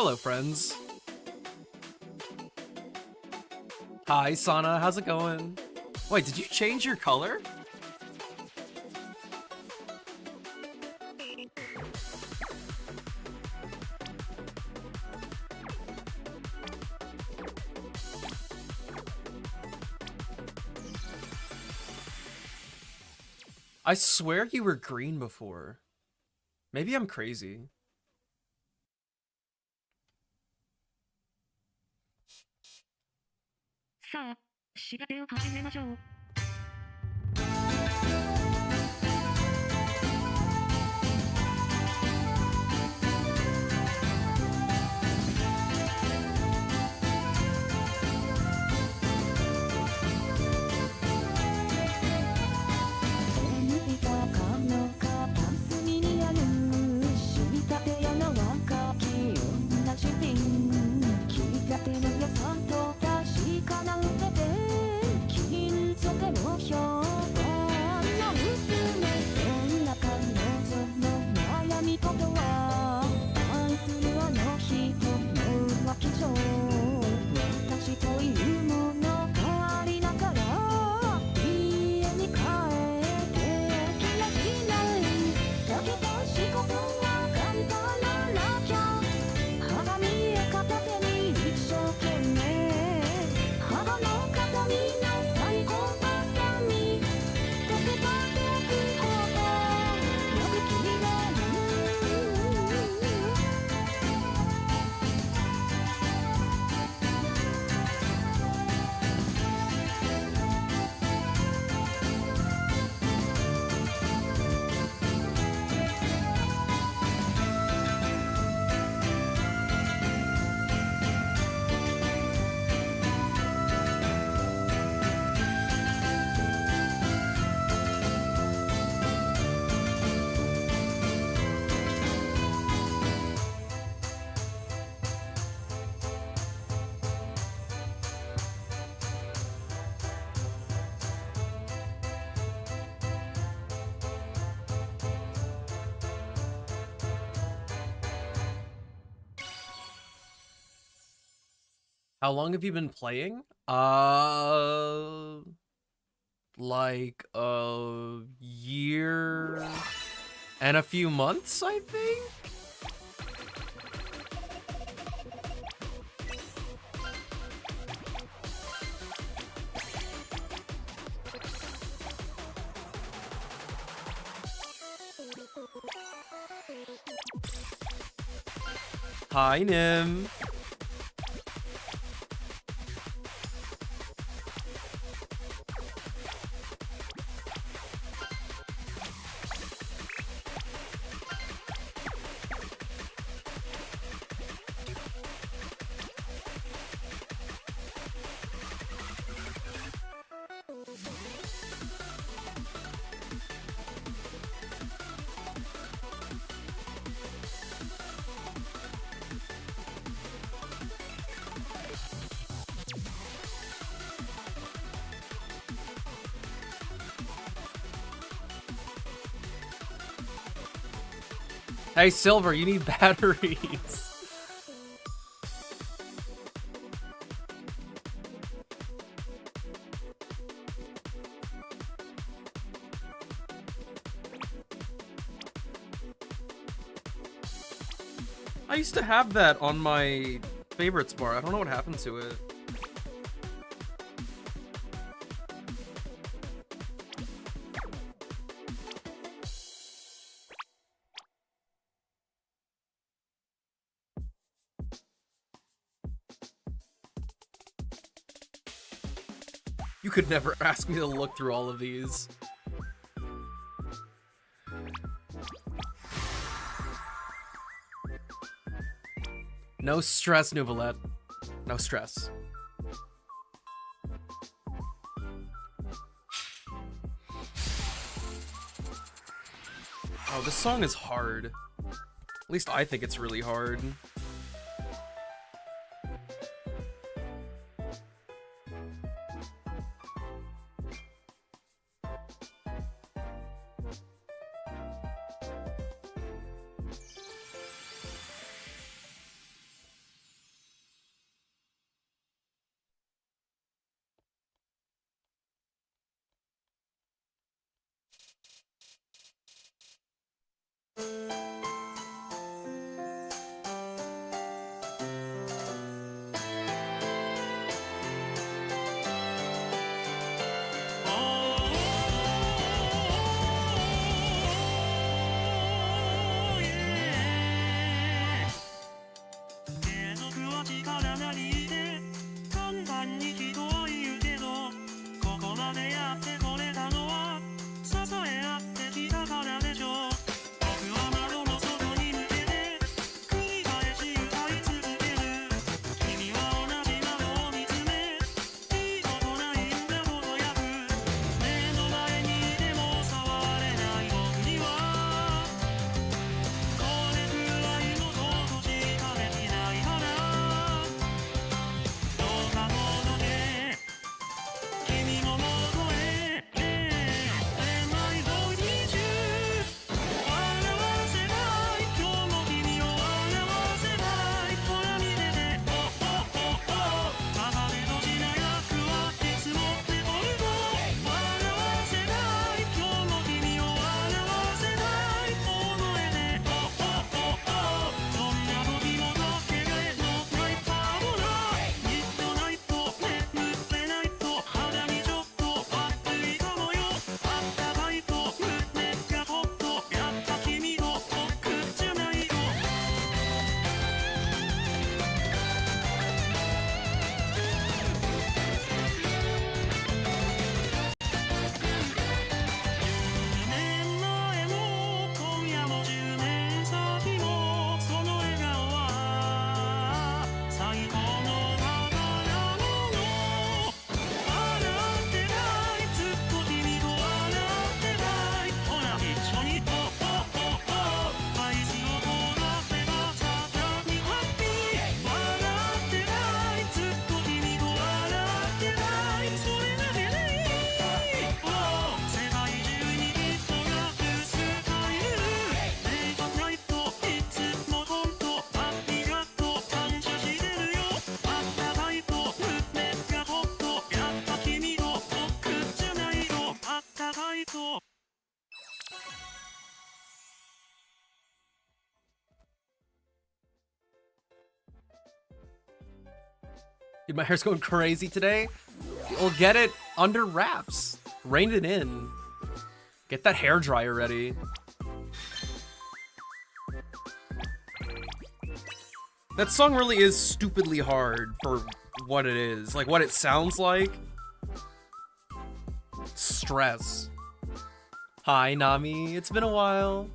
Hello, friends. Hi, Sana. How's it going? Wait, did you change your color? I swear you were green before. Maybe I'm crazy. How long have you been playing? Like a year and a few months, I think? Hi, Nim. Hey, Silver, you need batteries. I used to have that on my favorites bar. I don't know what happened to it. You could never ask me to look through all of these. No stress, Nouvelette. No stress. Oh, this song is hard. At least I think it's really hard. らないで簡単に人は言うけどここまでやってこれたのは支え合ってきたからでしょ僕は窓の外に向けて繰り返し歌い続ける君は同じ窓を見つめいいことないんだほどやく目の前にいても触れない僕にはこれくらいのことしかできないからどうか届け君の元へ恋愛ボディ中笑わせない今日も君を笑わせないほら見てておおおお鏡閉じな役はいつも手取ると笑わせない今日も君を笑わせない大声でおおおおどんな時もかけがえのないパートナーミッドナイト眠ってないと肌にちょっと熱いかもよあったかいと胸がほっとやっぱ君と僕じゃないよ10年前も今夜も10年先もその笑顔は最高の宝物笑ってないずっと君と笑ってないほら一緒におおおおアイスを凍らせばさらにハッピー笑ってないずっと君と笑ってないそれだけでいい世界中に人がスカイルレイトナイトいつもほんとありがとう感謝してるよあったかいと胸がほっとやっぱ君と僕じゃないよあったかいとDude, my hair's going crazy today. We'll get it under wraps. Rein it in. Get that hair dryer ready. That song really is stupidly hard for what it is. Like, what it sounds like. Stress. Hi, Nami. It's been a while.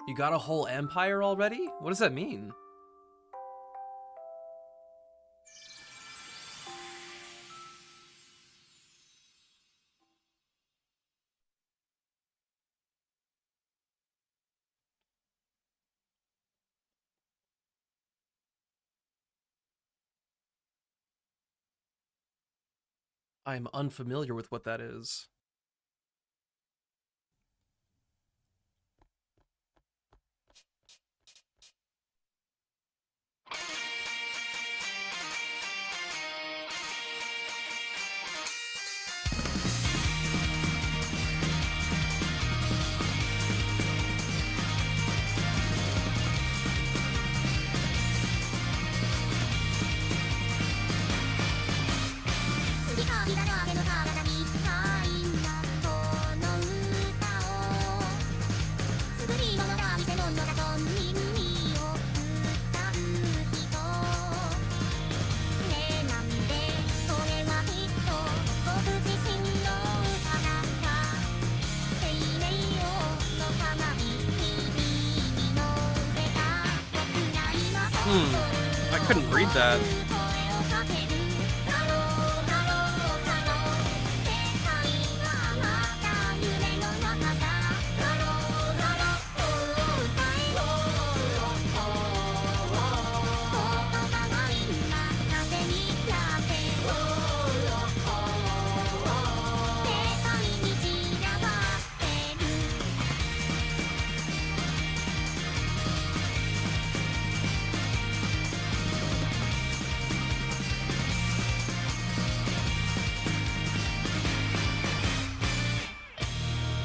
You got a whole empire already? What does that mean? I'm unfamiliar with what that is. I couldn't read that.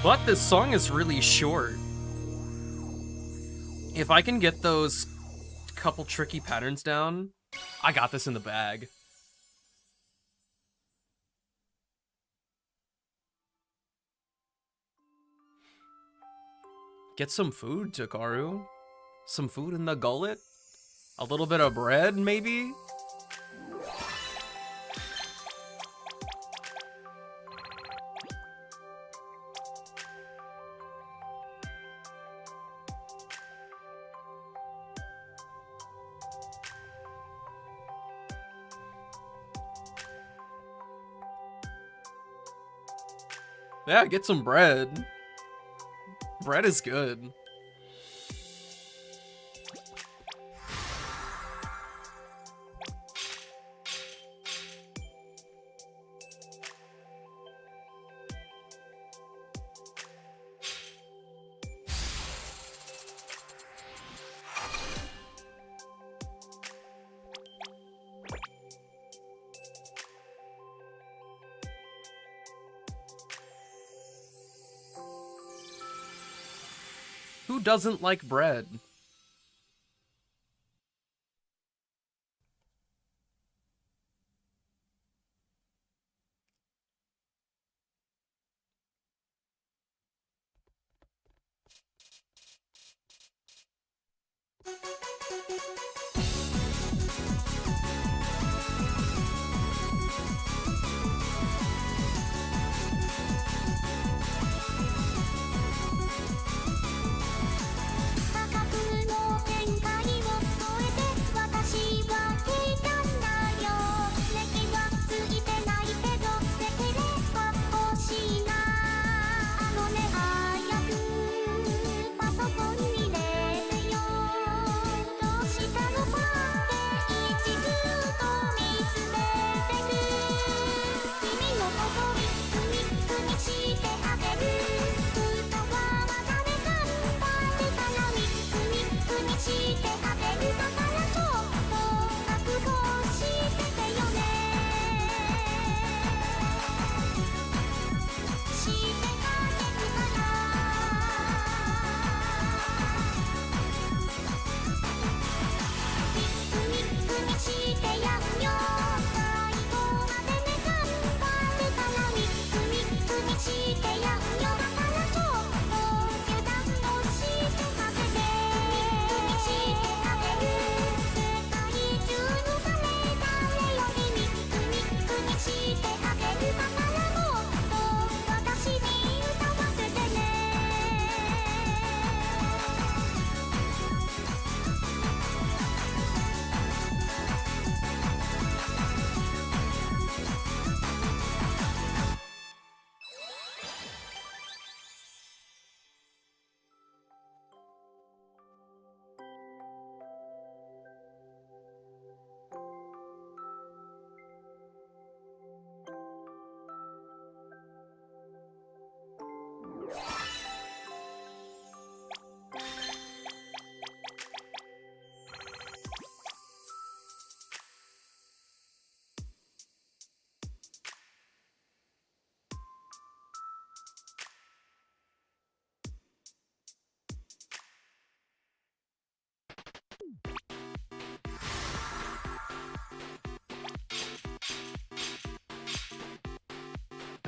But this song is really short. If I can get those couple tricky patterns down, I got this in the bag. Get some food, Takaru. Some food in the gullet? A little bit of bread, maybe? Yeah, get some bread. Bread is good. Who doesn't like bread?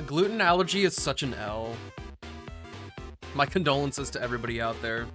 A gluten allergy is such an L. My condolences to everybody out there.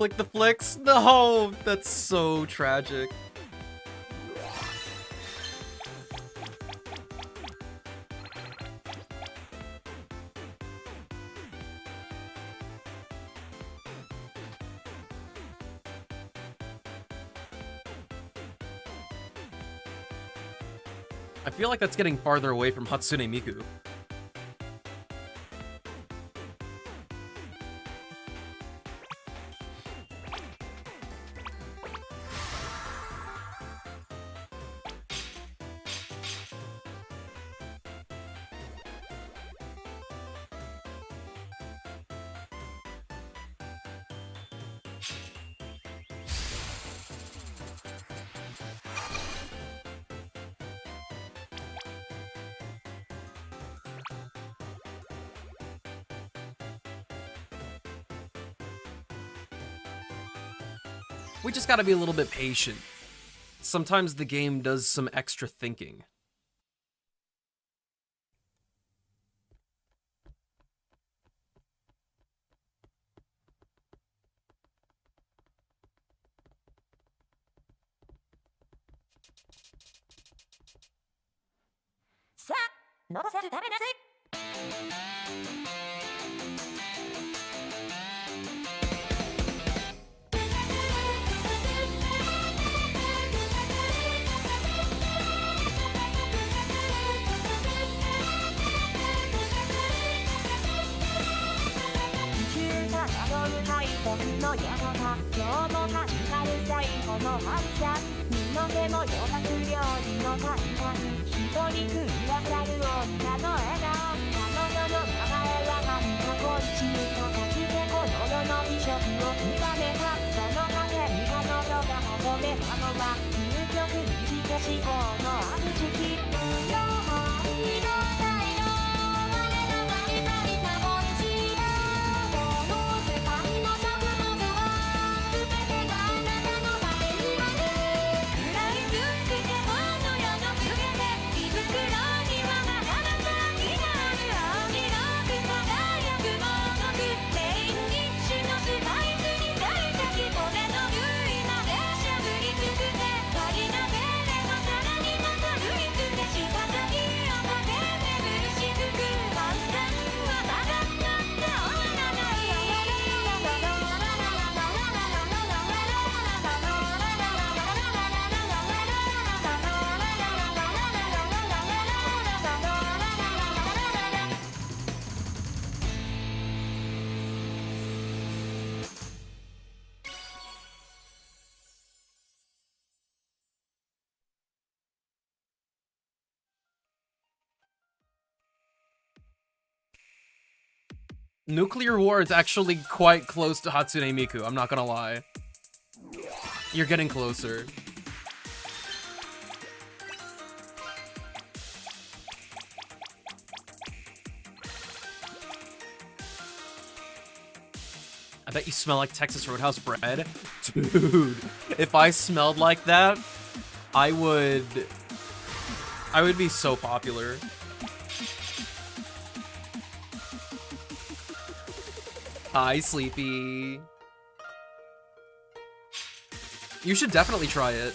Flick the flicks. No, that's so tragic. I feel like that's getting farther away from Hatsune Miku. We just gotta be a little bit patient. Sometimes the game does some extra thinking. Nuclear War is actually quite close to Hatsune Miku, I'm not gonna lie. You're getting closer. I bet you smell like Texas Roadhouse bread. Dude, if I smelled like that, I would be so popular. Hi, Sleepy. You should definitely try it.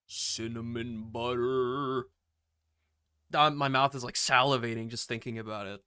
Cinnamon butter. My mouth is like salivating just thinking about it.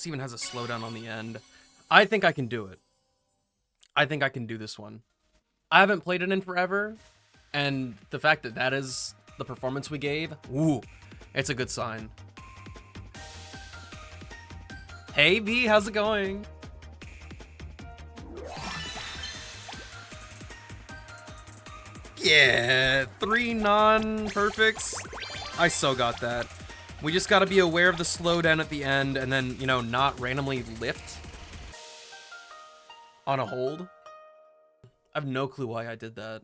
even has a slowdown on the end. I think I can do it. I think I can do this one. I haven't played it in forever, and the fact that that is the performance we gave, ooh, it's a good sign. Hey B, how's it going? Yeah, 3 non-perfects. I so got that. We just gotta be aware of the slowdown at the end and then, you know, not randomly lift on a hold. I have no clue why I did that.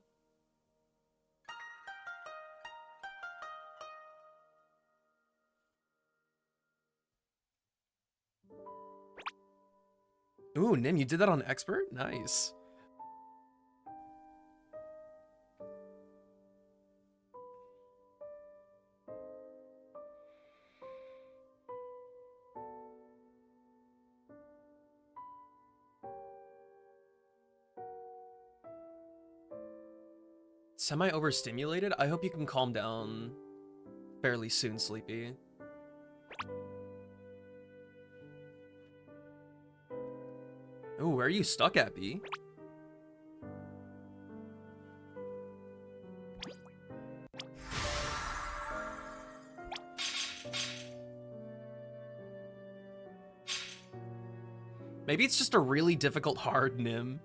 Ooh, Nim, you did that on Expert? Nice. Semi-overstimulated? I hope you can calm down fairly soon, Sleepy. Ooh, where are you stuck at, B? Maybe it's just a really difficult hard, Nim.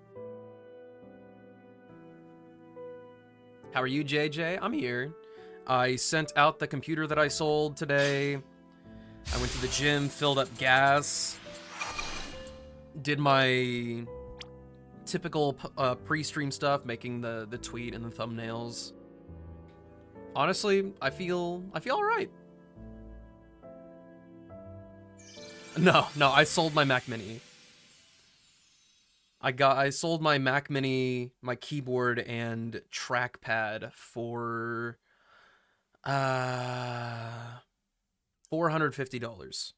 How are you, JJ? I'm here. I sent out the computer that I sold today. I went to the gym, filled up gas, did my typical pre-stream stuff, making the tweet and the thumbnails. Honestly, I feel all right. No, I sold my Mac Mini. I sold my Mac Mini, my keyboard and trackpad for $450.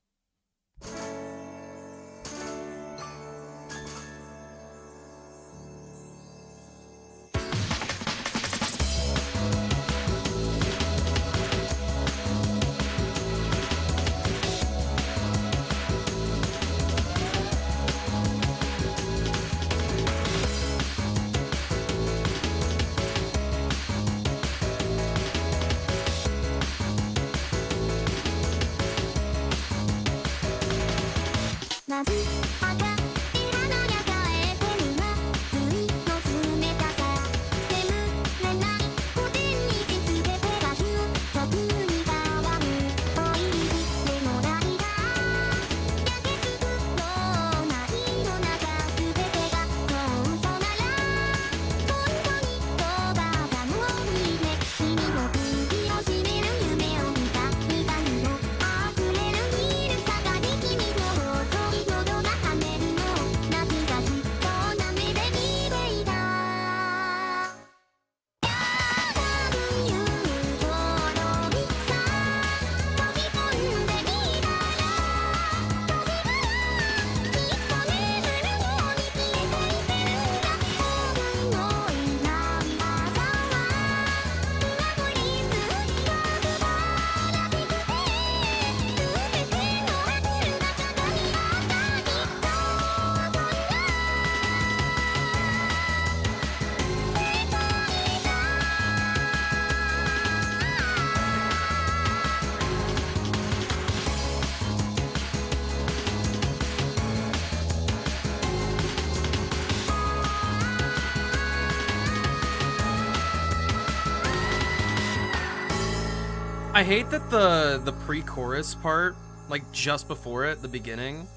I hate that the pre-chorus part, like just before it, the beginning,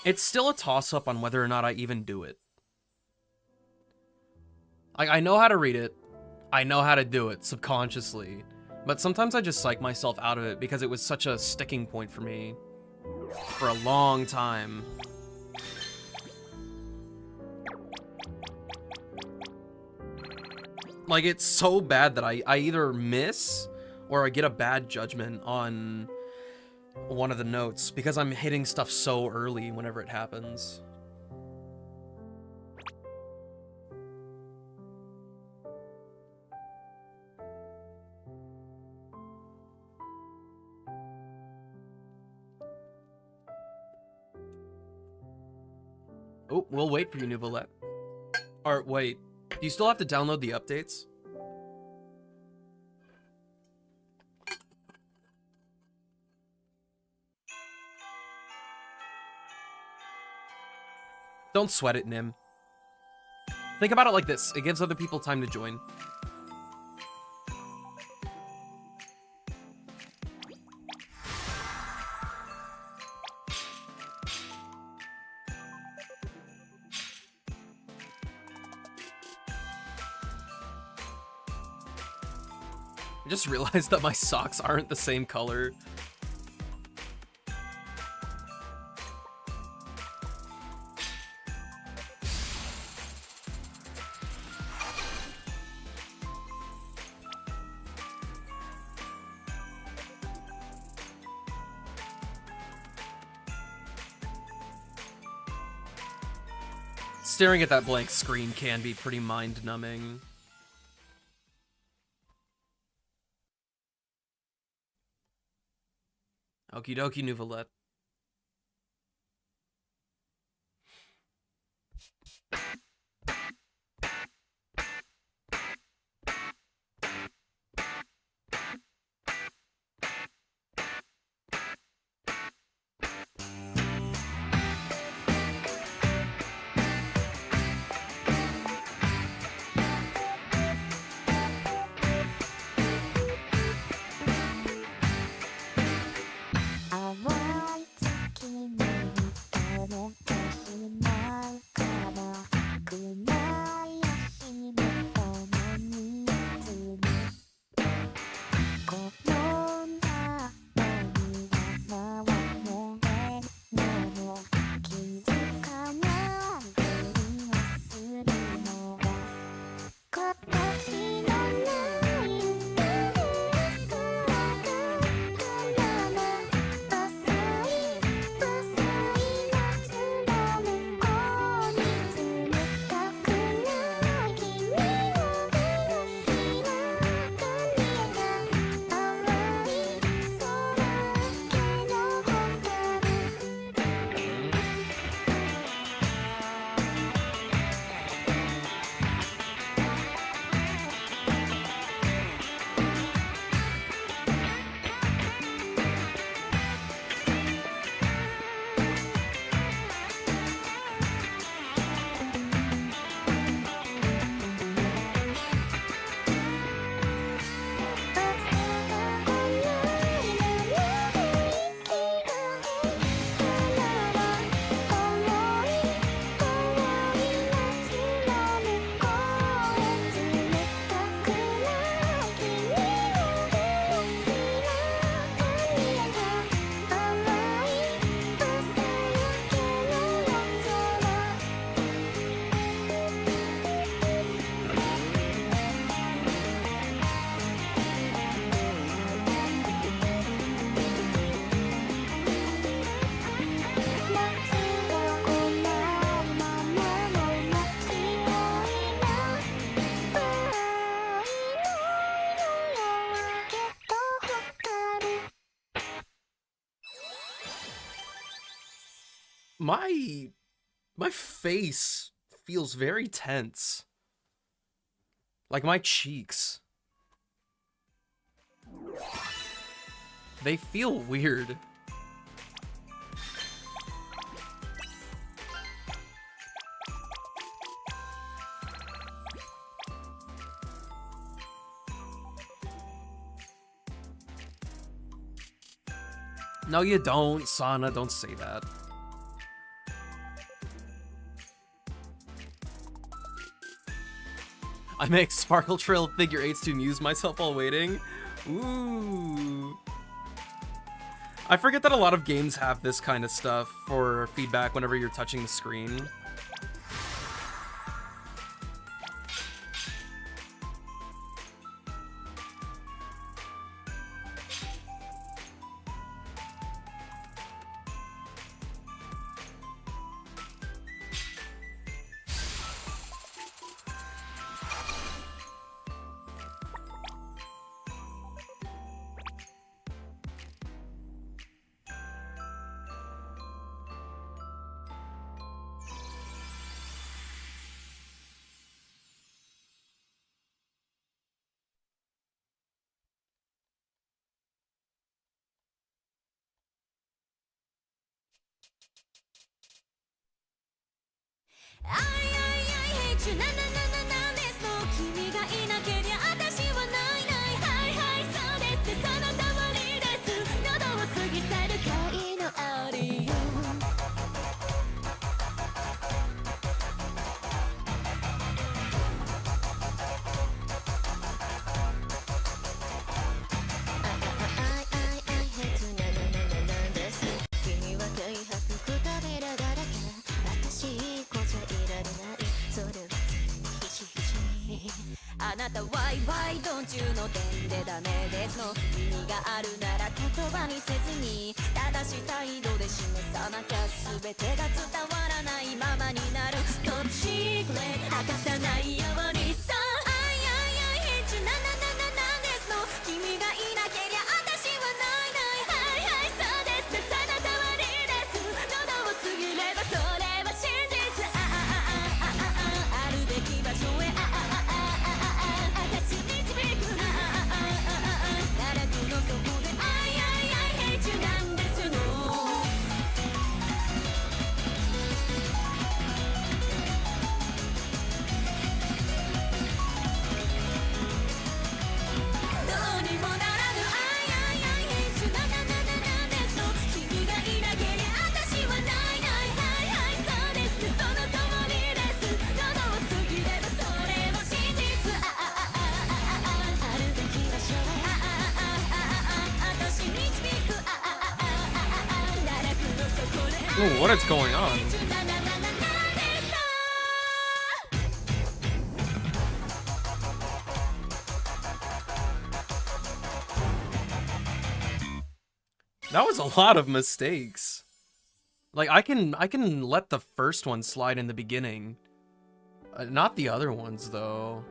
it's still a toss-up on whether or not I even do it. Like, I know how to read it, I know how to do it subconsciously, but sometimes I just psych myself out of it because it was such a sticking point for me for a long time. Like, it's so bad that I either miss or I get a bad judgment on one of the notes because I'm hitting stuff so early whenever it happens. Oh, we'll wait for you, Nuvolette. Or wait, do you still have to download the updates? Don't sweat it, Nim. Think about it like this. It gives other people time to join. I just realized that my socks aren't the same color. Staring at that blank screen can be pretty mind-numbing. Okie dokie, Nuvolette. My face feels very tense. Like my cheeks. They feel weird. No, you don't, Sana. Don't say that. I make Sparkle Trail figure 8s to amuse myself while waiting. Ooh. I forget that a lot of games have this kind of stuff for feedback whenever you're touching the screen. あなたワイワイドン中の点でダメですの意味があるなら言葉にせずに正しい態度で示さなきゃ全てが伝わらないままになるトップシークレット明かさないようにさあいあいあい返事なんですの君がいなけりゃ私はないはいはいそうですですあなたはリーです喉を過ぎればそれは真実あるべき場所へ私導く奈落の底であいあいあい返事なんですのどうにもならぬあいあいあい返事なんですの君がいなけりゃ私はないはいそうですその通りです喉を過ぎればそれは真実あるべき場所へ私導く奈落の底で Ooh, what is going on? That was a lot of mistakes. Like I can let the first one slide in the beginning. Not the other ones though.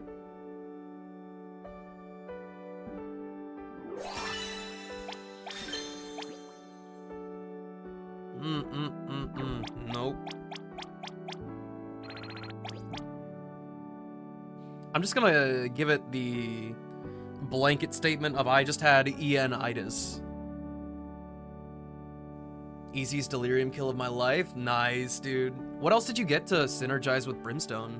Nope. I'm just gonna give it the blanket statement of I just had EN-itis. Easiest delirium kill of my life? Nice, dude. What else did you get to synergize with Brimstone?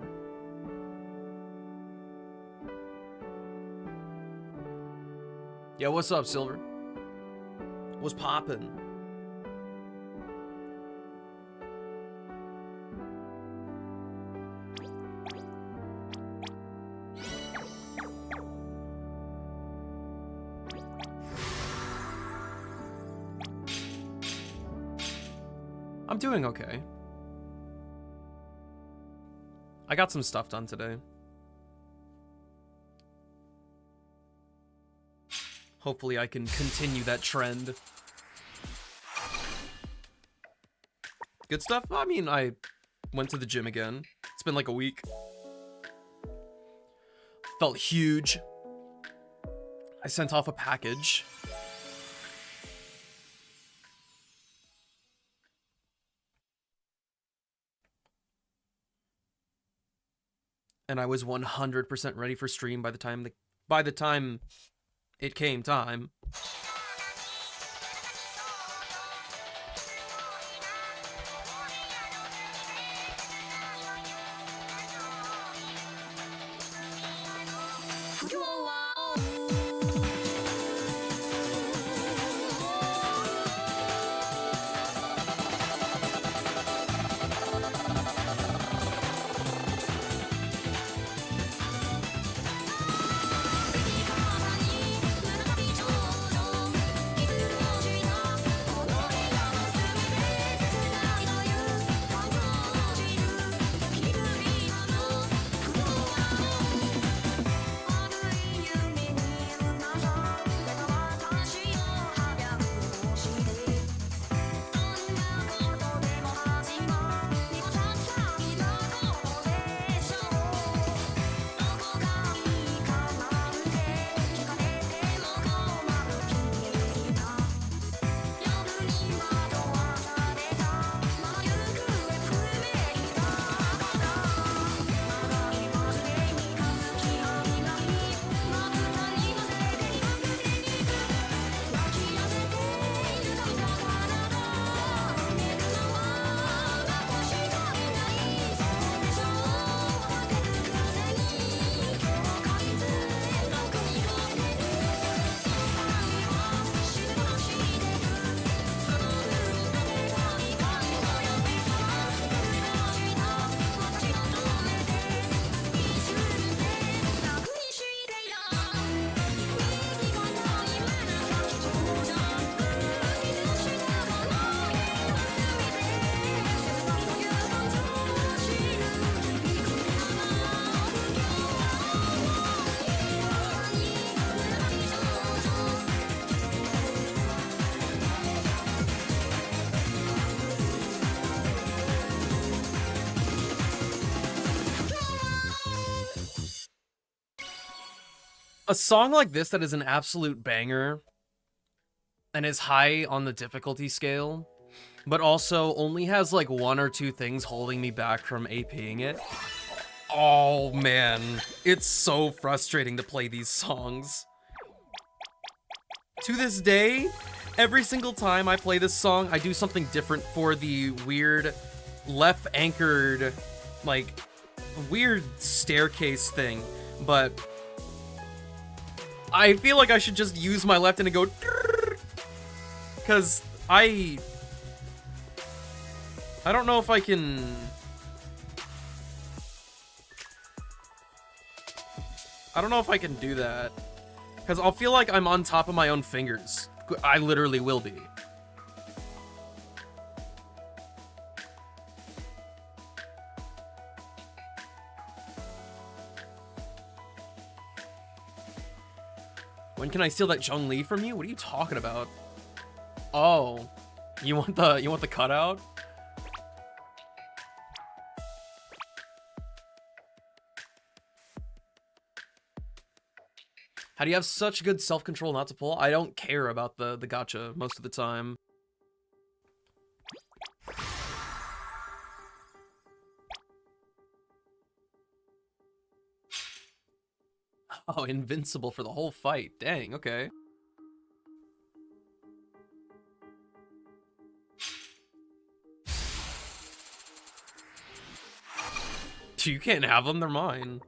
Yeah, what's up, Silver? What's poppin'? I'm doing okay. I got some stuff done today. Hopefully I can continue that trend. Good stuff? I mean, I went to the gym again. It's been like a week. Felt huge. I sent off a package. And I was 100% ready for stream by the time it came time. A song like this that is an absolute banger and is high on the difficulty scale, but also only has like one or two things holding me back from APing it. Oh man, it's so frustrating to play these songs. To this day, every single time I play this song, I do something different for the weird left anchored, like, weird staircase thing, but I feel like I should just use my left hand and go, because I don't know if I can. I don't know if I can do that, because I'll feel like I'm on top of my own fingers. I literally will be. When can I steal that Zhongli from you? What are you talking about? Oh, you want the cutout? How do you have such good self-control not to pull? I don't care about the gacha most of the time. Oh, invincible for the whole fight. Dang, okay. You can't have them, they're mine.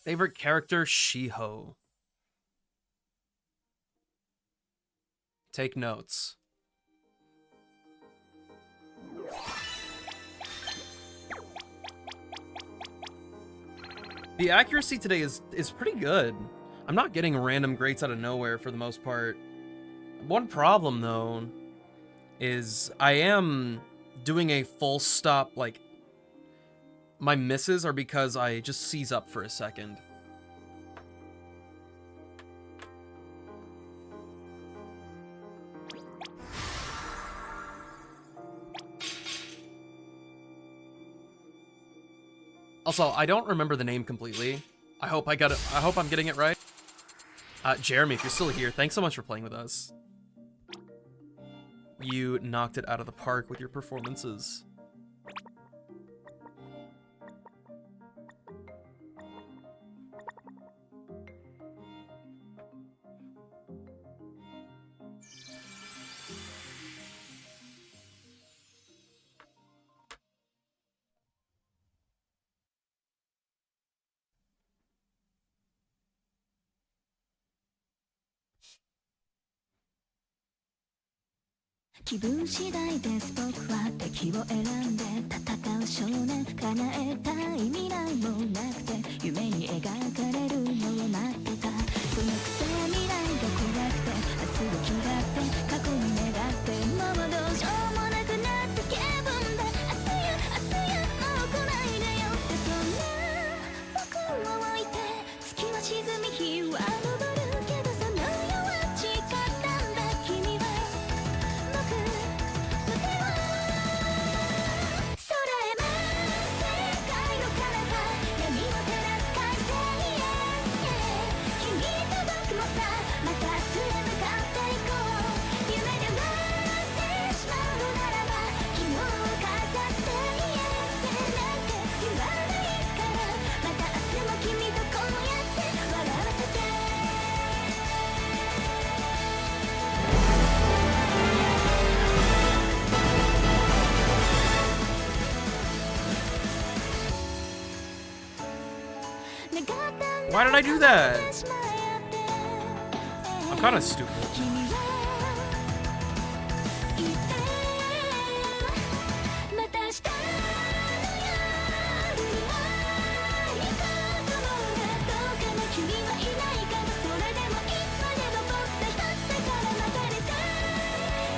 Favorite character, Shiho. Take notes. The accuracy today is pretty good. I'm not getting random greats out of nowhere for the most part. One problem though is I am doing a full stop, like my misses are because I just seize up for a second. Also, I don't remember the name completely. I hope I got it. I hope I'm getting it right. Jeremy, if you're still here, thanks so much for playing with us. You knocked it out of the park with your performances. 気分次第です僕は敵を選んで戦う少年叶えたい未来もなくて夢に描かれるのを待ってたそのくせ未来が怖くて明日を嫌って過去に願ってもうどうしようもなくなった気分で明日やもう来ないでよってそんな僕を置いて月は沈み日は昇るけどその世は誓ったんだ君は僕の手を空へ舞う世界の彼方闇を照らす快晴君と僕もさまた明日へ向かっていこう夢で待ってしまうならば昨日を変えさせてなんて言わないからまた明日も君とこうやって笑わせてWhy did I do that? I'm kind of stupid. また明日の夜は行こうと思うがどうかな君はいないかもそれでもいつまでも僕と一つだからまた出たいなら笑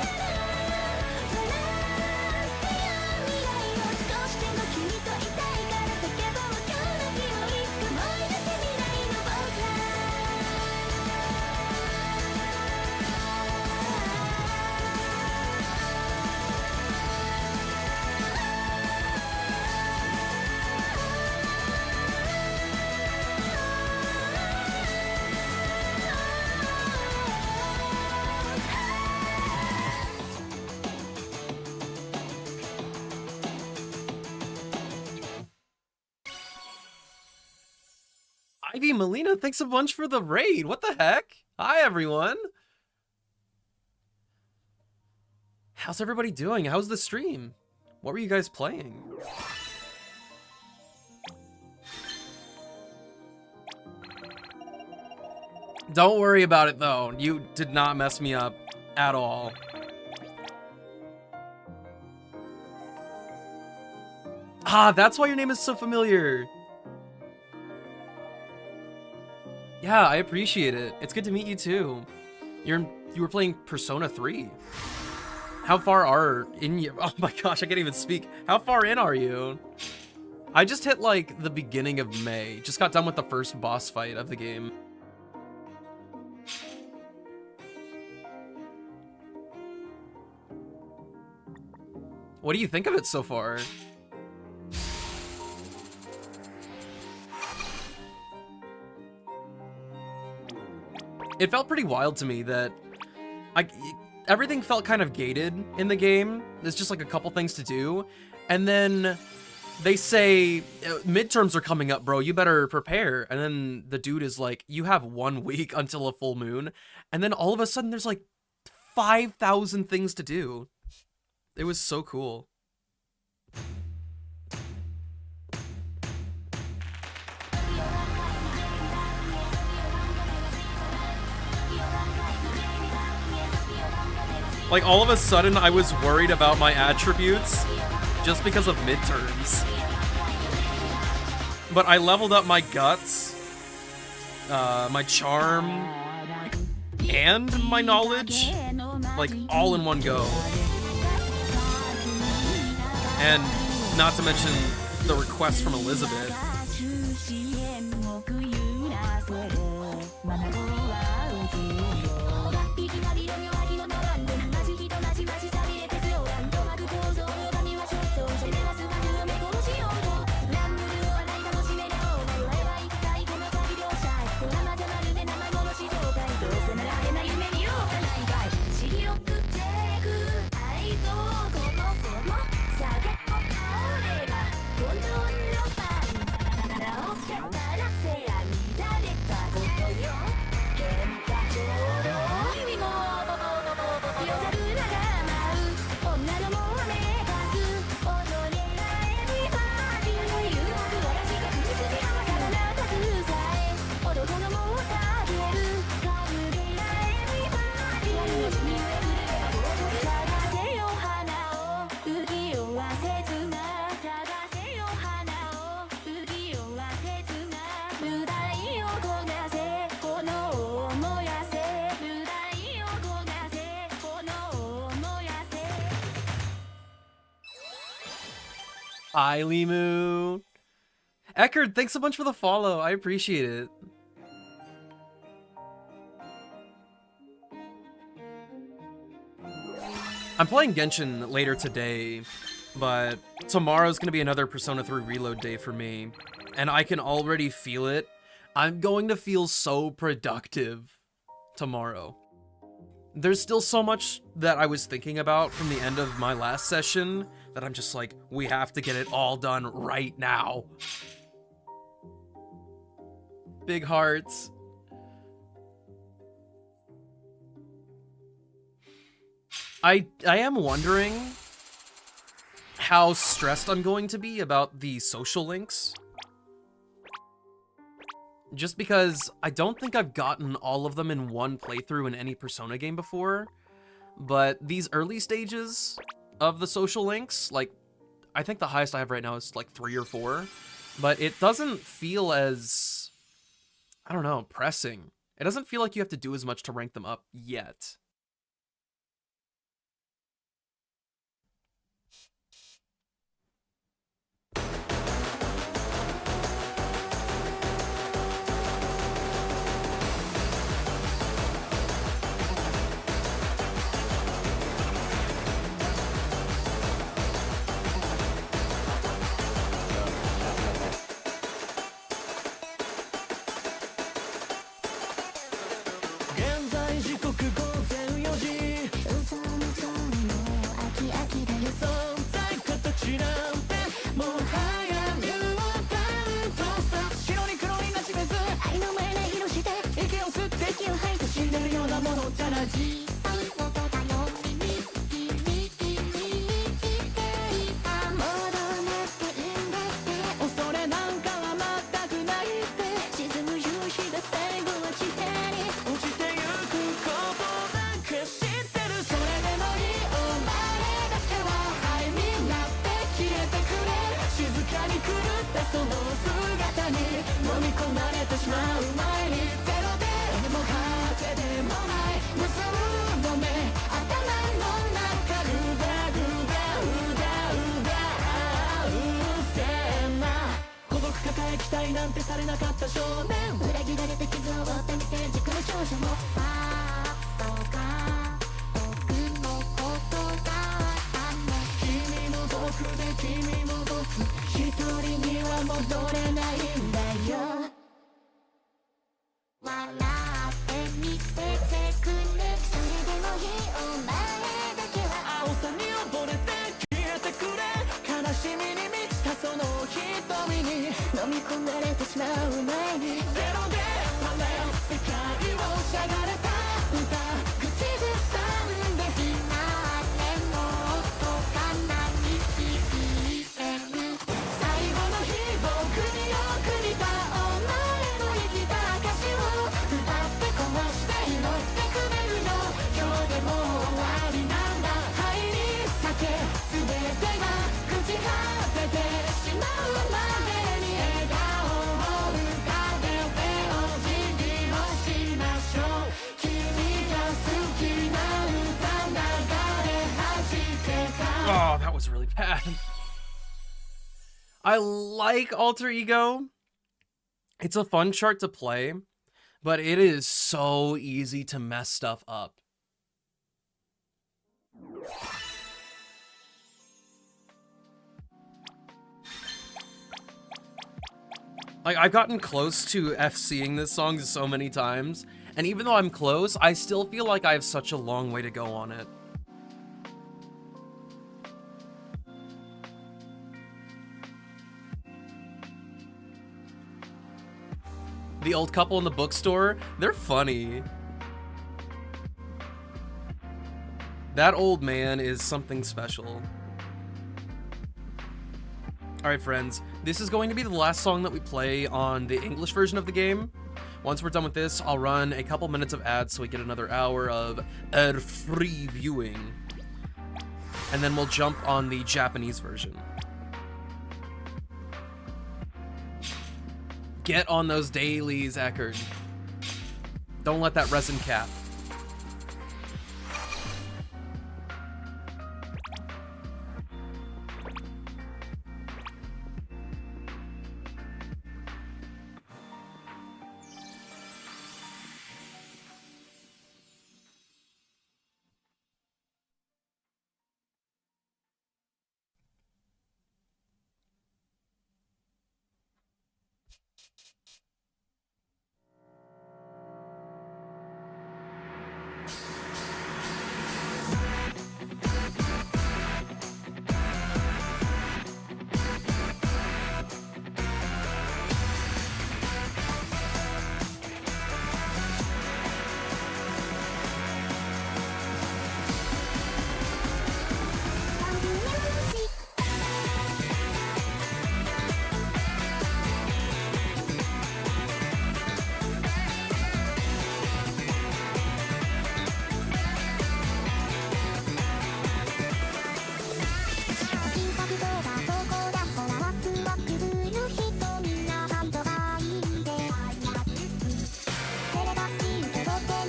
ってよ未来を少しでも君といたいから叫ぼう今日の日をいつか思い出せ未来の僕らIvy Melina, thanks a bunch for the raid. What the heck? Hi, everyone. How's everybody doing? How's the stream? What were you guys playing? Don't worry about it, though. You did not mess me up at all. Ah, that's why your name is so familiar. Yeah, I appreciate it. It's good to meet you too. You were playing Persona 3. How far are in you? Oh my gosh, I can't even speak. How far in are you? I just hit like the beginning of May. Just got done with the first boss fight of the game. What do you think of it so far? It felt pretty wild to me that everything felt kind of gated in the game. There's just like a couple things to do. And then they say, midterms are coming up, bro. You better prepare. And then the dude is like, you have 1 week until a full moon. And then all of a sudden there's like 5,000 things to do. It was so cool. Like, all of a sudden, I was worried about my attributes just because of midterms. But I leveled up my guts, my charm, and my knowledge, like, all in one go. And not to mention the request from Elizabeth. Hi, Limu. Eckerd, thanks a bunch for the follow. I appreciate it. I'm playing Genshin later today, but tomorrow's gonna be another Persona 3 reload day for me, and I can already feel it. I'm going to feel so productive tomorrow. There's still so much that I was thinking about from the end of my last session that I'm just like, we have to get it all done right now. Big hearts. I am wondering how stressed I'm going to be about the social links. Just because I don't think I've gotten all of them in one playthrough in any Persona game before, but these early stages of the social links, like, I think the highest I have right now is like 3 or 4, but it doesn't feel as, I don't know, pressing. It doesn't feel like you have to do as much to rank them up yet. Oh, that was really bad. I like Alter Ego. It's a fun chart to play, but it is so easy to mess stuff up. Like, I've gotten close to FCing this song so many times, and even though I'm close, I still feel like I have such a long way to go on it. The old couple in the bookstore, they're funny. That old man is something special. Alright friends, this is going to be the last song that we play on the English version of the game. Once we're done with this, I'll run a couple minutes of ads so we get another hour of free viewing. And then we'll jump on the Japanese version. Get on those dailies, Eckerd. Don't let that resin cap.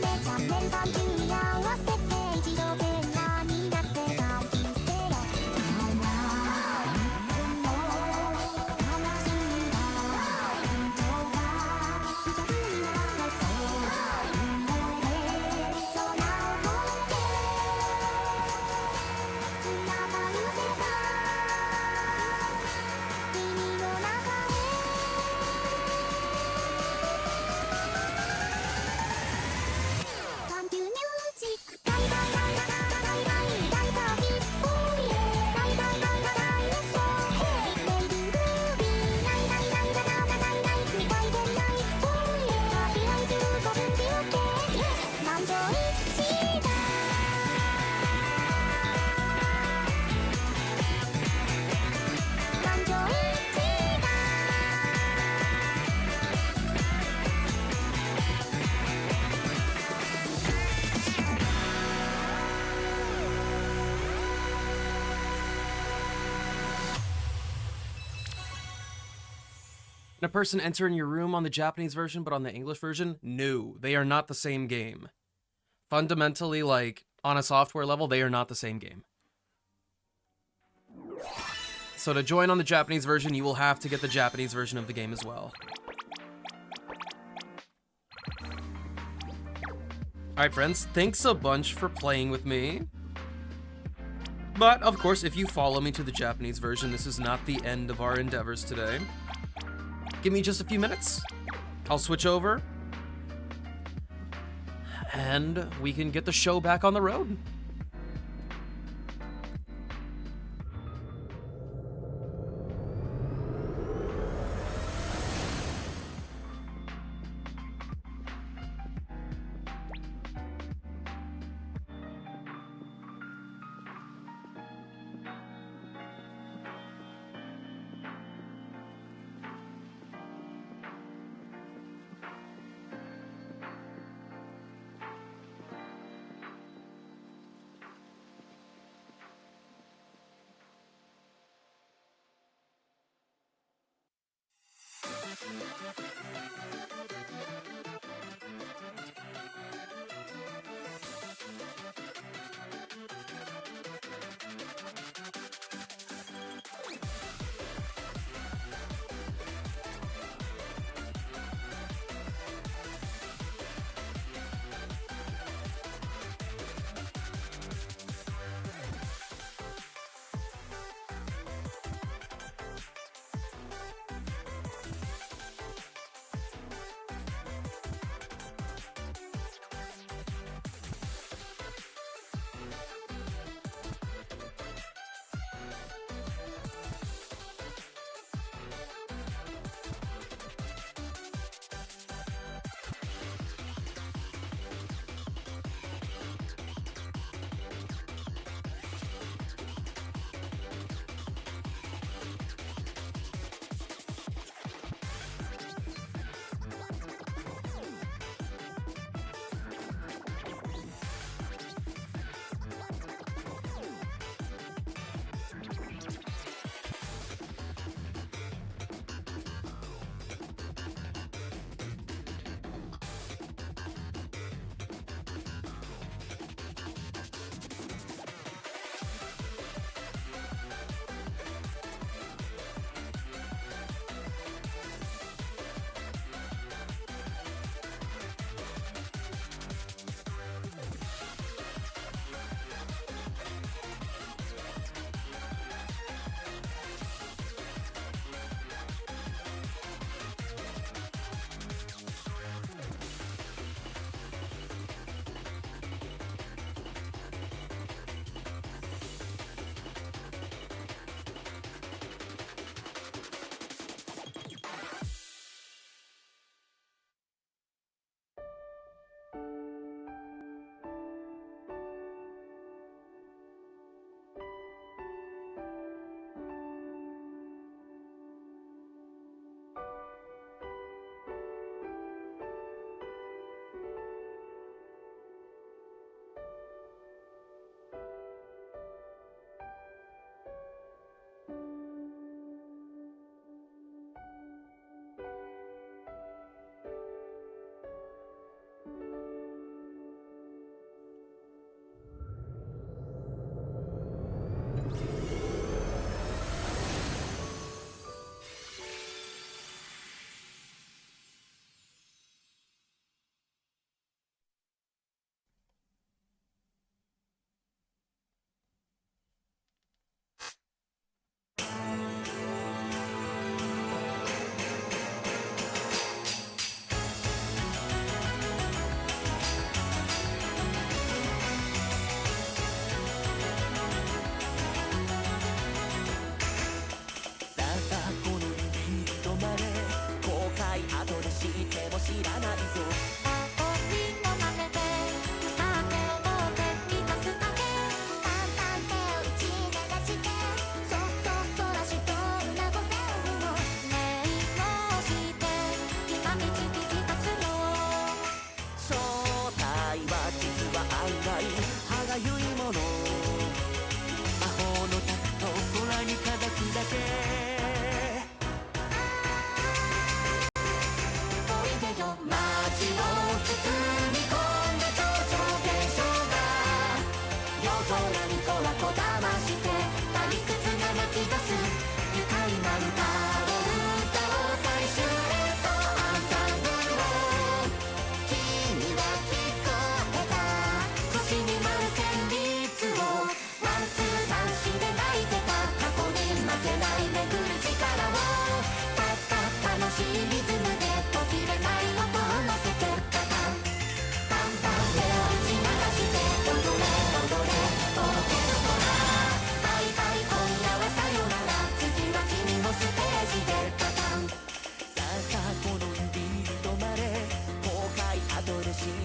チャンネル30に合わせて一度全裸になって探求せよ。Can a person enter in your room on the Japanese version, but on the English version? No, they are not the same game. Fundamentally, like, on a software level, they are not the same game. So to join on the Japanese version, you will have to get the Japanese version of the game as well. Alright, friends, thanks a bunch for playing with me. But, of course, if you follow me to the Japanese version, this is not the end of our endeavors today. Give me just a few minutes. I'll switch over. And we can get the show back on the road.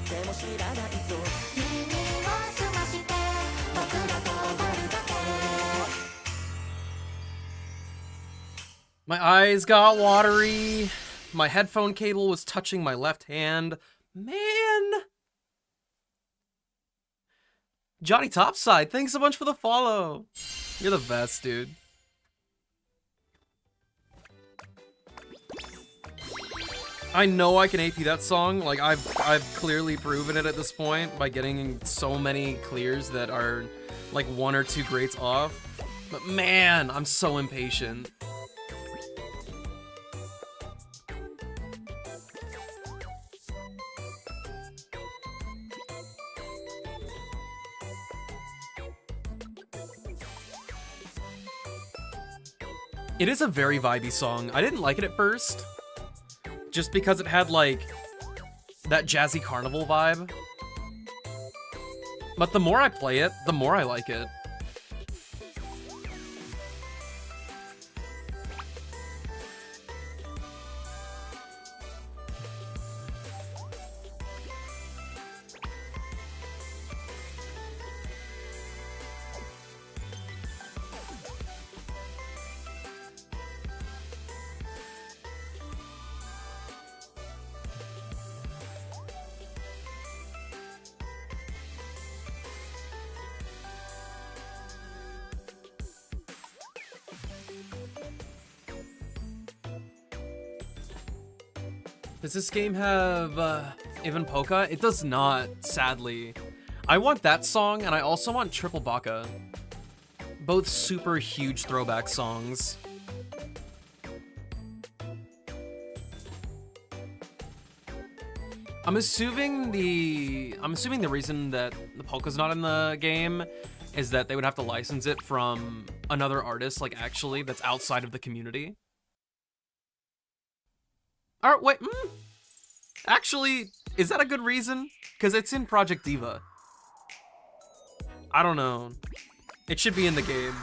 ても知らないぞ耳を澄まして僕らと踊るだけ My eyes got watery. My headphone cable was touching my left hand. Man. Johnny Topside, thanks so much for the follow. You're the best, dude. I know I can AP that song. Like, I've clearly proven it at this point by getting so many clears that are like 1 or 2 grades off. But man, I'm so impatient. It is a very vibey song. I didn't like it at first, just because it had like that jazzy carnival vibe. But the more I play it, the more I like it. Does this game have Even Polka? It does not, sadly. I want that song, and I also want Triple Baka. Both super huge throwback songs. I'm assuming the reason that the polka's not in the game is that they would have to license it from another artist, like actually, that's outside of the community. Alright, wait, actually, is that a good reason? Because it's in Project Diva. I don't know. It should be in the game.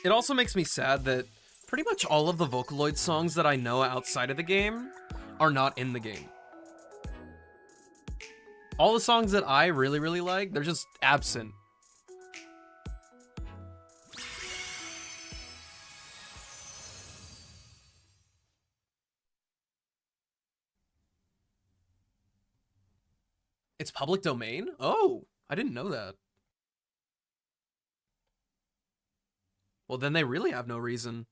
It also makes me sad that pretty much all of the Vocaloid songs that I know outside of the game are not in the game. All the songs that I really, really like, they're just absent. It's public domain? Oh, I didn't know that. Well, then they really have no reason.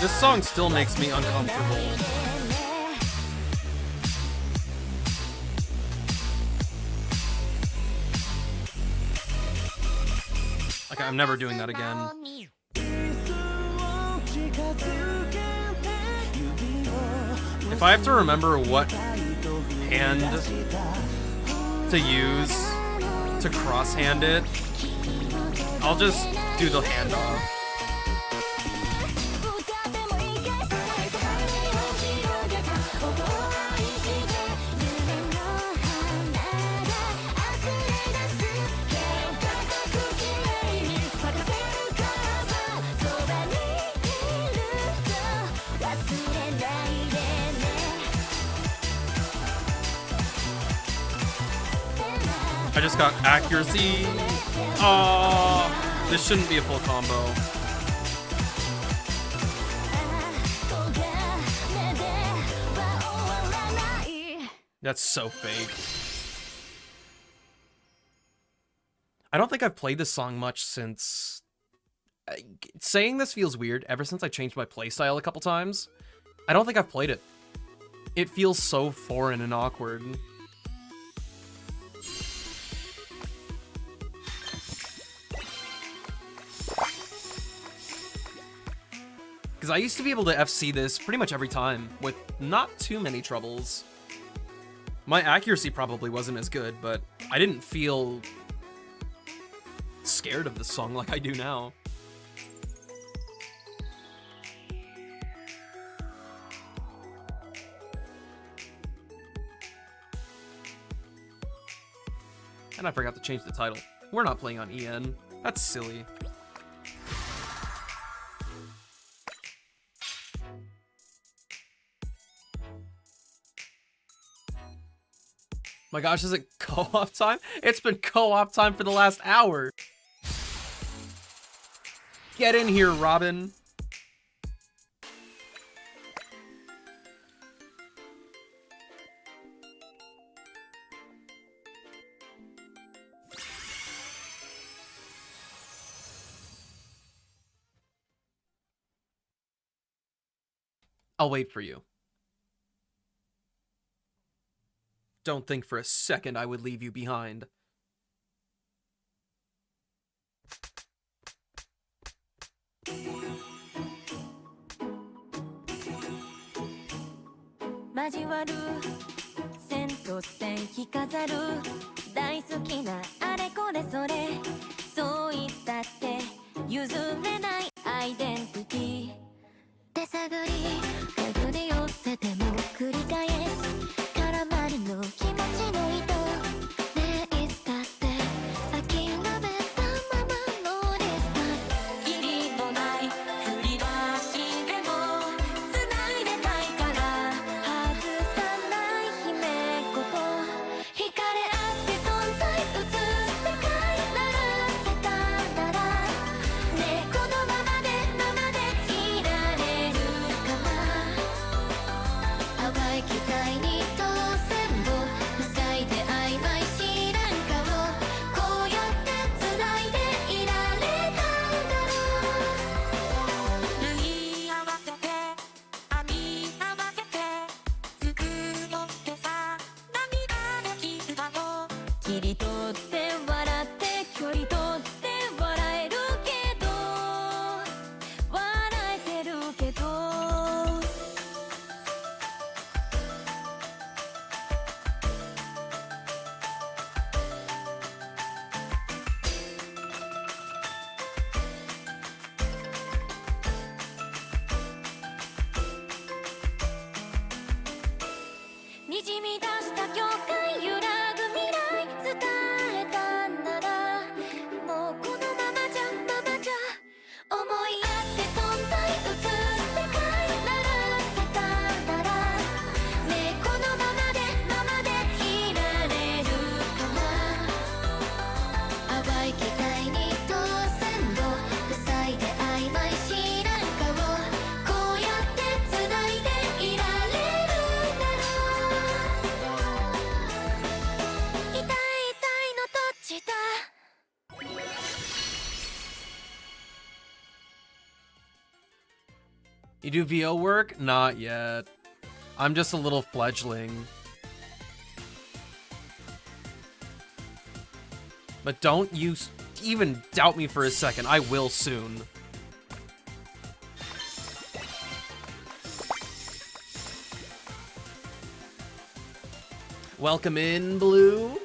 This song still makes me uncomfortable. Okay, I'm never doing that again. If I have to remember what hand to use to cross-hand it, I'll just do the handoff. ないでね I just got accuracy. Oh, this shouldn't be a full combo. That's so fake. I don't think I've played this song much since... saying this feels weird. Ever since I changed my playstyle a couple times, I don't think I've played it. It feels so foreign and awkward. Because I used to be able to FC this pretty much every time, with not too many troubles. My accuracy probably wasn't as good, but I didn't feel scared of this song like I do now. And I forgot to change the title. We're not playing on EN. That's silly. My gosh, is it co-op time? It's been co-op time for the last hour. Get in here, Robin. I'll wait for you. Don't think for a second I would leave you behind.交わる線と線着飾る大好きなあれこれそれそう言ったって譲れないアイデンティティ手探り手繰り寄せても繰り返し絡まりの気持ちの糸ねえいつだって諦めたままのリスタート義理のない振り出しでも繋いでたいから外さない姫ここ惹かれ合って存在映す世界ならせたならねえこのままでいられるかな淡い期待に当選を塞いで曖昧知らん顔こうやって繋いでいられたんだろう縫い合わせて編み合わせて作ろってさ涙で傷だろ切り取って笑って距離取って笑えるけど笑えてるけどにじみ出した境界揺らぐ未来伝えたんならもうこのままじゃ思いやって存在映す世界ならせたならねえこのままでいられるかな淡い期待に当選を塞いで曖昧知らん顔こうやって繋いでいられるんだろう痛い痛いのどっちだ You do VO work? Not yet. I'm just a little fledgling. But don't you even doubt me for a second. I will soon. Welcome in, Blue.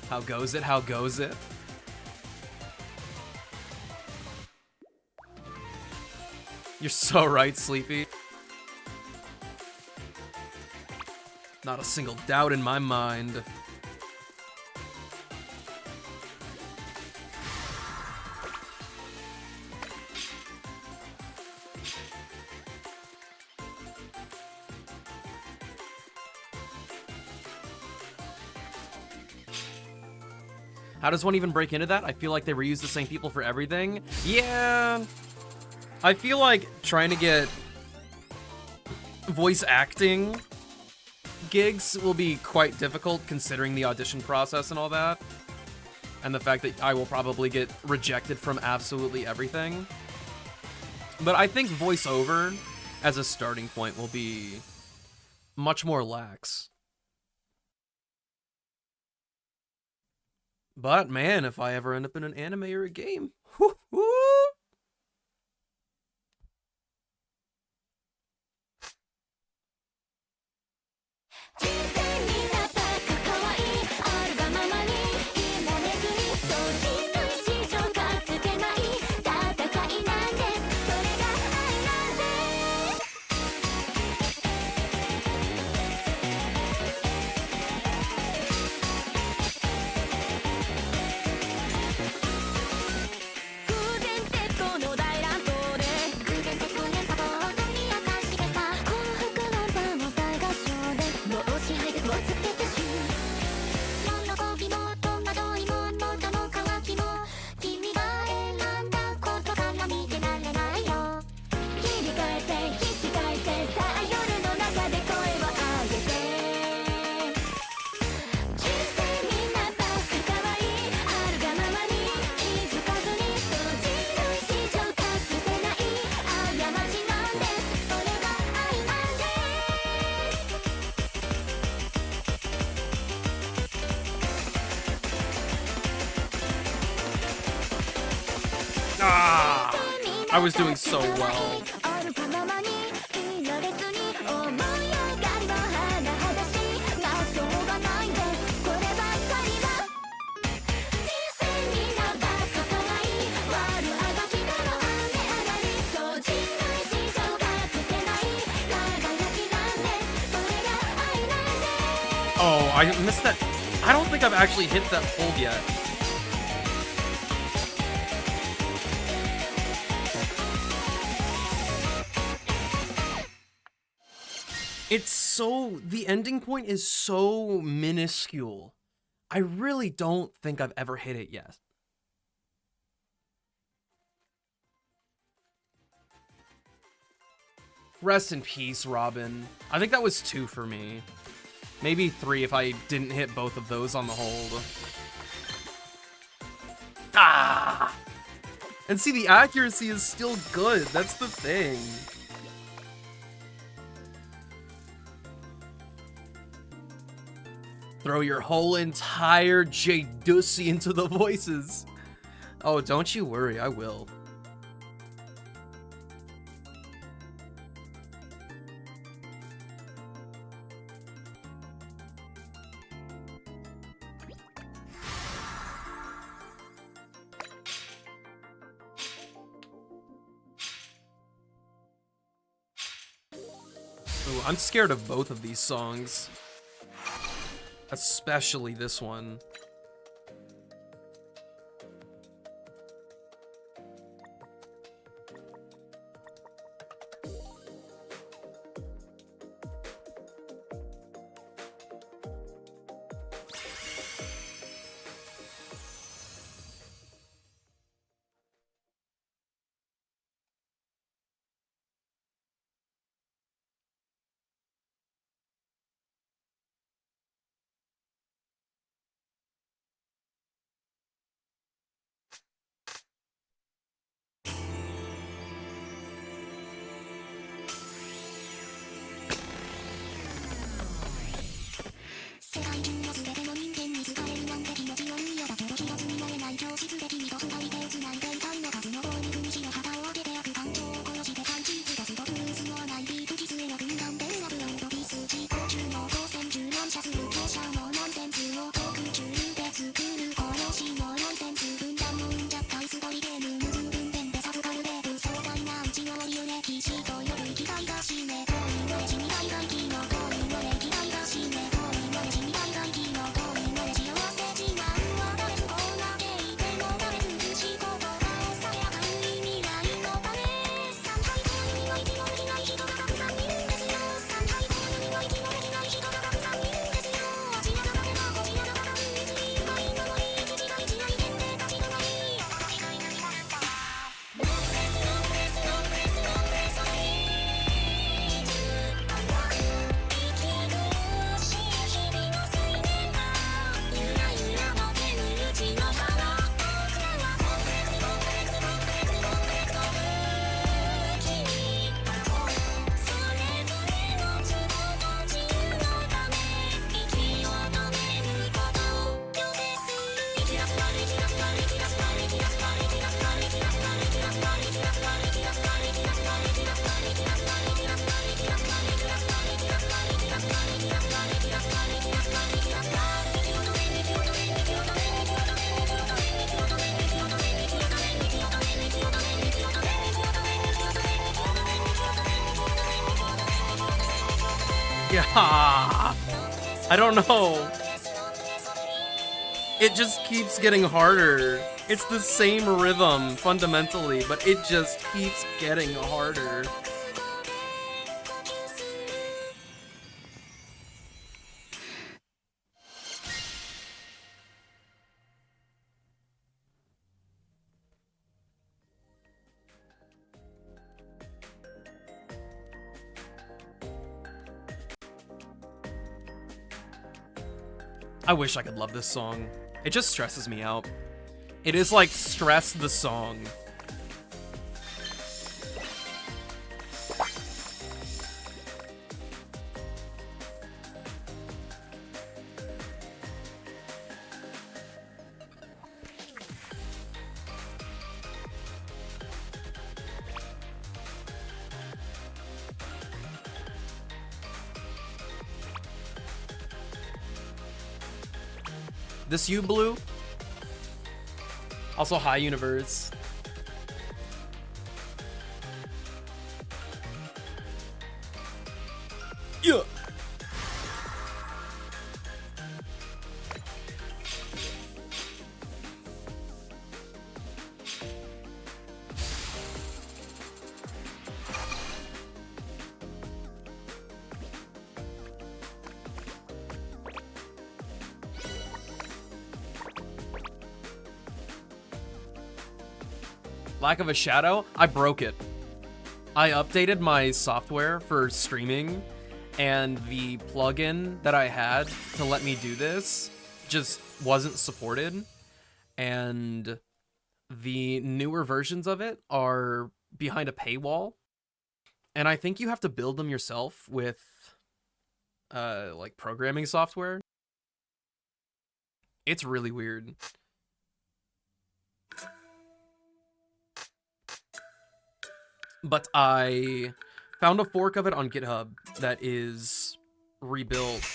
How goes it? How goes it? You're so right, Sleepy. Not a single doubt in my mind. How does one even break into that? I feel like they reuse the same people for everything. Yeah. I feel like trying to get voice acting gigs will be quite difficult considering the audition process and all that. And the fact that I will probably get rejected from absolutely everything. But I think voiceover as a starting point will be much more lax. But man, if I ever end up in an anime or a game, whoo-hoo! Ah, I was doing so well. Oh, I missed that. I don't think I've actually hit that hold yet. It's so... The ending point is so minuscule. I really don't think I've ever hit it yet. Rest in peace, Robin. I think that was 2 for me. Maybe 3 if I didn't hit both of those on the hold. Ah! And see, the accuracy is still good. That's the thing. Throw your whole entire J-Dussy into the voices. Oh, don't you worry, I will. Ooh, I'm scared of both of these songs. Especially this one. Yeah. I don't know. It just keeps getting harder. It's the same rhythm fundamentally, but it just keeps getting harder. I wish I could love this song. It just stresses me out. It is like Stress the Song. This you, Blue? Also, High Universe. Yeah. Lack of a Shadow, I broke it. I updated my software for streaming, and the plugin that I had to let me do this just wasn't supported, and the newer versions of it are behind a paywall, and I think you have to build them yourself with like programming software. It's really weird. But I found a fork of it on GitHub that is rebuilt.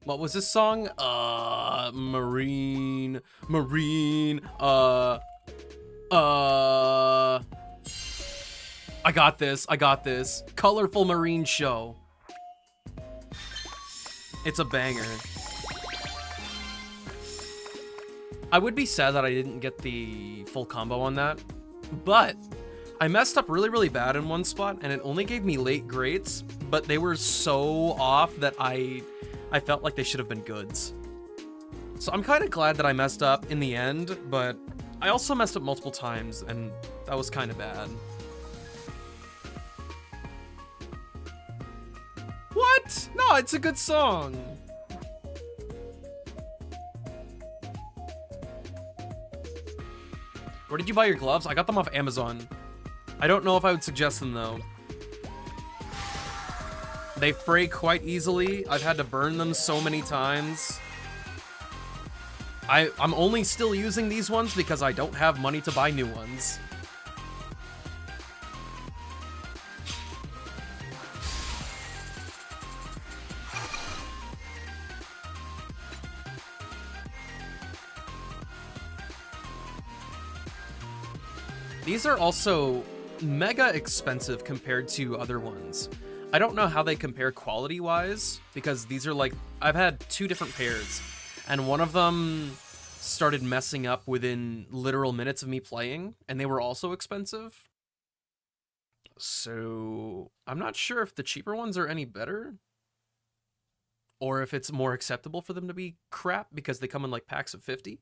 What was this song? Marine. I got this. Colorful Marine Show. It's a banger. I would be sad that I didn't get the full combo on that, but I messed up really, really bad in one spot, and it only gave me late greats, but they were so off that I felt like they should have been goods. So I'm kind of glad that I messed up in the end, but I also messed up multiple times, and that was kind of bad. What? No, it's a good song. Where did you buy your gloves? I got them off Amazon. I don't know if I would suggest them though. They fray quite easily. I've had to burn them so many times. I'm only still using these ones because I don't have money to buy new ones. These are also mega expensive compared to other ones. I don't know how they compare quality-wise, because these are like, I've had 2 different pairs, and one of them started messing up within literal minutes of me playing, and they were also expensive. So I'm not sure if the cheaper ones are any better, or if it's more acceptable for them to be crap because they come in like packs of 50.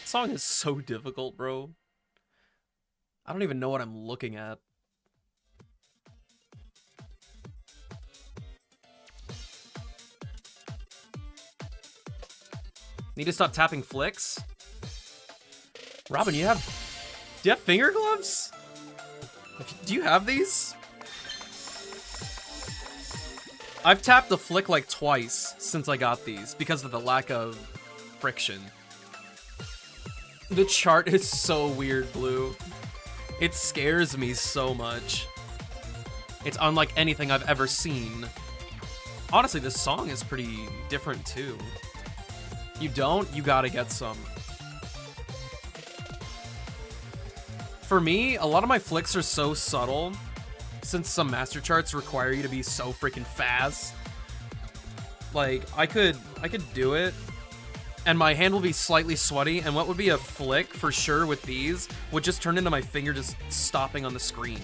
Song is so difficult, bro. I don't even know what I'm looking at. Need to stop tapping flicks? Robin, do you have finger gloves? Do you have these? I've tapped the flick like twice since I got these because of the lack of friction. The chart is so weird, Blue. It scares me so much. It's unlike anything I've ever seen. Honestly, this song is pretty different too. You don't? You gotta get some. For me, a lot of my flicks are so subtle, since some master charts require you to be so freaking fast. Like, I could do it, and my hand will be slightly sweaty, and what would be a flick for sure with these would just turn into my finger just stopping on the screen.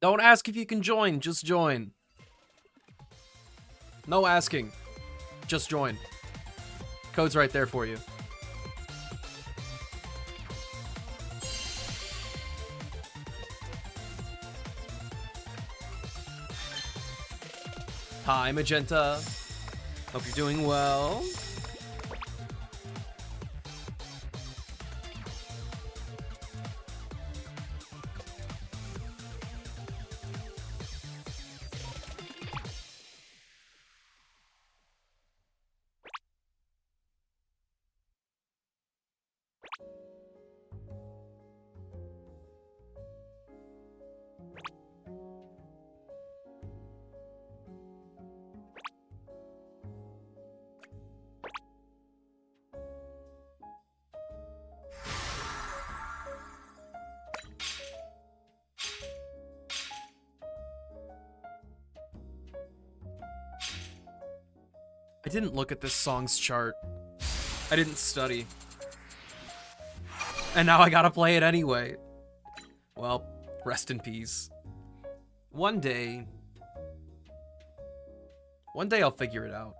Don't ask if you can join, just join. No asking. Just join. Code's right there for you. Hi, Magenta. Hope you're doing well. I didn't look at this song's chart. I didn't study. And now I gotta play it anyway. Well, rest in peace. One day I'll figure it out.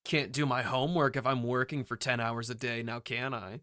Can't do my homework if I'm working for 10 hours a day, now can I?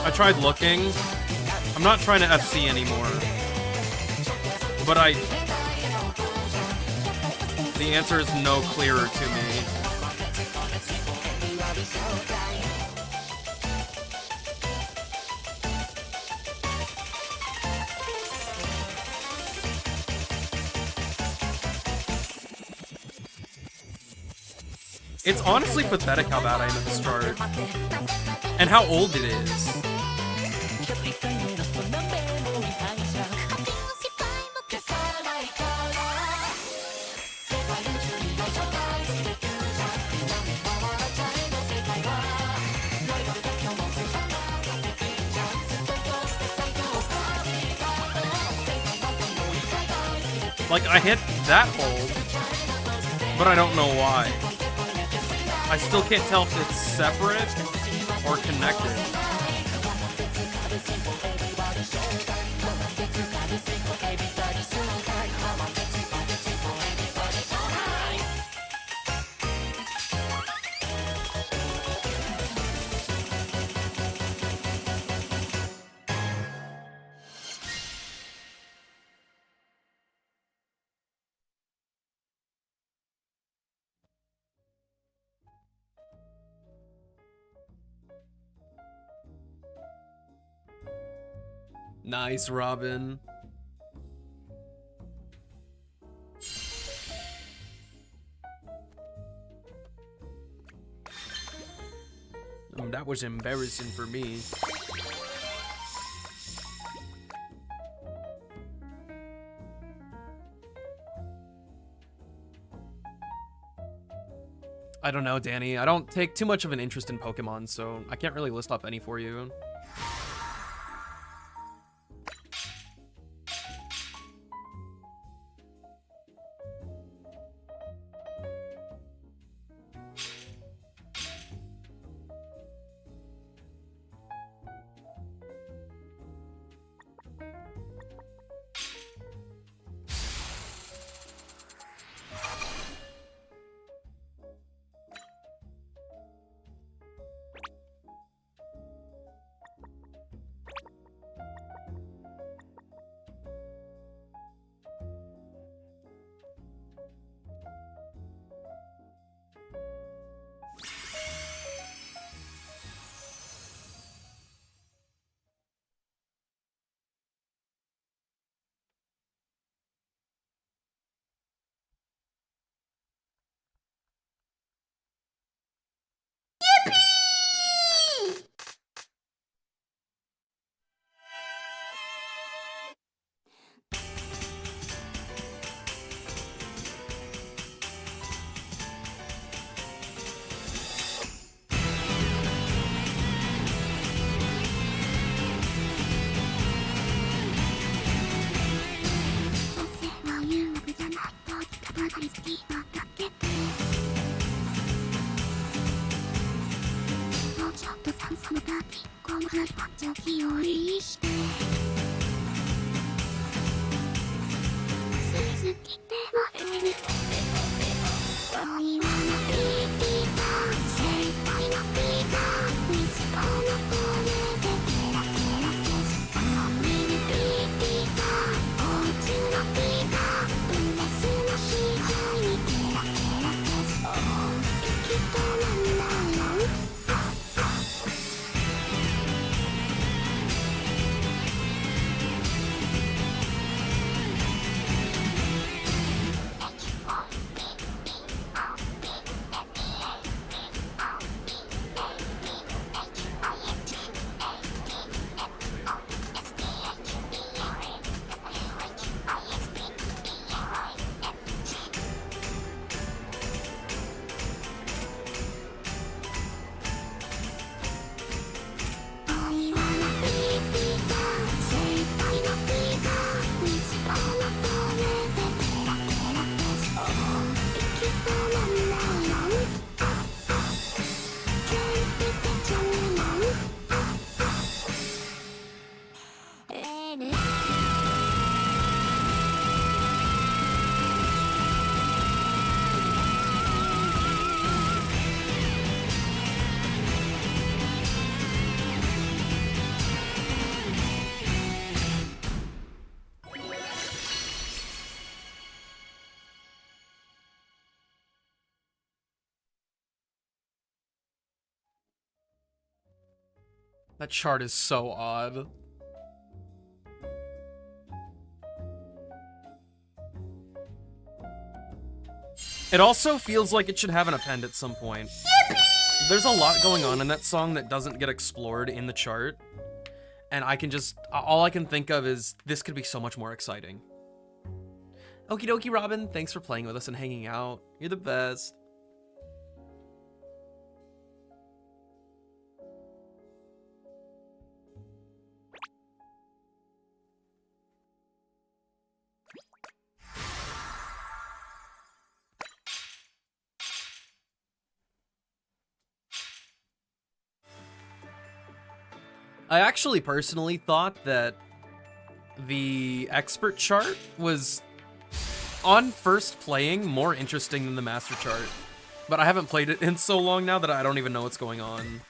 I tried looking. I'm not trying to FC anymore. But the answer is no clearer to me. It's honestly pathetic how bad I am at this chart. And how old it is. Like, I hit that hold, but I don't know why. I still can't tell if it's separate or connected. Nice, Robin. That was embarrassing for me. I don't know, Danny. I don't take too much of an interest in Pokemon, so I can't really list off any for you. That chart is so odd. It also feels like it should have an append at some point. There's a lot going on in that song that doesn't get explored in the chart. And all I can think of is, this could be so much more exciting. Okie dokie, Robin. Thanks for playing with us and hanging out. You're the best. I actually personally thought that the expert chart was, on first playing, more interesting than the master chart. But I haven't played it in so long now that I don't even know what's going on.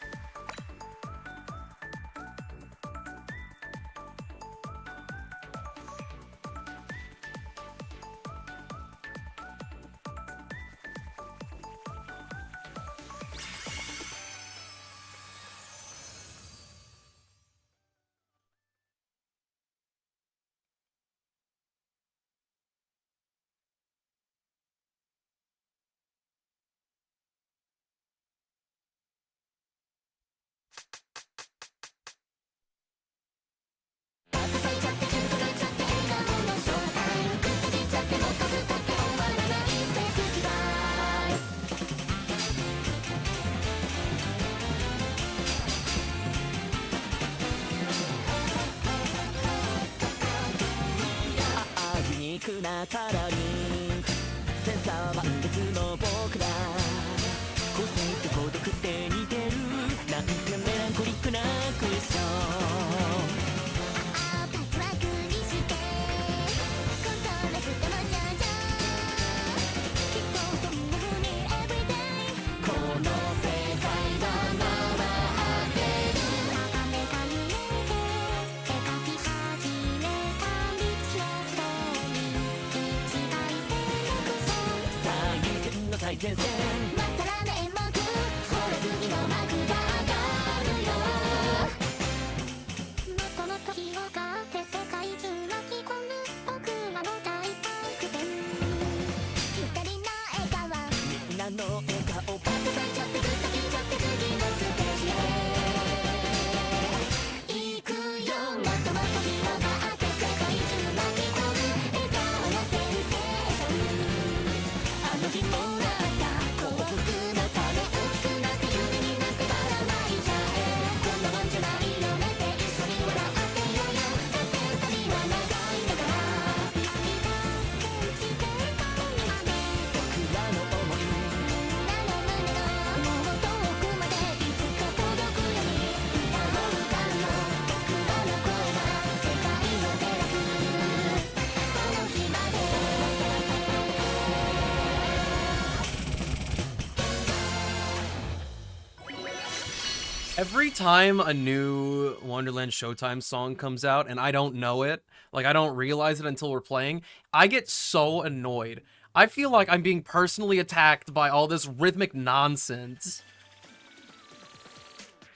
Every time a new Wonderland Showtime song comes out and I don't know it, like I don't realize it until we're playing, I get so annoyed. I feel like I'm being personally attacked by all this rhythmic nonsense.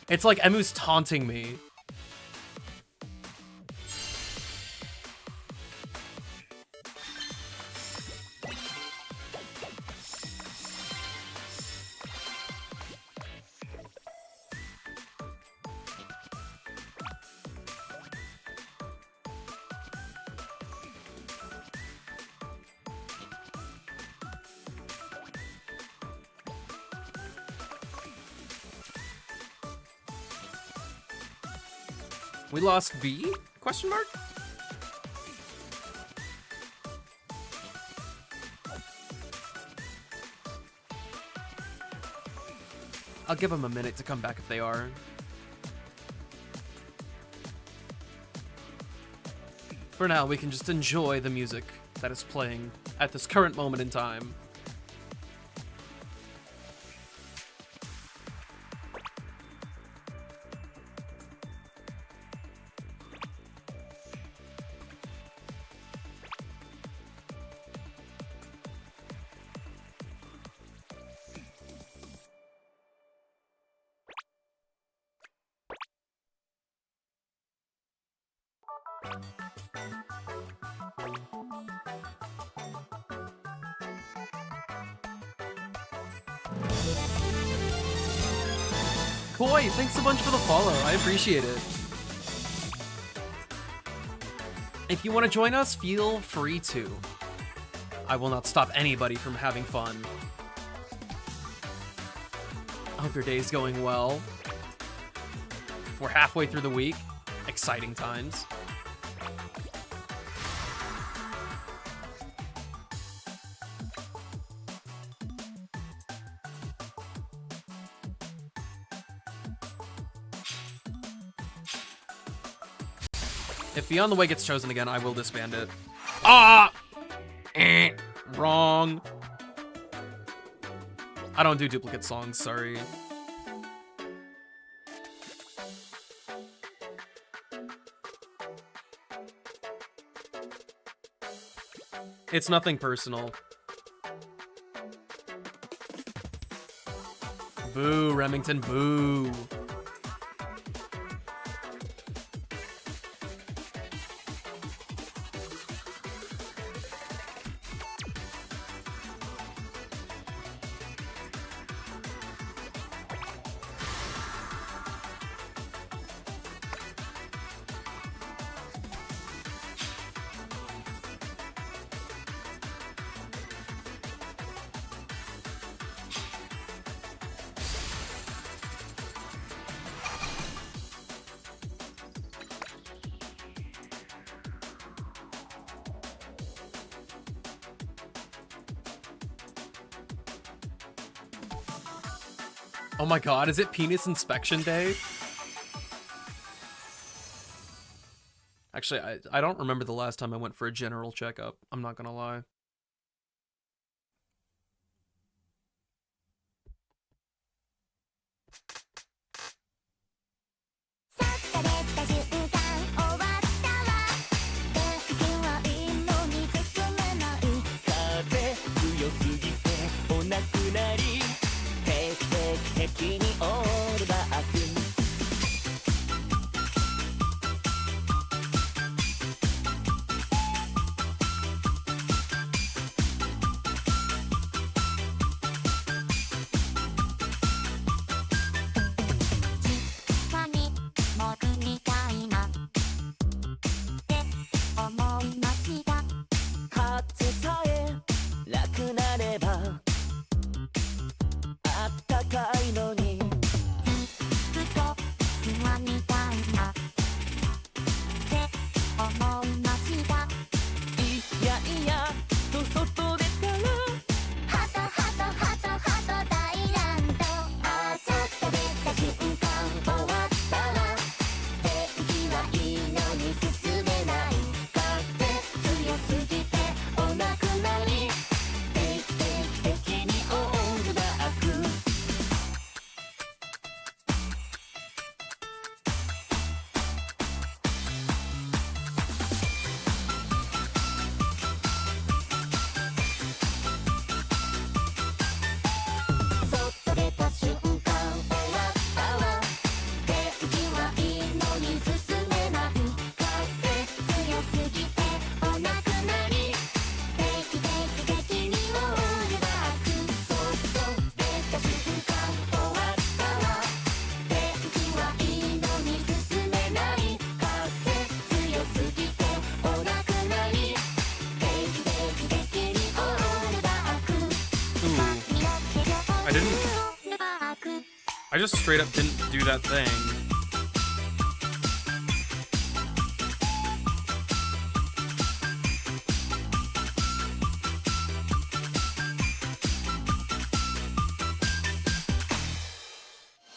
It's like Emu's taunting me. We lost B? Question mark? I'll give them a minute to come back if they are. For now, we can just enjoy the music that is playing at this current moment in time. Koi, thanks a bunch for the follow. I appreciate it. If you want to join us, feel free to. I will not stop anybody from having fun. I hope your day's going well. We're halfway through the week. Exciting times. If Beyond the Way gets chosen again, I will disband it. Ah! Wrong. I don't do duplicate songs, sorry. It's nothing personal. Boo, Remington, boo. Oh my god, is it penis inspection day? Actually, I don't remember the last time I went for a general checkup. I'm not gonna lie. I just straight up didn't do that thing.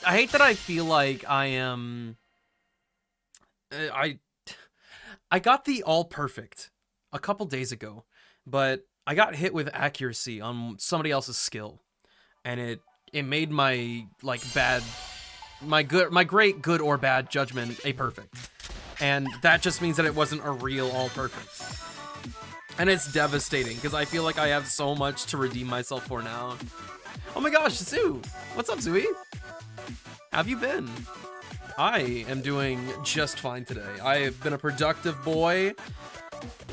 I hate that I feel like I am... I got the all perfect a couple days ago, but I got hit with accuracy on somebody else's skill, and it made my my great good or bad judgment a perfect, and that just means that it wasn't a real all perfect, and it's devastating because I feel like I have so much to redeem myself for now. Oh my gosh, Zoo! What's up, Zooey? How have you been? I am doing just fine today. I have been a productive boy.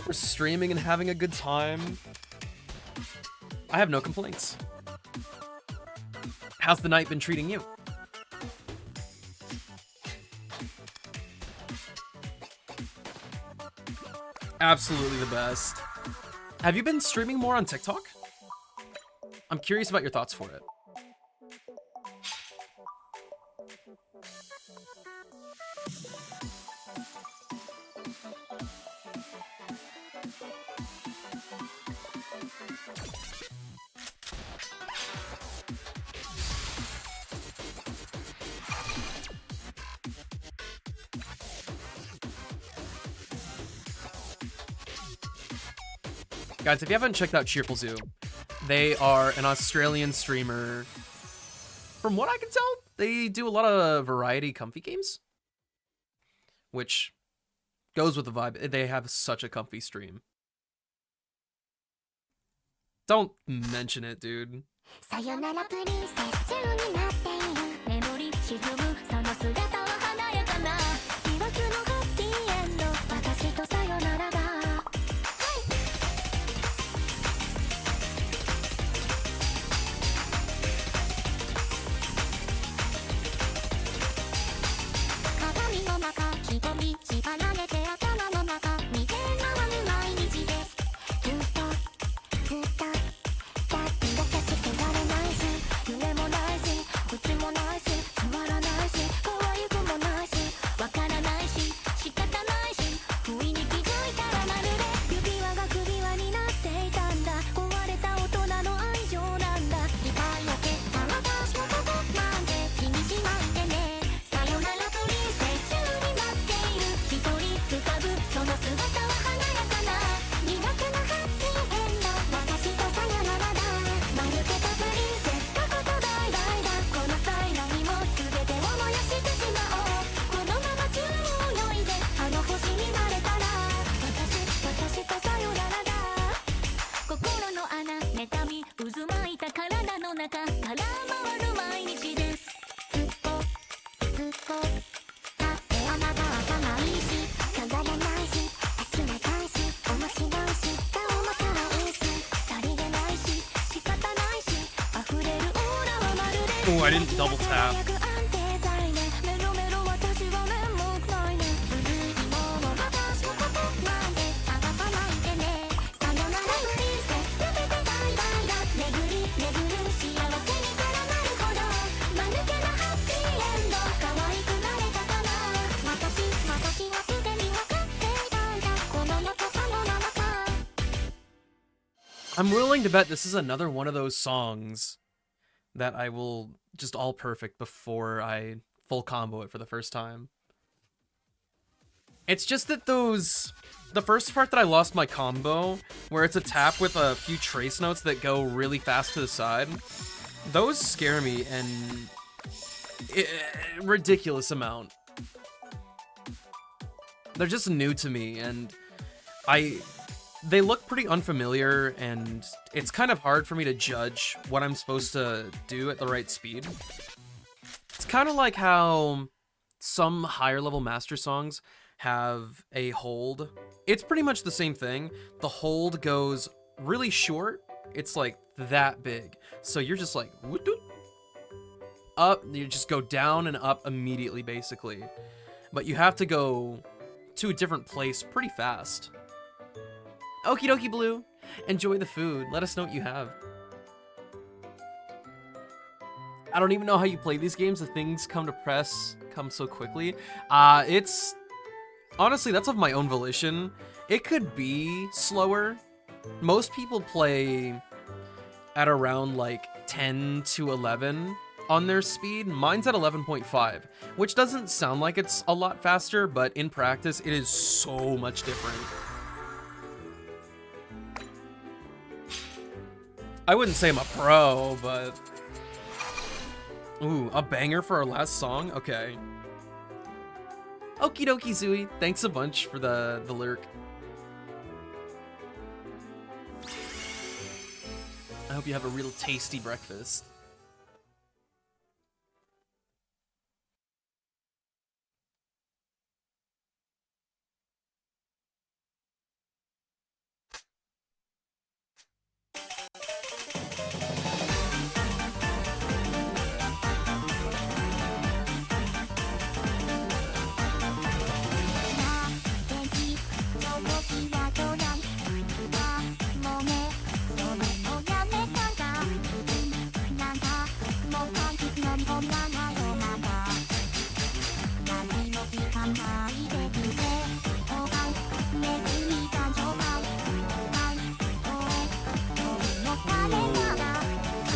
We're streaming and having a good time. I have no complaints. How's the night been treating you? Absolutely the best. Have you been streaming more on TikTok? I'm curious about your thoughts for it. Guys, if you haven't checked out Cheerful Zoo, they are an Australian streamer. From what I can tell, they do a lot of variety comfy games, which goes with the vibe. They have such a comfy stream. Don't mention it, dude. さよならプリンセス中になっている眠り沈むその姿は華やかな疑惑のハッピーエンド私とさよならだ鏡の中瞳縛られて頭の中見て回る毎日ですずっとずっとだって動かしてられないし夢もないし口もないしつまらないし可愛くもないしわからないし仕方ないし不意に気づいたらまるで指輪が首輪になっていたんだ壊れた大人の愛情なんだ理解を蹴った私のことなんて気にしないでねさよならプリンセス中に待っている一人浮かぶその姿は華やかな苦手なハッピーエンド私とさよならだ丸けたプリンセス過去と代々だこの際何も全てを燃やしてしまおうこのまま宙を泳いであの星になれたら私とさよならだ心の穴妬み渦巻いた体の中から回る毎日ですずっとだってあなたは可愛いし飾れないし足長いし面白いし顔も可愛いしさりげないし仕方ないし溢れるオーラはまるで Oh, I didn't double tap. 安定剤ねメロメロ私は面目ないね古いもの私のことなんて探さないでねさよならプリンセス全て代々だ巡り巡る幸せに絡まるほど間抜けなハッピーエンド可愛くなれたかな私はすでに分かっていたんだこの世とさよならか I'm willing to bet this is another one of those songs that I will just all perfect before I full combo it for the first time. It's just that the first part that I lost my combo, where it's a tap with a few trace notes that go really fast to the side, those scare me in a ridiculous amount. They're just new to me, and they look pretty unfamiliar, and it's kind of hard for me to judge what I'm supposed to do at the right speed. It's kind of like how some higher level master songs have a hold. It's pretty much the same thing. The hold goes really short. It's like that big. So you're just like, up, you just go down and up immediately, basically. But you have to go to a different place pretty fast. Okie dokie, Blue. Enjoy the food. Let us know what you have. I don't even know how you play these games. The things come to press come so quickly. It's... Honestly, that's of my own volition. It could be slower. Most people play at around like 10 to 11 on their speed. Mine's at 11.5, which doesn't sound like it's a lot faster, but in practice, it is so much different. I wouldn't say I'm a pro, but... Ooh, a banger for our last song? Okay. Okie dokie, Zooey. Thanks a bunch for the lurk. I hope you have a real tasty breakfast.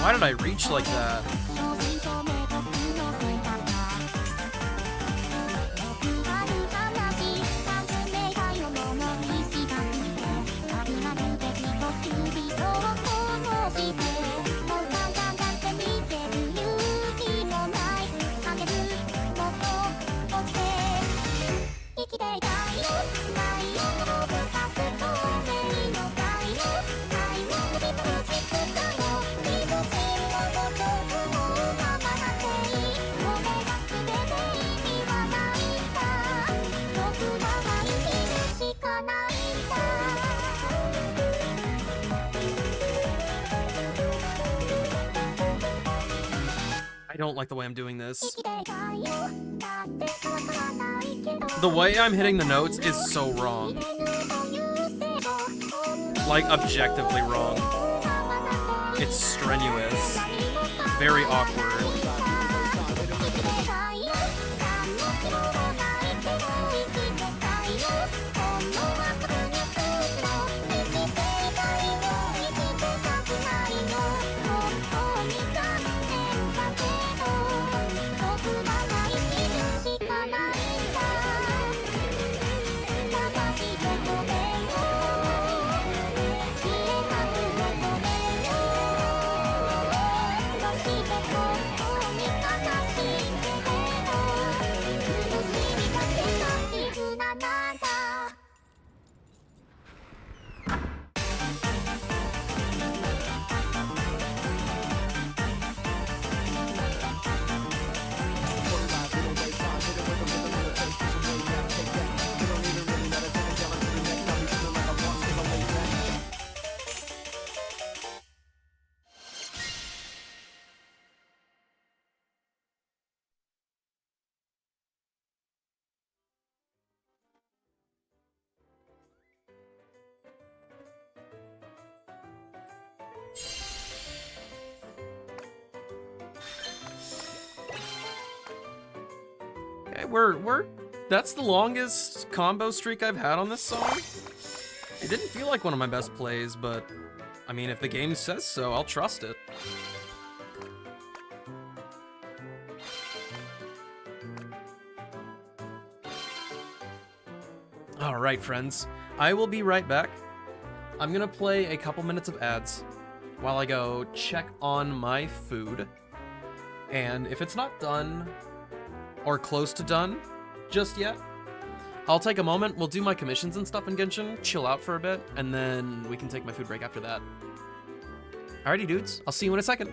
Why did I reach like that? I don't like the way I'm doing this. The way I'm hitting the notes is so wrong. Like, objectively wrong. It's strenuous. Very awkward. Okay, that's the longest combo streak I've had on this song. It didn't feel like one of my best plays, but I mean, if the game says so, I'll trust it. All right, friends, I will be right back. I'm gonna play a couple minutes of ads while I go check on my food. And if it's not done, or close to done just yet, I'll take a moment, we'll do my commissions and stuff in Genshin, chill out for a bit, and then we can take my food break after that. Alrighty, dudes, I'll see you in a second.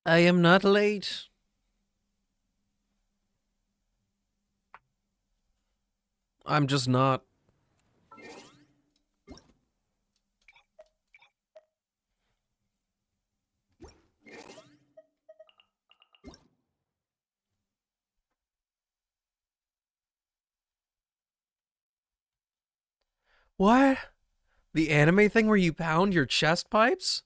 I am not late. I'm just not. What? The anime thing where you pound your chest pipes?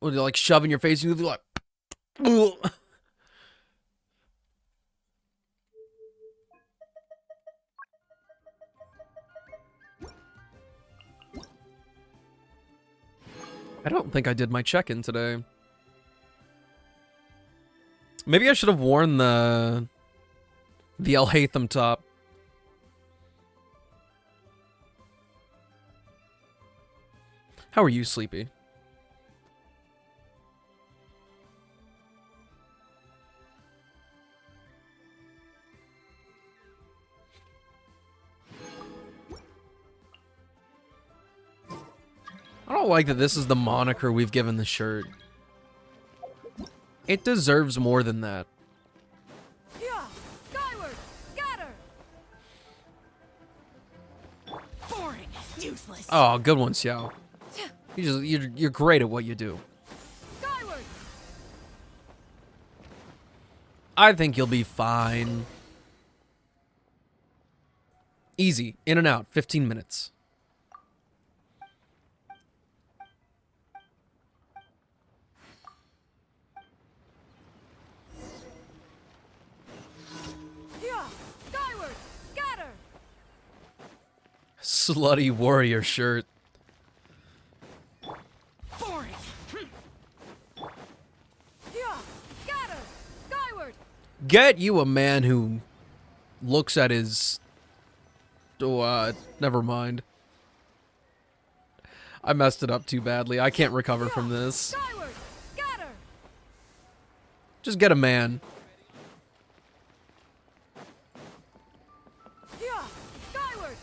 Or they're like shoving your face and you're like, ugh. I don't think I did my check-in today. Maybe I should have worn the El Hatham top. How are you, Sleepy? I don't like that this is the moniker we've given the shirt. It deserves more than that. Yeah, skyward, scatter. Boring, useless. Oh, good one, Xiao. You're great at what you do. Skyward. I think you'll be fine. Easy, in and out, 15 minutes. Yeah, skyward, scatter. Slutty warrior shirt. Boring. Yeah, scatter, skyward. Get you a man who looks at his... Oh, never mind. I messed it up too badly. I can't recover from this. Skyward, scatter. Just get a man. Yeah, skyward.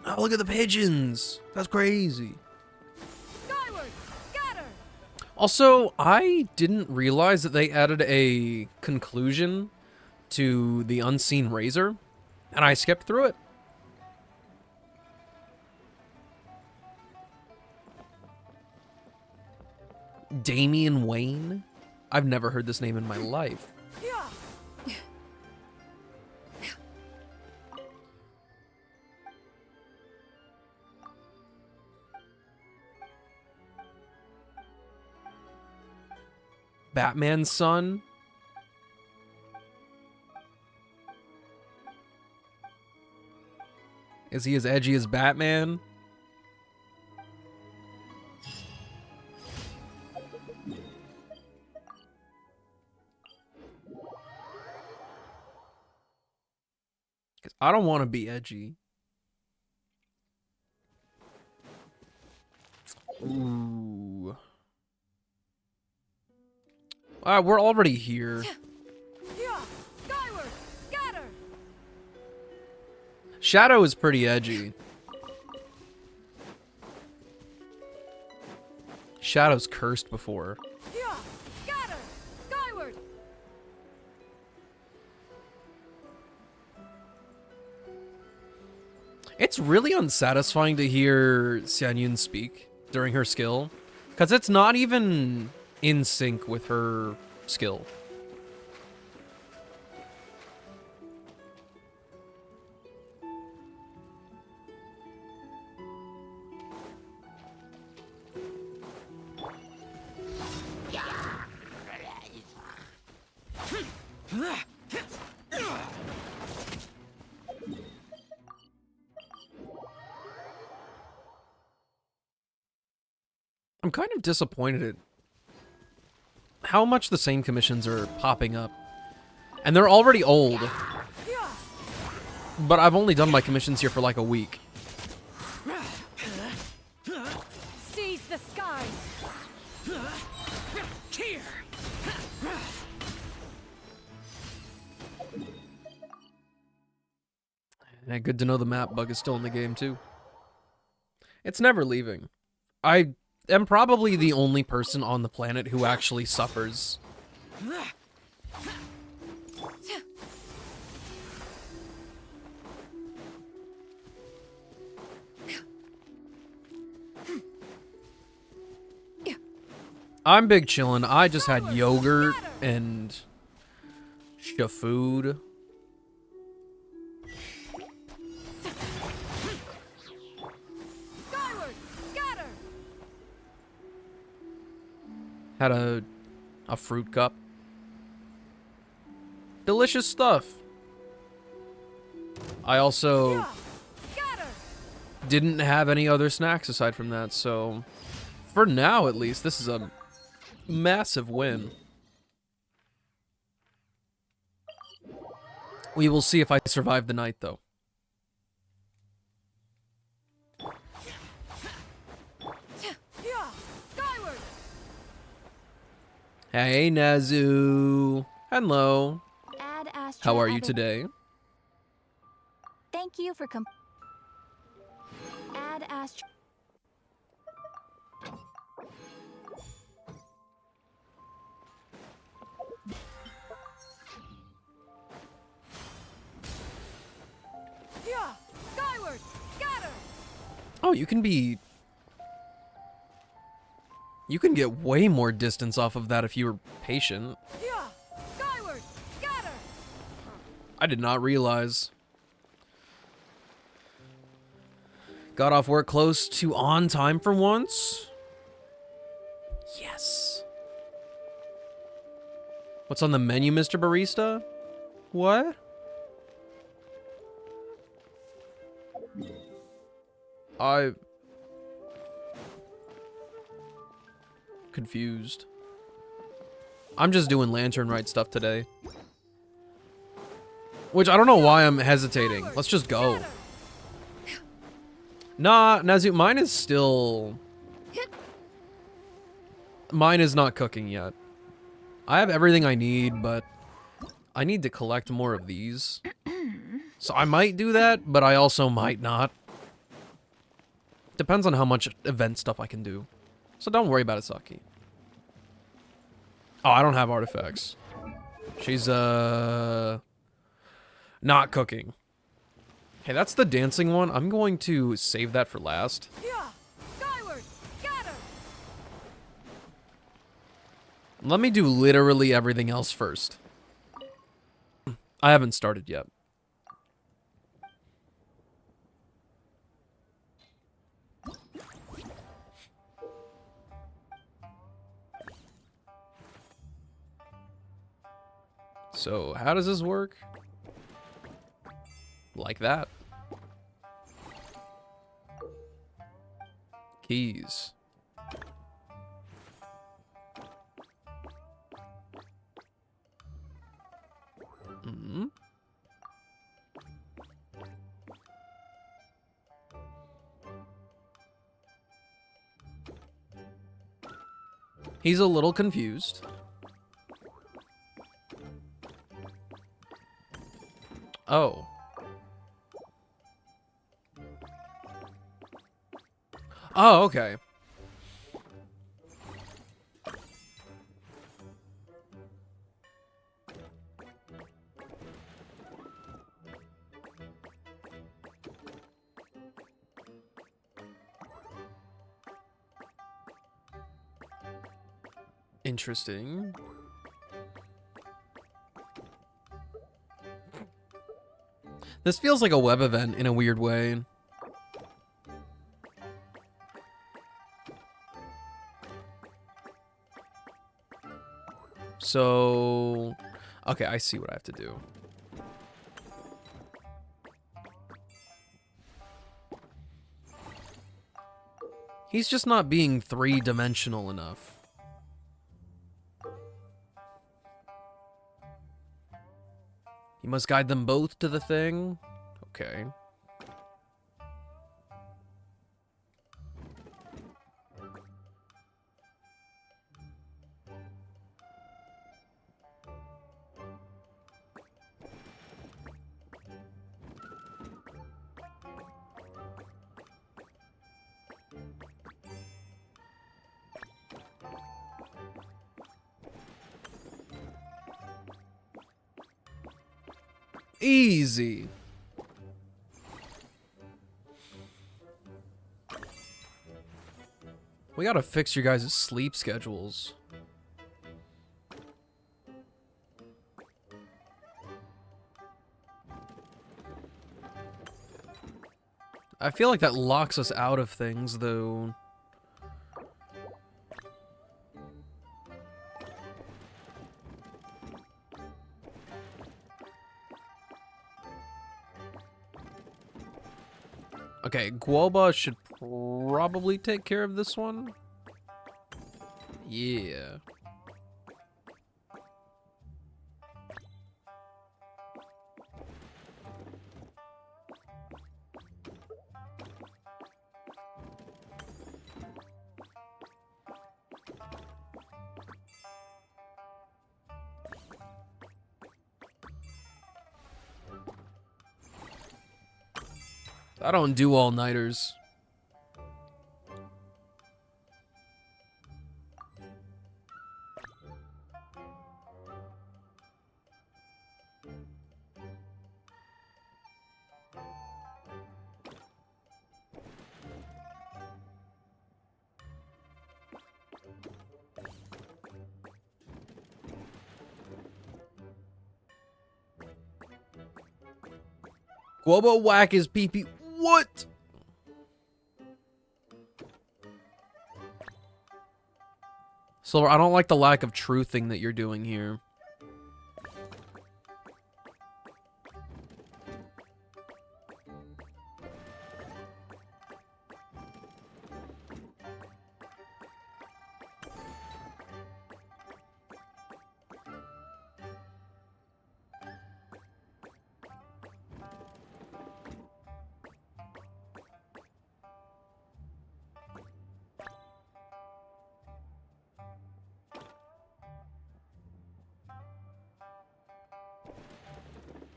Oh, look at the pigeons. That's crazy. Skyward, scatter. Also, I didn't realize that they added a conclusion to the Unseen Razor, and I skipped through it. Damian Wayne? I've never heard this name in my life. Yeah. Batman's son? Is he as edgy as Batman? Because I don't want to be edgy. Ooh. We're already here. Yeah, skyward, scatter. Shadow is pretty edgy. Shadow's cursed before. Yeah, scatter, skyward. It's really unsatisfying to hear Xianyun speak during her skill, because it's not even in sync with her skill. I'm kind of disappointed at how much the same commissions are popping up. And they're already old. Yeah. But I've only done my commissions here for like a week. Seize the skies. Here. And good to know the map bug is still in the game, too. It's never leaving. I am probably the only person on the planet who actually suffers. I'm big chillin'. I just had yogurt and food. Had a fruit cup. Delicious stuff. I also didn't have any other snacks aside from that, so for now at least, this is a massive win. We will see if I survive the night, though. Hey, Nazu. Hello. How are you today? Thank you for Add Astra. Skyward, scatter. Oh, you can be... You can get way more distance off of that if you were patient. Skyward, scatter. I did not realize. Got off work close to on time for once. Yes. What's on the menu, Mr. Barista? What? Confused. I'm just doing lantern right stuff today. Which I don't know why I'm hesitating. Let's just go. Nah, Nazu, mine is still... Mine is not cooking yet. I have everything I need, but I need to collect more of these. So I might do that, but I also might not. Depends on how much event stuff I can do. So don't worry about it, Saki. Oh, I don't have artifacts. She's, not cooking. Okay, that's the dancing one. I'm going to save that for last. Skyward, scatter. Let me do literally everything else first. I haven't started yet. So, how does this work? Like that. Keys. Mm-hmm. He's a little confused. Oh. Oh, okay. Interesting. This feels like a web event in a weird way. So, okay, I see what I have to do. He's just not being three-dimensional enough. You must guide them both to the thing? Okay. Easy. We gotta fix your guys' sleep schedules. I feel like that locks us out of things, though. Okay, Guoba should probably take care of this one. Yeah. I don't do all-nighters. Guoba whack his pee-pee. What? Silver, I don't like the lack of truthing that you're doing here.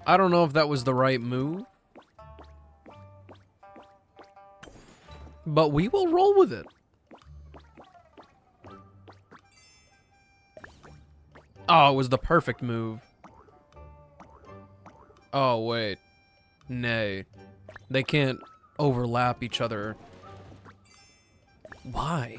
I don't know if that was the right move, but we will roll with it. Oh, it was the perfect move. Oh, wait. Nay. They can't overlap each other. Why?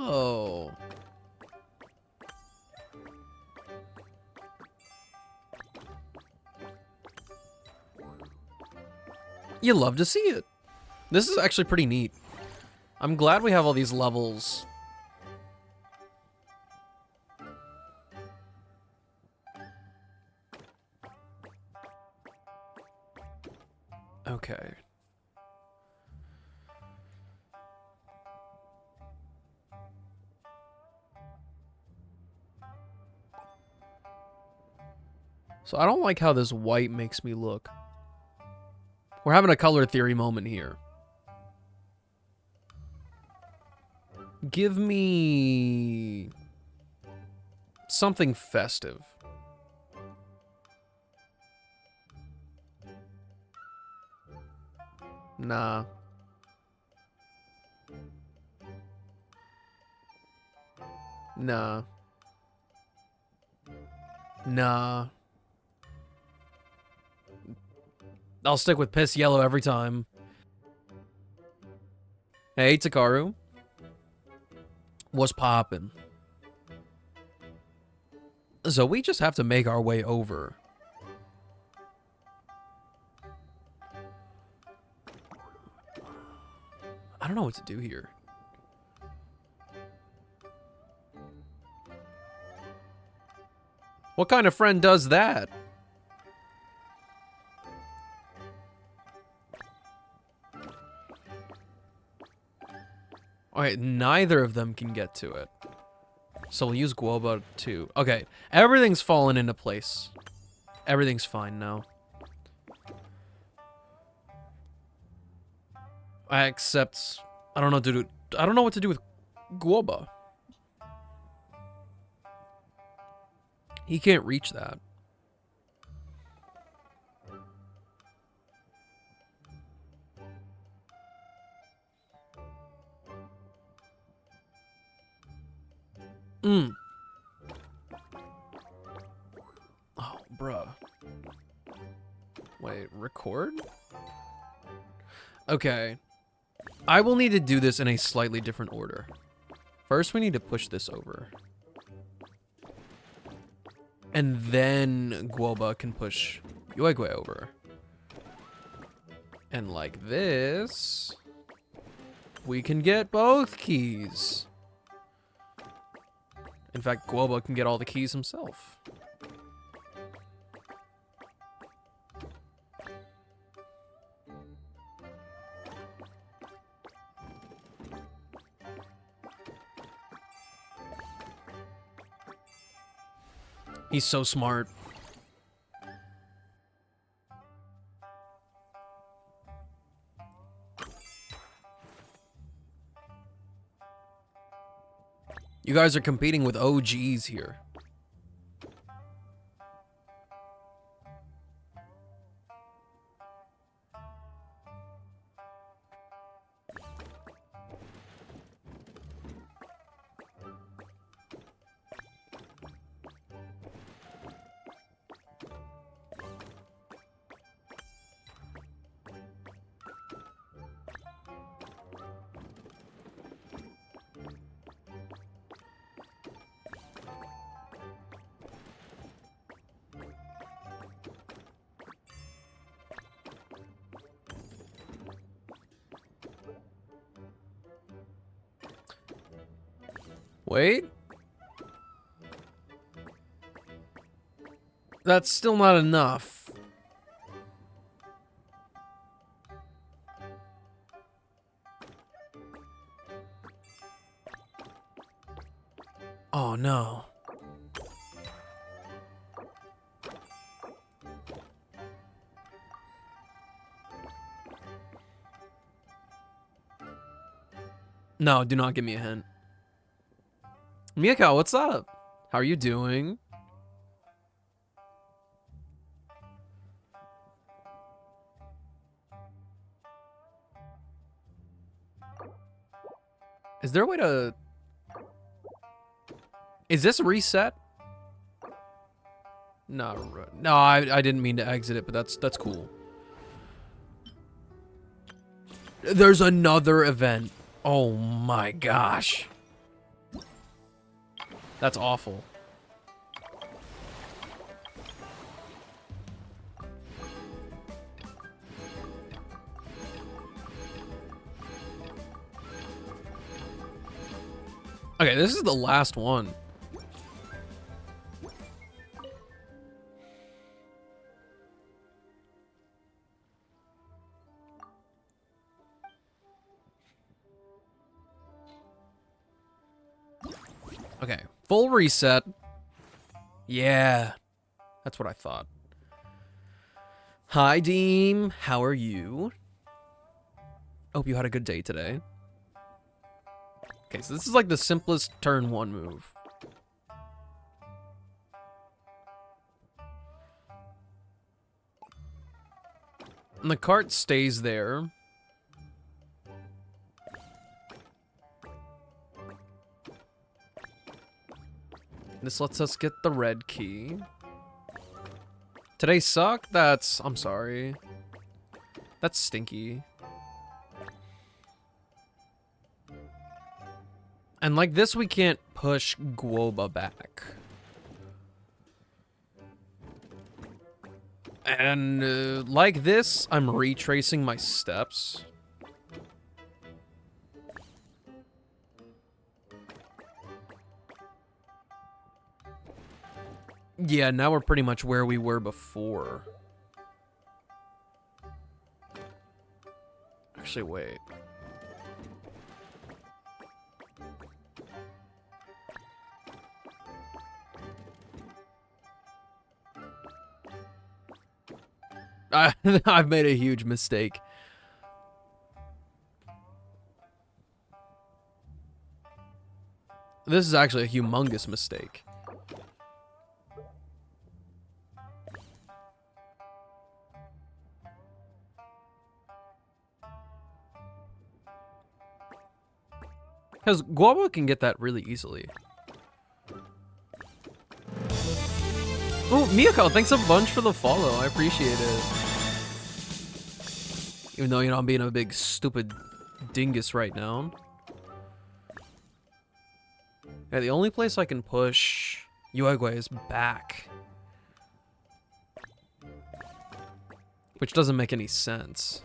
Oh. You love to see it. This is actually pretty neat. I'm glad we have all these levels. Okay. So I don't like how this white makes me look. We're having a color theory moment here. Give me something festive. Nah. Nah. Nah. I'll stick with piss yellow every time. Hey, Takaru. What's poppin'? So we just have to make our way over. I don't know what to do here. What kind of friend does that? Alright, neither of them can get to it. So we'll use Guoba too. Okay, everything's fallen into place. Everything's fine now. I accept I don't know, dude. I don't know what to do with Guoba. He can't reach that. Oh, bruh. Wait, record? Okay. I will need to do this in a slightly different order. First, we need to push this over. And then Guoba can push Yuegwe over. And like this, we can get both keys. In fact, Guoba can get all the keys himself. He's so smart. You guys are competing with OGs here. Wait. That's still not enough. Oh no. No, do not give me a hint. Miku, what's up? How are you doing? Is there a way to... Is this a reset? No, no, I didn't mean to exit it, but that's cool. There's another event. Oh my gosh. That's awful. Okay, this is the last one. Okay, full reset. Yeah, that's what I thought. Hi, Deem. How are you? Hope you had a good day today. Okay, so this is like the simplest turn one move. And the cart stays there. This lets us get the red key. Today suck? I'm sorry. That's stinky. And like this, we can't push Guoba back. And like this, I'm retracing my steps. Yeah, now we're pretty much where we were before. Actually, wait. I've made a huge mistake. This is actually a humongous mistake. Because Guava can get that really easily. Oh, Miyako, thanks a bunch for the follow. I appreciate it. Even though, you know, I'm being a big stupid dingus right now. Yeah, the only place I can push Yuegwe is back. Which doesn't make any sense.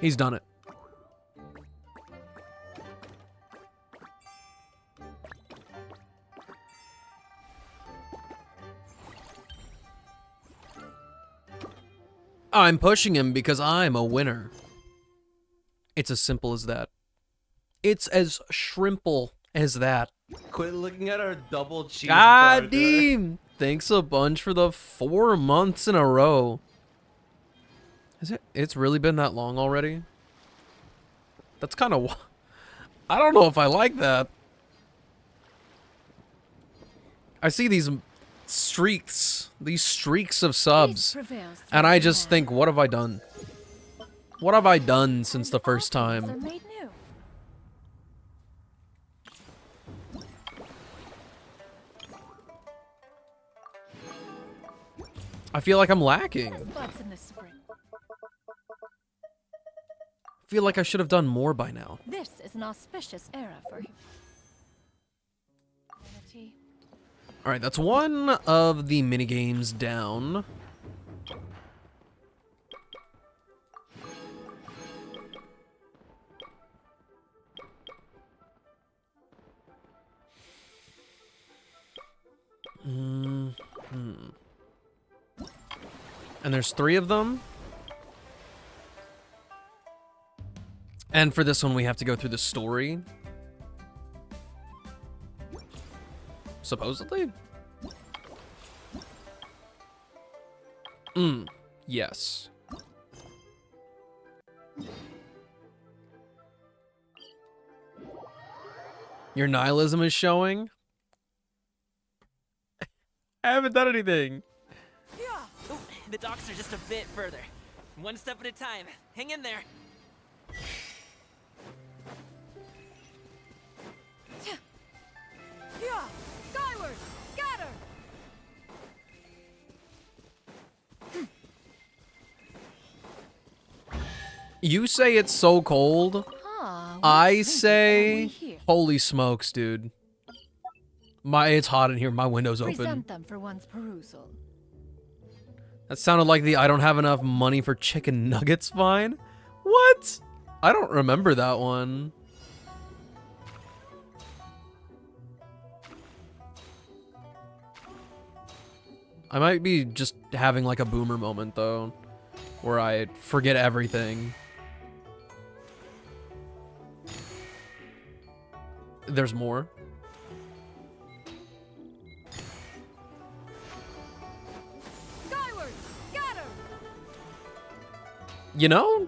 He's done it. I'm pushing him because I'm a winner. It's as simple as that. It's as shrimple as that. Quit looking at our double cheeseburger. God damn! Thanks a bunch for the 4 months in a row. Is it? It's really been that long already? That's kind of... I don't know if I like that. I see these streaks of subs, and I just think, what have I done? What have I done since the first time? I feel like I'm lacking. I feel like I should have done more by now. This is an auspicious era for humanity. All right, that's one of the minigames down. And there's 3 of them. And for this one, we have to go through the story. Supposedly? Yes. Your nihilism is showing? I haven't done anything. Ooh, the docks are just a bit further. One step at a time. Hang in there. Skyward! Scatter! You say it's so cold. I say, here? holy smokes, dude. It's hot in here. My window's open. Present them for one's perusal. That sounded like the I don't have enough money for chicken nuggets vine. What? I don't remember that one. I might be just having like a boomer moment though, where I forget everything. There's more. Skyward! Scatter! You know,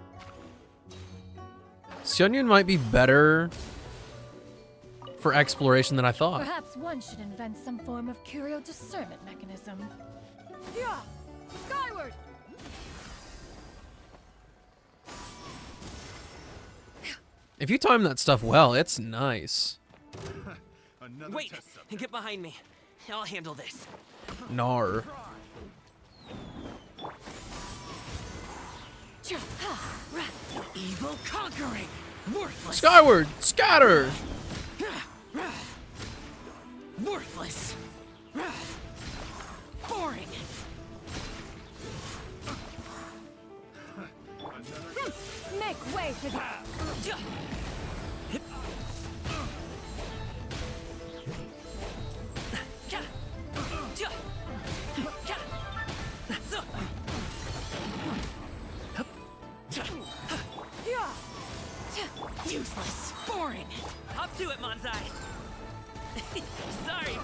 Seonyun might be better for exploration than I thought. Perhaps one should invent some form of curio discernment mechanism. Yeah! Skyward! If you time that stuff well, it's nice. Wait! Get behind me. I'll handle this. Nar. Evil conquering! Worthless! Skyward! Scatter! Worthless! Boring! Make way for the... Hop to it, Manzai. Sorry.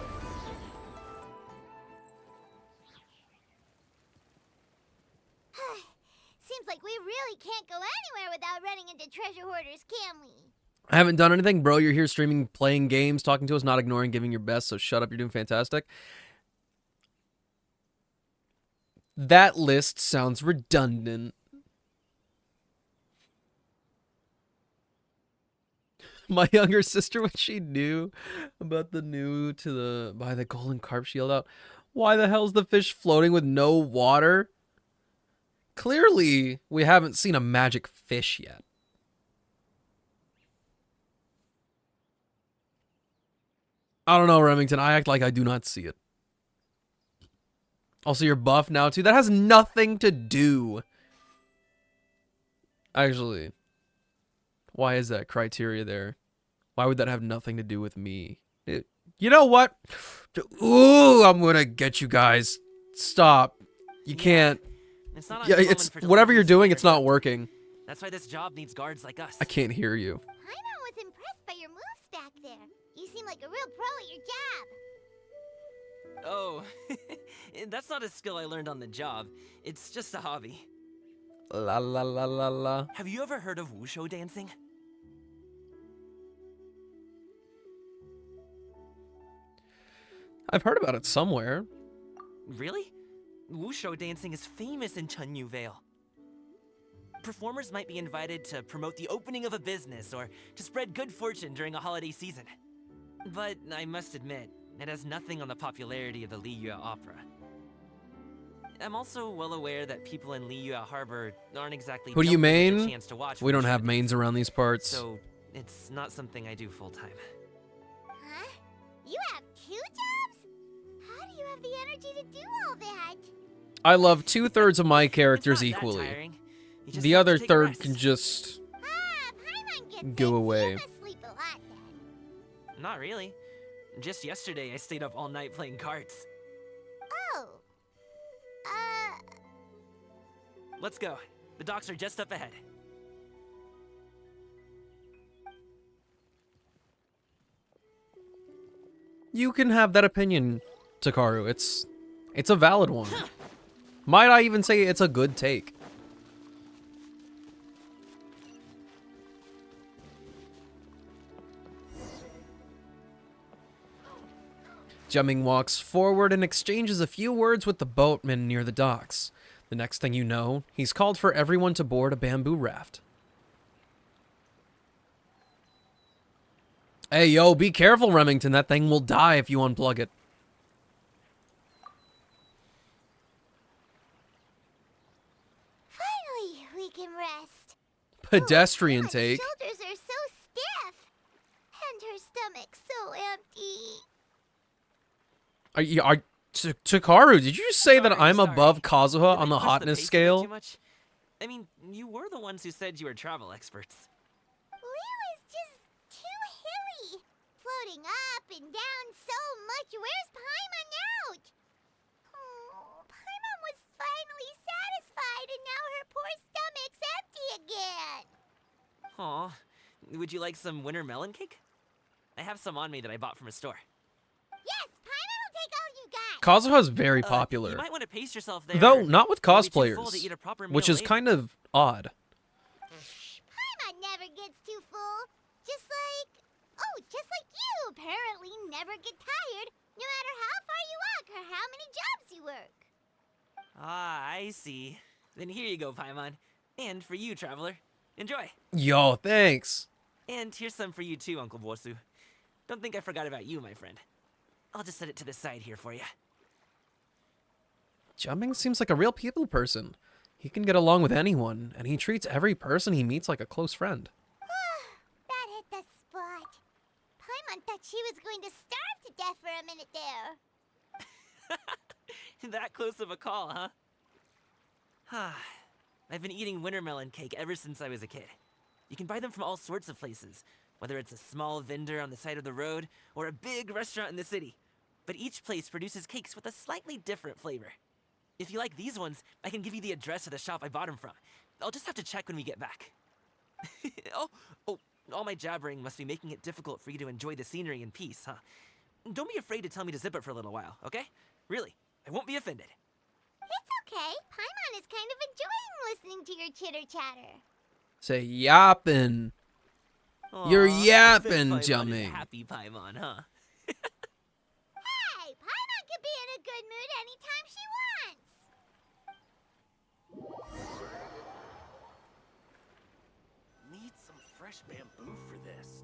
Seems like we really can't go anywhere without running into treasure hoarders, can we? I haven't done anything, bro. You're here streaming, playing games, talking to us, not ignoring, giving your best, so shut up. You're doing fantastic. That list sounds redundant. My younger sister, when she knew about the new to the buy the golden carp shield out, why the hell's the fish floating with no water? Clearly, we haven't seen a magic fish yet. I don't know, Remington. I act like I do not see it. Also, you're buff now, too. That has nothing to do. Actually, why is that criteria there? Why would that have nothing to do with me? You know what? Ooh, I'm gonna get you guys. Stop. You can't. It's not Yeah, uncommon it's for whatever you're deliveries to doing. be It's not intercepted. working. That's why this job needs guards like us. I can't hear you. Paimon was impressed by your moves back there. You seem like a real pro at your job. Oh, that's not a skill I learned on the job. It's just a hobby. La la la la la. Have you ever heard of wushu dancing? I've heard about it somewhere. Really? Wushu dancing is famous in Chunyu Vale. Performers might be invited to promote the opening of a business or to spread good fortune during a holiday season. But I must admit, it has nothing on the popularity of the Liyue Opera. I'm also well aware that people in Liyue Harbor aren't exactly Who do you jumping at the main? chance to watch We don't wushu have dance. mains around these parts. So it's not something I do full time. Huh? You have 2 jobs? How do you have the energy to do all that? I love 2/3 of my characters It's not that equally. tiring. You just The have to other take a third rest. can just Paimon gets go it, so away. you must sleep a lot then. Not really. Just yesterday, I stayed up all night playing cards. Oh. Let's go. The docks are just up ahead. You can have that opinion, Takaru. It's a valid one. Might I even say it's a good take. Jumming walks forward and exchanges a few words with the boatman near the docks. The next thing you know, he's called for everyone to board a bamboo raft. Hey, yo, be careful, Remington. That thing will die if you unplug it. Finally, we can rest. Pedestrian My take. shoulders are so stiff. And her stomach so empty. Takaru, did you just say that Sorry, I'm sorry. above Kazuha on Did I the push hotness pace a bit scale? too much? I mean, you were the ones who said you were travel experts. Liyue is just too hilly. Floating up and down so much. Where's Paimon out? Oh, Paimon was finally satisfied and now her poor stomach's empty again. Aw, would you like some winter melon cake? I have some on me that I bought from a store. Yes, Paimon will take all you got. Kazuha's very You popular. might want to pace yourself there. Though not with You'll be too full cosplayers, to eat a proper which meal is later. kind of odd. Paimon never gets too full. Just like you apparently never get tired, no matter how far you walk or how many jobs you work. Ah, I see. Then here you go, Paimon. And for you, traveler. Enjoy. Yo, thanks. And here's some for you too, Uncle Bosu. Don't think I forgot about you, my friend. I'll just set it to the side here for you. Jumping seems like a real people person. He can get along with anyone, and he treats every person he meets like a close friend. That hit the spot. Paimon thought she was going to starve to death for a minute there. That close of a call, huh? I've been eating winter melon cake ever since I was a kid. You can buy them from all sorts of places, whether it's a small vendor on the side of the road or a big restaurant in the city. But each place produces cakes with a slightly different flavor. If you like these ones, I can give you the address of the shop I bought them from. I'll just have to check when we get back. Oh, All my jabbering must be making it difficult for you to enjoy the scenery in peace, huh? Don't be afraid to tell me to zip it for a little while, okay? Really, I won't be offended. It's okay. Paimon is kind of enjoying listening to your chitter-chatter. Say yapping. You're Aw, yapping, Paimon is Jummy. Happy Paimon, huh? Hey, Paimon can be in a good mood anytime she wants. Need some fresh bamboo for this.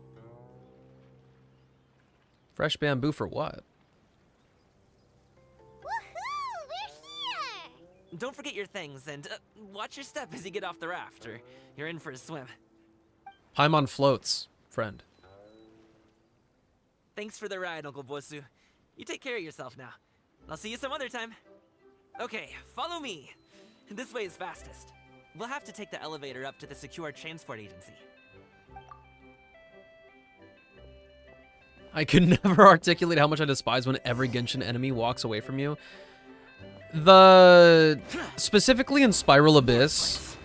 Fresh bamboo for what? Woohoo! We're here! Don't forget your things, and watch your step as you get off the raft, or you're in for a swim. Paimon floats, friend. Thanks for the ride, Uncle Bosu. You take care of yourself now. I'll see you some other time. Okay, follow me. This way is fastest. We'll have to take the elevator up to the secure transport agency. I can never articulate how much I despise when every Genshin enemy walks away from you. Specifically in Spiral Abyss,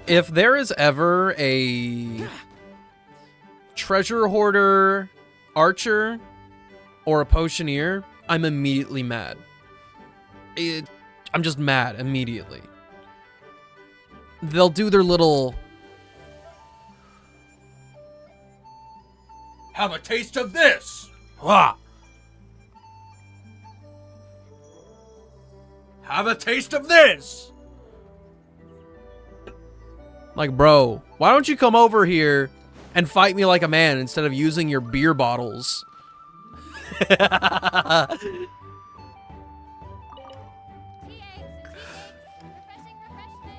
if there is ever a treasure hoarder, archer, or a potioneer, I'm immediately mad. I'm just mad immediately. They'll do their little... Have a taste of this! Ah! Have a taste of this! Like, bro, why don't you come over here and fight me like a man instead of using your beer bottles? Tea eggs and tea cakes. Refreshing refreshments.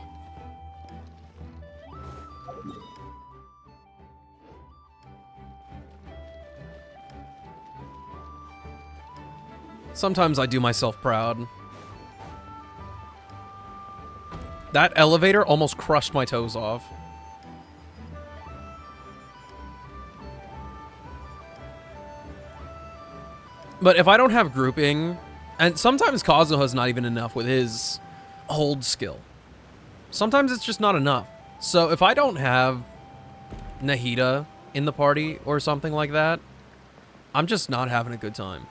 Sometimes I do myself proud. That elevator almost crushed my toes off. But if I don't have grouping, and sometimes Kazuha's not even enough with his hold skill. Sometimes it's just not enough. So if I don't have Nahida in the party or something like that, I'm just not having a good time.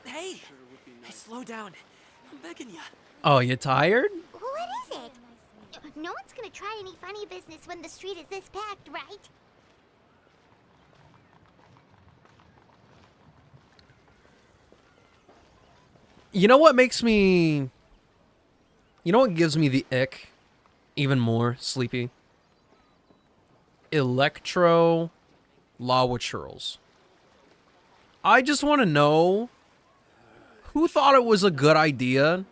Hey! Hey, slow down. I'm begging you. Oh, you tired? What is it? No one's gonna try any funny business when the street is this packed, right? You know what makes me... You know what gives me the ick even more, Sleepy? Electro Lawa churls. I just want to know who thought it was a good idea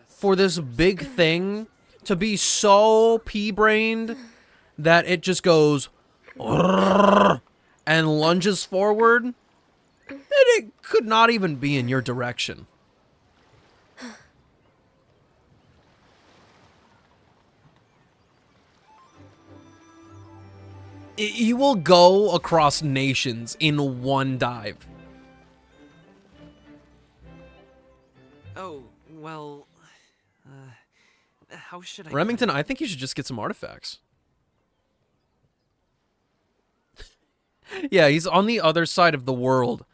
for this big thing to be so pea-brained that it just goes and lunges forward, and it could not even be in your direction. You will go across nations in one dive. Oh, well... how should I... Remington, I think you should just get some artifacts. Yeah, he's on the other side of the world.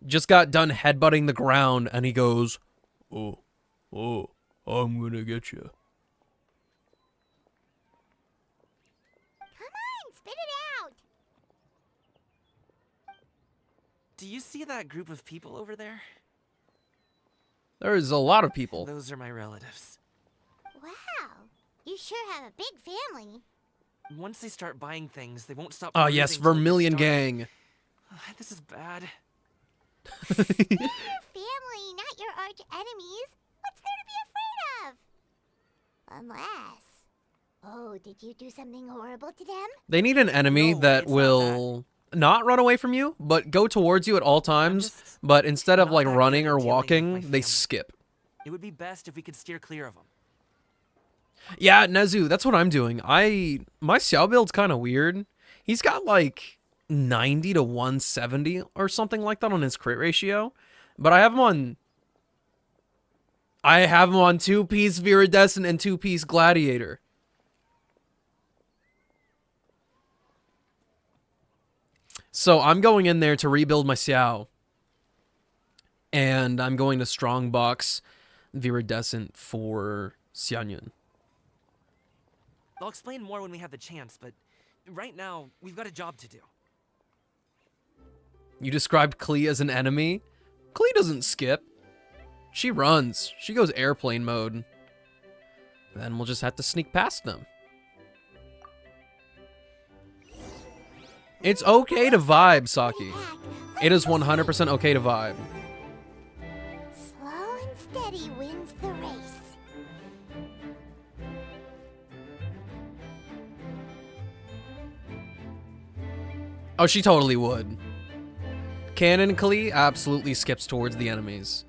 Just got done headbutting the ground, and he goes, "Oh, I'm gonna get you." Come on, spit it out! Do you see that group of people over there? There's a lot of people. Those are my relatives. Wow, you sure have a big family. Once they start buying things, they won't stop. Oh yes, perusing till they get Vermilion started. Gang. This is bad. They're your family, not your arch enemies. What's there to be afraid of? Unless... Oh, did you do something horrible to them? They need an enemy No, that it's not will not run away from you, but go towards you at all times. just But instead of not like that running good or at dealing with my walking, they family. skip. It would be best if we could steer clear of them. Yeah, Nezu, that's what I'm doing. My Xiao build's kind of weird. He's got like 90 to 170 or something like that on his crit ratio, but I have him on 2-piece Viridescent and 2-piece Gladiator. So I'm going in there to rebuild my Xiao. And I'm going to strongbox Viridescent for Xianyun. I'll explain more when we have the chance, but right now, we've got a job to do. You described Klee as an enemy? Klee doesn't skip. She runs. She goes airplane mode. Then we'll just have to sneak past them. It's okay to vibe, Saki. It is 100% okay to vibe. Slow and steady wins the race. Oh, she totally would. Canon Klee absolutely skips towards the enemies.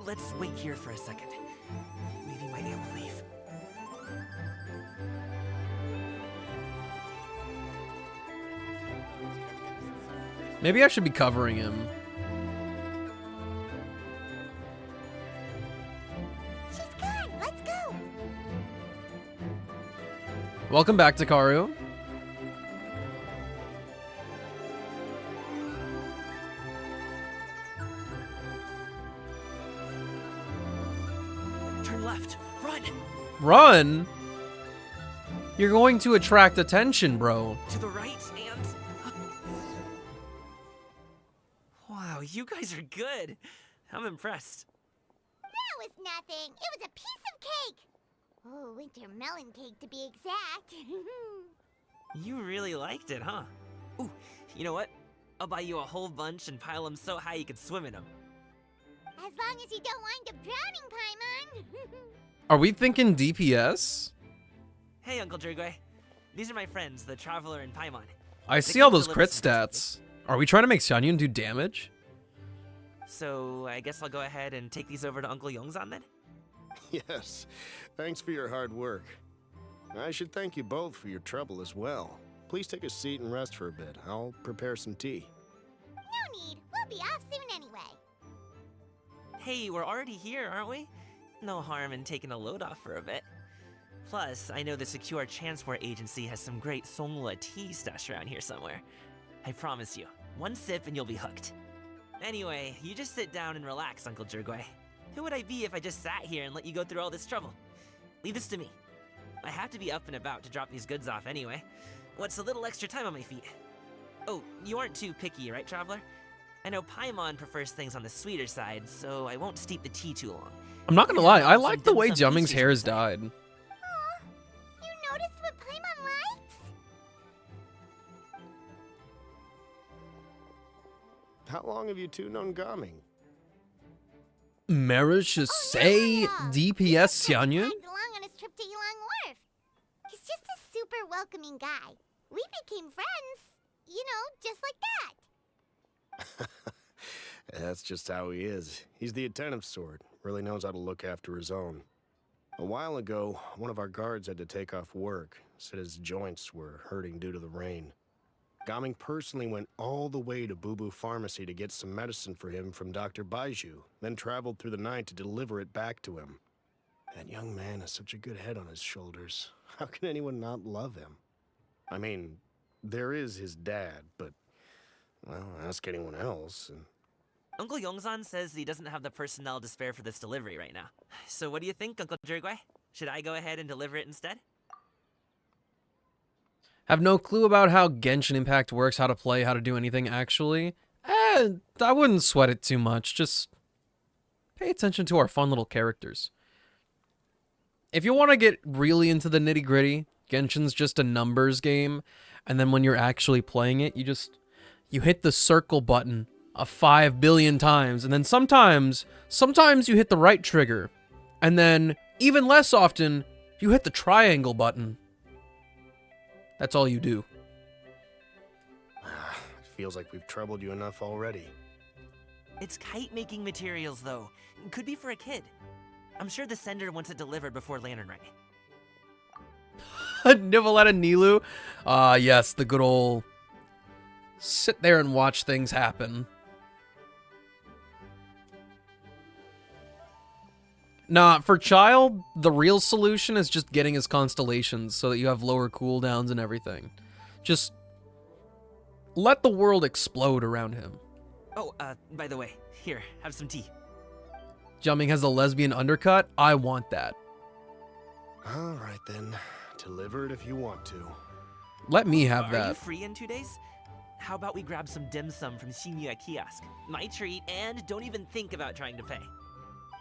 Let's wait here for a second. Maybe my aunt will leave. Maybe I should be covering him. She's gone. Let's go. Welcome back, Takaru. Turn left. Run! Run? You're going to attract attention, bro. To the right and... Wow, you guys are good. I'm impressed. That was nothing. It was a piece of cake. Oh, winter melon cake to be exact. You really liked it, huh? Ooh, you know what? I'll buy you a whole bunch and pile them so high you could swim in them. As long as you don't wind up drowning, Paimon. Are we thinking DPS? Hey, Uncle Jirgwe. These are my friends, the Traveler and Paimon. I They see all came to those live crit with me. stats. Are we trying to make Xianyun do damage? So, I guess I'll go ahead and take these over to Uncle Yongzan then? Yes, thanks for your hard work. I should thank you both for your trouble as well. Please take a seat and rest for a bit. I'll prepare some tea. No need. We'll be off soon anyway. Hey, we're already here, aren't we? No harm in taking a load off for a bit. Plus, I know the Secure Transport Agency has some great Songhua tea stashed around here somewhere. I promise you, one sip and you'll be hooked. Anyway, you just sit down and relax, Uncle Jirgwe. Who would I be if I just sat here and let you go through all this trouble? Leave this to me. I have to be up and about to drop these goods off anyway. What's a little extra time on my feet? Oh, you aren't too picky, right, Traveler? I know Paimon prefers things on the sweeter side, so I won't steep the tea too long. I'm not gonna lie, I Some like the dim way sum Jiaming's pastries hair on has the side. dyed. You noticed what Paimon likes? How long have you two known Gaming? Marriage to say DPS Xianyun? Tagged along on his trip to Ylang Wharf. He's just a super welcoming guy. We became friends, you know, just like that. That's just how he is. He's the attentive sort. Really knows how to look after his own. A while ago, one of our guards had to take off work. Said his joints were hurting due to the rain. Gaming personally went all the way to Boo Boo Pharmacy to get some medicine for him from Dr. Baiju, then traveled through the night to deliver it back to him. That young man has such a good head on his shoulders. How can anyone not love him? I mean, there is his dad, but, well, ask anyone else, and Uncle Yongzan says he doesn't have the personnel to spare for this delivery right now. So what do you think, Uncle Jirgwe? Should I go ahead and deliver it instead? Have no clue about how Genshin Impact works, how to play, how to do anything actually. I wouldn't sweat it too much. Just pay attention to our fun little characters. If you want to get really into the nitty gritty, Genshin's just a numbers game. And then when you're actually playing it, you hit the circle button 5 billion times. And then sometimes you hit the right trigger. And then, even less often, you hit the triangle button. That's all you do. Feels like we've troubled you enough already. It's kite-making materials, though. Could be for a kid. I'm sure the sender wants it delivered before Lantern Ring. Nivolette and Nilu? Yes, the good old sit there and watch things happen. Nah, for Child, the real solution is just getting his constellations so that you have lower cooldowns and everything. Just let the world explode around him. Oh, by the way, here, have some tea. Jumping has a lesbian undercut? I want that. All right, then. Deliver it if you want to. Let me have Are that. you free in 2 days? How about we grab some dim sum from Shinya Kiosk? My treat, and don't even think about trying to pay.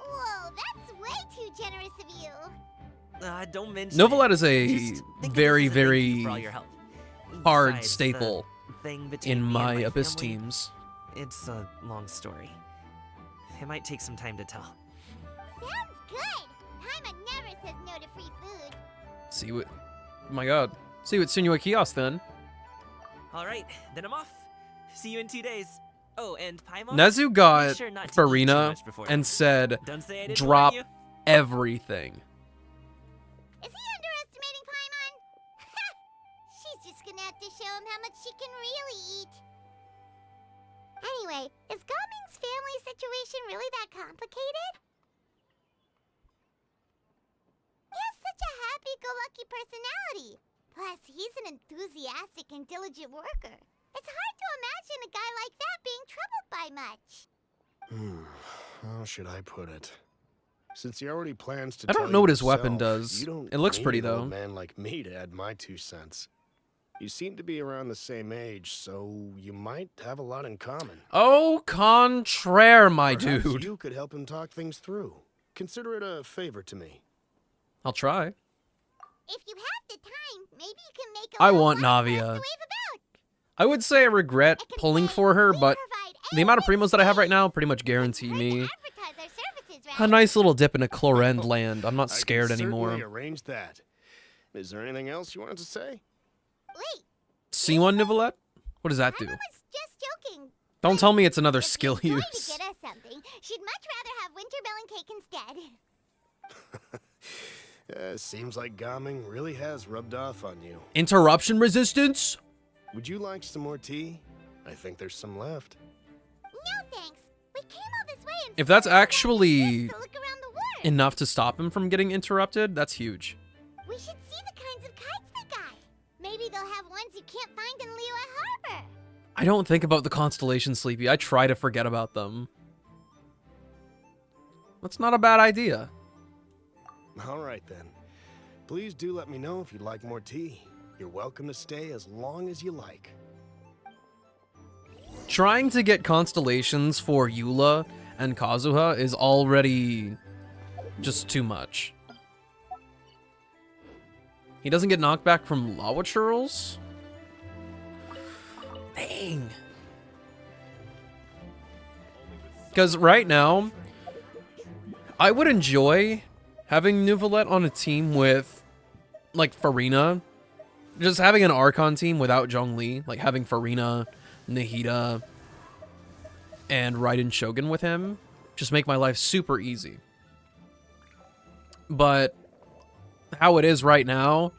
Whoa, that's way too generous of you. Don't mention Novelette it. is a Just think of very, this as a thank you very for all your help. hard Besides, the staple thing between in me and my my Abyss family, teams. It's a long story. It might take some time to tell. Sounds good. Paimon never says no to free food. See what... Oh my god. See what Sinua Kiosk then. All right, then I'm off. See you in 2 days. Oh, and Paimon? Nezu make got sure not to eat too Farina much before and then. said, Don't say I didn't drop warn you. everything. Is he underestimating Paimon? She's just gonna have to show him how much she can really eat. Anyway, is Gaming's family situation really that complicated? He has such a happy-go-lucky personality. Plus, he's an enthusiastic and diligent worker. It's hard to imagine a guy like that being troubled by much. How should I put it? Since he already plans to I don't tell know you what his weapon himself, does. you don't It looks need pretty, an old though. man like me to add my 2 cents. You seem to be around the same age, so you might have a lot in common. Au contraire, my Perhaps dude. you could help him talk things through. Consider it a favor to me. I'll try. If you have the time, maybe you can make a I little want blog for us Navia. to wave about. I would say I regret It can pulling say, for her, "We but provide the amount of everything primos that I have right now safe." pretty much It's guarantee hard to me advertise our services, a right? nice little dip in a Chlorend land. I'm not I can scared certainly anymore. arrange that. Is there anything else you wanted to say? Wait, See one, Nivolette? What does that do? Paimon was just joking. Don't tell me it's another If skill she's going use. to get us something, she'd much rather have wintermelon cake instead. Seems like Gaming really has rubbed off on you. Interruption resistance? Would you like some more tea? I think there's some left. No thanks. We came all this way and If that's still haven't had a actually chance to look around the world. enough to stop him from getting interrupted, that's huge. We should see the kinds of kites they got. Maybe they'll have ones you can't find in Liyue Harbor. I don't think about the constellation, Sleepy. I try to forget about them. That's not a bad idea. All right, then. Please do let me know if you'd like more tea. You're welcome to stay as long as you like. Trying to get constellations for Eula and Kazuha is already just too much. He doesn't get knocked back from lava churls? Dang. Because right now, I would enjoy having Neuvillette on a team with, like, Farina. Just having an Archon team without Zhongli. Like, having Farina, Nahida, and Raiden Shogun with him. Just make my life super easy. But how it is right now,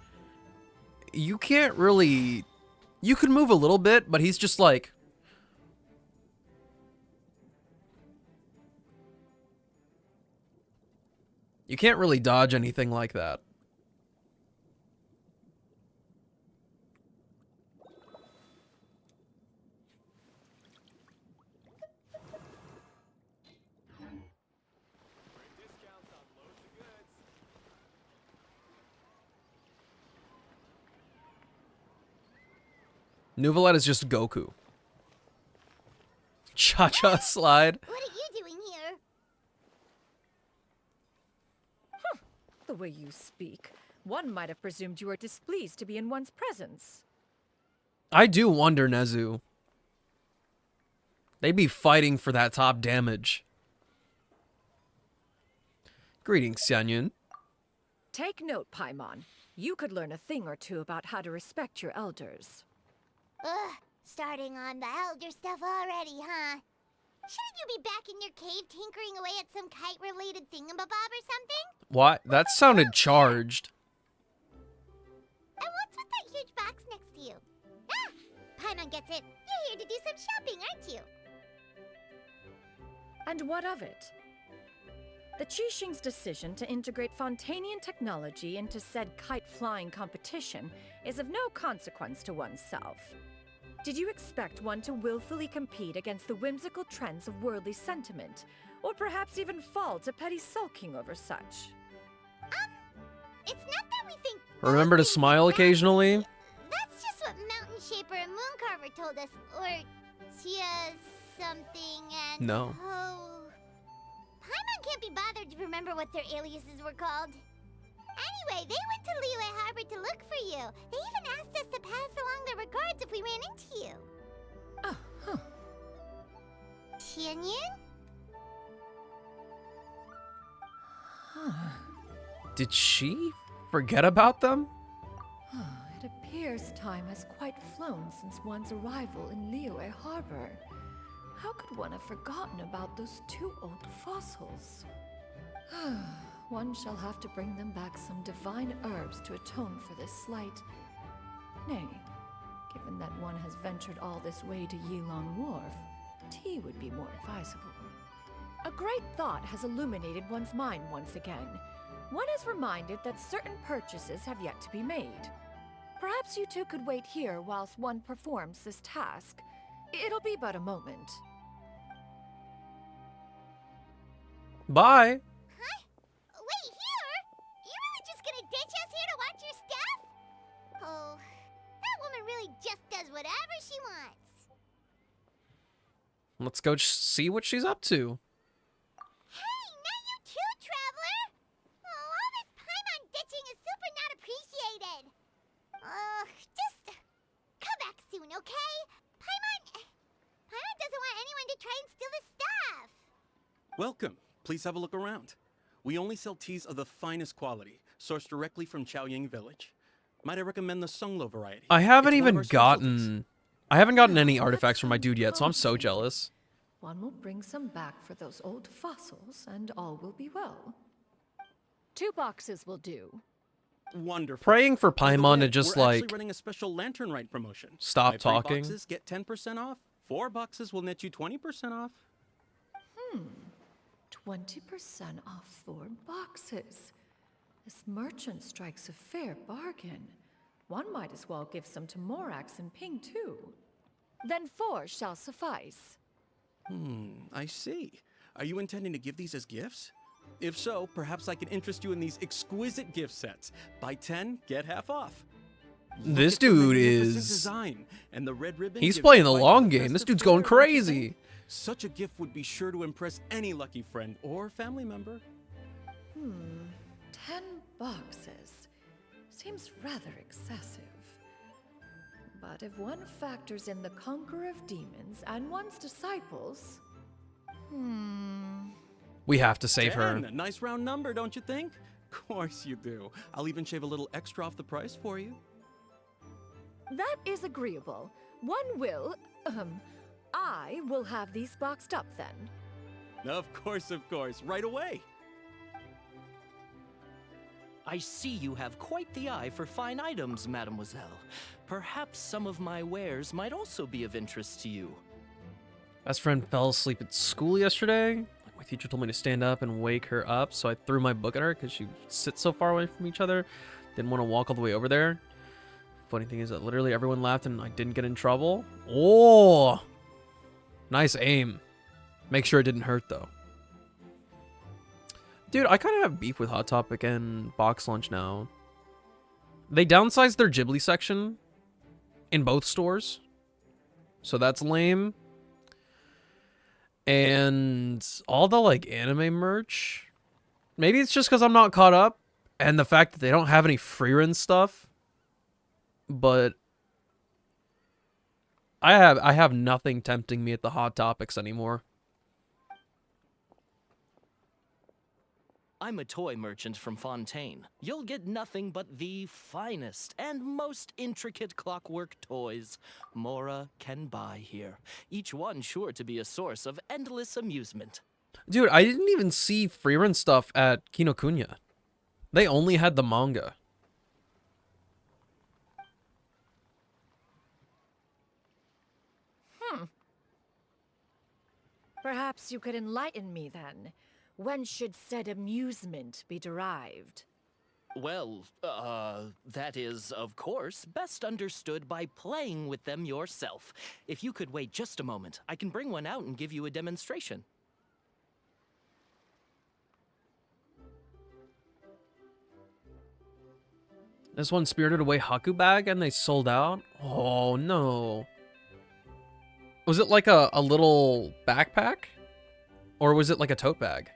you can't really... You could move a little bit, but he's just like... You can't really dodge anything like that. Neuvillette is just Goku. Cha-cha slide. What are you doing here? The way you speak, one might have presumed you were displeased to be in one's presence. I do wonder, Nezu. They be fighting for that top damage. Greetings, Xianyun. Take note, Paimon. You could learn a thing or two about how to respect your elders. Ugh, starting on the elder stuff already, huh? Shouldn't you be back in your cave tinkering away at some kite-related thingamabob or something? What? That sounded charged. And what's with that huge box next to you? Ah! Paimon gets it. You're here to do some shopping, aren't you? And what of it? The Qixing's decision to integrate Fontanian technology into said kite-flying competition is of no consequence to oneself. Did you expect one to willfully compete against the whimsical trends of worldly sentiment, or perhaps even fall to petty sulking over such? It's not that we think. Remember to those things smile exactly. occasionally? That's just what Mountain Shaper and Mooncarver told us. Or Chia something and. No. Oh. Paimon can't be bothered to remember what their aliases were called. Anyway, they went to Liyue Harbor to look for you. They even asked us to pass along their regards if we ran into you. Oh, huh. Tianyun? Did she forget about them? It appears time has quite flown since one's arrival in Liyue Harbor. How could one have forgotten about those two old fossils? One shall have to bring them back some divine herbs to atone for this slight. Nay, given that one has ventured all this way to Yilong Wharf, tea would be more advisable. A great thought has illuminated one's mind once again. One is reminded that certain purchases have yet to be made. Perhaps you two could wait here whilst one performs this task. It'll be but a moment. Bye. Wait, here? You really just gonna ditch us here to watch your stuff? Oh, that woman really just does whatever she wants. Let's go see what she's up to. Hey, not you too, Traveler! Oh, all this Paimon ditching is super not appreciated. Just come back soon, okay? Paimon doesn't want anyone to try and steal his stuff. Welcome. Please have a look around. We only sell teas of the finest quality, sourced directly from Chaoying Village. Might I recommend the Sunglo variety? I haven't It's one of even our specialties. gotten... I haven't gotten any artifacts from my dude yet, so I'm so jealous. One will bring some back for those old fossils, and all will be well. 2 boxes will do. Wonderful. Praying for By the Paimon way, to just, we're actually like, running a special lantern rite promotion. stop Buy 3 talking. boxes, get 10% off. 4 boxes will net you 20% off. 20% off 4 boxes. This merchant strikes a fair bargain. One might as well give some to Morax and Ping too. Then 4 shall suffice. I see. Are you intending to give these as gifts? If so, perhaps I can interest you in these exquisite gift sets. Buy 10, get half off. Look This at the dude magnificent is... design, and the red ribbon He's gives playing the quite long a game. This festive dude's going flair, don't you crazy. think? Such a gift would be sure to impress any lucky friend or family member. 10 boxes. Seems rather excessive. But if one factors in the conqueror of demons and one's disciples... We have to save her. 10, a nice round number, don't you think? Of course you do. I'll even shave a little extra off the price for you. That is agreeable. One will... I will have these boxed up then. Of course, right away. I see you have quite the eye for fine items, mademoiselle. Perhaps some of my wares might also be of interest to you. Best friend fell asleep at school yesterday. My teacher told me to stand up and wake her up, so I threw my book at her because she sits so far away from each other. Didn't want to walk all the way over there. Funny thing is that literally everyone laughed and I didn't get in trouble. Oh! Nice aim. Make sure it didn't hurt, though. Dude, I kind of have beef with Hot Topic and Box Lunch now. They downsized their Ghibli section in both stores. So that's lame. And all the, like, anime merch. Maybe it's just because I'm not caught up. And the fact that they don't have any free-run stuff. But I have nothing tempting me at the Hot Topics anymore. I'm a toy merchant from Fontaine. You'll get nothing but the finest and most intricate clockwork toys Mora can buy here. Each one sure to be a source of endless amusement. Dude, I didn't even see freerun stuff at Kinokuniya. They only had the manga. Perhaps you could enlighten me then. When should said amusement be derived? Well, that is, of course, best understood by playing with them yourself. If you could wait just a moment, I can bring one out and give you a demonstration. This one Spirited Away Haku bag and they sold out? Oh no. Was it like a little backpack? Or was it like a tote bag?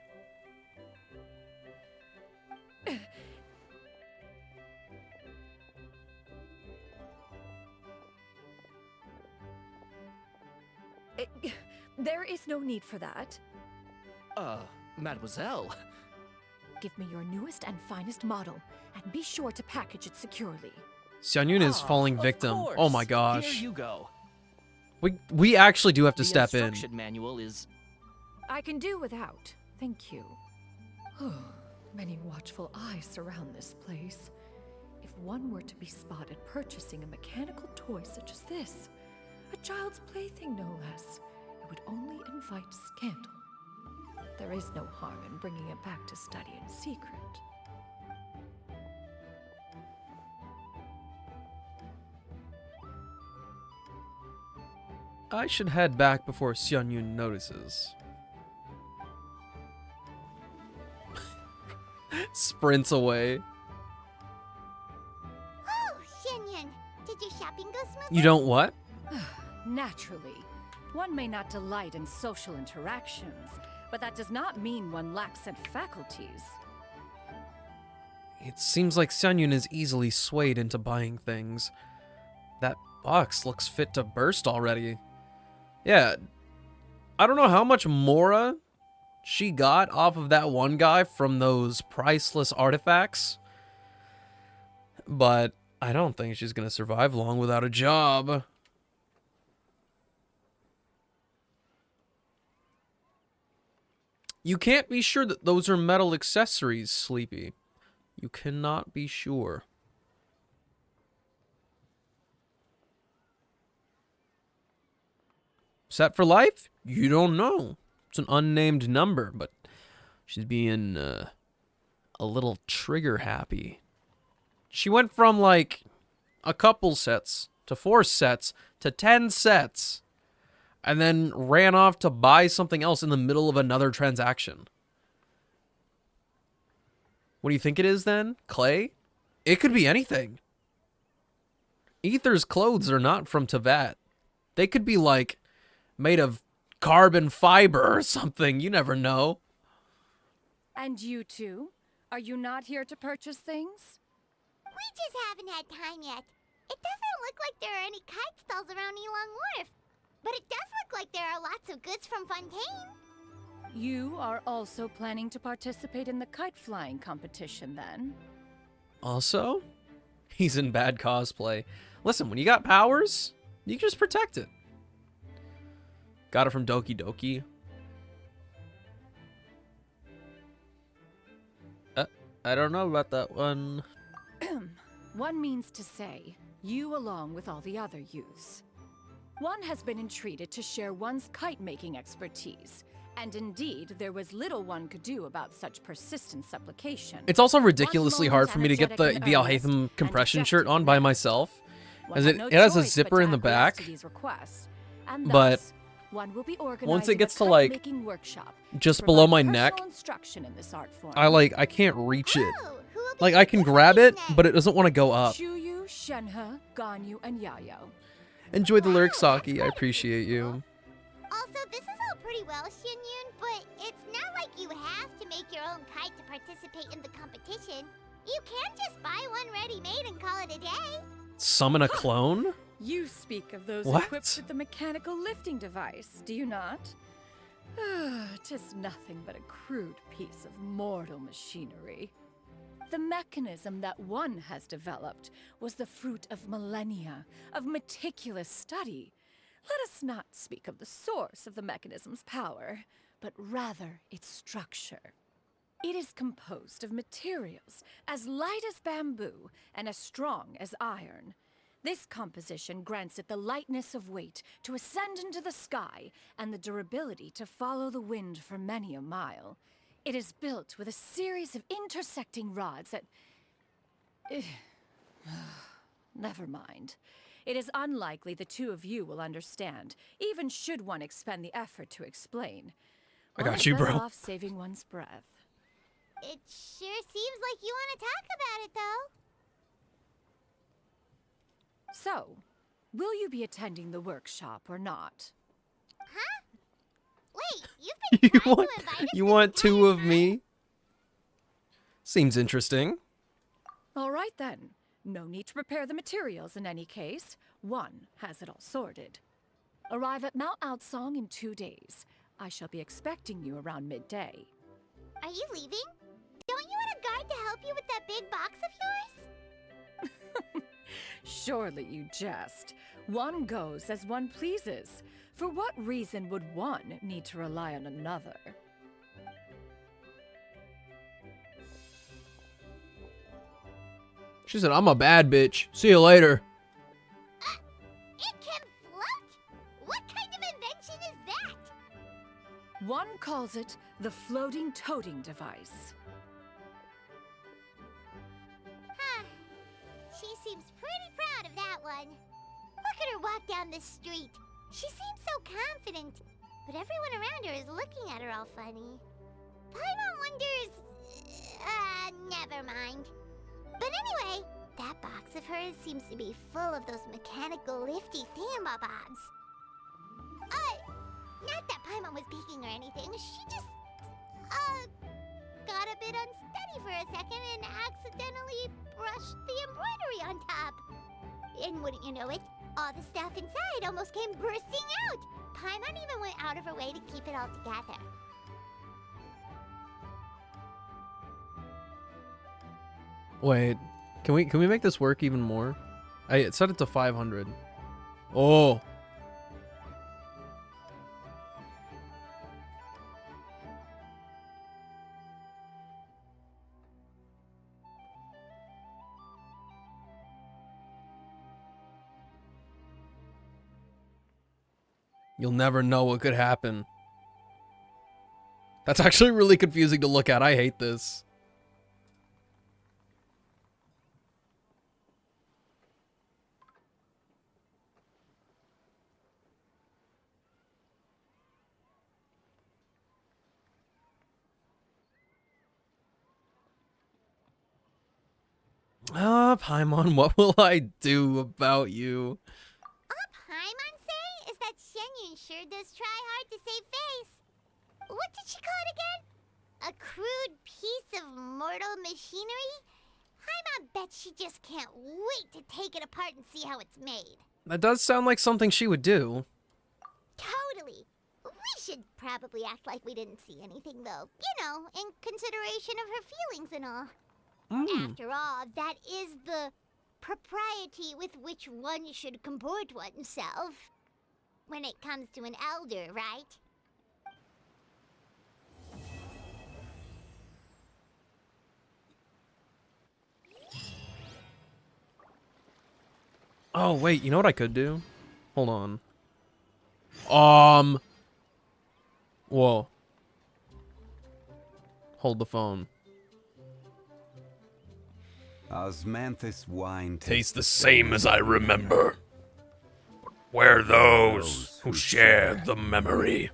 There is no need for that. Mademoiselle. Give me your newest and finest model, and be sure to package it securely. Xianyun is falling Of victim. course. Oh my gosh. Here you go. We actually do have to The step in. instruction manual is... I can do without, thank you. Many watchful eyes surround this place. If one were to be spotted purchasing a mechanical toy such as this, a child's plaything no less, it would only invite scandal. There is no harm in bringing it back to study in secret. I should head back before Xianyun notices. Sprints away. Oh, Shinyan, did your shopping go smoothly? You don't what? Naturally, one may not delight in social interactions, but that does not mean one lacks said faculties. It seems like Xianyun is easily swayed into buying things. That box looks fit to burst already. Yeah, I don't know how much Mora she got off of that one guy from those priceless artifacts, but I don't think she's gonna survive long without a job. You can't be sure that those are metal accessories, Sleepy. You cannot be sure. Set for life? You don't know. It's an unnamed number, but she's being a little trigger happy. She went from like a couple sets to 4 sets to 10 sets and then ran off to buy something else in the middle of another transaction. What do you think it is then? Clay? It could be anything. Ether's clothes are not from Teyvat. They could be like made of carbon fiber or something. You never know. And you two? Are you not here to purchase things? We just haven't had time yet. It doesn't look like there are any kite stalls around Elong Wharf. But it does look like there are lots of goods from Fontaine. You are also planning to participate in the kite flying competition then? Also, he's in bad cosplay. Listen, when you got powers, you can just protect it. Got it from Doki Doki. I don't know about that one. One means to say, you along with all the other youths. One has been entreated to share one's kite-making expertise, and indeed, there was little one could do about such persistent supplication. It's also ridiculously hard for me to get the Alhaitham compression shirt on by myself, as it has a zipper in the back. But once it gets to like just below my neck, I can't reach it. Oh, who will be Like I can grab it, participating but it doesn't want to go up. Shuyu, Shenhe, Ganyu, and Yayo. Enjoy the lyric, Wow, that's Saki. I quite appreciate you. Also, this is all pretty well, Shin-yun, but it's not like you have to make your own kite to participate in the competition. You can just buy one ready-made and call it a day. Summon a clone? You speak of those What? equipped with the mechanical lifting device, do you not? 'Tis nothing but a crude piece of mortal machinery. The mechanism that one has developed was the fruit of millennia of meticulous study. Let us not speak of the source of the mechanism's power, but rather its structure. It is composed of materials as light as bamboo and as strong as iron. This composition grants it the lightness of weight to ascend into the sky and the durability to follow the wind for many a mile. It is built with a series of intersecting rods that... Never mind. It is unlikely the two of you will understand, even should one expend the effort to explain. I One got is you, better bro. off saving one's breath. It sure seems like you want to talk about it, though. So, will you be attending the workshop or not? Huh? Wait, you've been You trying want to invite us you this want two entire of time? me? Seems interesting. All right then. No need to prepare the materials in any case. One has it all sorted. Arrive at Mount Outsong in 2 days. I shall be expecting you around midday. Are you leaving? Don't you want a guard to help you with that big box of yours? Surely you jest. One goes as one pleases. For what reason would one need to rely on another? She said, I'm a bad bitch. See you later. It can float? What kind of invention is that? One calls it the floating toting device. Huh. She seems pretty proud of that one. Look at her walk down the street. She seems so confident, but everyone around her is looking at her all funny. Paimon wonders... never mind. But anyway, that box of hers seems to be full of those mechanical lifty thingamabobs. Not that Paimon was peeking or anything. She just, got a bit unsteady for a second and accidentally brushed the embroidery on top. And wouldn't you know it, all the stuff inside almost came bursting out. Paimon even went out of her way to keep it all together. Wait, can we make this work even more? I set it to 500. Oh. You'll never know what could happen. That's actually really confusing to look at. I hate this. Paimon, what will I do about you? All Paimon say is that Shenyun sure does try hard to save face. What did she call it again? A crude piece of mortal machinery? Paimon bets she just can't wait to take it apart and see how it's made. That does sound like something she would do. Totally. We should probably act like we didn't see anything, though. You know, in consideration of her feelings and all. After all, that is the propriety with which one should comport oneself. When it comes to an elder, right? Oh, wait, you know what I could do? Hold on. Whoa. Hold the phone. Osmanthus wine Tastes the same as I remember. Where those who share the memory?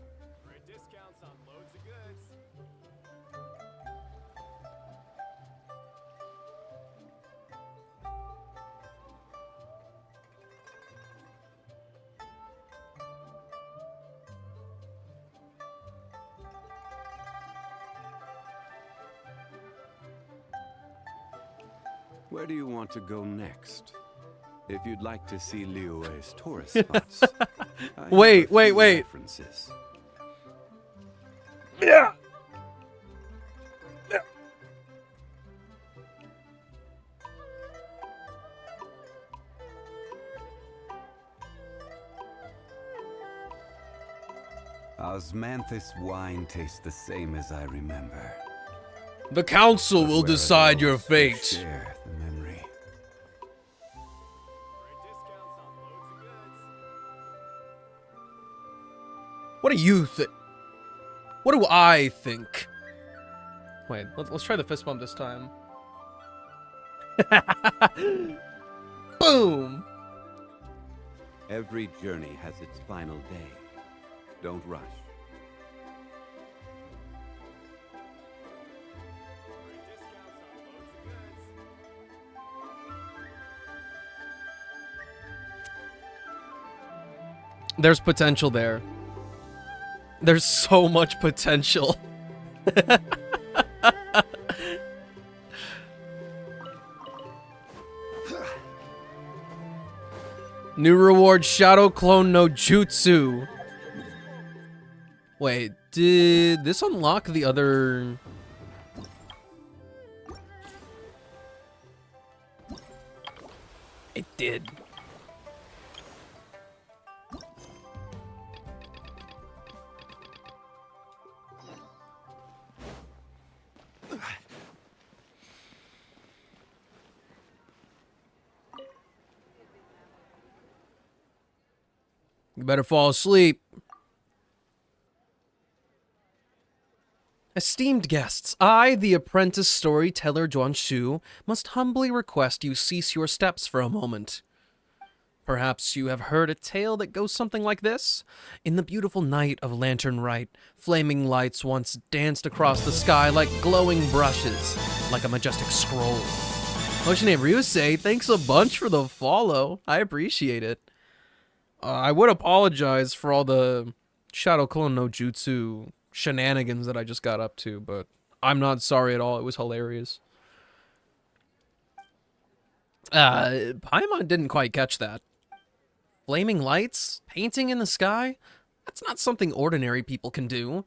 Where do you want to go next? If you'd like to see Liyue's tourist spots. I have a Wait. few references. Yeah. Osmanthus wine tastes the same as I remember. The council But will where it decide your goes, we fate. share the memory. What do you think? What do I think? Wait, let's try the fist bump this time. Boom! Every journey has its final day. Don't rush. There's potential there. There's so much potential. New reward, Shadow Clone no Jutsu. Wait, did this unlock the other... It did. You better fall asleep. Esteemed guests, I, the apprentice storyteller Juanshu, must humbly request you cease your steps for a moment. Perhaps you have heard a tale that goes something like this? In the beautiful night of Lantern Rite, flaming lights once danced across the sky like glowing brushes, like a majestic scroll. Ocean Ryusei, thanks a bunch for the follow. I appreciate it. I would apologize for all the Shadow Clone no Jutsu shenanigans that I just got up to, but I'm not sorry at all. It was hilarious. Paimon didn't quite catch that. Flaming lights? Painting in the sky? That's not something ordinary people can do.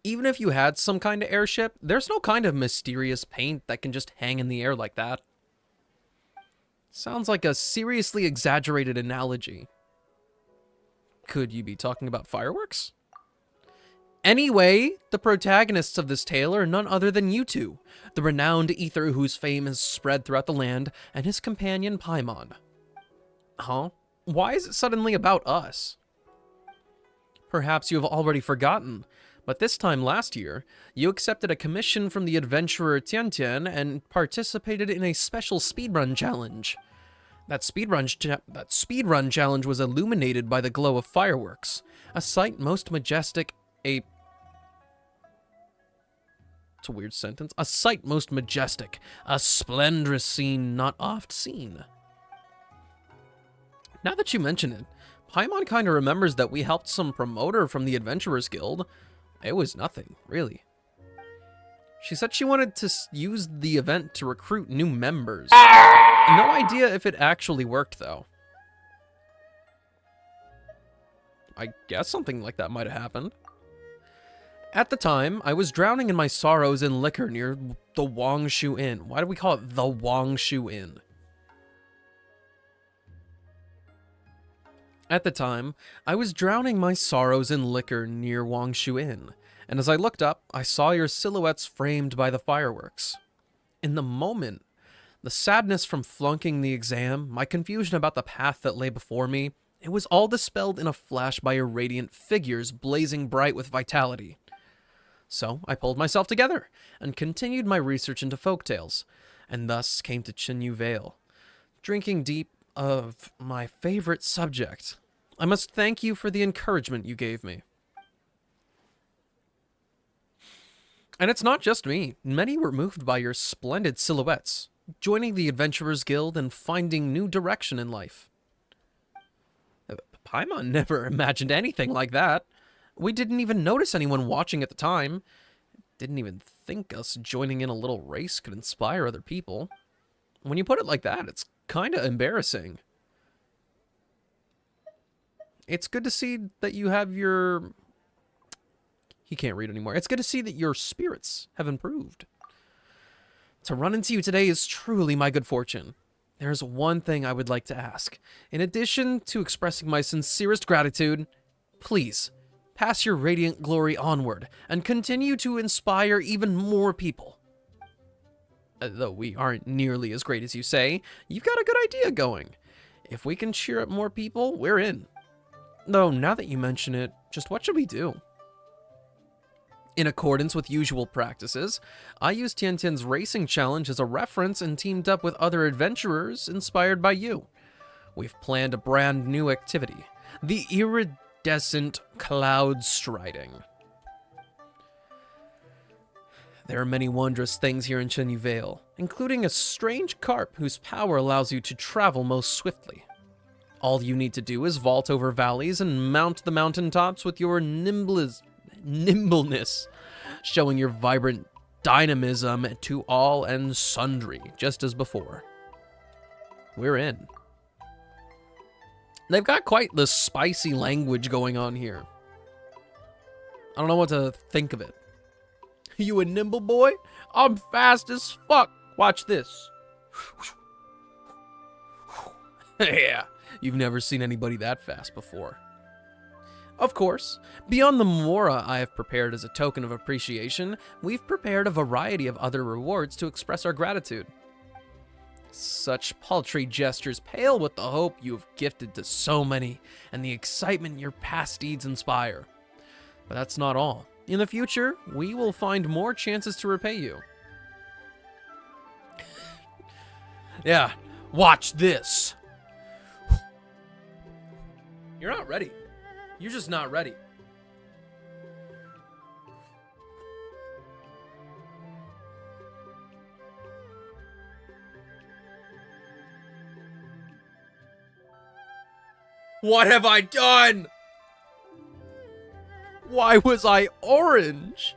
Even if you had some kind of airship, there's no kind of mysterious paint that can just hang in the air like that. Sounds like a seriously exaggerated analogy. Could you be talking about fireworks? Anyway, the protagonists of this tale are none other than you two, the renowned ether whose fame has spread throughout the land, and his companion Paimon. Huh? Why is it suddenly about us? Perhaps you have already forgotten, but this time last year, you accepted a commission from the adventurer Tian and participated in a special speedrun challenge. That speedrun challenge was illuminated by the glow of fireworks, a sight most majestic, It's a weird sentence. A sight most majestic, a splendorous scene not oft seen. Now that you mention it, Paimon kind of remembers that we helped some promoter from the Adventurers Guild. It was nothing, really. She said she wanted to use the event to recruit new members. No idea if it actually worked, though. I guess something like that might have happened. At the time, I was drowning in my sorrows in liquor near the Wangshu Inn. Why do we call it the Wangshu Inn? At the time, I was drowning my sorrows in liquor near Wangshu Inn, and as I looked up, I saw your silhouettes framed by the fireworks. In the moment, the sadness from flunking the exam, my confusion about the path that lay before me, it was all dispelled in a flash by your radiant figures blazing bright with vitality. So I pulled myself together and continued my research into folktales, and thus came to Chinyu Vale, drinking deep of my favorite subject. I must thank you for the encouragement you gave me. And it's not just me. Many were moved by your splendid silhouettes, joining the Adventurers Guild and finding new direction in life. Paimon never imagined anything like that. We didn't even notice anyone watching at the time. Didn't even think us joining in a little race could inspire other people. When you put it like that, it's kind of embarrassing. It's good to see that you have your He can't read anymore. It's good to see that your spirits have improved. To run into you today is truly my good fortune. There's one thing I would like to ask. In addition to expressing my sincerest gratitude, please pass your radiant glory onward and continue to inspire even more people. Though we aren't nearly as great as you say, you've got a good idea going. If we can cheer up more people, we're in. Though, now that you mention it, just what should we do? In accordance with usual practices, I used Tiantian's racing challenge as a reference and teamed up with other adventurers inspired by you. We've planned a brand new activity, the iridescent cloud striding. There are many wondrous things here in Chenyu Vale, including a strange carp whose power allows you to travel most swiftly. All you need to do is vault over valleys and mount the mountaintops with your nimbleness, showing your vibrant dynamism to all and sundry, just as before. We're in. They've got quite the spicy language going on here. I don't know what to think of it. You a nimble boy? I'm fast as fuck. Watch this. Yeah, you've never seen anybody that fast before. Of course, beyond the mora I have prepared as a token of appreciation, we've prepared a variety of other rewards to express our gratitude. Such paltry gestures pale with the hope you have gifted to so many and the excitement your past deeds inspire. But that's not all. In the future, we will find more chances to repay you. Yeah, watch this. You're not ready. You're just not ready. What have I done? Why was I orange?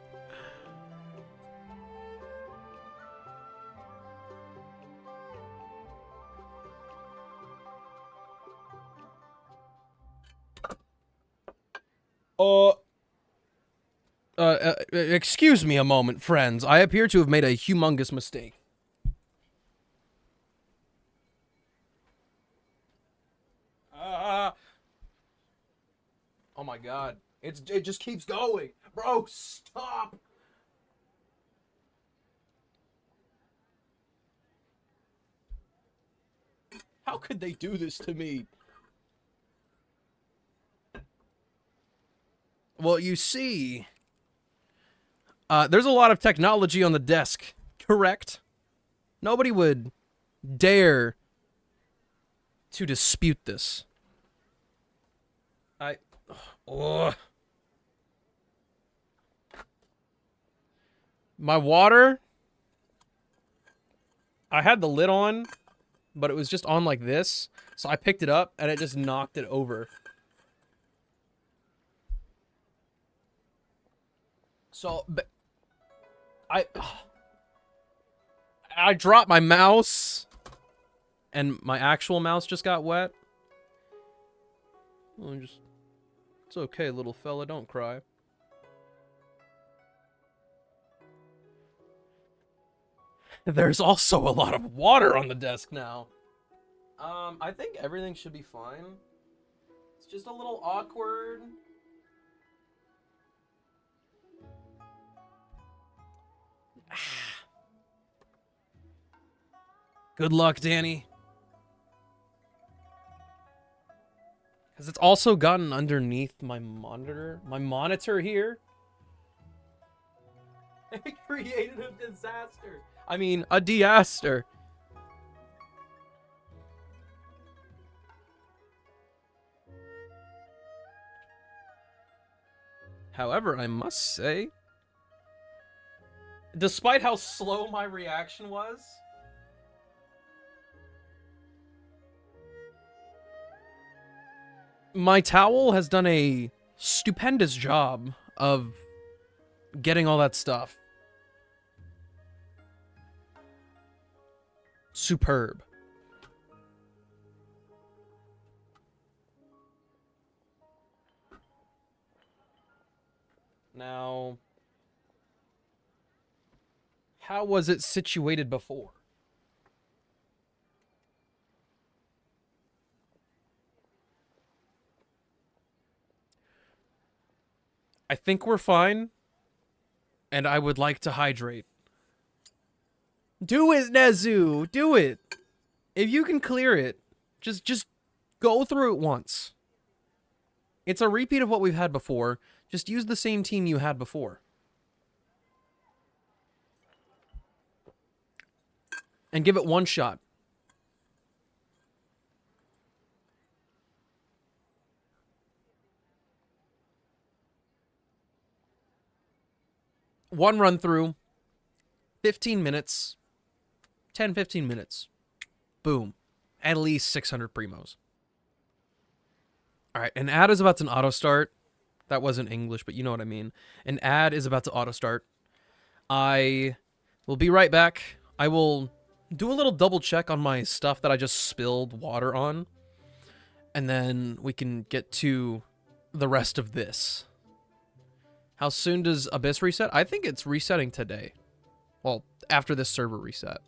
Excuse me a moment, friends. I appear to have made a humongous mistake. Oh my god. It just keeps going. Bro, stop. How could they do this to me? Well, you see, there's a lot of technology on the desk, correct? Nobody would dare to dispute this. My water, I had the lid on, but it was just on like this, so I picked it up and it just knocked it over. So, I dropped my mouse, and my actual mouse just got wet. Well, it's okay, little fella, don't cry. There's also a lot of water on the desk now. I think everything should be fine. It's just a little awkward. Good luck, Danny. Because it's also gotten underneath my monitor here. It created a disaster. I mean, a diaster. However, I must say, despite how slow my reaction was, my towel has done a stupendous job of getting all that stuff. Superb. Now, how was it situated before? I think we're fine, and I would like to hydrate. Do it, Nezu! Do it! If you can clear it, just go through it once. It's a repeat of what we've had before. Just use the same team you had before. And give it one shot. One run through. 15 minutes. 10, 15 minutes. Boom. At least 600 primos. Alright, an ad is about to auto start. That wasn't English, but you know what I mean. An ad is about to auto start. I will be right back. I will do a little double check on my stuff that I just spilled water on. And then we can get to the rest of this. How soon does Abyss reset? I think it's resetting today. Well, after this server reset.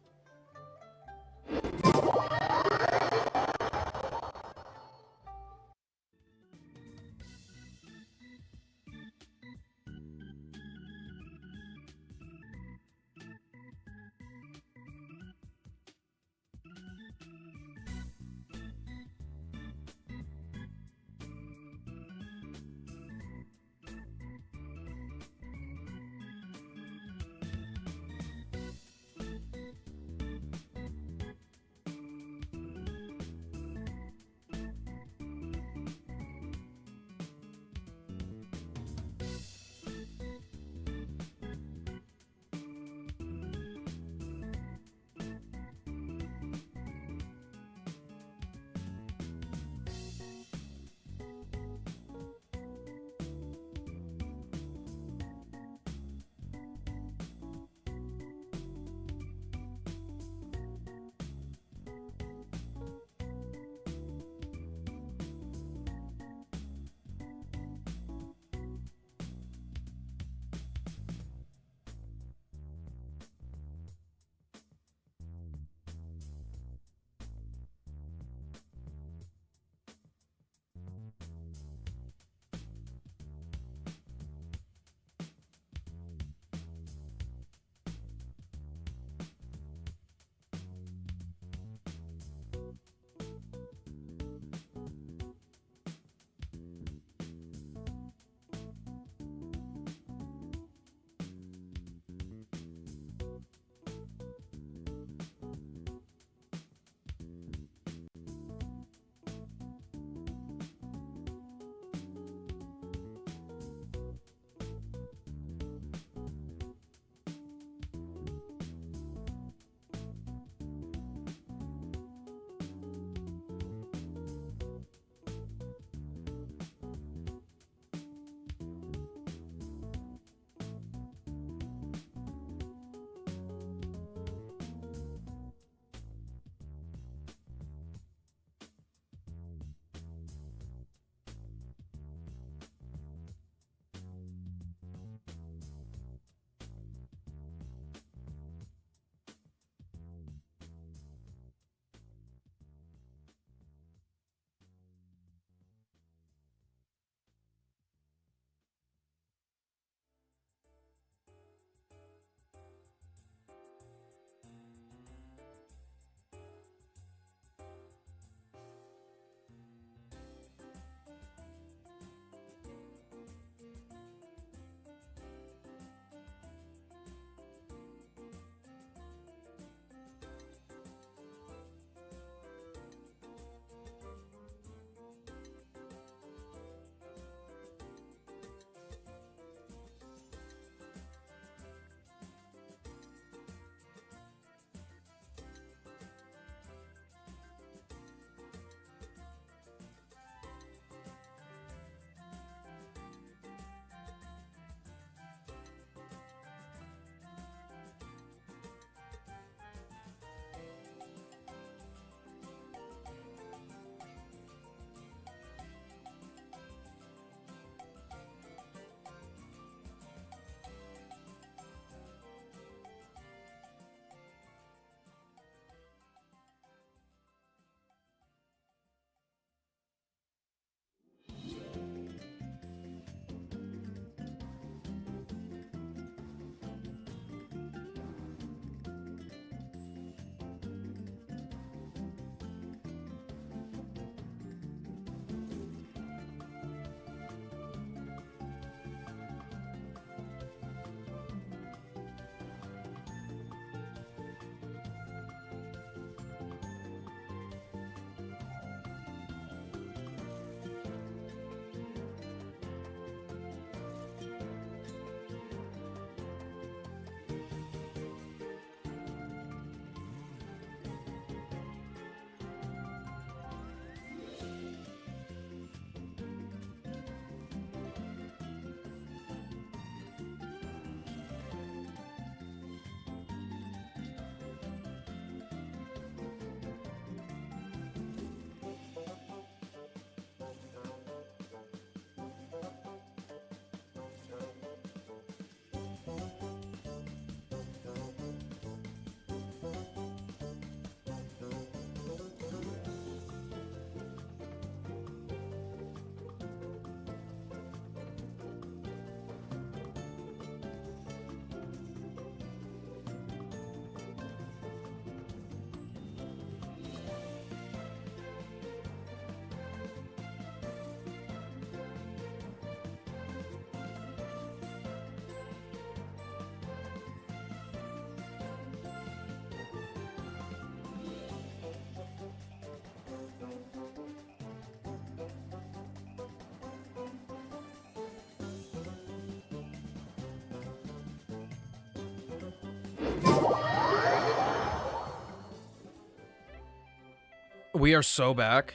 We are so back.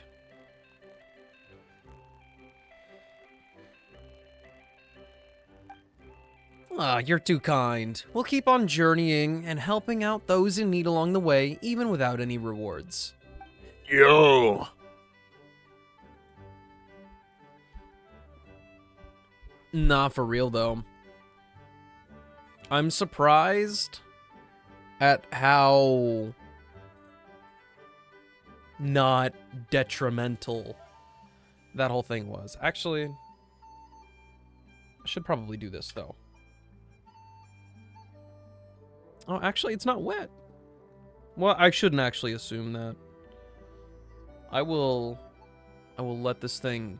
Ah, you're too kind. We'll keep on journeying and helping out those in need along the way, even without any rewards. Yo! Nah, for real though. I'm surprised at how not detrimental that whole thing was. Actually, I should probably do this though. Oh, actually, it's not wet. Well, I shouldn't actually assume that. I will let this thing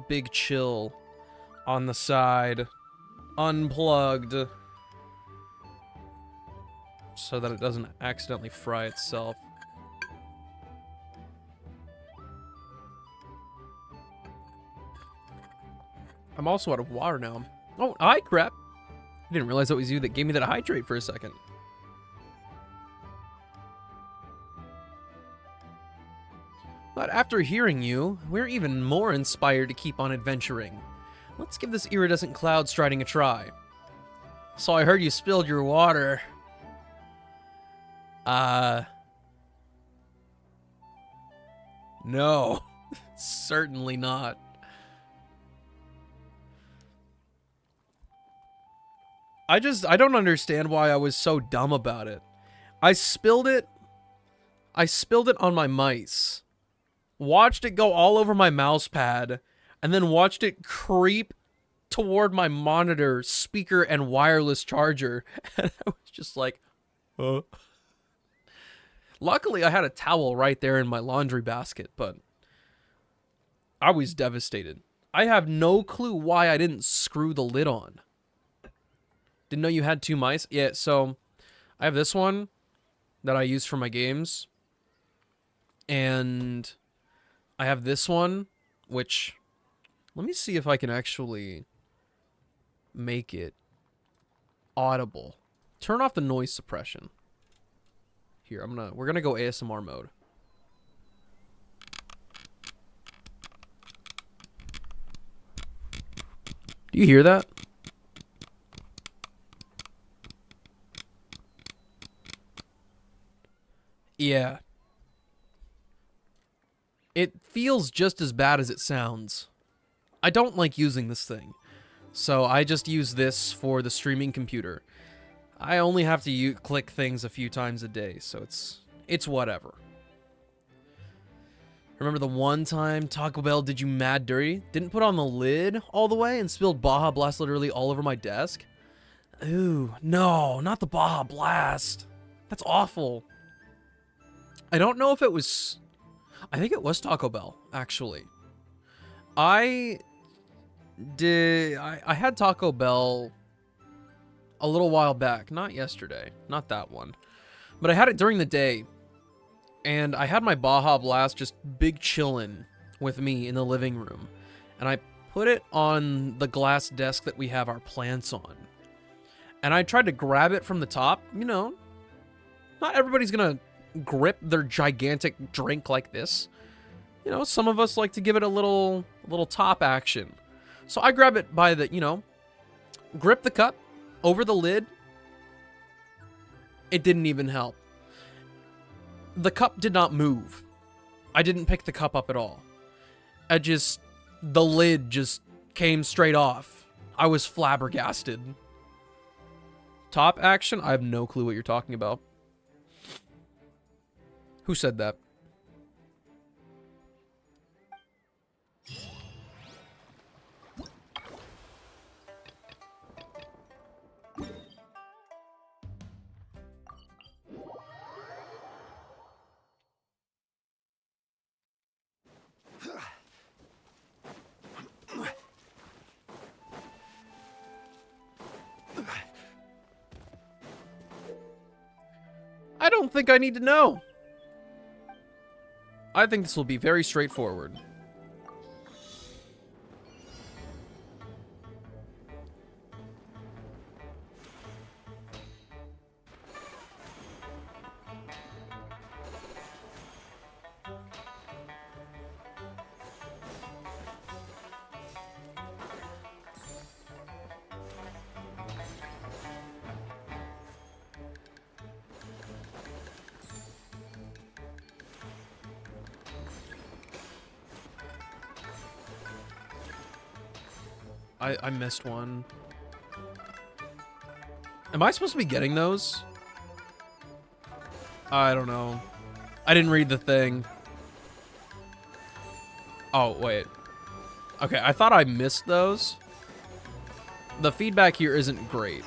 big chill on the side, unplugged, so that it doesn't accidentally fry itself. I'm also out of water now. Oh, hi, crap. I didn't realize that was you that gave me that hydrate for a second. But after hearing you, we're even more inspired to keep on adventuring. Let's give this iridescent cloud striding a try. So I heard you spilled your water. No. Certainly not. I don't understand why I was so dumb about it. I spilled it on my mice. Watched it go all over my mouse pad, and then watched it creep toward my monitor, speaker, and wireless charger. And I was just like, huh? Luckily, I had a towel right there in my laundry basket, but I was devastated. I have no clue why I didn't screw the lid on. Didn't know you had two mice? Yeah, so I have this one that I use for my games. And I have this one, which, let me see if I can actually make it audible. Turn off the noise suppression. Here, we're gonna go ASMR mode. Do you hear that? Yeah. It feels just as bad as it sounds. I don't like using this thing, so I just use this for the streaming computer. I only have to click things a few times a day, so it's whatever. Remember the one time Taco Bell did you mad dirty? Didn't put on the lid all the way and spilled Baja Blast literally all over my desk? Ooh, no, not the Baja Blast. That's awful. I don't know if it was... I think it was Taco Bell, actually. I had Taco Bell a little while back. Not yesterday. Not that one. But I had it during the day. And I had my Baja Blast just big chillin' with me in the living room. And I put it on the glass desk that we have our plants on. And I tried to grab it from the top. You know, not everybody's gonna grip their gigantic drink like this. You know, some of us like to give it a little top action. So I grab it by the, you know, grip the cup over the lid. It didn't even help. The cup did not move. I didn't pick the cup up at all. The lid just came straight off. I was flabbergasted. Top action? I have no clue what you're talking about. Who said that? I don't think I need to know. I think this will be very straightforward. I missed one. Am I supposed to be getting those? I don't know. I didn't read the thing. Oh, wait. Okay, I thought I missed those. The feedback here isn't great.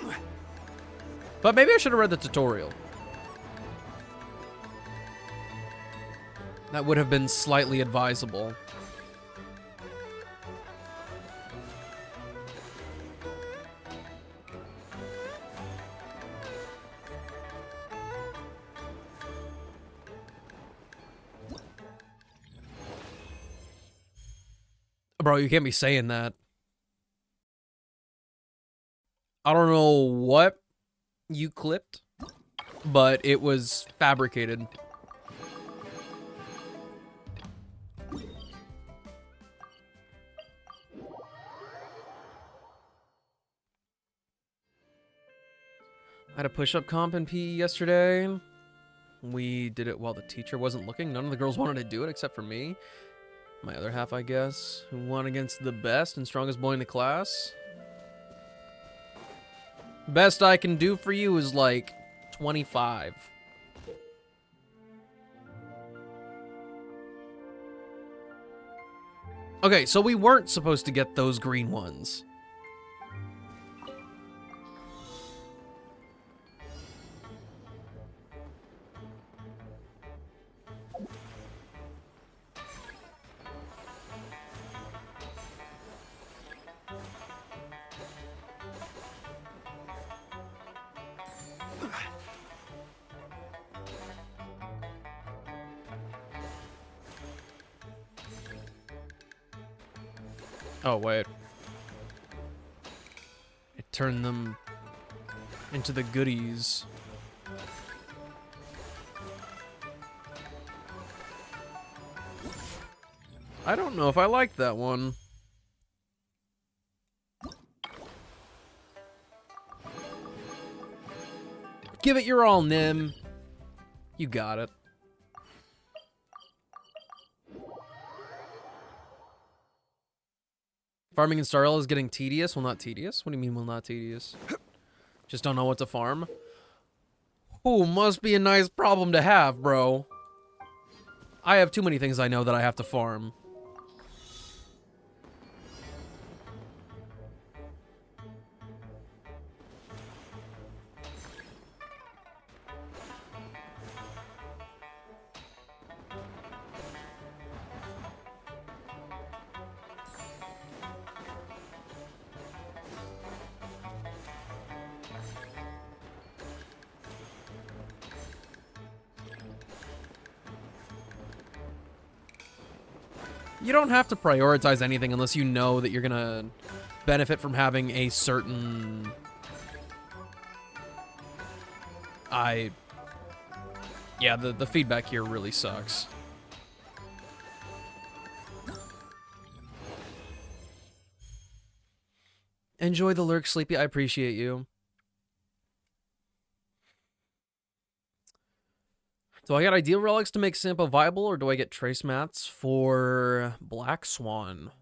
But maybe I should have read the tutorial. That would have been slightly advisable. Bro, you can't be saying that. I don't know what you clipped, but it was fabricated. I had a push-up comp in PE yesterday. We did it while the teacher wasn't looking. None of the girls wanted to do it except for me. My other half, I guess, who won against the best and strongest boy in the class. Best I can do for you is like 25. Okay, so we weren't supposed to get those green ones. Oh, wait. It turned them into the goodies. I don't know if I like that one. Give it your all, Nim. You got it. Farming in Starl is getting tedious. Well, not tedious. What do you mean, well, not tedious? Just don't know what to farm. Ooh, must be a nice problem to have, bro. I have too many things I know that I have to farm. You don't have to prioritize anything unless you know that you're gonna benefit from having a certain... Yeah, the feedback here really sucks. Enjoy the lurk, Sleepy. I appreciate you. Do I get ideal relics to make Sampo viable, or do I get trace mats for Black Swan?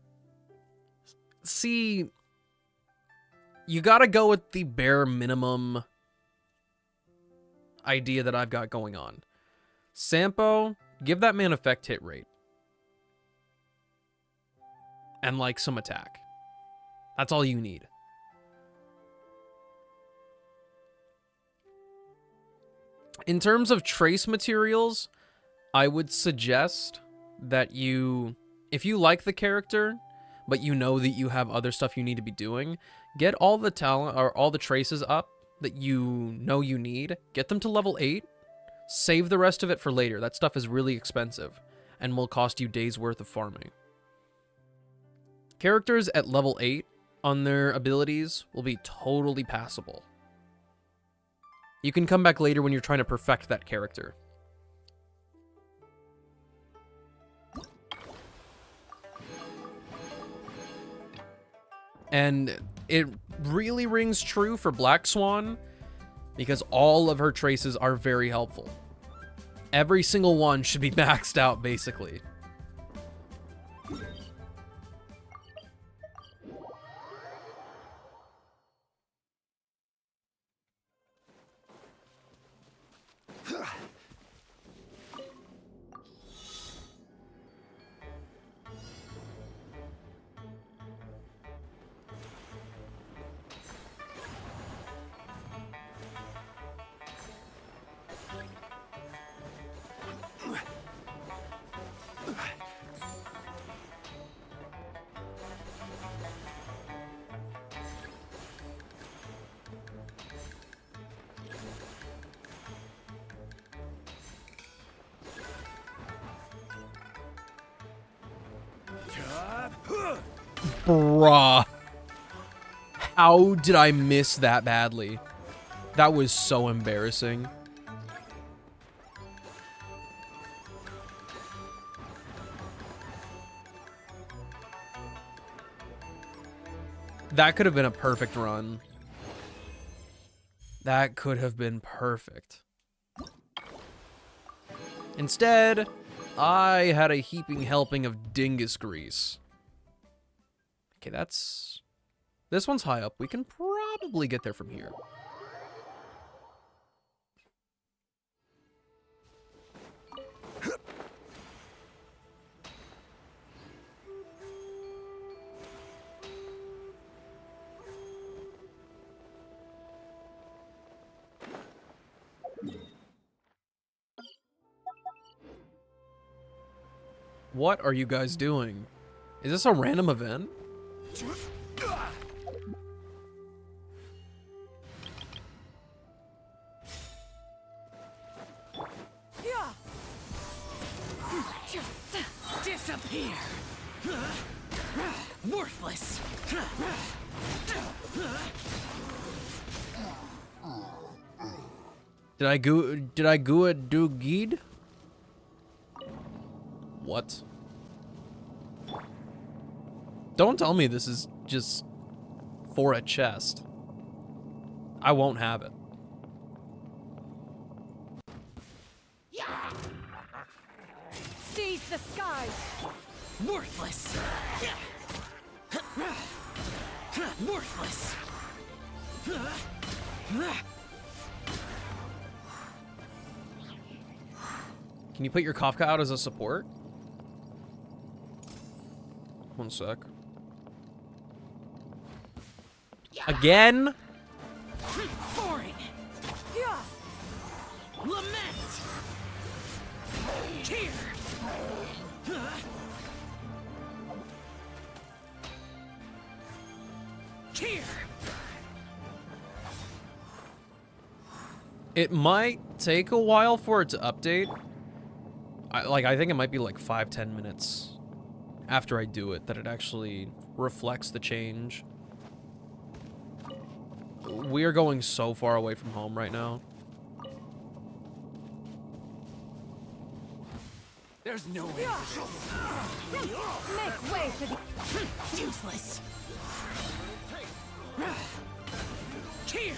See, you gotta go with the bare minimum idea that I've got going on. Sampo, give that man effect hit rate. And like some attack. That's all you need. In terms of trace materials, I would suggest that you, if you like the character, but you know that you have other stuff you need to be doing, get all the talent or all the traces up that you know you need. Get them to level 8. Save the rest of it for later. That stuff is really expensive and will cost you days worth of farming. Characters at level 8 on their abilities will be totally passable. You can come back later when you're trying to perfect that character. And it really rings true for Black Swan because all of her traces are very helpful. Every single one should be maxed out, basically. Bruh. How did I miss that badly? That was so embarrassing. That could have been a perfect run. That could have been perfect. Instead, I had a heaping helping of dingus grease. Okay, that's... This one's high up. We can probably get there from here. What are you guys doing? Is this a random event? Disappear! Worthless! Did I go a do guide? What? Don't tell me this is just for a chest. I won't have it. Seize the skies! Worthless! Worthless! Can you put your Kafka out as a support? One sec. Again? Boring! Lament! Tear! Tear! It might take a while for it to update. I think it might be like 5-10 minutes after I do it that it actually reflects the change. We are going so far away from home right now. There's no way. Make way for the... Useless. Tear.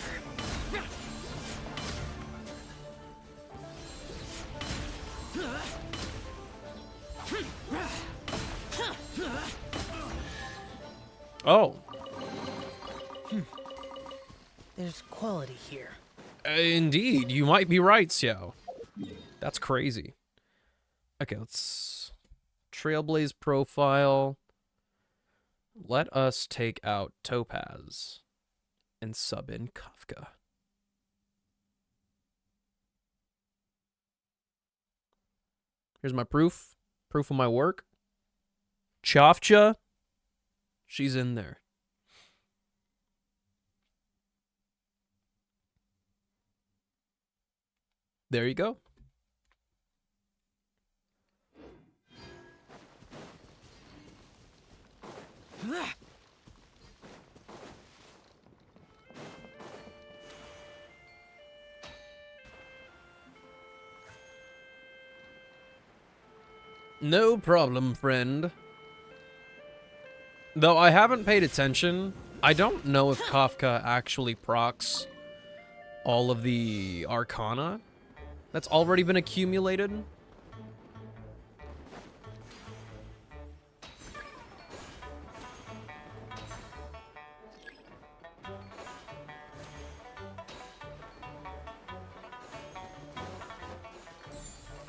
Oh. There's quality here. Indeed, you might be right, Xiao. That's crazy. Okay, let's... Trailblaze profile. Let us take out Topaz and sub in Kafka. Here's my proof. Proof of my work. Chafcha. She's in there. There you go. No problem, friend. Though I haven't paid attention, I don't know if Kafka actually procs all of the Arcana that's already been accumulated.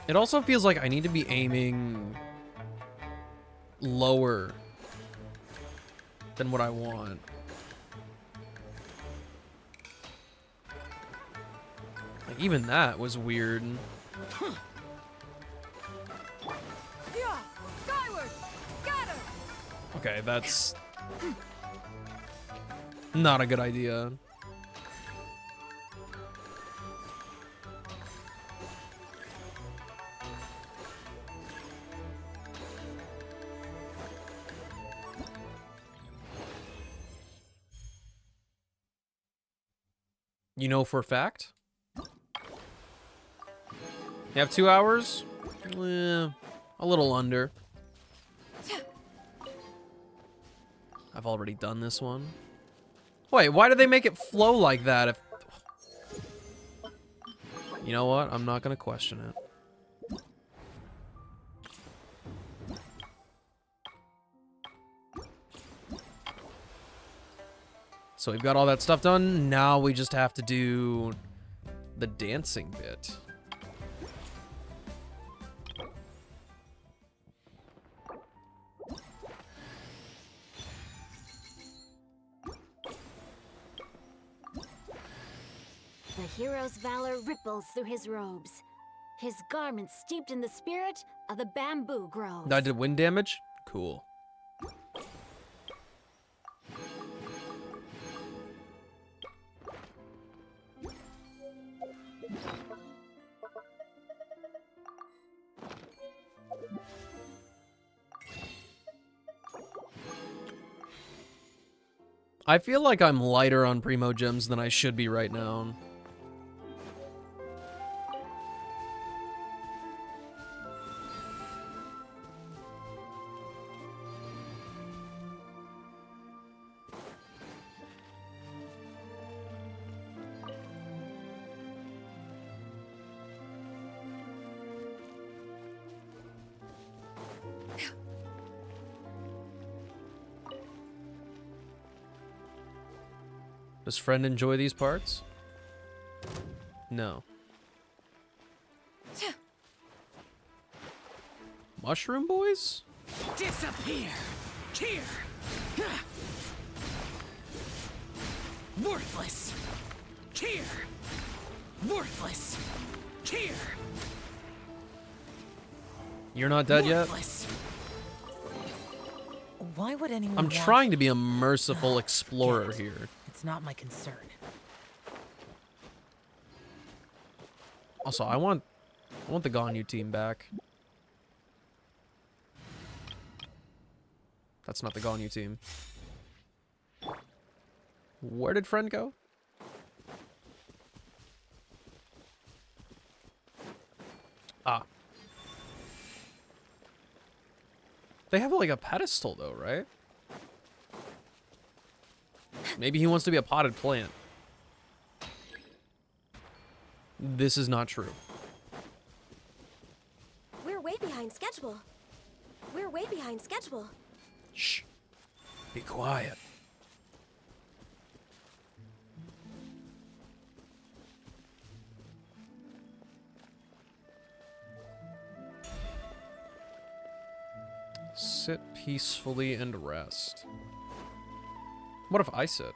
It also feels like I need to be aiming lower than what I want. Like, even that was weird. Skyward! Scatter! Okay, that's not a good idea. You know for a fact? You have 2 hours? A little under. I've already done this one. Wait, why did they make it flow like that? If you know what? I'm not gonna question it. So we've got all that stuff done. Now we just have to do the dancing bit. The hero's valor ripples through his robes. His garments steeped in the spirit of the bamboo groves. That did wind damage? Cool. I feel like I'm lighter on Primo Gems than I should be right now. Does friend enjoy these parts? No. Mushroom boys? Disappear! Here! Worthless! Here! Worthless! Here! You're not dead yet? Worthless! Why would anyone I'm want... trying to be a merciful explorer Get it. here. It's not my concern. Also, I want the Ganyu team back. That's not the Ganyu team. Where did friend go? Ah. They have like a pedestal though, right? Maybe he wants to be a potted plant. This is not true. We're way behind schedule. We're way behind schedule. Shh. Be quiet. Sit peacefully and rest. What if I sit?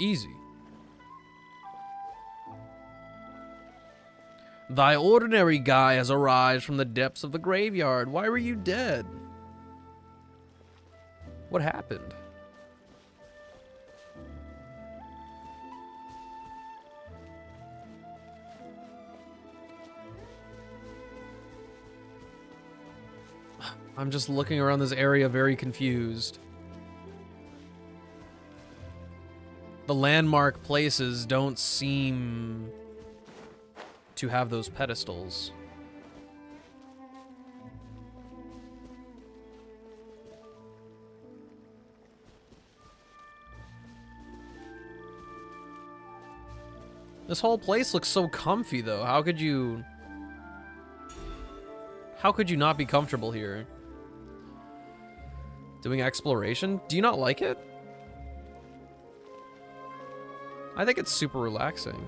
Easy. Thy ordinary guy has arrived from the depths of the graveyard. Why were you dead? What happened? I'm just looking around this area very confused. The landmark places don't seem to have those pedestals. This whole place looks so comfy though. How could you not be comfortable here? Doing exploration? Do you not like it? I think it's super relaxing.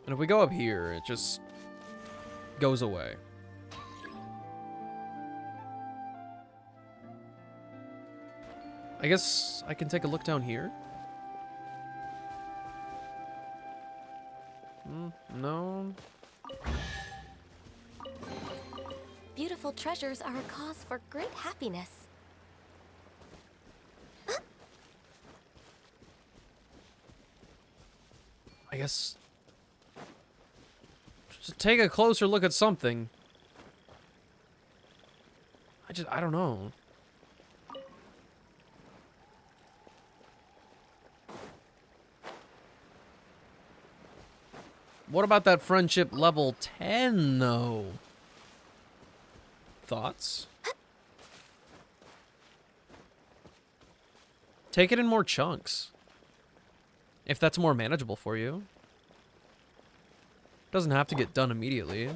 And if we go up here, it just goes away. I guess I can take a look down here. No. Beautiful treasures are a cause for great happiness. I guess... Just take a closer look at something. I don't know. What about that friendship level 10, though? Thoughts? Take it in more chunks. If that's more manageable for you. Doesn't have to get done immediately.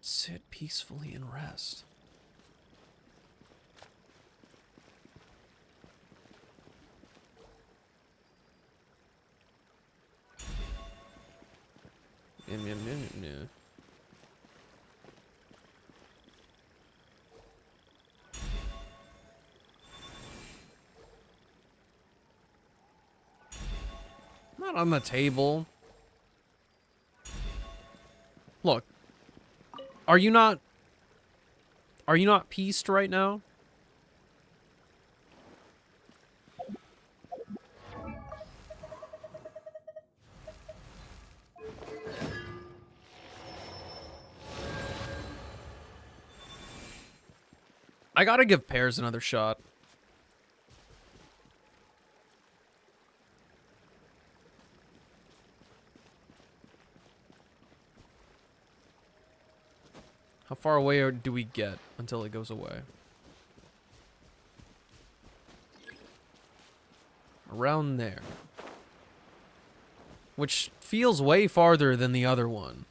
Sit peacefully and rest. Yeah. Not on the table. Look. Are you not pieced right now? I gotta give Pears another shot. How far away do we get until it goes away? Around there. Which feels way farther than the other one.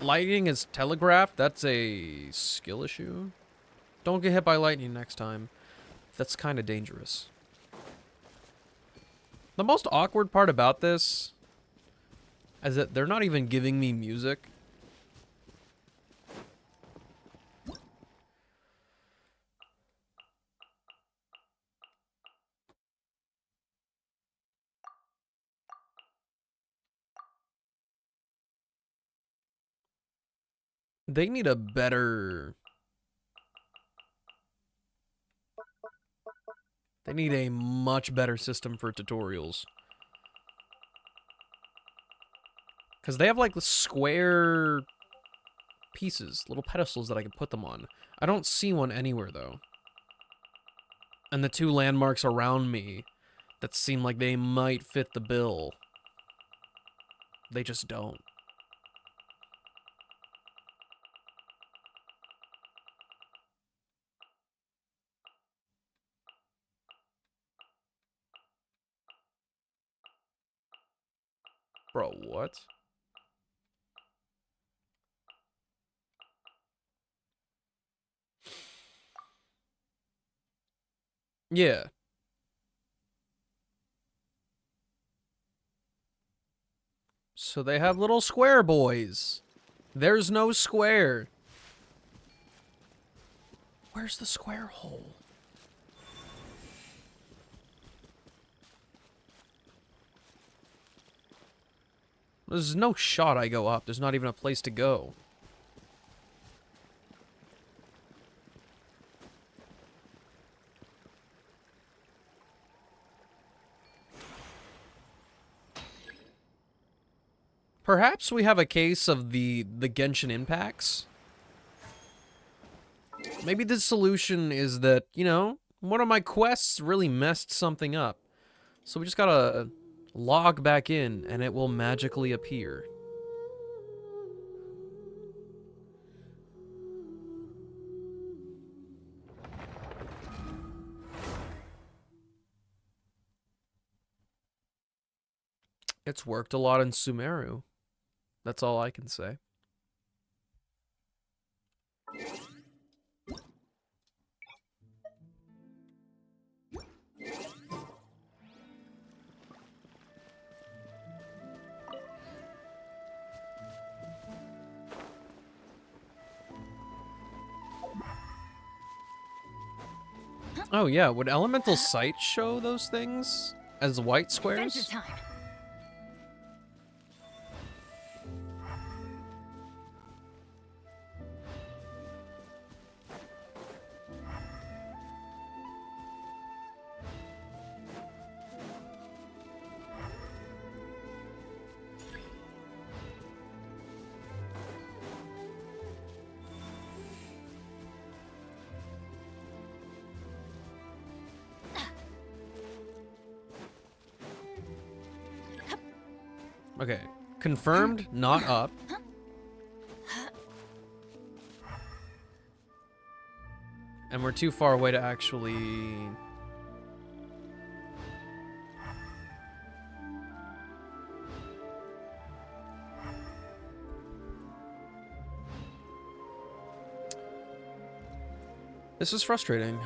Lightning is telegraphed? That's a skill issue? Don't get hit by lightning next time. That's kind of dangerous. The most awkward part about this is that they're not even giving me music. They need a better... They need a much better system for tutorials. Because they have like the square pieces, little pedestals that I can put them on. I don't see one anywhere though. And the two landmarks around me that seem like they might fit the bill, they just don't. Bro, what? Yeah. So they have little square boys. There's no square. Where's the square hole? There's no shot I go up. There's not even a place to go. Perhaps we have a case of the Genshin Impacts. Maybe the solution is that, you know, one of my quests really messed something up. So we just gotta log back in and it will magically appear. It's worked a lot in Sumeru. That's all I can say. Oh yeah, would Elemental Sight show those things as white Adventure squares? time. Okay, confirmed, not up. And we're too far away to actually... This is frustrating.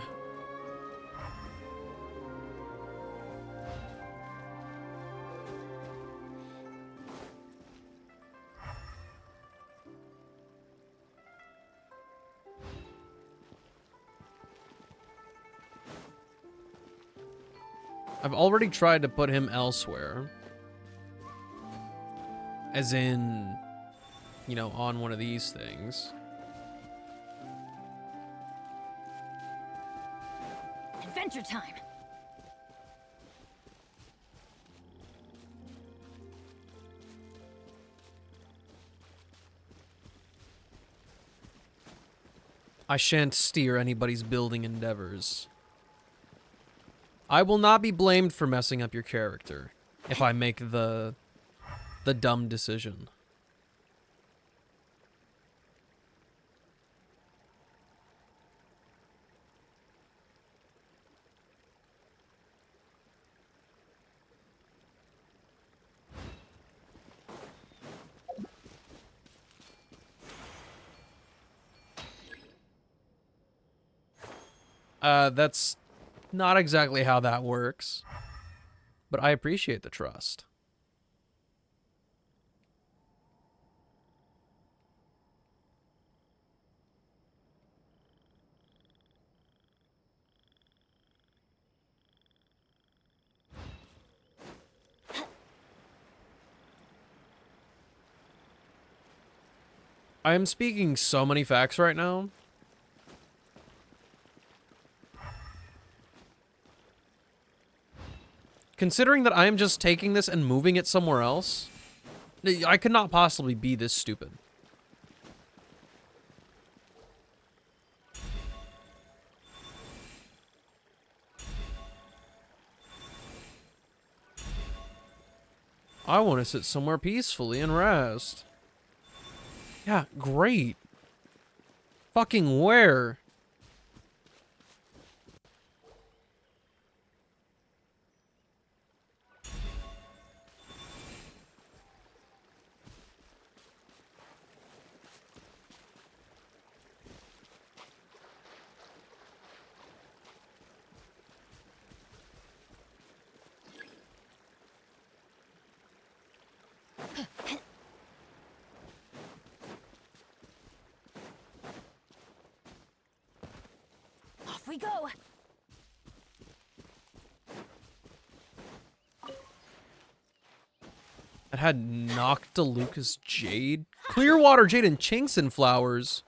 I've already tried to put him elsewhere. As in, you know, on one of these things. Adventure time. I shan't steer anybody's building endeavors. I will not be blamed for messing up your character if I make the dumb decision. That's not exactly how that works, but I appreciate the trust. I am speaking so many facts right now. Considering that I am just taking this and moving it somewhere else, I could not possibly be this stupid. I want to sit somewhere peacefully and rest. Yeah, great. Fucking where? Off we go. It had Noctilucous Jade, Clearwater Jade, and Chinkson flowers.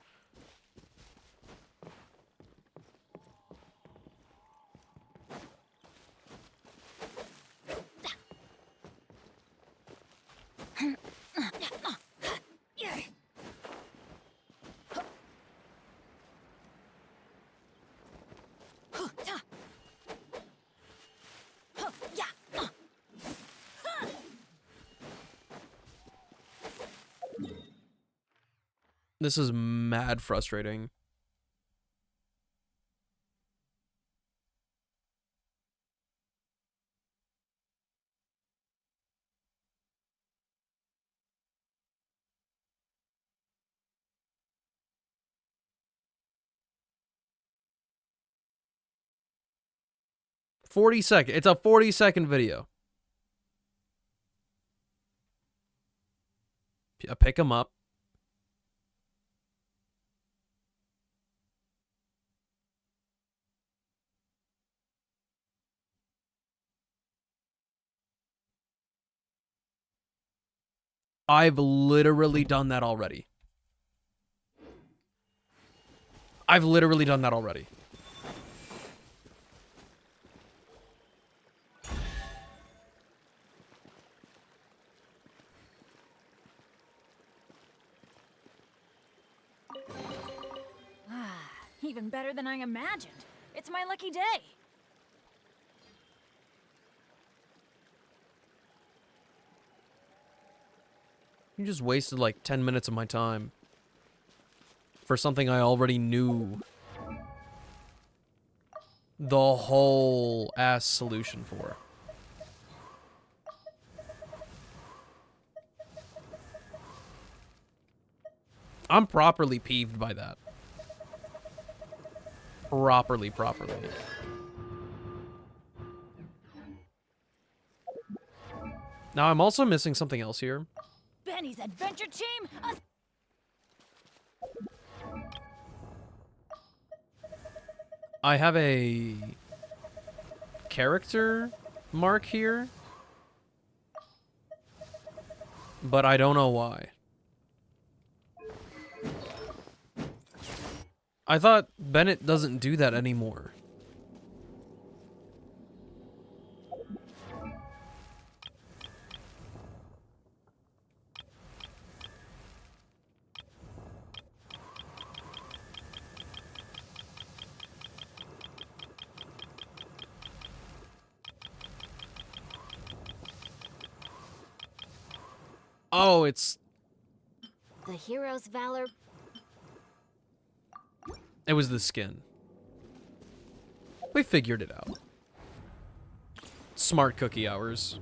This is mad frustrating. It's a 40-second video. Pick him up. I've literally done that already. I've literally done that already. Even better than I imagined. It's my lucky day. You just wasted like 10 minutes of my time for something I already knew the whole ass solution for. I'm properly peeved by that. Properly. Now, I'm also missing something else here. Benny's adventure team. I have a character mark here, but I don't know why. I thought Bennett doesn't do that anymore. Oh, it's... The hero's valor. It was the skin. We figured it out. Smart cookie hours.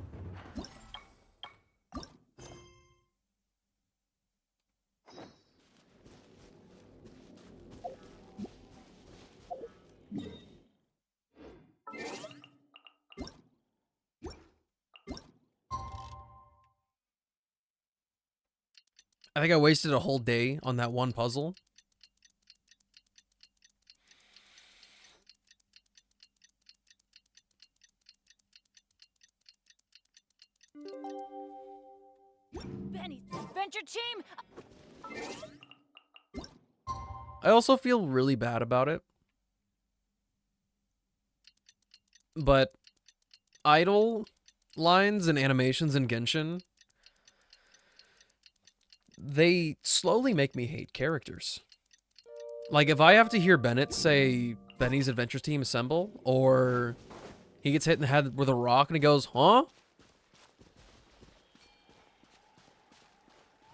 I think I wasted a whole day on that one puzzle. Benny's adventure team. I also feel really bad about it. But idle lines and animations in Genshin, they slowly make me hate characters. Like, if I have to hear Bennett say, Benny's Adventure Team assemble, or he gets hit in the head with a rock and he goes, huh?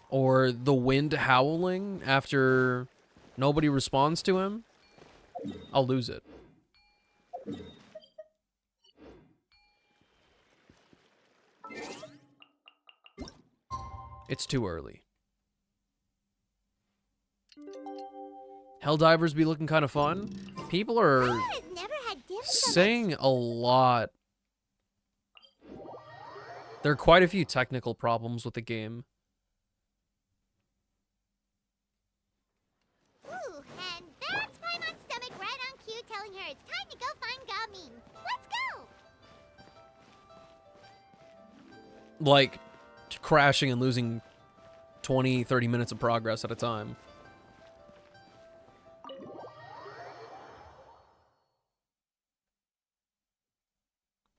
Or the wind howling after nobody responds to him, I'll lose it. It's too early. Helldivers be looking kind of fun. People are I've never had dim sum. saying a lot. There are quite a few technical problems with the game. Ooh, and that's Paimon's stomach right on cue telling her it's time to go find Gamin. Let's go! Like, crashing and losing 20, 30 minutes of progress at a time.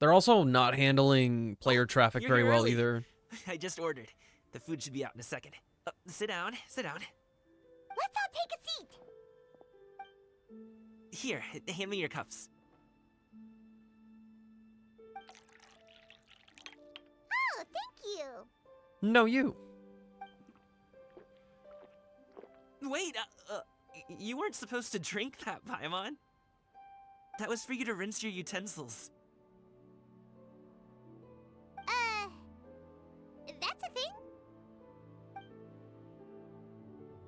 They're also not handling player traffic You're very here well early. either. I just ordered. The food should be out in a second. Sit down, sit down. Let's all take a seat. Here, hand me your cups. Oh, thank you. No, you. Wait, you weren't supposed to drink that, Paimon. That was for you to rinse your utensils. That's a thing?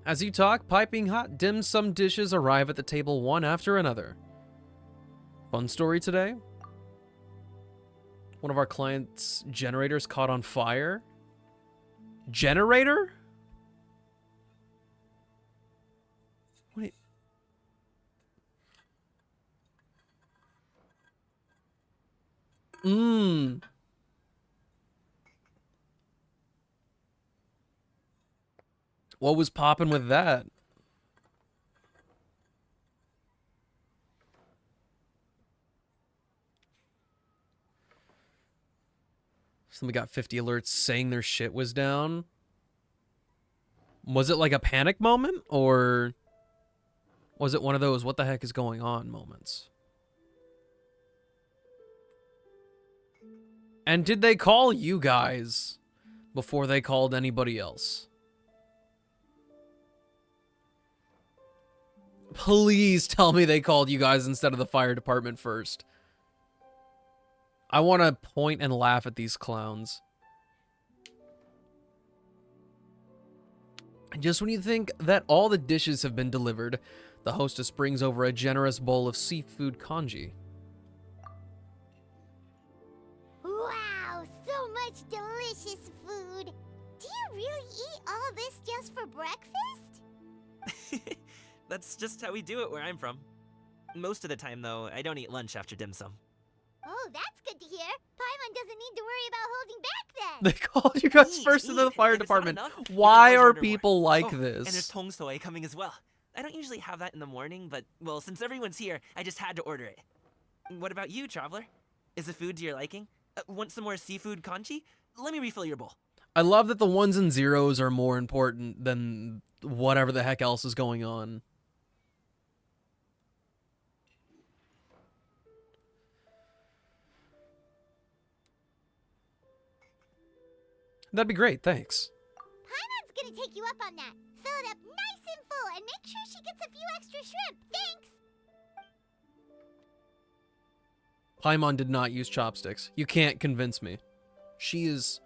As you talk, piping hot dim sum dishes arrive at the table one after another. Fun story today? One of our clients' generators caught on fire. Generator? Wait. What was popping with that? Somebody got 50 alerts saying their shit was down. Was it like a panic moment, or was it one of those what the heck is going on moments? And did they call you guys before they called anybody else? Please tell me they called you guys instead of the fire department first. I want to point and laugh at these clowns. Just when you think that all the dishes have been delivered, the hostess brings over a generous bowl of seafood congee. Wow, so much delicious food. Do you really eat all this just for breakfast? That's just how we do it where I'm from. Most of the time, though, I don't eat lunch after dim sum. Oh, that's good to hear. Paimon doesn't need to worry about holding back then. They called you guys Eat, first into the eat. fire If it's not department. enough, you can Why always are order more. people like Oh, this? And there's tong soy coming as well. I don't usually have that in the morning, but, well, since everyone's here, I just had to order it. What about you, traveler? Is the food to your liking? Want some more seafood congee? Let me refill your bowl. I love that the ones and zeros are more important than whatever the heck else is going on. That'd be great, thanks. Paimon's gonna take you up on that. Fill it up nice and full and make sure she gets a few extra shrimp. Thanks! Paimon did not use chopsticks. You can't convince me. She's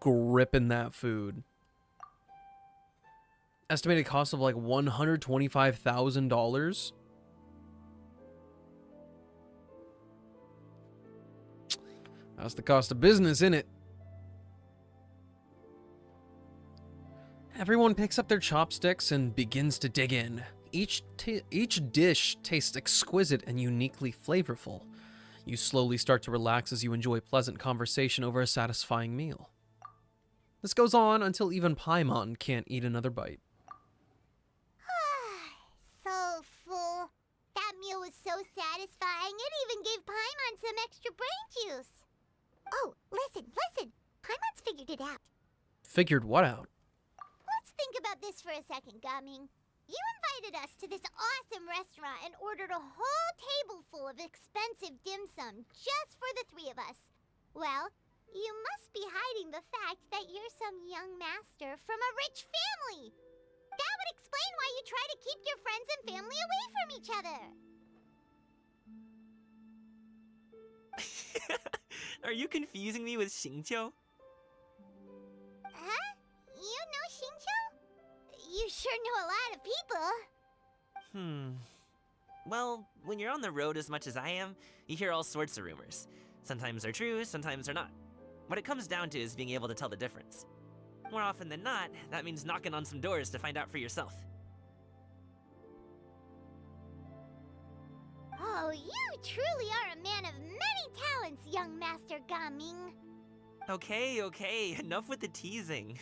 gripping that food. Estimated cost of like $125,000. That's the cost of business, innit? Everyone picks up their chopsticks and begins to dig in. Each dish tastes exquisite and uniquely flavorful. You slowly start to relax as you enjoy pleasant conversation over a satisfying meal. This goes on until even Paimon can't eat another bite. So full. That meal was so satisfying, it even gave Paimon some extra brain juice. Oh, listen. Paimon's figured it out. Figured what out? Let's think about this for a second, Gaming. You invited us to this awesome restaurant and ordered a whole table full of expensive dim sum just for the three of us. Well, you must be hiding the fact that you're some young master from a rich family. That would explain why you try to keep your friends and family away from each other. Are you confusing me with Xingqiu? Huh? You know Xingqiu? You sure know a lot of people. Well, when you're on the road as much as I am, you hear all sorts of rumors. Sometimes they're true, sometimes they're not. What it comes down to is being able to tell the difference. More often than not, that means knocking on some doors to find out for yourself. Oh, you truly are a man of many talents, young Master Gaming. Okay, enough with the teasing.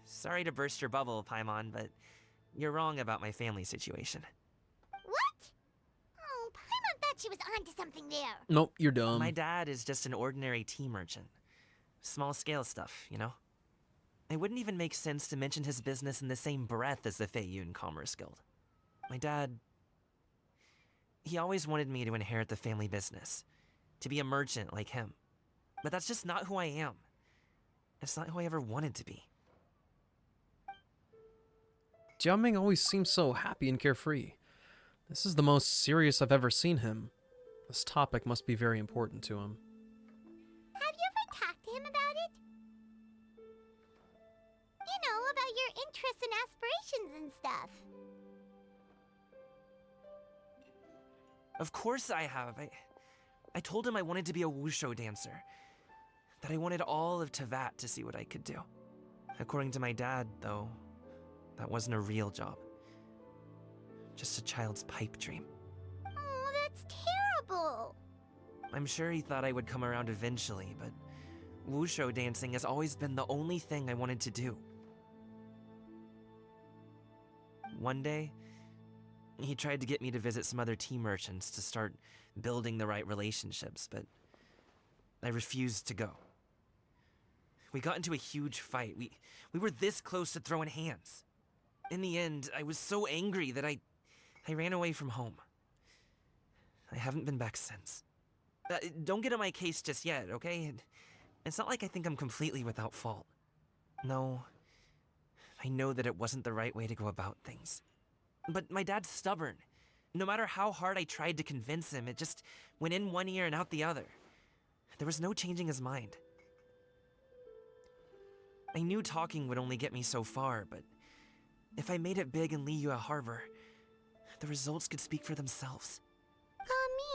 Sorry to burst your bubble, Paimon, but you're wrong about my family situation. What? Oh, Paimon thought she was onto something there. Nope, you're dumb. My dad is just an ordinary tea merchant. Small scale stuff, you know? It wouldn't even make sense to mention his business in the same breath as the Feiyun Commerce Guild. My dad... he always wanted me to inherit the family business. To be a merchant like him. But that's just not who I am. It's not who I ever wanted to be. Jiaming always seems so happy and carefree. This is the most serious I've ever seen him. This topic must be very important to him. Have you ever talked to him about it? You know, about your interests and aspirations and stuff. Of course I have. I told him I wanted to be a wushu dancer. That I wanted all of Tevat to see what I could do. According to my dad, though, that wasn't a real job. Just a child's pipe dream. Oh, that's terrible. I'm sure he thought I would come around eventually, but wushu dancing has always been the only thing I wanted to do. one day, he tried to get me to visit some other tea merchants to start building the right relationships, but I refused to go. We got into a huge fight. We were this close to throwing hands. In the end, I was so angry that I ran away from home. I haven't been back since. Don't get on my case just yet, okay? It's not like I think I'm completely without fault. No, I know that it wasn't the right way to go about things. But my dad's stubborn. No matter how hard I tried to convince him, it just went in one ear and out the other. There was no changing his mind. I knew talking would only get me so far, but if I made it big in Liyue Harbor, the results could speak for themselves.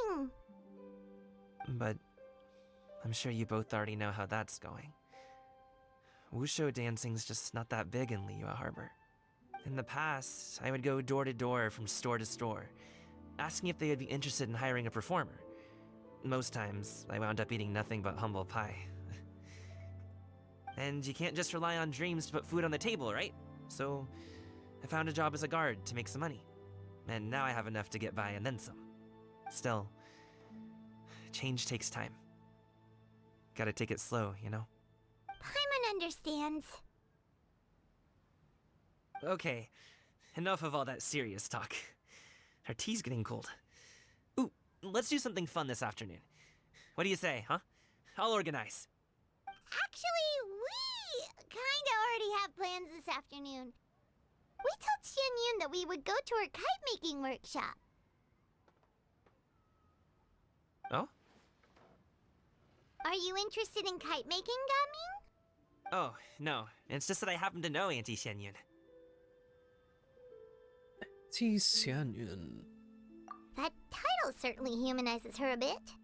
Coming. But I'm sure you both already know how that's going. Wushu dancing's just not that big in Liyue Harbor. In the past, I would go door to door from store to store, asking if they would be interested in hiring a performer. Most times, I wound up eating nothing but humble pie. And you can't just rely on dreams to put food on the table, right? So, I found a job as a guard to make some money. And now I have enough to get by and then some. Still, change takes time. Gotta take it slow, you know? Paimon understands. Okay, enough of all that serious talk. Our tea's getting cold. Ooh, let's do something fun this afternoon. What do you say, huh? I'll organize. Actually, we kinda already have plans this afternoon. We told Xianyun that we would go to her kite-making workshop. Oh? Are you interested in kite-making, Gaming? Oh, no. It's just that I happen to know Auntie Xianyun. Ti Xianyun. That title certainly humanizes her a bit.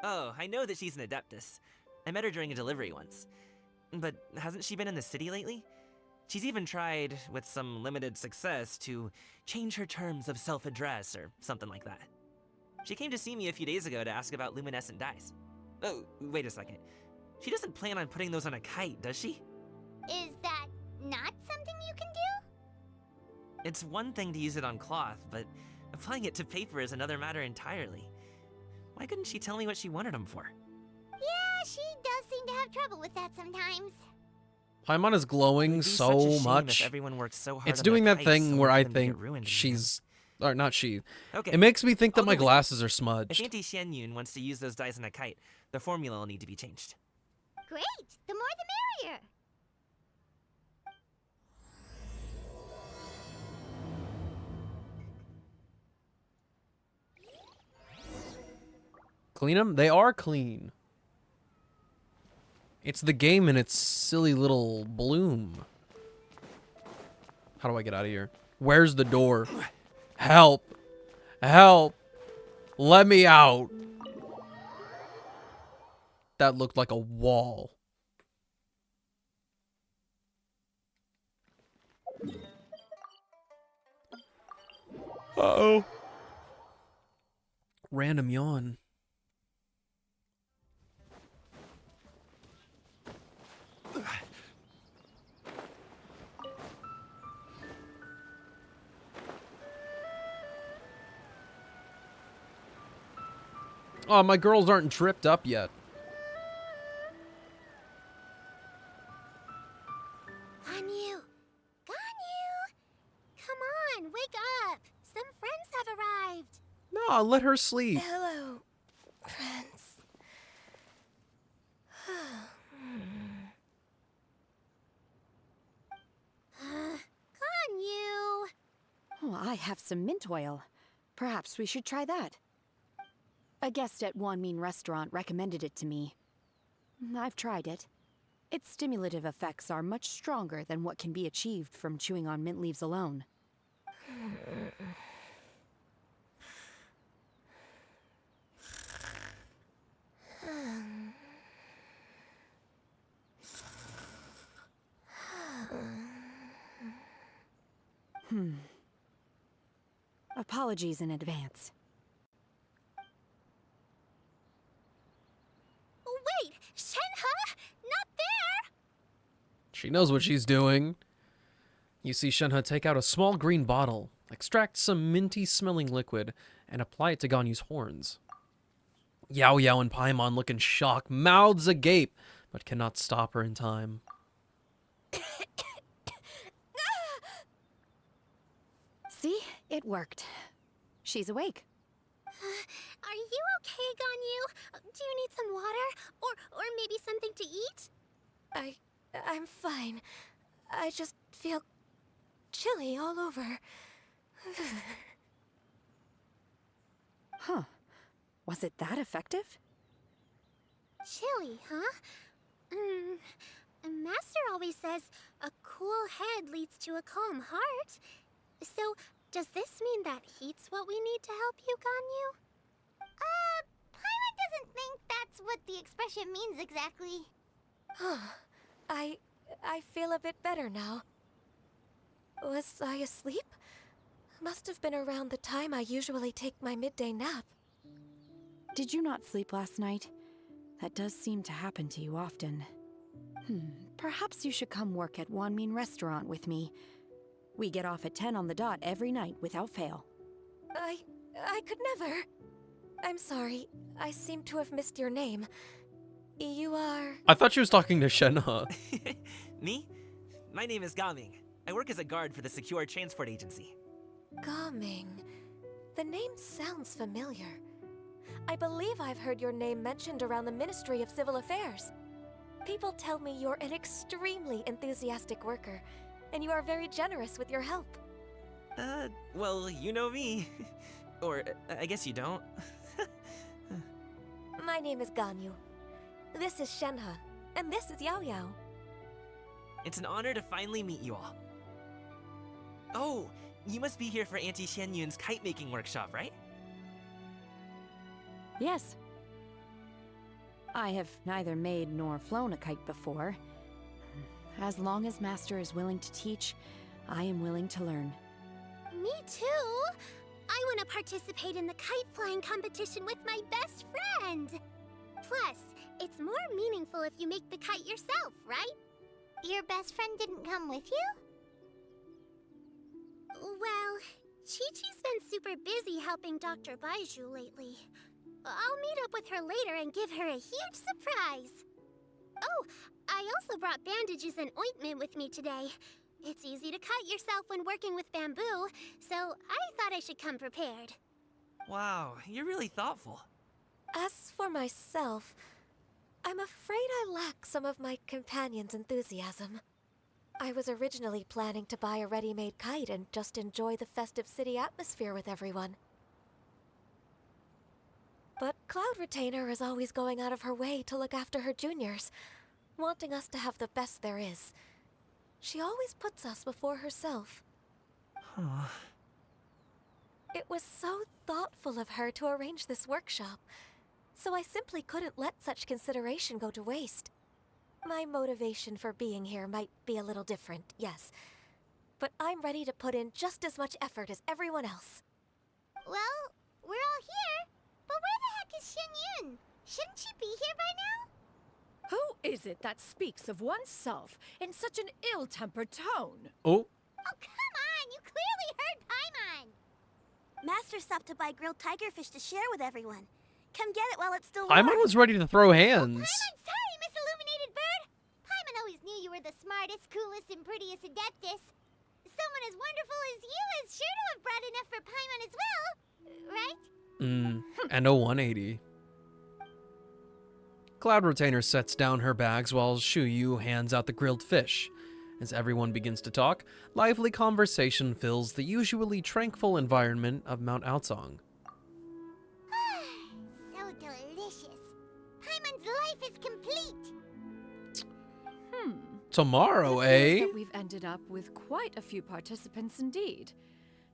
Oh, I know that she's an Adeptus. I met her during a delivery once. But hasn't she been in the city lately? She's even tried, with some limited success, to change her terms of self-address or something like that. She came to see me a few days ago to ask about luminescent dyes. Oh, wait a second. She doesn't plan on putting those on a kite, does she? Is that not something you can do? It's one thing to use it on cloth, but applying it to paper is another matter entirely. Why couldn't she tell me what she wanted them for? Yeah, she does seem to have trouble with that sometimes. Paimon is It glowing would be such a so shame much. If everyone worked so hard It's on doing their that kites, thing so where much I of them get think ruined in the end. she's, or not she. Okay. It makes me think that I'll my go with you. glasses are If smudged. Auntie Xianyun wants to use those dyes on a kite, the formula will need to be changed. Great! The more the merrier! Clean them? They are clean. It's the game and its silly little bloom. How do I get out of here? Where's the door? Help! Help! Let me out! That looked like a wall. Uh-oh. Random yawn. Oh, my girls aren't tripped up yet. Ganyu! Ganyu! Come on, wake up! Some friends have arrived! No, let her sleep. Hello, friends. Ganyu! Oh, I have some mint oil. Perhaps we should try that. A guest at Wanmin Restaurant recommended it to me. I've tried it. Its stimulative effects are much stronger than what can be achieved from chewing on mint leaves alone. Apologies in advance. Wait! Shenhe? Not there! She knows what she's doing. You see Shenhe take out a small green bottle, extract some minty-smelling liquid, and apply it to Ganyu's horns. Yao Yao and Paimon look in shock, mouths agape, but cannot stop her in time. See? It worked. She's awake. Are you okay, Ganyu? Do you need some water? Or maybe something to eat? I'm fine. I just feel chilly all over. Huh. Was it that effective? Chilly, huh? Master always says a cool head leads to a calm heart. So, does this mean that heat's what we need to help you, Ganyu? Paimon doesn't think that's what the expression means exactly. I feel a bit better now. Was I asleep? Must have been around the time I usually take my midday nap. Did you not sleep last night? That does seem to happen to you often. Perhaps you should come work at Wanmin Restaurant with me. We get off at 10 on the dot every night without fail. I could never. I'm sorry. I seem to have missed your name. You are... I thought she was talking to Shenhe. Me? My name is Gaming. I work as a guard for the Secure Transport Agency. Gaming. The name sounds familiar. I believe I've heard your name mentioned around the Ministry of Civil Affairs. People tell me you're an extremely enthusiastic worker, and you are very generous with your help. Well, you know me. Or, I guess you don't. My name is Ganyu. This is Shenhe, and this is Yao Yao. It's an honor to finally meet you all. Oh, you must be here for Auntie Xianyun's kite-making workshop, right? Yes. I have neither made nor flown a kite before. As long as Master is willing to teach, I am willing to learn. Me too! I want to participate in the kite flying competition with my best friend! Plus, it's more meaningful if you make the kite yourself, right? Your best friend didn't come with you? Well, Chi-Chi's been super busy helping Dr. Baiju lately. I'll meet up with her later and give her a huge surprise. Oh, I also brought bandages and ointment with me today. It's easy to cut yourself when working with bamboo, so I thought I should come prepared. Wow, you're really thoughtful. As for myself, I'm afraid I lack some of my companion's enthusiasm. I was originally planning to buy a ready-made kite and just enjoy the festive city atmosphere with everyone. But Cloud Retainer is always going out of her way to look after her juniors, wanting us to have the best there is. She always puts us before herself. Huh. It was so thoughtful of her to arrange this workshop, so I simply couldn't let such consideration go to waste. My motivation for being here might be a little different, yes, but I'm ready to put in just as much effort as everyone else. Well, we're all here, but where the heck is Xianyun? Shouldn't she be here by now? Who is it that speaks of oneself in such an ill-tempered tone? Oh. Oh, come on! You clearly heard Paimon! Master stopped to buy grilled tigerfish to share with everyone. Come get it while it's still warm. Paimon was ready to throw hands. Paimon's sorry, Miss Illuminated Bird! Paimon always knew you were the smartest, coolest, and prettiest Adeptus. Someone as wonderful as you is sure to have brought enough for Paimon as well, right? And a 180. Cloud Retainer sets down her bags while Shuyu hands out the grilled fish. As everyone begins to talk, lively conversation fills the usually tranquil environment of Mount Aocang. So delicious. Paimon's life is complete. Tomorrow, It appears eh? that we've ended up with quite a few participants indeed.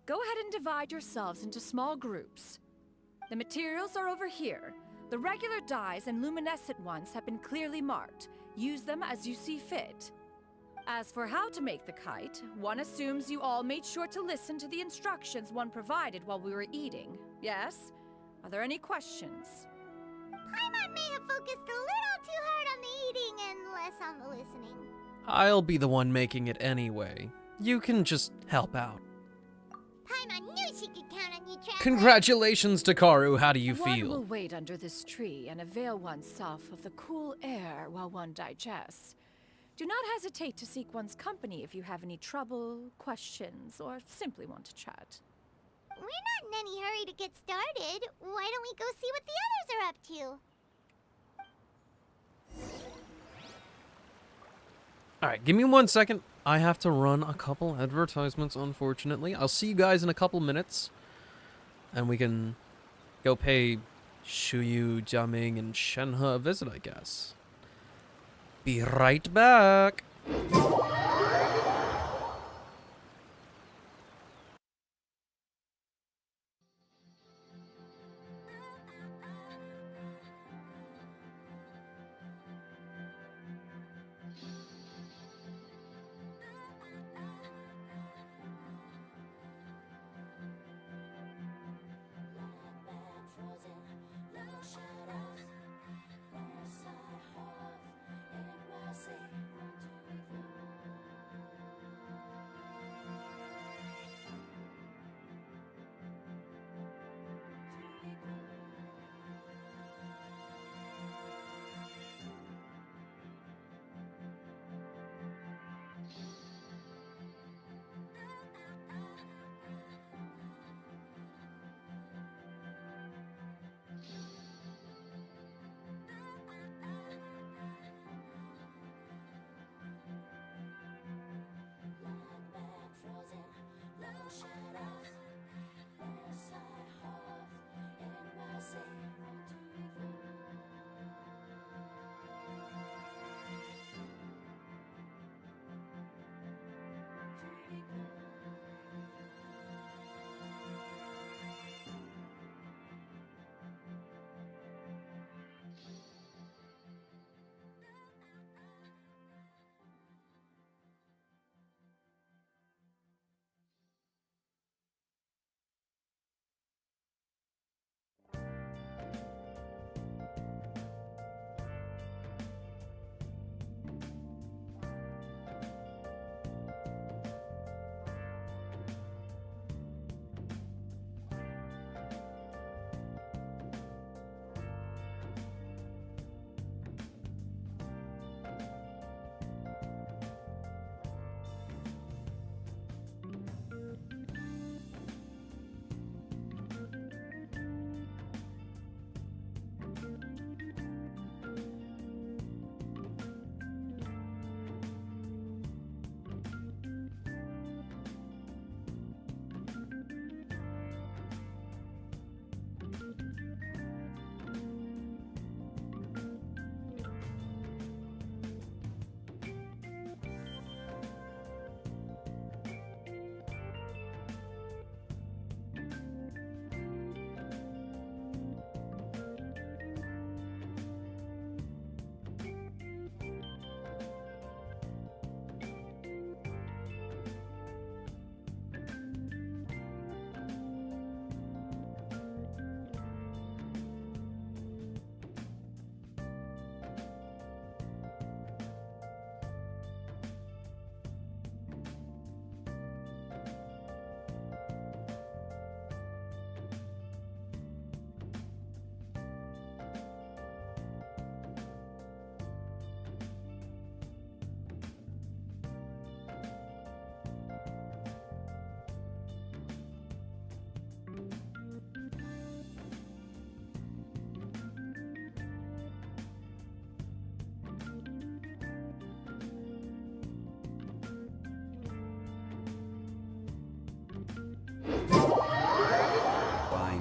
Go ahead and divide yourselves into small groups. The materials are over here. The regular dyes and luminescent ones have been clearly marked. Use them as you see fit. As for how to make the kite, one assumes you all made sure to listen to the instructions one provided while we were eating. Yes? Are there any questions? Paimon may have focused a little too hard on the eating and less on the listening. I'll be the one making it anyway. You can just help out. Paimon knew she could count on you, Traveler. Congratulations, Takaru. How do you One feel? will wait under this tree and avail oneself of the cool air while one digests. Do not hesitate to seek one's company if you have any trouble, questions, or simply want to chat. We're not in any hurry to get started. Why don't we go see what the others are up to? Alright, give me 1 second. I have to run a couple advertisements, unfortunately. I'll see you guys in a couple minutes. And we can go pay Shuyu, Jiaming, and Shenhe a visit, I guess. Be right back.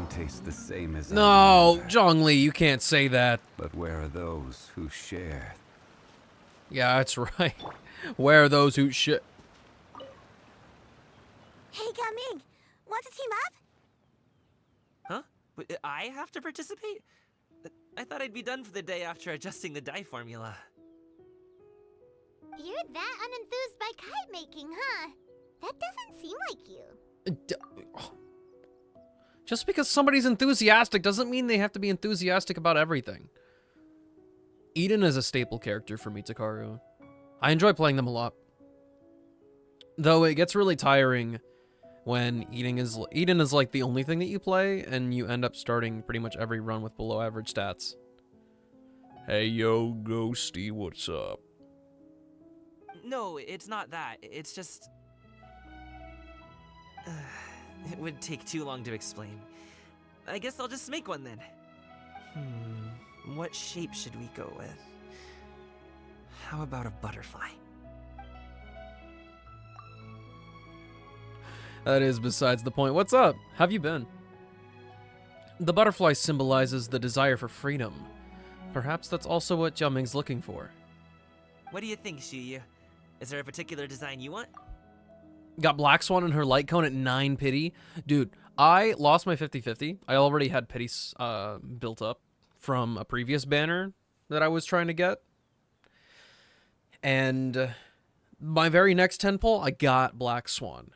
Tastes the same as No, Zhongli, you can't say that. But where are those who share? Yeah, that's right. Where are those who share? Hey, Gaming, want to team up? Huh? But I have to participate? I thought I'd be done for the day after adjusting the dye formula. You're that unenthused by kite making, huh? That doesn't seem like you. Just because somebody's enthusiastic doesn't mean they have to be enthusiastic about everything. Eden is a staple character for me, Takaru. I enjoy playing them a lot. Though it gets really tiring when Eden is like the only thing that you play, and you end up starting pretty much every run with below average stats. Hey yo, Ghosty, what's up? No, it's not that. It's just... it would take too long to explain. I guess I'll just make one then. What shape should we go with? How about a butterfly? That is besides the point. What's up? Have you been? The butterfly symbolizes the desire for freedom. Perhaps that's also what Jiaming's looking for. What do you think, Shuyu? Is there a particular design you want? Got Black Swan and her light cone at 9 pity. Dude, I lost my 50-50. I already had pity built up from a previous banner that I was trying to get. And my very next 10 pull, I got Black Swan.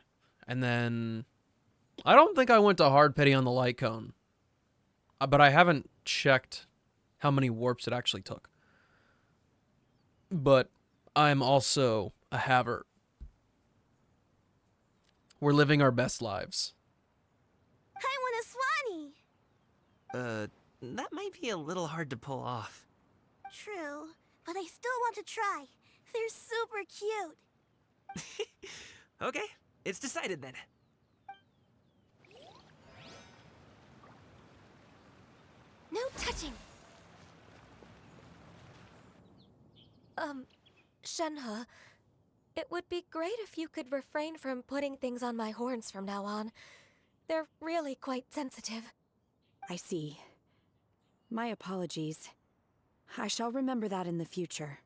And then I don't think I went to hard pity on the light cone. But I haven't checked how many warps it actually took. But I'm also a haver. We're living our best lives. I want a Swanee! That might be a little hard to pull off. True, but I still want to try. They're super cute. Okay, it's decided then. No touching. Shenhe, it would be great if you could refrain from putting things on my horns from now on. They're really quite sensitive. I see. My apologies. I shall remember that in the future.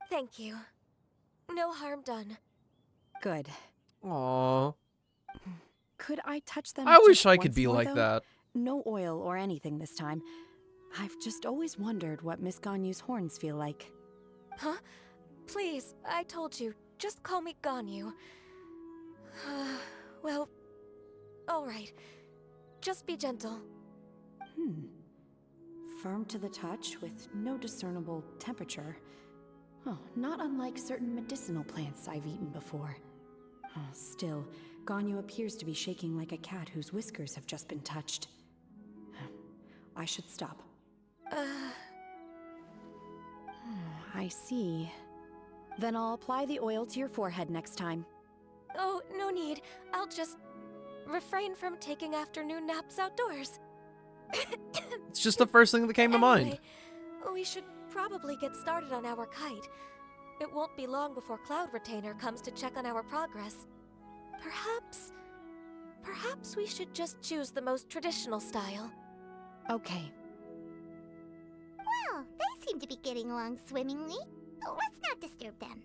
Thank you. No harm done. Good. Aww. Could I touch them? I wish just I could once be more, like though? that. No oil or anything this time. I've just always wondered what Miss Ganyu's horns feel like. Huh? Please, I told you. Just call me Ganyu. Well, alright. Just be gentle. Firm to the touch with no discernible temperature. Oh, not unlike certain medicinal plants I've eaten before. Still, Ganyu appears to be shaking like a cat whose whiskers have just been touched. I should stop. I see. Then I'll apply the oil to your forehead next time. Oh, no need. I'll just refrain from taking afternoon naps outdoors. It's just the first thing that came to mind. Anyway, we should probably get started on our kite. It won't be long before Cloud Retainer comes to check on our progress. Perhaps we should just choose the most traditional style. Okay. Well, they seem to be getting along swimmingly. Let's not disturb them.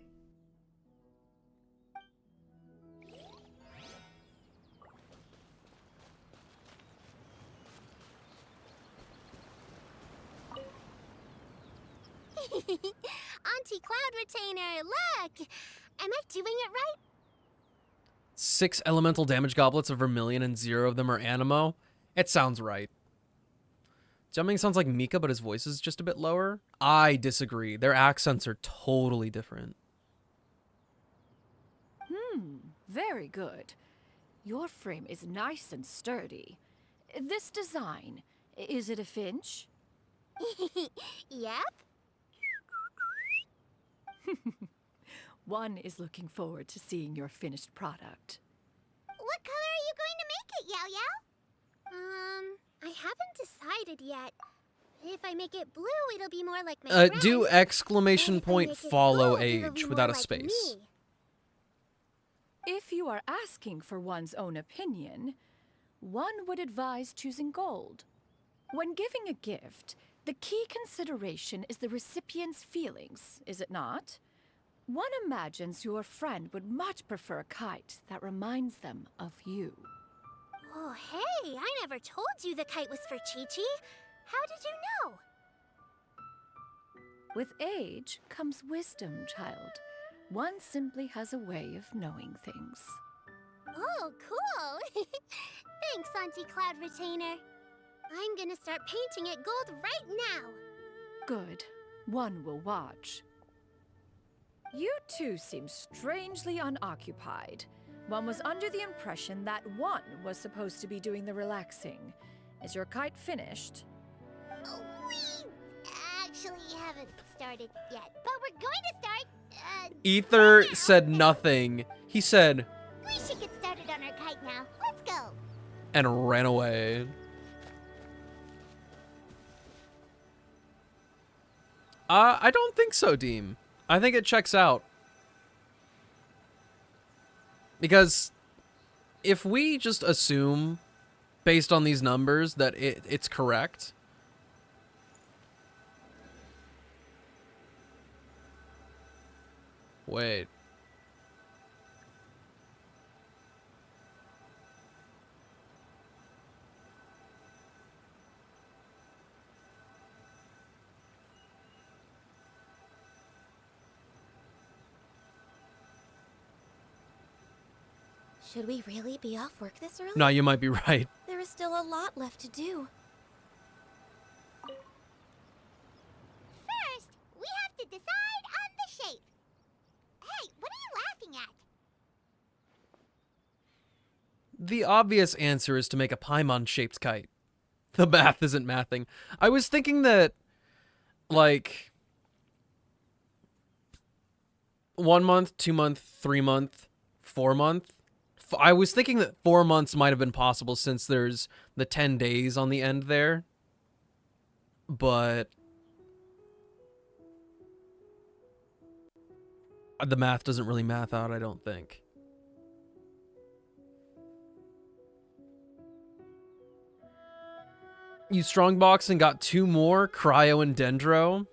Auntie Cloud Retainer, look! Am I doing it right? 6 elemental damage goblets of Vermilion and 0 of them are Animo. It sounds right. Jiaming sounds like Mika, but his voice is just a bit lower. I disagree. Their accents are totally different. Very good. Your frame is nice and sturdy. This design, is it a finch? Yep. One is looking forward to seeing your finished product. What color are you going to make it, Yao Yao? I haven't decided yet. If I make it blue, it'll be more like my friend. Do exclamation If I point make it follow gold, it'll be age more without a like space. me. If you are asking for one's own opinion, one would advise choosing gold. When giving a gift, the key consideration is the recipient's feelings, is it not? One imagines your friend would much prefer a kite that reminds them of you. Oh, hey, I never told you the kite was for Chi-Chi. How did you know? With age comes wisdom, child. One simply has a way of knowing things. Oh, cool. Thanks, Auntie Cloud Retainer. I'm gonna start painting it gold right now. Good. One will watch. You two seem strangely unoccupied. One was under the impression that one was supposed to be doing the relaxing. Is your kite finished? We actually haven't started yet, but we're going to start, Ether right now. said nothing. He said, We should get started on our kite now. Let's go. and ran away. I don't think so, Deem. I think it checks out. Because if we just assume, based on these numbers, that it's correct. Wait. Should we really be off work this early? No, you might be right. There is still a lot left to do. First, we have to decide on the shape. Hey, what are you laughing at? The obvious answer is to make a Paimon-shaped kite. The math isn't mathing. I was thinking that, like, 1 month, 2 month, 3 month, 4 month. I was thinking that 4 months might have been possible since there's the 10 days on the end there. But the math doesn't really math out, I don't think. You strongbox and got 2 more, Cryo and Dendro.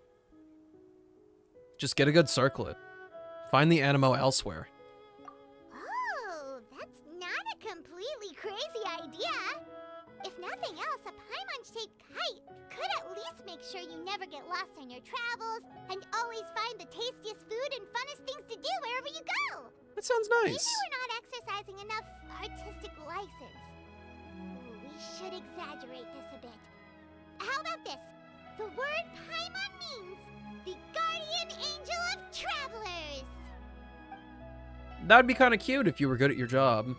Just get a good circlet. Find the Animo elsewhere. Oh, that's not a completely crazy idea. If nothing else, a Paimon-shaped kite could at least make sure you never get lost on your travels and always find the tastiest food and funnest things to do wherever you go. That sounds Maybe nice. we're not exercising enough artistic license. Ooh, we should exaggerate this a bit. How about this? The word Paimon means the guardian angel of travelers. That'd be kind of cute if you were good at your job.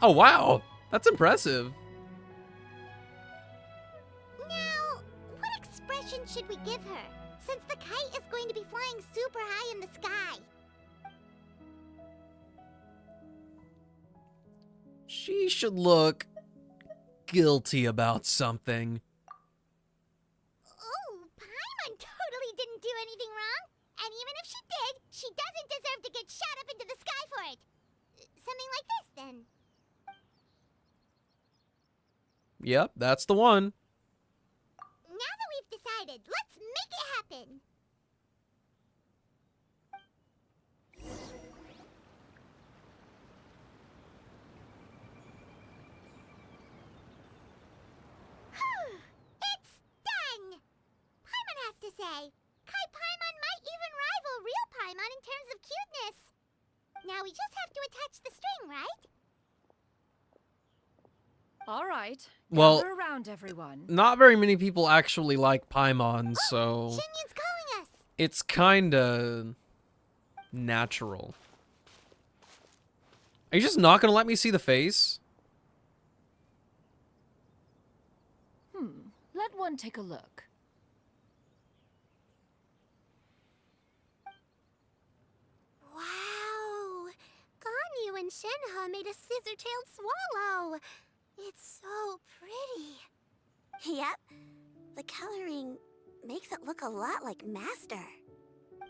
Oh, wow. That's impressive. Now, what expression should we give her? Since the kite is going to be flying super high in the sky. She should look guilty about something. Oh, Paimon totally didn't do anything wrong. And even if she did, she doesn't deserve to get shot up into the sky for it. Something like this, then. Yep, that's the one. Now that we've decided, let's make it happen. It's done! Paimon has to say, Kai Paimon might even rival real Paimon in terms of cuteness. Now we just have to attach the string, right? All right. Well, gather around, everyone. not very many people actually like Paimon, so Shinyan's calling us. it's kinda natural. Are you just not gonna let me see the face? Let one take a look. Wow! Ganyu and Shenhe made a scissor-tailed swallow. It's so pretty. Yep. The coloring makes it look a lot like Master.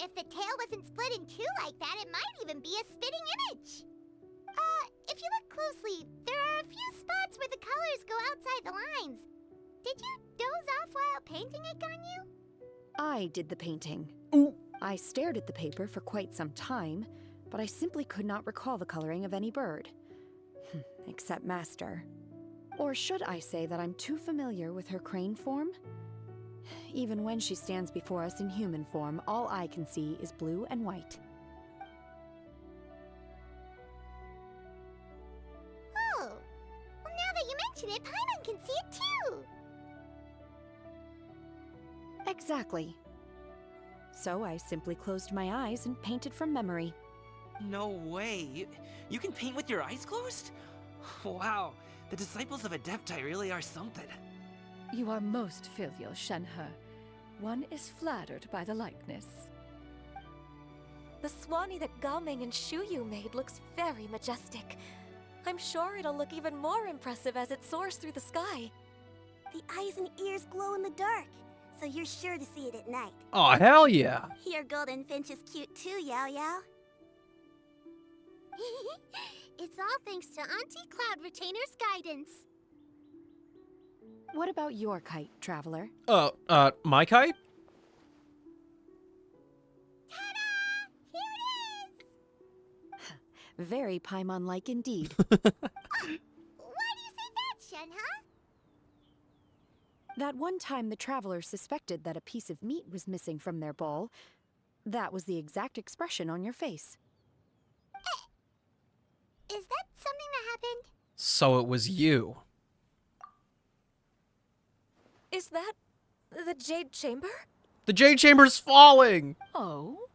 If the tail wasn't split in two like that, it might even be a spitting image. If you look closely, there are a few spots where the colors go outside the lines. Did you doze off while painting it, Ganyu? I did the painting. Ooh. I stared at the paper for quite some time, but I simply could not recall the coloring of any bird. Except Master. Or should I say that I'm too familiar with her crane form? Even when she stands before us in human form, all I can see is blue and white. Oh. Well, now that you mention it, Paimon can see it too. Exactly. So I simply closed my eyes and painted from memory. No way. You can paint with your eyes closed? Wow, the disciples of Adepti really are something. You are most filial, Shenhe. One is flattered by the likeness. The Swanee that Gaming and Shuyu made looks very majestic. I'm sure it'll look even more impressive as it soars through the sky. The eyes and ears glow in the dark, so you're sure to see it at night. Oh, hell yeah. Your golden finch is cute too, Yao Yao. It's all thanks to Auntie Cloud Retainer's guidance. What about your kite, Traveler? My kite? Ta-da! Here it is! Very Paimon-like indeed. Why do you say that, Shenhe? That one time the Traveler suspected that a piece of meat was missing from their bowl, that was the exact expression on your face. Is that something that happened? So it was you. Is that the Jade Chamber? The Jade Chamber's falling! Oh?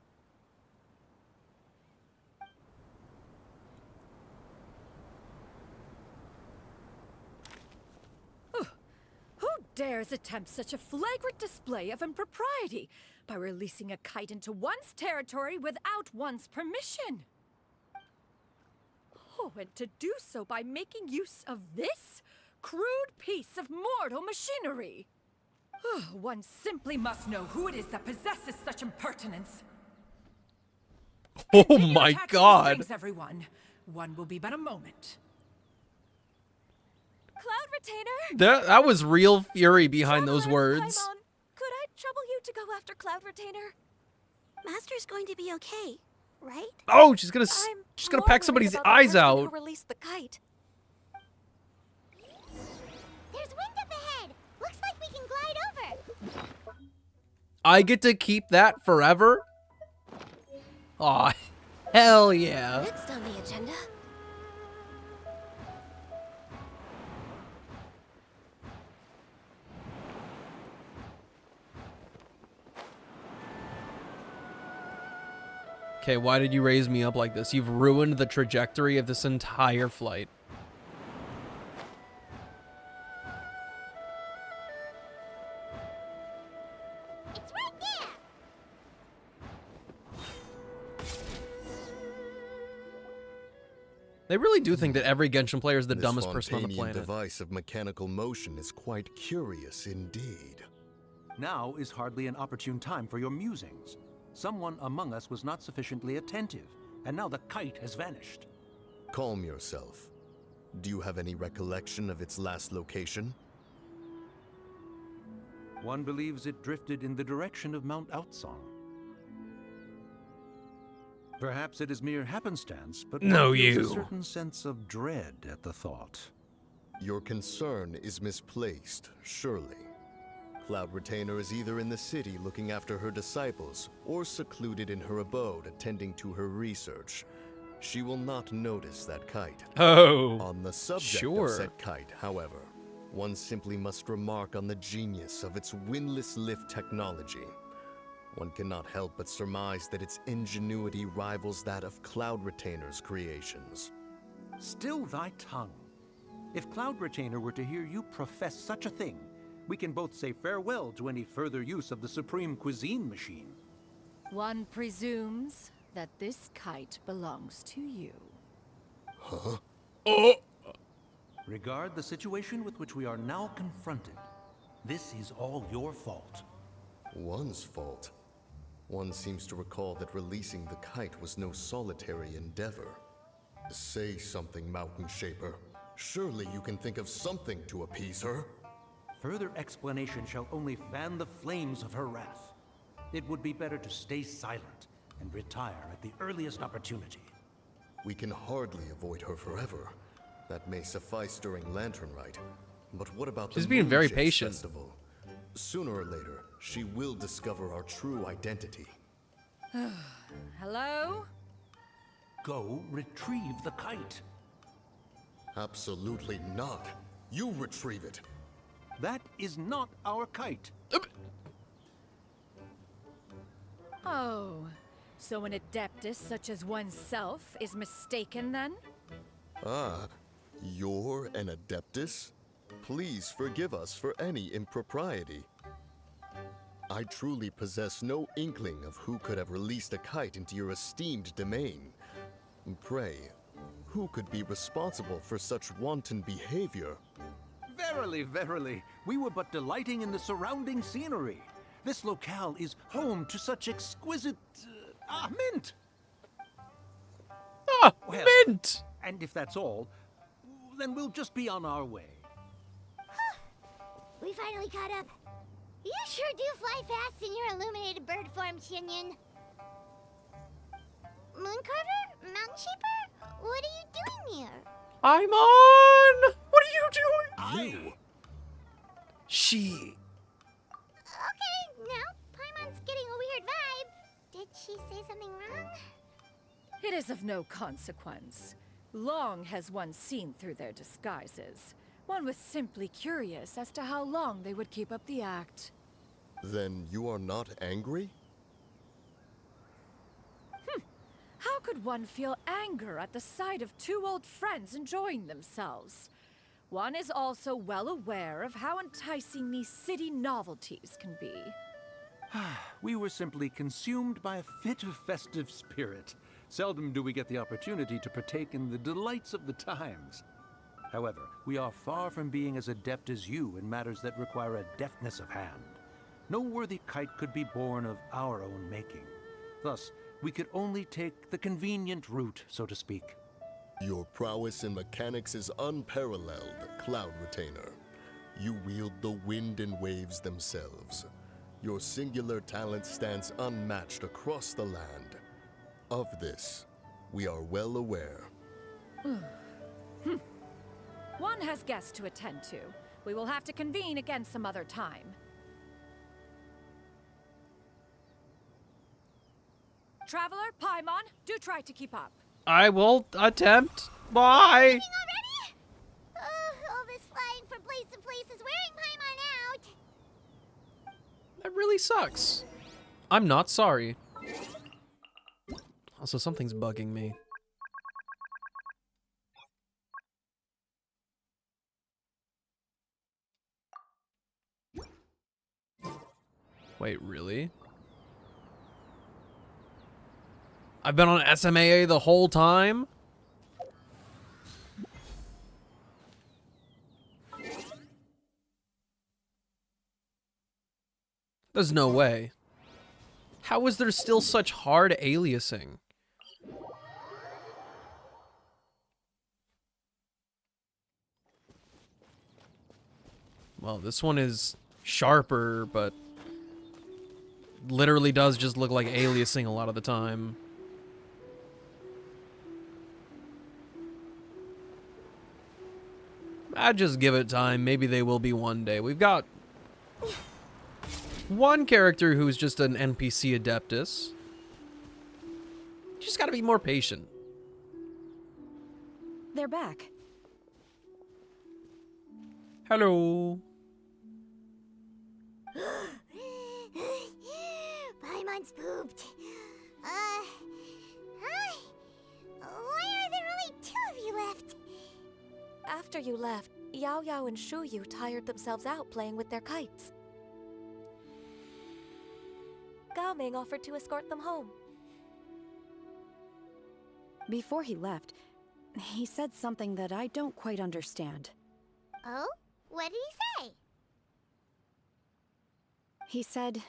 Who dares attempt such a flagrant display of impropriety by releasing a kite into one's territory without one's permission? Oh, and to do so by making use of this crude piece of mortal machinery. One simply must know who it is that possesses such impertinence. Oh Continue my attaching god. strings, everyone. One will be but a moment. Cloud Retainer? That was real fury behind those Traveler, words. Paimon, could I trouble you to go after Cloud Retainer? Master's going to be okay, right? Oh, she's gonna I'm peck somebody's eyes out. Who released the kite. There's wind up ahead. Looks like we can glide over. I get to keep that forever? Aw, hell yeah. Next on the agenda. Okay, why did you raise me up like this? You've ruined the trajectory of this entire flight. It's right there. They really do think that every Genshin player is the This dumbest person on the Fontanian planet. device of mechanical motion is quite curious indeed. Now is hardly an opportune time for your musings. Someone among us was not sufficiently attentive, and now the kite has vanished. Calm yourself. Do you have any recollection of its last location? One believes it drifted in the direction of Mount Outsong. Perhaps it is mere happenstance, but No, one feels you. a certain sense of dread at the thought. Your concern is misplaced, surely. Cloud Retainer is either in the city looking after her disciples, or secluded in her abode attending to her research. She will not notice that kite. Oh, On the subject sure. of said kite, however, one simply must remark on the genius of its windless lift technology. One cannot help but surmise that its ingenuity rivals that of Cloud Retainer's creations. Still thy tongue. If Cloud Retainer were to hear you profess such a thing, we can both say farewell to any further use of the Supreme Cuisine Machine. One presumes that this kite belongs to you. Huh? Oh. Regard the situation with which we are now confronted. This is all your fault. One's fault. One seems to recall that releasing the kite was no solitary endeavor. Say something, Mountain Shaper. Surely you can think of something to appease her. Further explanation shall only fan the flames of her wrath. It would be better to stay silent and retire at the earliest opportunity. We can hardly avoid her forever. That may suffice during Lantern Rite. But what about She's the being very Moonshades patient. Festival? Sooner or later, she will discover our true identity. Hello? Go retrieve the kite. Absolutely not. You retrieve it. That is not our kite. Oh, so an adeptus such as oneself is mistaken then? Ah, you're an adeptus? Please forgive us for any impropriety. I truly possess no inkling of who could have released a kite into your esteemed domain. Pray, who could be responsible for such wanton behavior? Verily, verily, we were but delighting in the surrounding scenery. This locale is home to such exquisite... mint! Ah, Well, mint! And if that's all, then we'll just be on our way. We finally caught up. You sure do fly fast in your illuminated bird form, Shinyan. Mooncarver? Mountain Shaper? What are you doing here? I'm on! What are you doing? You? She. Okay, now Paimon's getting a weird vibe. Did she say something wrong? It is of no consequence. Long has one seen through their disguises. One was simply curious as to how long they would keep up the act. Then you are not angry? How could one feel anger at the sight of two old friends enjoying themselves? One is also well aware of how enticing these city novelties can be. We were simply consumed by a fit of festive spirit. Seldom do we get the opportunity to partake in the delights of the times. However, we are far from being as adept as you in matters that require a deftness of hand. No worthy kite could be born of our own making. Thus, we could only take the convenient route, so to speak. Your prowess in mechanics is unparalleled, Cloud Retainer. You wield the wind and waves themselves. Your singular talent stands unmatched across the land. Of this, we are well aware. One has guests to attend to. We will have to convene again some other time. Traveler, Paimon, do try to keep up. I will attempt. Bye! Already? All this flying from place to place is wearing Paimon out. That really sucks. I'm not sorry. Also, something's bugging me. Wait, really? I've been on SMAA the whole time? There's no way. How is there still such hard aliasing? Well, this one is sharper, but literally does just look like aliasing a lot of the time. I'd just give it time. Maybe they will be one day. We've got one character who's just an NPC Adeptus. You just gotta be more patient. They're back. Hello. Paimon's pooped. Hi. Why are there only two of you left? After you left, Yao Yao and Shu Yu tired themselves out playing with their kites. Gao Ming offered to escort them home. Before he left, he said something that I don't quite understand. Oh? What did he say? He said,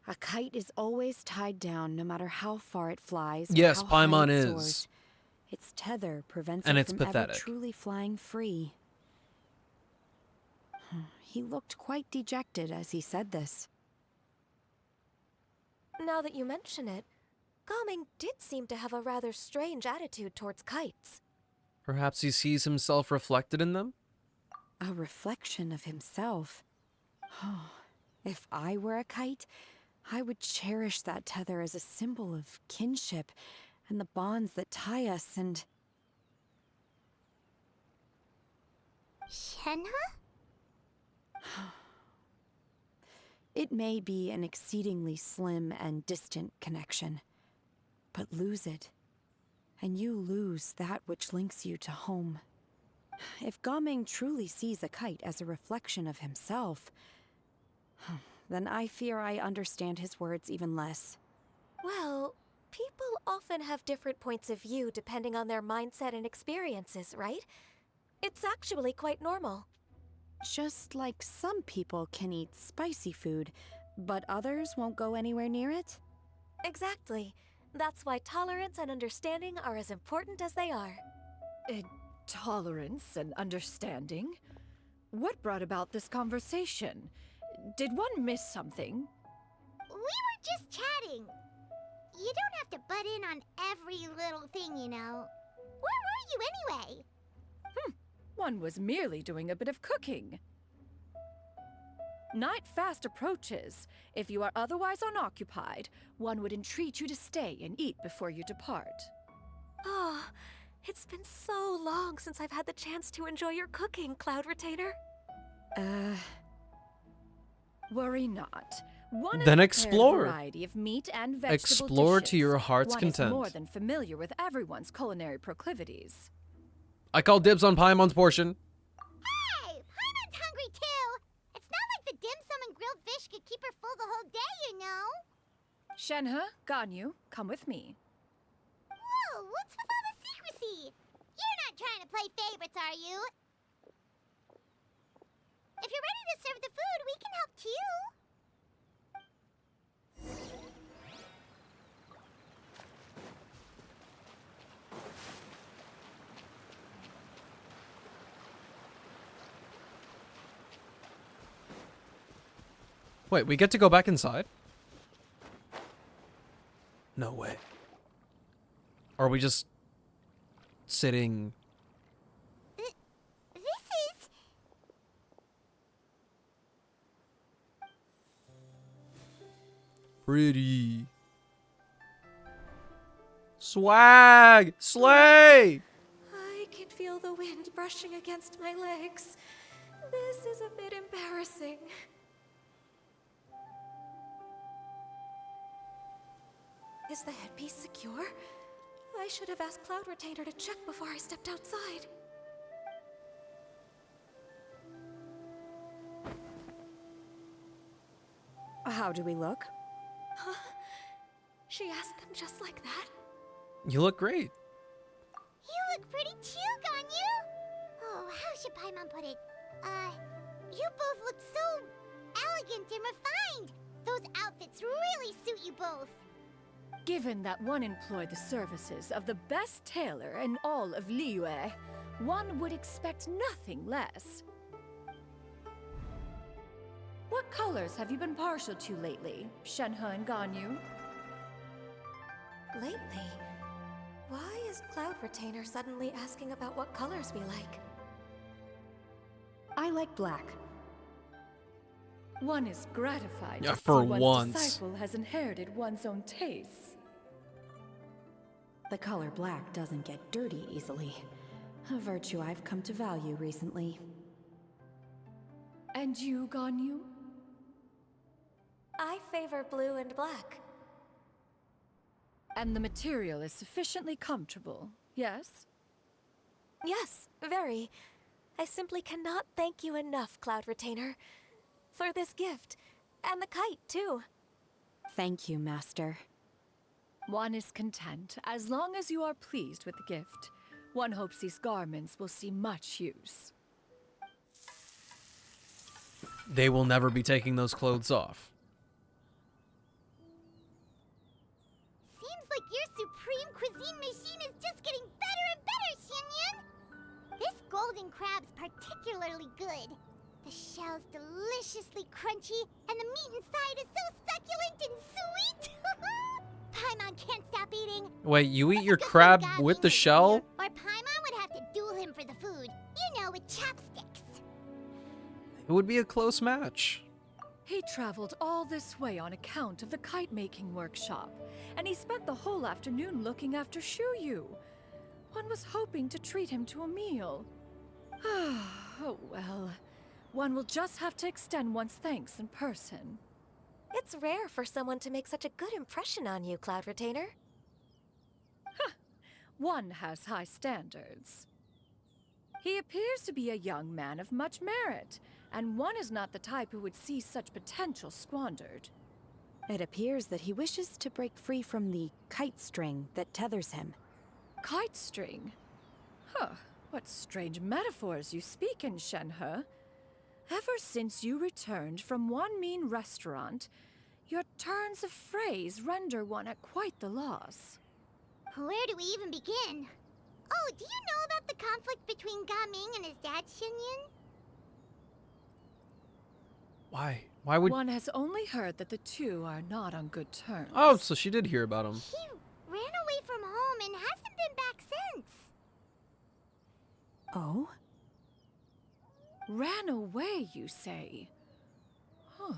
a kite is always tied down no matter how far it flies. Or Yes, how high Paimon it is. soars. Its tether prevents And it it's from pathetic. ever truly flying free. He looked quite dejected as he said this. Now that you mention it, Gao Ming did seem to have a rather strange attitude towards kites. Perhaps he sees himself reflected in them? A reflection of himself. Oh, if I were a kite, I would cherish that tether as a symbol of kinship and the bonds that tie us and... Shenhe? It may be an exceedingly slim and distant connection, but lose it, and you lose that which links you to home. If Gaming truly sees a kite as a reflection of himself, then I fear I understand his words even less. Well, people often have different points of view depending on their mindset and experiences, right? It's actually quite normal. Just like some people can eat spicy food, but others won't go anywhere near it? Exactly. That's why tolerance and understanding are as important as they are. Tolerance and understanding? What brought about this conversation? Did one miss something? We were just chatting. You don't have to butt in on every little thing, you know. Where were you anyway? One was merely doing a bit of cooking. Night fast approaches. If you are otherwise unoccupied, one would entreat you to stay and eat before you depart. Oh, it's been so long since I've had the chance to enjoy your cooking, Cloud Retainer. Worry not. One Then has explore. prepared a variety of meat and vegetable Explore dishes. to your heart's One content. is more than familiar with everyone's culinary proclivities. I call dibs on Paimon's portion. Hey, Paimon's hungry too. It's not like the dim sum and grilled fish could keep her full the whole day, you know. Shenhe, Ganyu, come with me. Whoa, what's with all the secrecy? You're not trying to play favorites, are you? If you're ready to serve the food, we can help too. Wait, we get to go back inside? No way. Or are we just sitting? This is... Pretty. Swag! Slay! I can feel the wind brushing against my legs. This is a bit embarrassing. Is the headpiece secure? I should have asked Cloud Retainer to check before I stepped outside. How do we look? Huh? She asked them just like that? You look great. You look pretty too, Ganyu. Oh, how should Paimon put it? You both look so elegant and refined. Those outfits really suit you both. Given that one employed the services of the best tailor in all of Liyue, one would expect nothing less. What colors have you been partial to lately, Shenhe and Ganyu? Lately? Why is Cloud Retainer suddenly asking about what colors we like? I like black. One is gratified Yeah, to for see one's once. disciple has inherited one's own tastes. The color black doesn't get dirty easily. A virtue I've come to value recently. And you, Ganyu? I favor blue and black. And the material is sufficiently comfortable, yes? Yes, very. I simply cannot thank you enough, Cloud Retainer, for this gift. And the kite, too. Thank you, Master. One is content, as long as you are pleased with the gift. One hopes these garments will see much use. They will never be taking those clothes off. Seems like your supreme cuisine machine is just getting better and better, Xinyun. This golden crab's particularly good. The shell's deliciously crunchy, and the meat inside is so succulent and sweet. Paimon can't stop eating. Wait, you eat That's a your good thing crab God with King the is shell? here, or Paimon would have to duel him for the food. You know, with chopsticks. It would be a close match. He traveled all this way on account of the kite-making workshop, and he spent the whole afternoon looking after Shuyu. One was hoping to treat him to a meal. Oh well, one will just have to extend one's thanks in person. It's rare for someone to make such a good impression on you, Cloud Retainer. One has high standards. He appears to be a young man of much merit, and one is not the type who would see such potential squandered. It appears that he wishes to break free from the kite string that tethers him. Kite string? Huh, what strange metaphors you speak in, Shenhe. Ever since you returned from one mean restaurant, your turns of phrase render one at quite the loss. Where do we even begin? Oh, do you know about the conflict between Gaming and his dad, Shinyan? Why? Why would... One has only heard that the two are not on good terms. Oh, so she did hear about him. He ran away from home and hasn't been back since. Oh? Ran away, you say? Huh.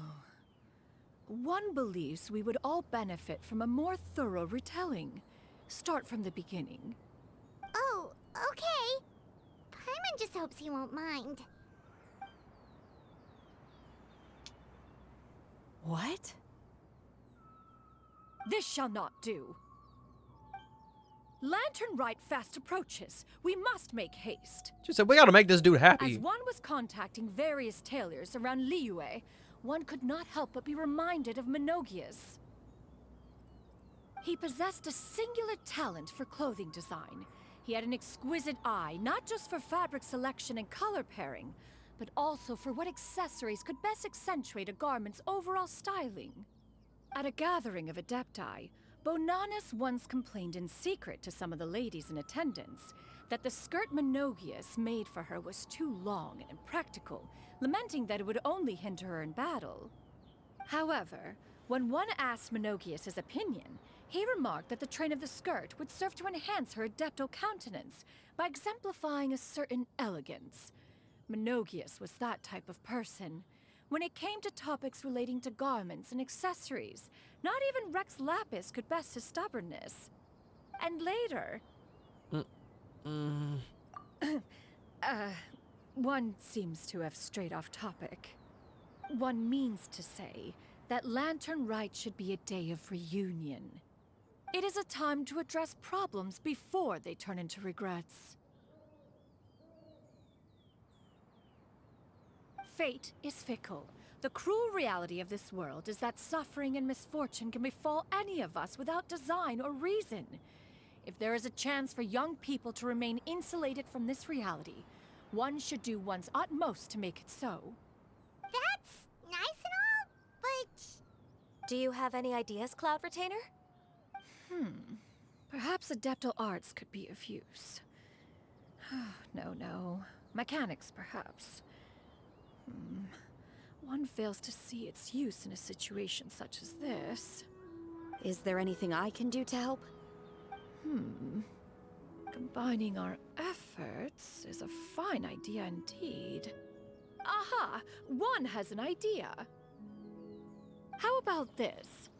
One believes we would all benefit from a more thorough retelling. Start from the beginning. Oh, okay. Paimon just hopes he won't mind. What? This shall not do. Lantern Rite fast approaches. We must make haste. She said, we gotta make this dude happy. As one was contacting various tailors around Liyue, one could not help but be reminded of Minogius. He possessed a singular talent for clothing design. He had an exquisite eye, not just for fabric selection and color pairing, but also for what accessories could best accentuate a garment's overall styling. At a gathering of Adepti, Bonanis once complained in secret to some of the ladies in attendance that the skirt Minogius made for her was too long and impractical, lamenting that it would only hinder her in battle. However, when one asked Minogius his opinion, he remarked that the train of the skirt would serve to enhance her adeptal countenance by exemplifying a certain elegance. Minogius was that type of person. When it came to topics relating to garments and accessories, not even Rex Lapis could best his stubbornness. And later... one seems to have strayed off topic. One means to say that Lantern Rite should be a day of reunion. It is a time to address problems before they turn into regrets. Fate is fickle. The cruel reality of this world is that suffering and misfortune can befall any of us without design or reason. If there is a chance for young people to remain insulated from this reality, one should do one's utmost to make it so. That's nice and all, but... Do you have any ideas, Cloud Retainer? Perhaps adeptal arts could be of use. No. Mechanics, perhaps. One fails to see its use in a situation such as this. Is there anything I can do to help? Combining our efforts is a fine idea indeed. Aha! One has an idea. How about this?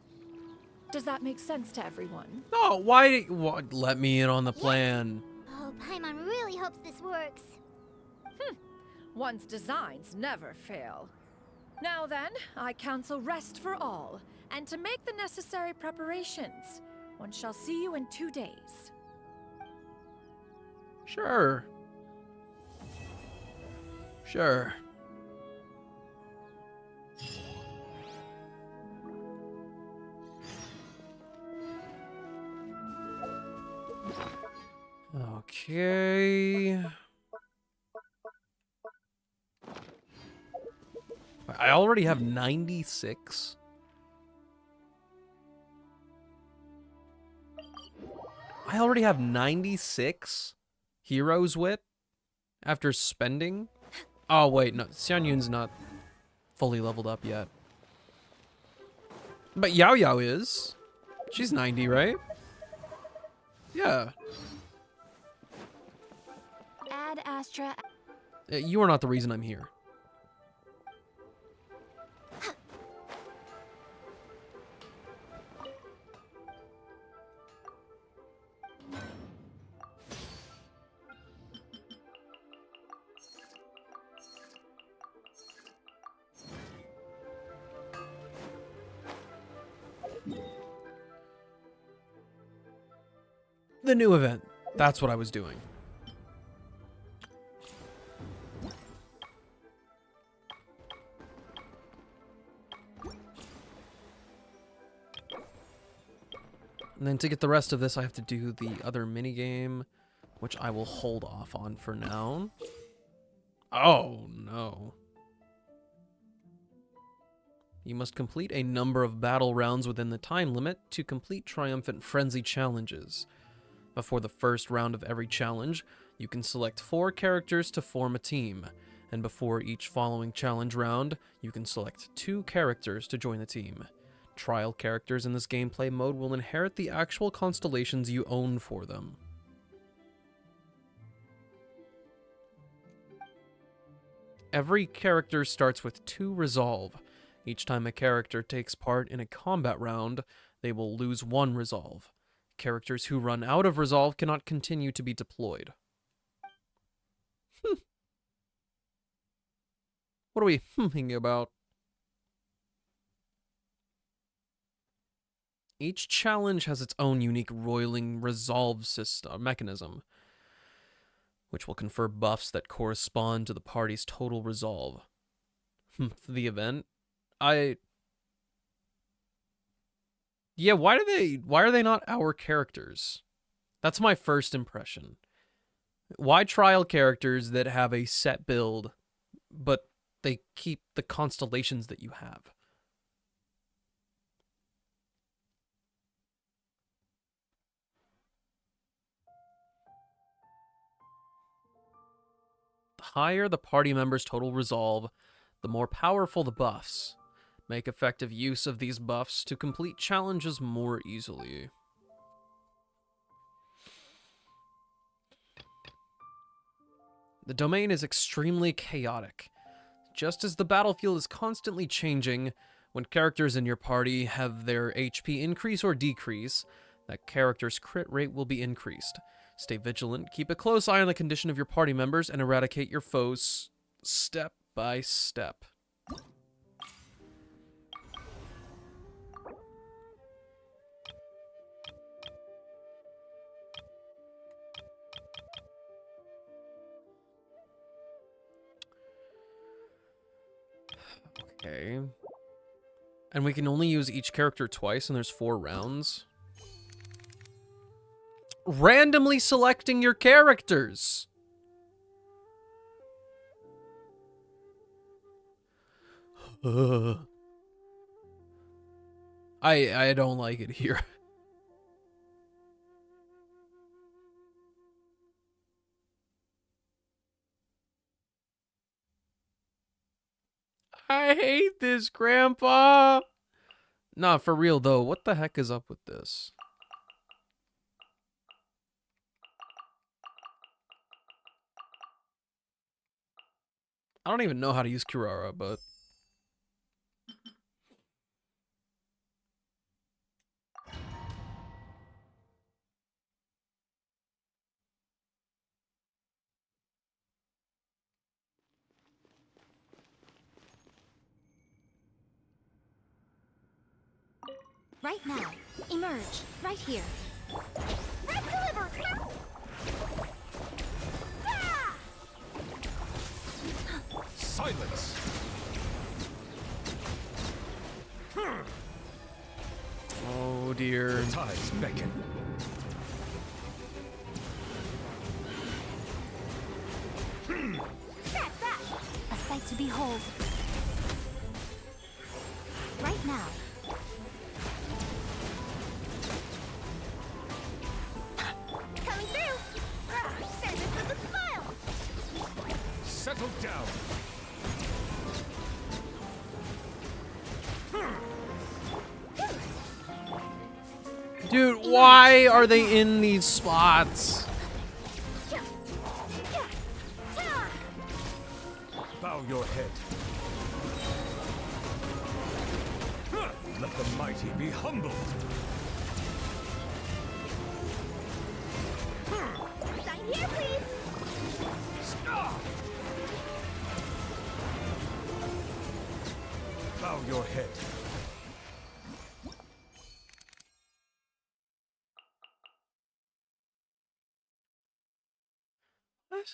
Does that make sense to everyone? No, why let me in on the plan? Oh, Paimon really hopes this works. One's designs never fail. Now then, I counsel rest for all, and to make the necessary preparations. One shall see you in 2 days. Sure. Okay. I already have 96. I already have 96 Hero's Wit after spending. Oh, wait, no. Xian Yun's not fully leveled up yet. But Yao Yao is. She's 90, right? Yeah. Ad Astra. You are not the reason I'm here. The new event. That's what I was doing. And then to get the rest of this, I have to do the other minigame, which I will hold off on for now. Oh, no. You must complete a number of battle rounds within the time limit to complete Triumphant Frenzy challenges. Before the first round of every challenge, you can select 4 characters to form a team, and before each following challenge round, you can select 2 characters to join the team. Trial characters in this gameplay mode will inherit the actual constellations you own for them. Every character starts with 2 resolve. Each time a character takes part in a combat round, they will lose 1 resolve. Characters who run out of resolve cannot continue to be deployed. What are we humming about? Each challenge has its own unique roiling resolve system mechanism, which will confer buffs that correspond to the party's total resolve. For the event, yeah, why are they not our characters? That's my first impression. Why trial characters that have a set build, but they keep the constellations that you have? The higher the party member's total resolve, the more powerful the buffs. Make effective use of these buffs to complete challenges more easily. The domain is extremely chaotic. Just as the battlefield is constantly changing, when characters in your party have their HP increase or decrease, that character's crit rate will be increased. Stay vigilant, keep a close eye on the condition of your party members, and eradicate your foes step by step. Okay. And we can only use each character twice, and there's 4 rounds. Randomly selecting your characters! I don't like it here. I hate this, Grandpa! Nah, for real though, what the heck is up with this? I don't even know how to use Kirara, but... Right now. Emerge. Right here. Red delivered! Ah! Silence! Oh dear. The tides beckon. That's that! A sight to behold. Right now. Coming through! Send this with a smile! Settle down. Dude, why are they in these spots? Bow your head. Let the mighty be humbled. Sign here, please! Stop! Bow your head. What?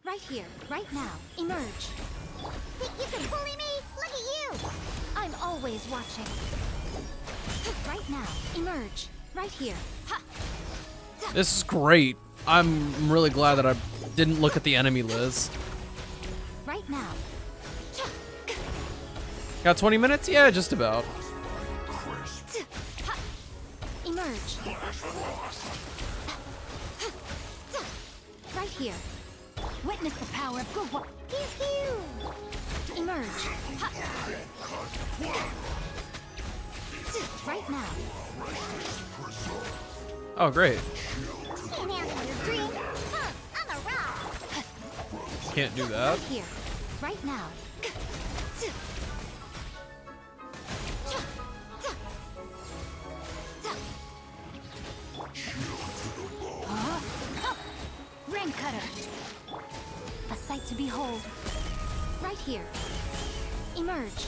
Right here, right now. Emerge. Think you can bully me? Look at you! I'm always watching. Right now. Emerge. Right here. Ha! This is great. I'm really glad that I didn't look at the enemy list. Right now. Got 20 minutes? Yeah, just about. Emerge. Right here. Witness the power of good work. Pew pew. Emerge. Ha. Right now. Oh, great. Can't handle your dream. Huh, I'm a rock. Can't do that. Right here. Right now. Ring cutter. A sight to behold. Right here. Emerge.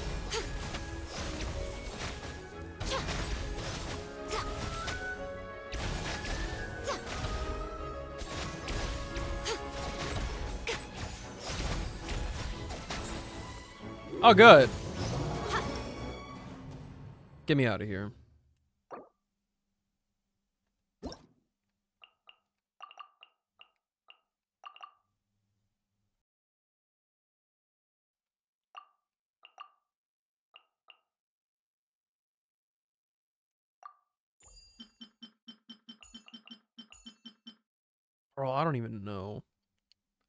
Oh, good. Get me out of here. Bro, I don't even know.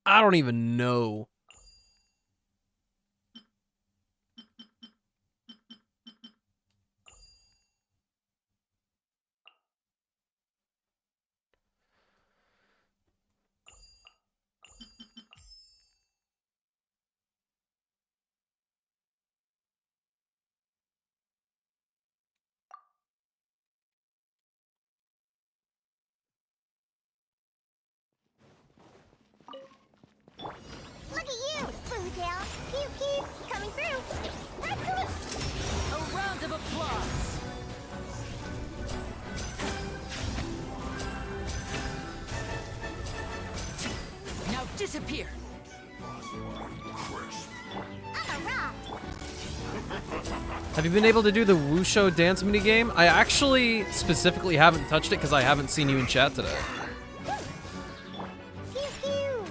I don't even know. Look at you, Boozle. Pew pew. Coming through. A round of applause. Now disappear. I'm a rock. Have you been able to do the Wusho dance minigame? I actually specifically haven't touched it because I haven't seen you in chat today. Pew pew.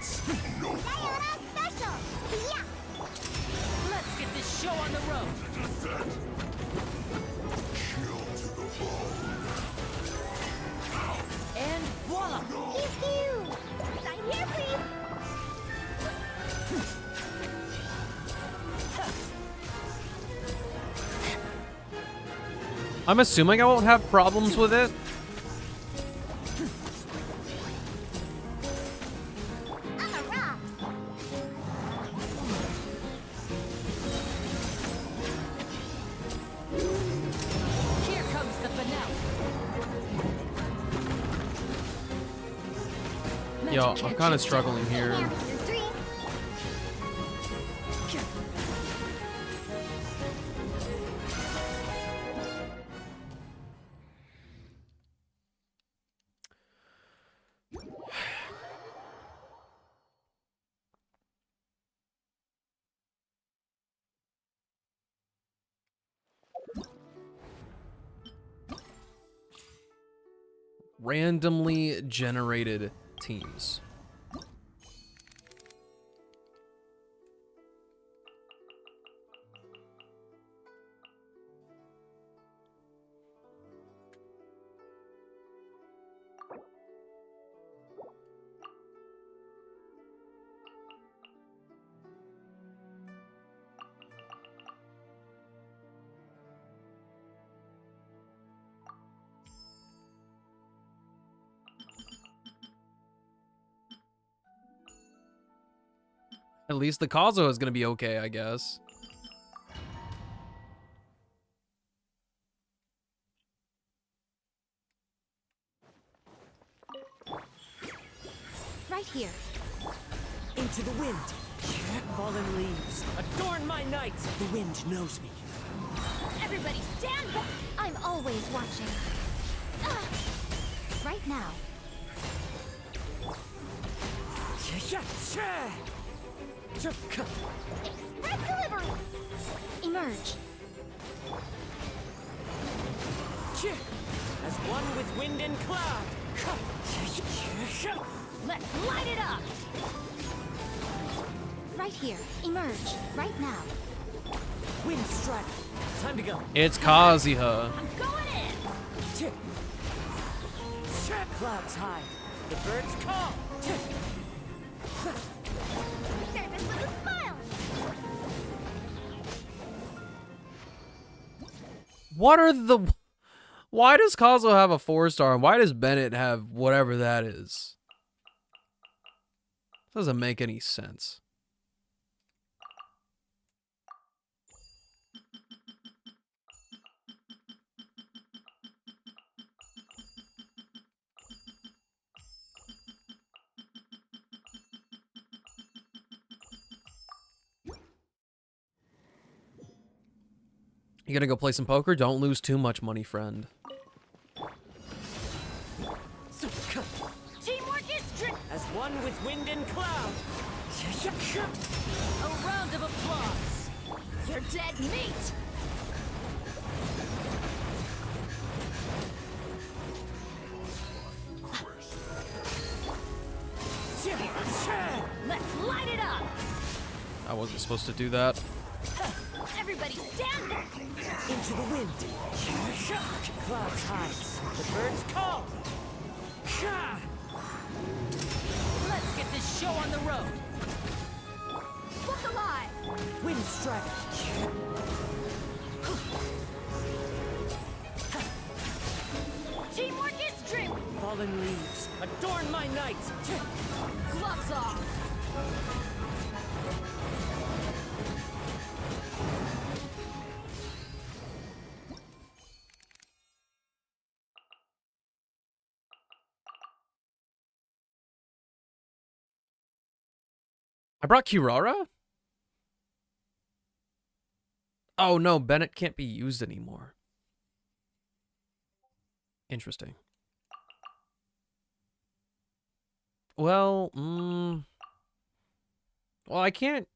Sayonara special. Yeah. Let's get this show on the road. And voila! Pew pew. Sign here, please. I'm assuming I won't have problems with it. I'm a rock. Here comes the finale. Yo, I'm kind of struggling here. Handle your dream. randomly generated teams. At least the Kazuha is going to be okay, I guess. Right here. Into the wind. Fallen leaves. Adorn my night. The wind knows me. Everybody stand back! I'm always watching. Right now. Express delivery! Emerge. As one with wind and cloud. Let's light it up! Right here. Emerge. Right now. Wind strike. Time to go. It's Kazuha. I'm going in! Clouds high. The birds call. Service with a smile. What are the... Why does Kazuha have a 4-star and why does Bennett have whatever that is? Doesn't make any sense. You gonna go play some poker? Don't lose too much money, friend. Teamwork is strict! As one with wind and cloud. A round of applause! You're dead meat! Let's light it up! I wasn't supposed to do that. Everybody stand back! Into the wind. Clouds high. The birds call. Let's get this show on the road! Look alive! Wind strike. Teamwork is dream! Fallen leaves. Adorn my night. Gloves off! I brought Kirara? Oh no, Bennett can't be used anymore. Interesting. Well, well, I can't.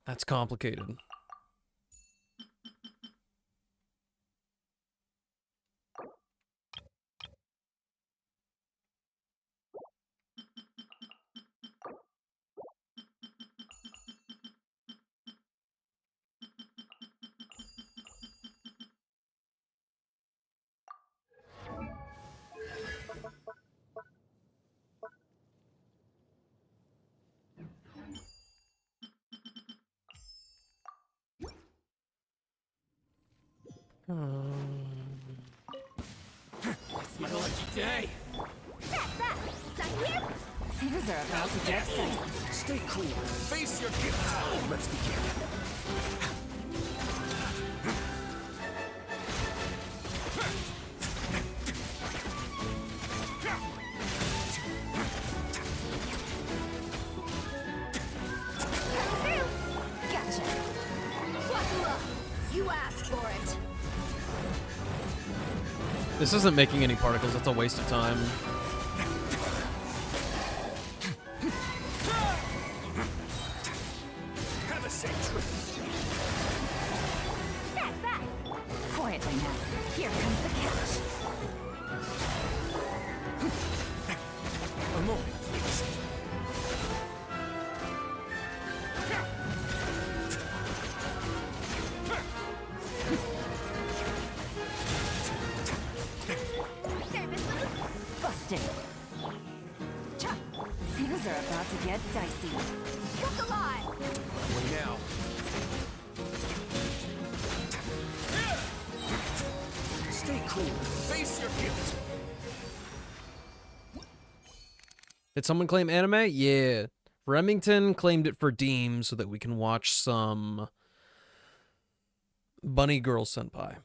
That's complicated. It's my lucky day. Things are about to get dicey. Stay cool. Face your gift. Let's begin. Gotcha! Buckle up! You asked for it! This isn't making any particles. That's a waste of time. Stand back! Quietly now. Here comes the catch. A moment, please. Busted. Cha! Things are about to get dicey. Cook alive! Wait now. Stay cool. Face your guilt. Did someone claim anime? Yeah. Remington claimed it for Deem so that we can watch some Bunny Girl Senpai.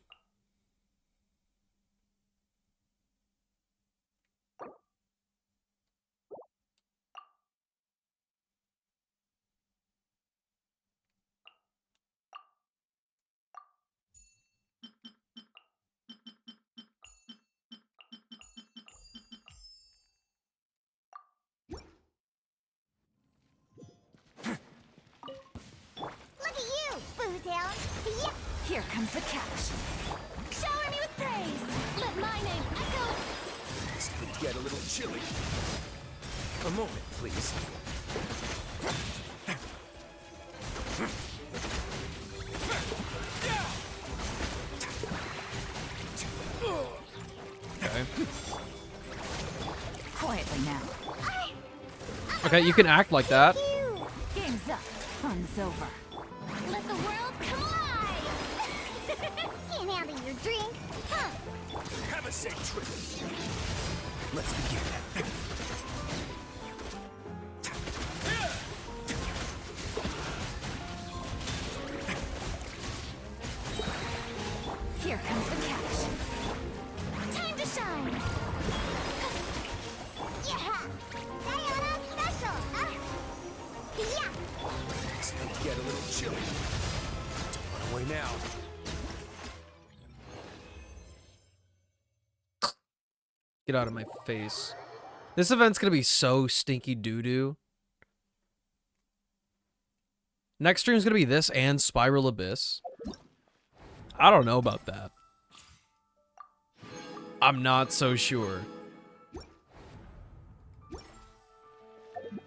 Look at you, Boozound. Yeah. Here comes the catch. Shower me with praise! Let my name echo! This could get a little chilly. A moment, please. Okay. Quietly now. Okay, you can act like that. Game's up. Fun's over. Let the world come alive! Can't handle your drink, huh? Have a safe trip. Let's begin. Here comes the catch. Time to shine! Yeah! Sayonara special! Yeah! This could get a little chilly. Don't run away now. Get out of my face. This event's gonna be so stinky doo-doo. Next stream's gonna be this and Spiral Abyss. I don't know about that. I'm not so sure.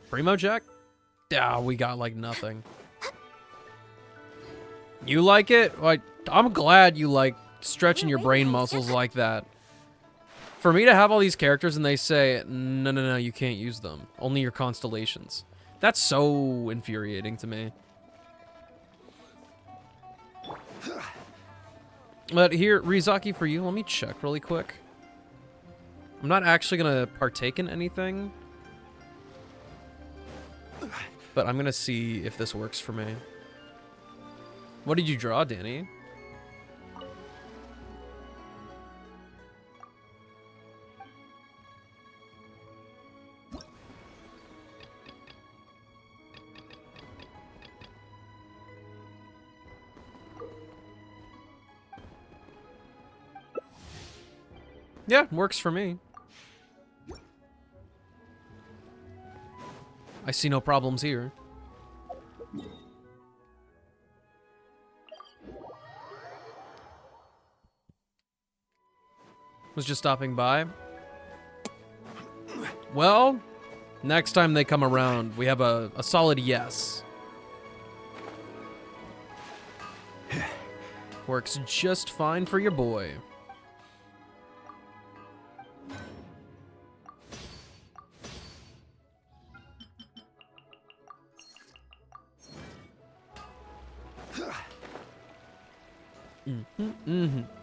Primo check? Yeah, we got like nothing. You like it? Like, I'm glad you like stretching your brain muscles like that. For me to have all these characters and they say, no, no, no, you can't use them. Only your constellations. That's so infuriating to me. But here, Rizaki, for you, let me check really quick. I'm not actually going to partake in anything. But I'm going to see if this works for me. What did you draw, Danny? Yeah, works for me. I see no problems here. Was just stopping by. Well, next time they come around, we have a solid yes. Works just fine for your boy.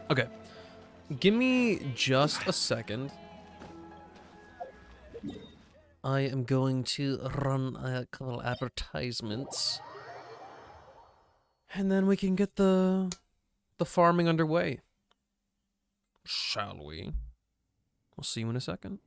Okay. Give me just a second. I am going to run a couple advertisements. And then we can get the farming underway. Shall we? We'll see you in a second.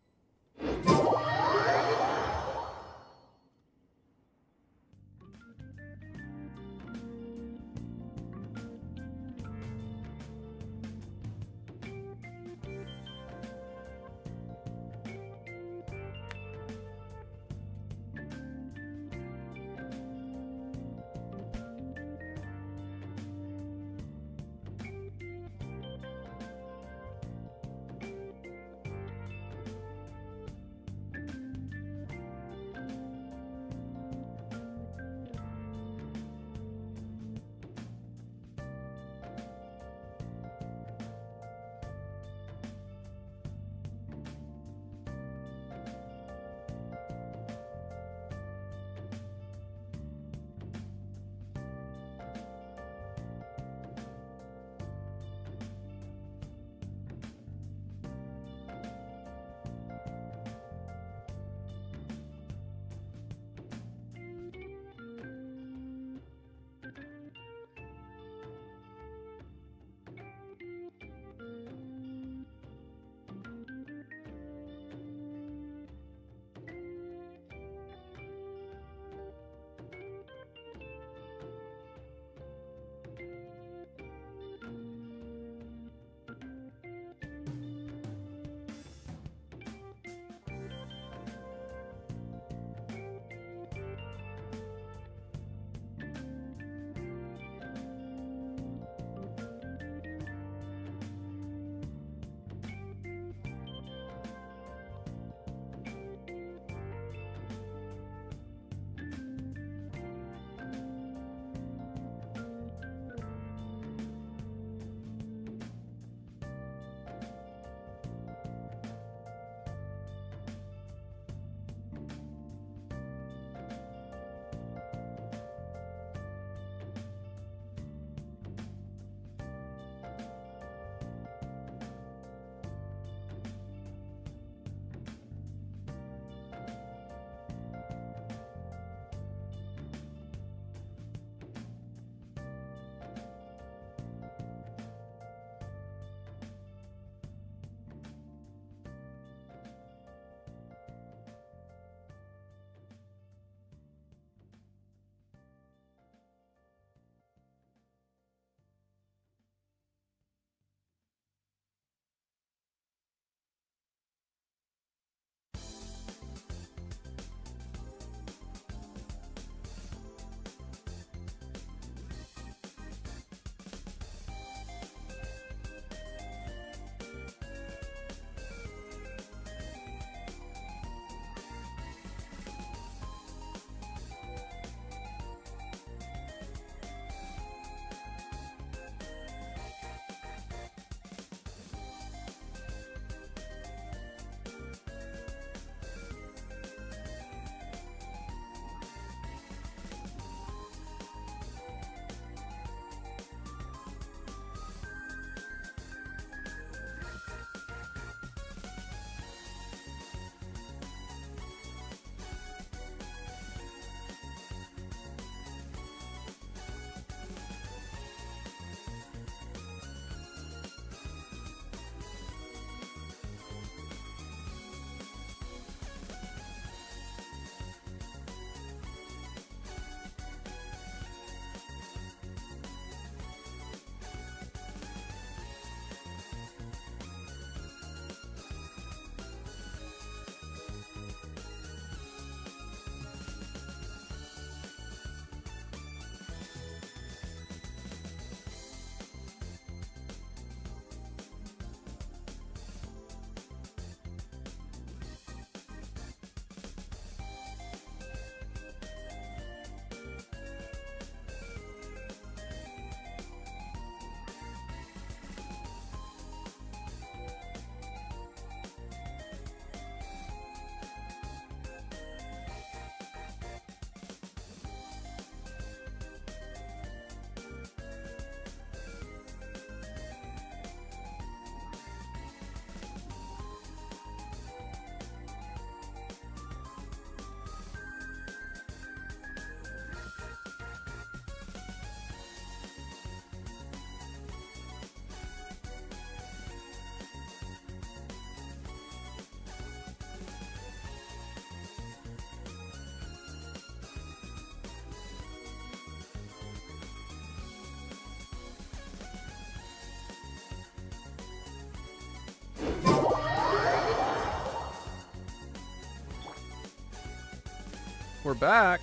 We're back.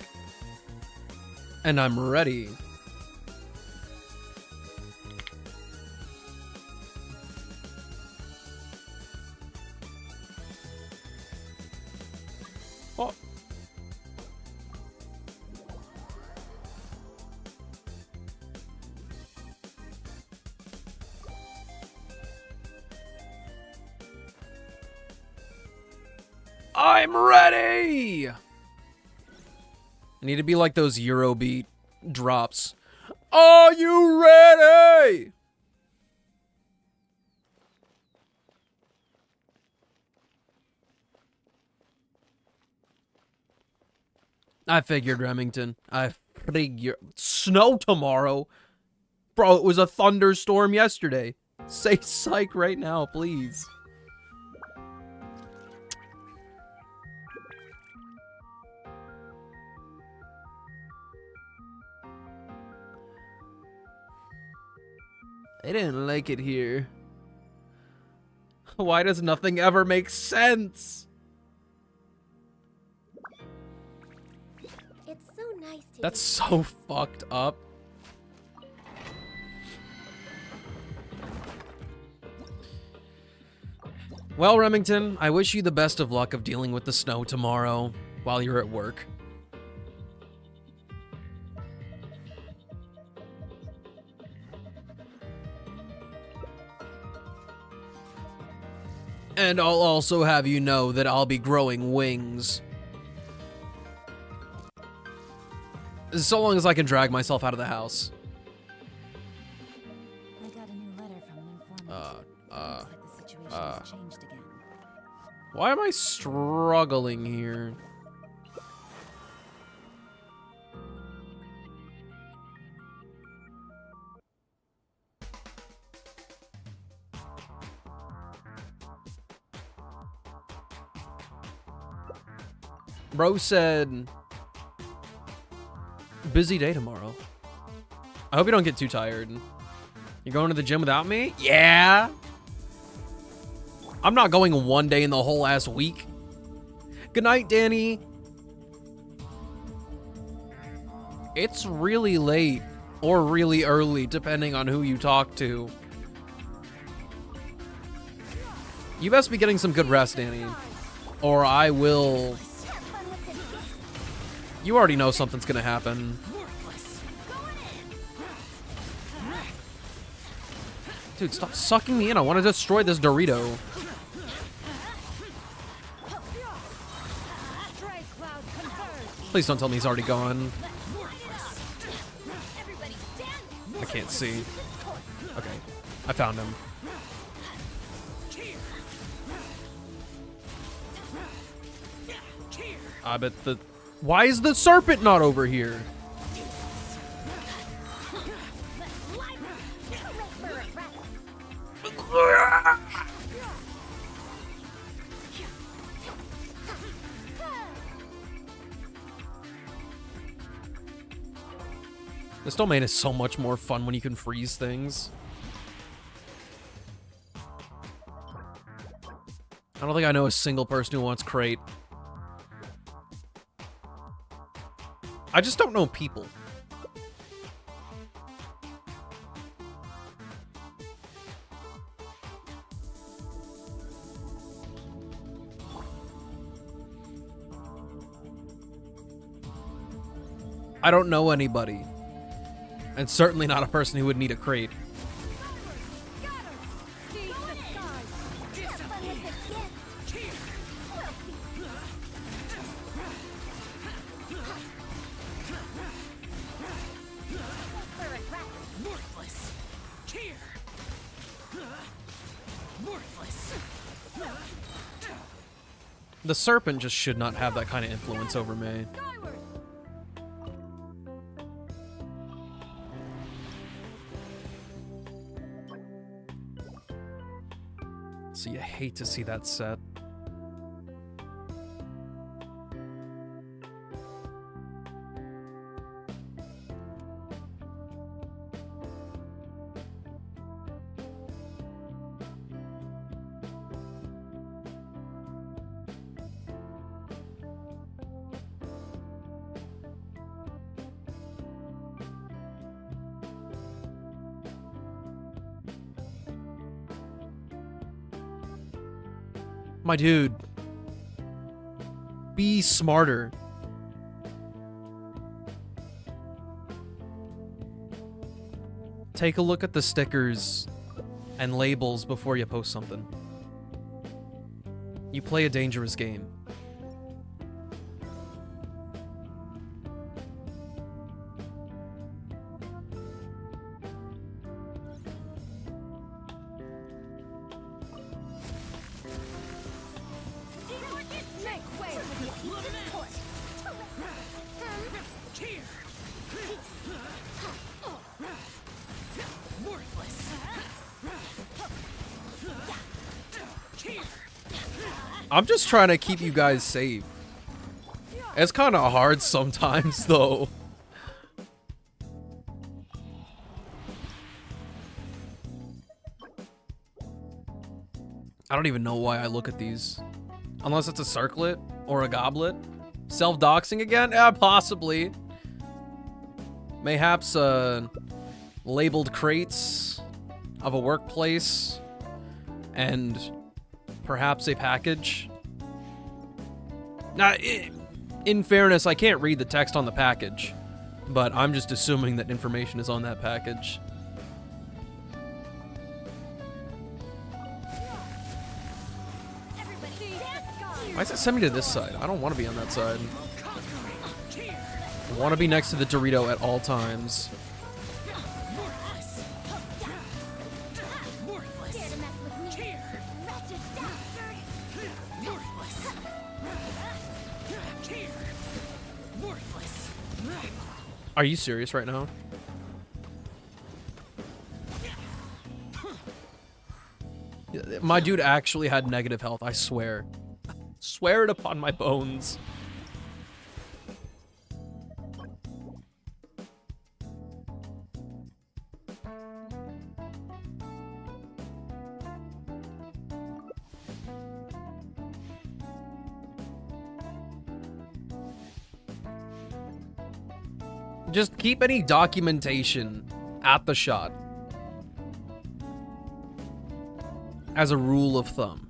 And I'm ready. Oh. I'm ready! I need to be like those Eurobeat drops. Are you ready? I figured, Remington. I figured. Snow tomorrow? Bro, it was a thunderstorm yesterday. Say psych right now, please. I didn't like it here. Why does nothing ever make sense? It's so nice to That's so fucked up. Well, Remington, I wish you the best of luck of dealing with the snow tomorrow while you're at work. And I'll also have you know that I'll be growing wings. So long as I can drag myself out of the house. I got a new letter from an informant. Looks like the situation has changed again. Why am I struggling here? Bro said, busy day tomorrow. I hope you don't get too tired. You going to the gym without me? Yeah. I'm not going one day in the whole ass week. Good night, Danny. It's really late or really early, depending on who you talk to. You best be getting some good rest, Danny, or I will... You already know something's gonna happen. Dude, stop sucking me in. I want to destroy this Dorito. Please don't tell me he's already gone. I can't see. Okay, I found him. I bet the... Why is the serpent not over here? This domain is so much more fun when you can freeze things. I don't think I know a single person who wants crate. I just don't know people. I don't know anybody. And certainly not a person who would need a crate. The serpent just should not have that kind of influence over me. So you hate to see that set. My dude. Be smarter. Take a look at the stickers and labels before you post something. You play a dangerous game. I'm just trying to keep you guys safe. It's kind of hard sometimes, though. I don't even know why I look at these. Unless it's a circlet or a goblet. Self-doxing again? Yeah, possibly. Mayhaps labeled crates of a workplace and perhaps a package. Now, in fairness, I can't read the text on the package, but I'm just assuming that information is on that package. Why does it send me to this side? I don't want to be on that side. I want to be next to the Dorito at all times. Are you serious right now? My dude actually had negative health, I swear. Swear it upon my bones. Just keep any documentation at the shot as a rule of thumb.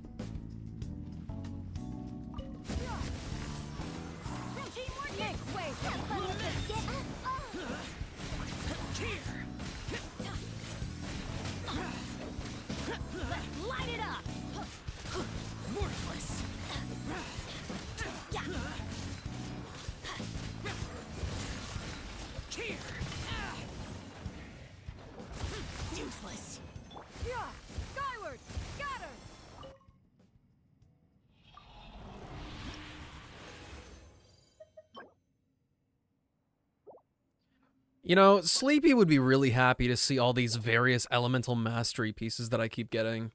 You know, Sleepy would be really happy to see all these various elemental mastery pieces that I keep getting.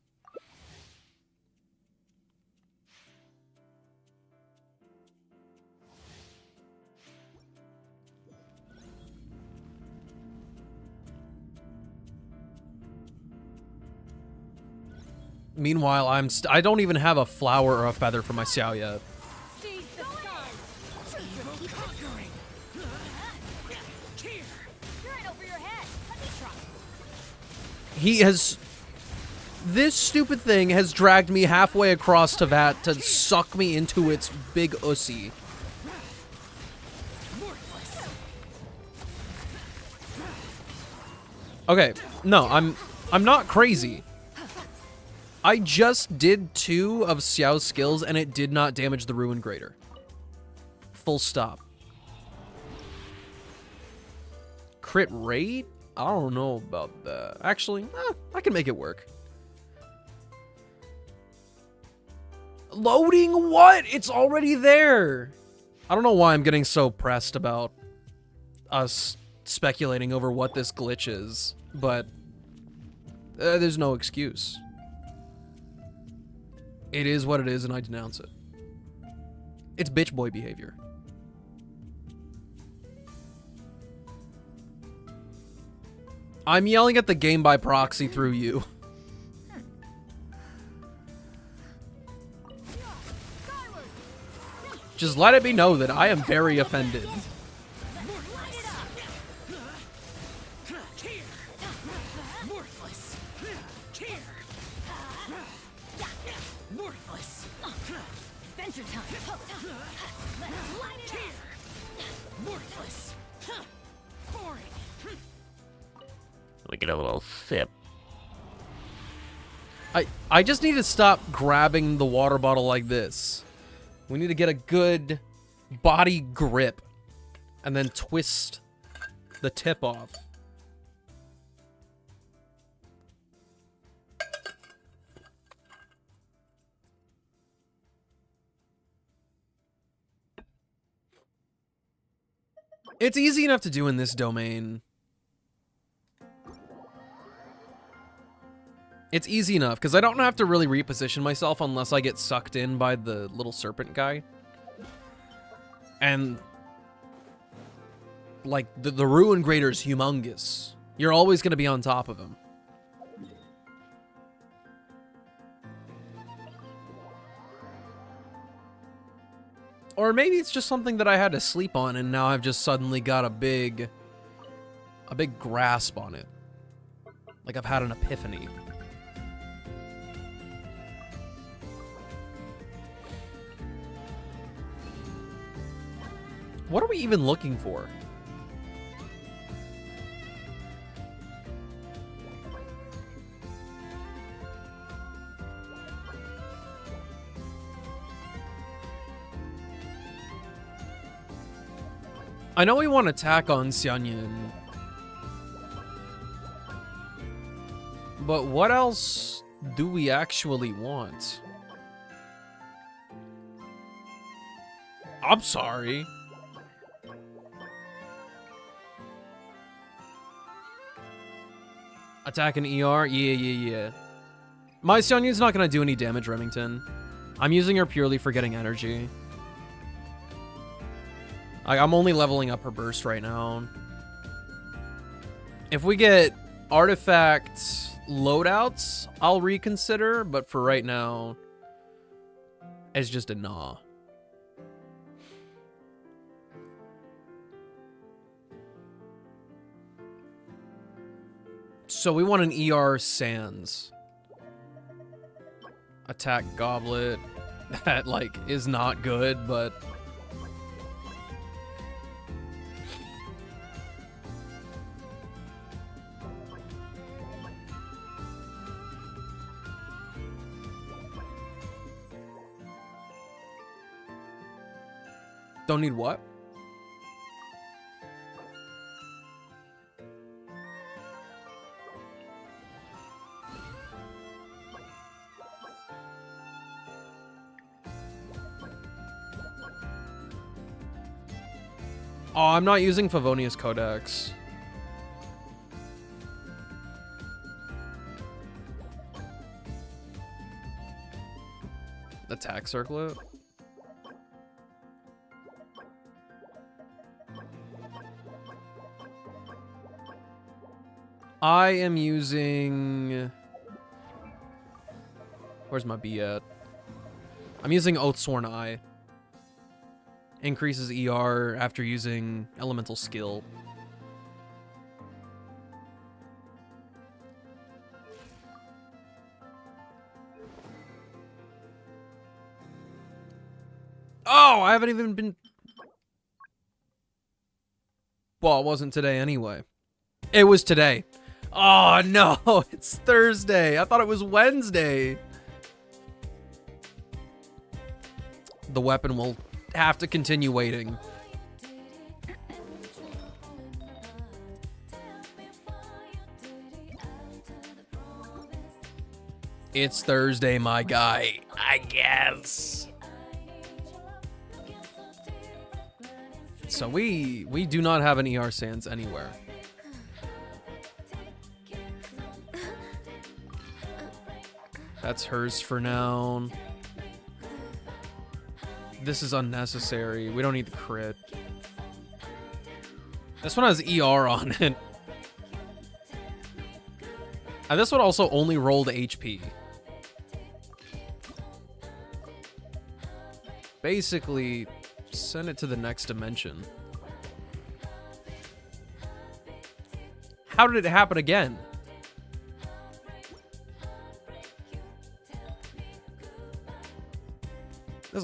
Meanwhile, I don't even have a flower or a feather for my Xiao yet. This stupid thing has dragged me halfway across to that to suck me into its big ussy. Okay, no, I'm not crazy. I just did 2 of Xiao's skills and it did not damage the Ruin Grater. Full stop. Crit rate? I don't know about that. Actually, I can make it work. Loading what? It's already there. I don't know why I'm getting so pressed about us speculating over what this glitch is, but there's no excuse. It is what it is, and I denounce it. It's bitch boy behavior. I'm yelling at the game by proxy through you. Just let it be known that I am very offended. Worthless. Adventure time. Let's light it up. Worthless. Boring. We get a little sip. I just need to stop grabbing the water bottle like this. We need to get a good body grip and then twist the tip off. It's easy enough to do in this domain. It's easy enough, because I don't have to really reposition myself unless I get sucked in by the little serpent guy. And, like, the Ruin Grader's humongous. You're always going to be on top of him. Or maybe it's just something that I had to sleep on, and now I've just suddenly got a big grasp on it. Like I've had an epiphany. What are we even looking for? I know we want to attack on Xianyan. But what else do we actually want? I'm sorry. Attack an ER? Yeah. My Xianyan's not going to do any damage, Remington. I'm using her purely for getting energy. I'm only leveling up her burst right now. If we get artifact loadouts, I'll reconsider, but for right now, it's just a nah. So we want an ER Sans. Attack Goblet. That, like, is not good, but... Don't need what? Oh, I'm not using Favonius Codex. Attack Circlet? I am using... Where's my B at? I'm using Oathsworn Eye. Increases ER after using Elemental Skill. Oh, I haven't even been... Well, it wasn't today anyway. It was today. Oh, no, it's Thursday. I thought it was Wednesday. The weapon will have to continue waiting. It's Thursday, my guy, I guess. So we do not have an ER Sans anywhere. That's hers for now. This is unnecessary. We don't need the crit. This one has ER on it. And this one also only rolled HP. Basically, send it to the next dimension. How did it happen again?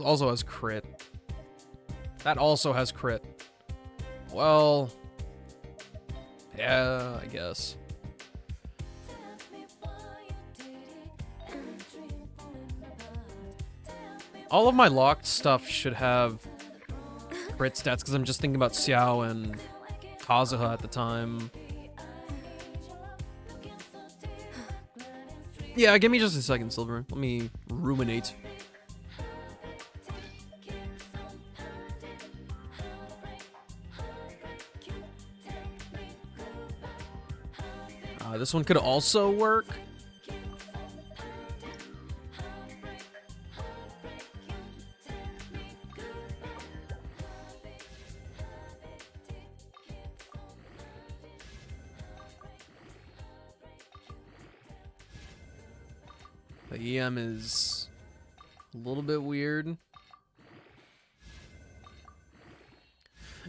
this also has crit. That also has crit. Well, yeah, I guess. All of my locked stuff should have crit stats because I'm just thinking about Xiao and Kazuha at the time. Yeah, give me just a second, Silver. Let me ruminate. This one could also work. The EM is a little bit weird.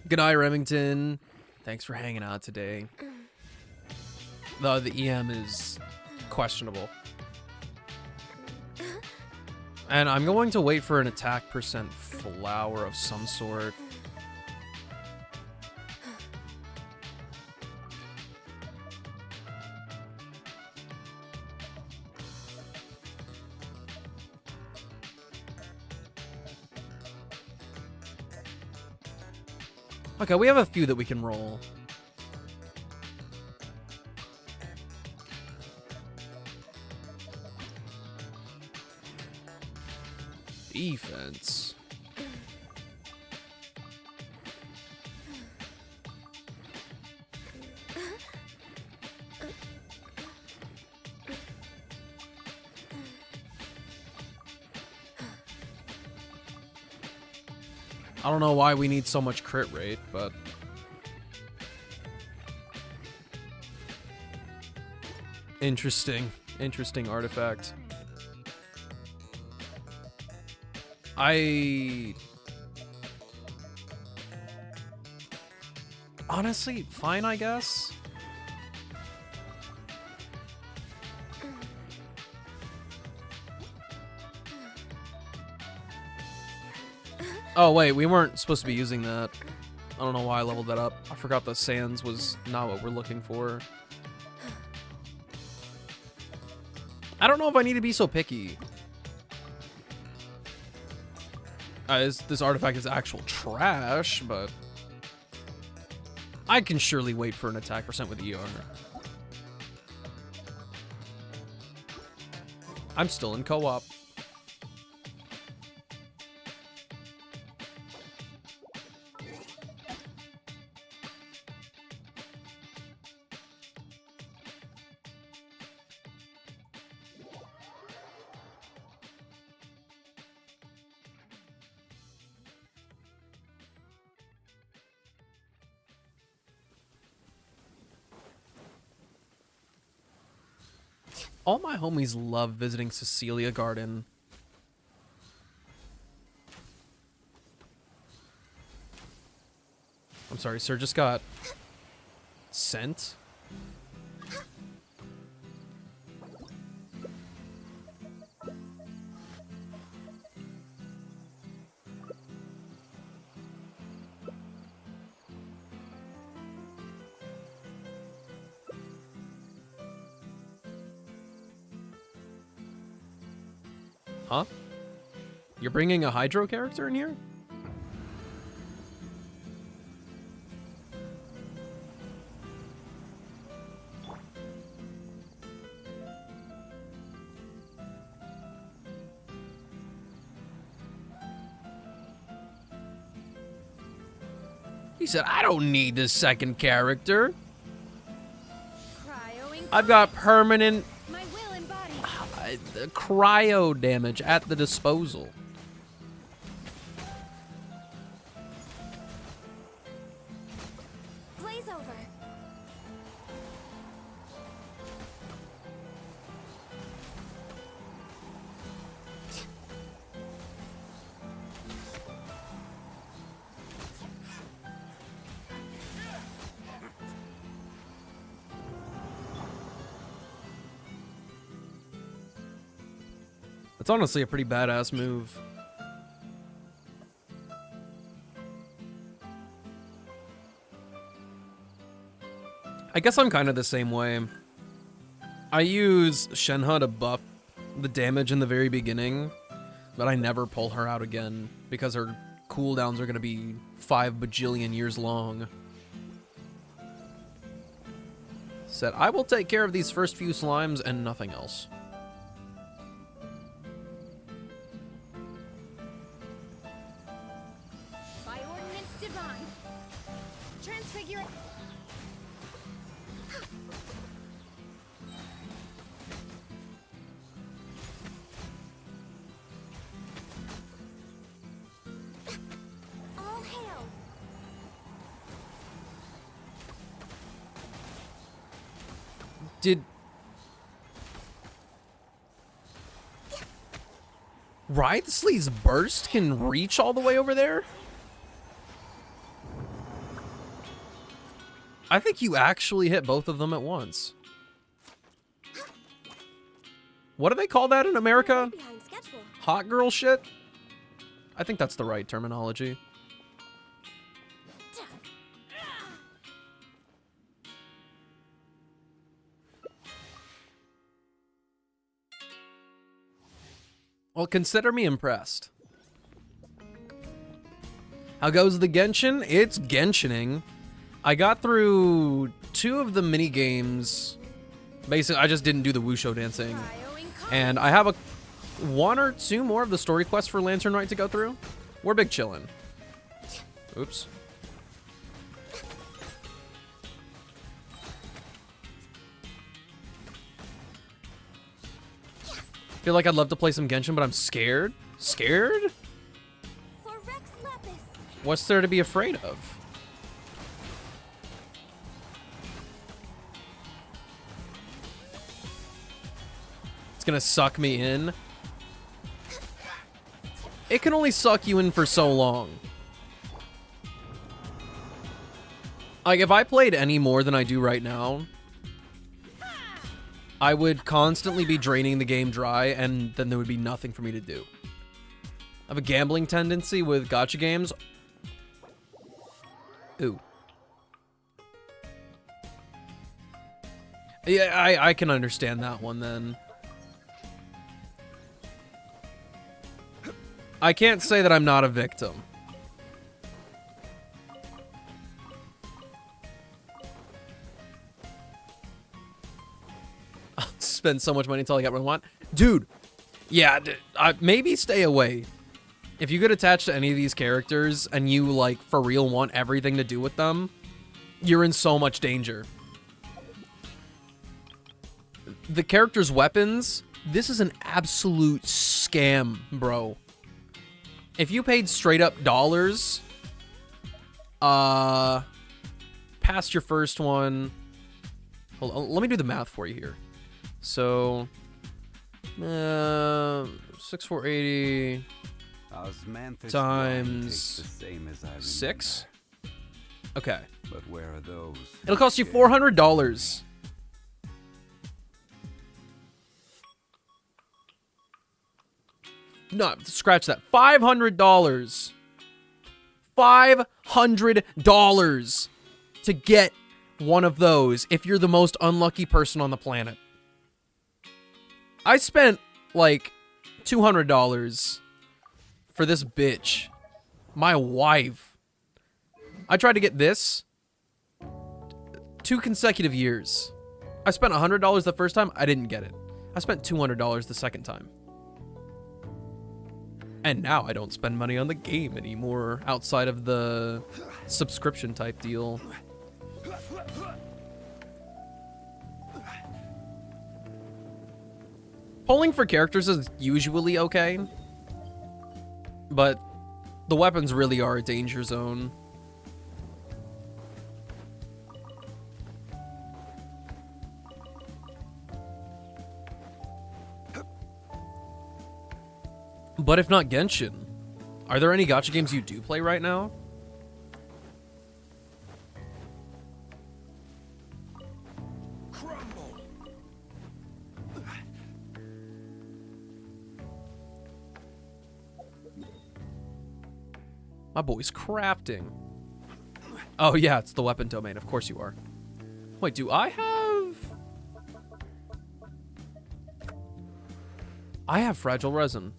Good eye, Remington. Thanks for hanging out today. Though the EM is questionable. And I'm going to wait for an attack percent flower of some sort. Okay, we have a few that we can roll. Defense. I don't know why we need so much crit rate, but interesting artifact. Honestly, fine, I guess. Oh wait, we weren't supposed to be using that. I don't know why I leveled that up. I forgot the sands was not what we're looking for. I don't know if I need to be so picky. This artifact is actual trash, but I can surely wait for an attack percent with ER. I'm still in co-op. All my homies love visiting Cecilia Garden. I'm sorry, sir just got sent? Huh? You're bringing a Hydro character in here? He said, I don't need this second character. I've got permanent cryo damage at the disposal. Blaze over. It's honestly a pretty badass move. I guess I'm kind of the same way. I use Shenhe to buff the damage in the very beginning, but I never pull her out again because her cooldowns are going to be 5 bajillion years long. Said, I will take care of these first few slimes and nothing else. By ordinance divine, transfigure. All hail. Did Wriothesley's burst can reach all the way over there? I think you actually hit both of them at once. What do they call that in America? Hot girl shit? I think that's the right terminology. Well, consider me impressed. How goes the Genshin? It's Genshining. I got through 2 of the mini games. Basically, I just didn't do the Wusho dancing. And I have 1 or 2 more of the story quests for Lantern Rite to go through. We're big chillin'. Oops. Feel like I'd love to play some Genshin, but I'm scared. Scared? What's there to be afraid of? It's gonna suck me in. It can only suck you in for so long. Like, if I played any more than I do right now, I would constantly be draining the game dry, and then there would be nothing for me to do. I have a gambling tendency with gacha games. Ooh. Yeah, I can understand that one then. I can't say that I'm not a victim. I'll spend so much money until I get what I want. Dude, yeah, maybe stay away. If you get attached to any of these characters and you, like, for real want everything to do with them, you're in so much danger. The character's weapons, this is an absolute scam, bro. If you paid straight up dollars, past your first one, hold on, let me do the math for you here. So, 6480 times 6. Okay. But where are those? It'll cost you $400. No, scratch that. $500. $500 to get one of those if you're the most unlucky person on the planet. I spent like $200 for this bitch. My wife. I tried to get this 2 consecutive years. I spent $100 the first time. I didn't get it. I spent $200 the second time. And now I don't spend money on the game anymore outside of the subscription type deal. Polling for characters is usually okay, but the weapons really are a danger zone. But if not Genshin, are there any gacha games you do play right now? My boy's crafting. Oh yeah, it's the weapon domain. Of course you are. Wait, do I have... I have fragile resin.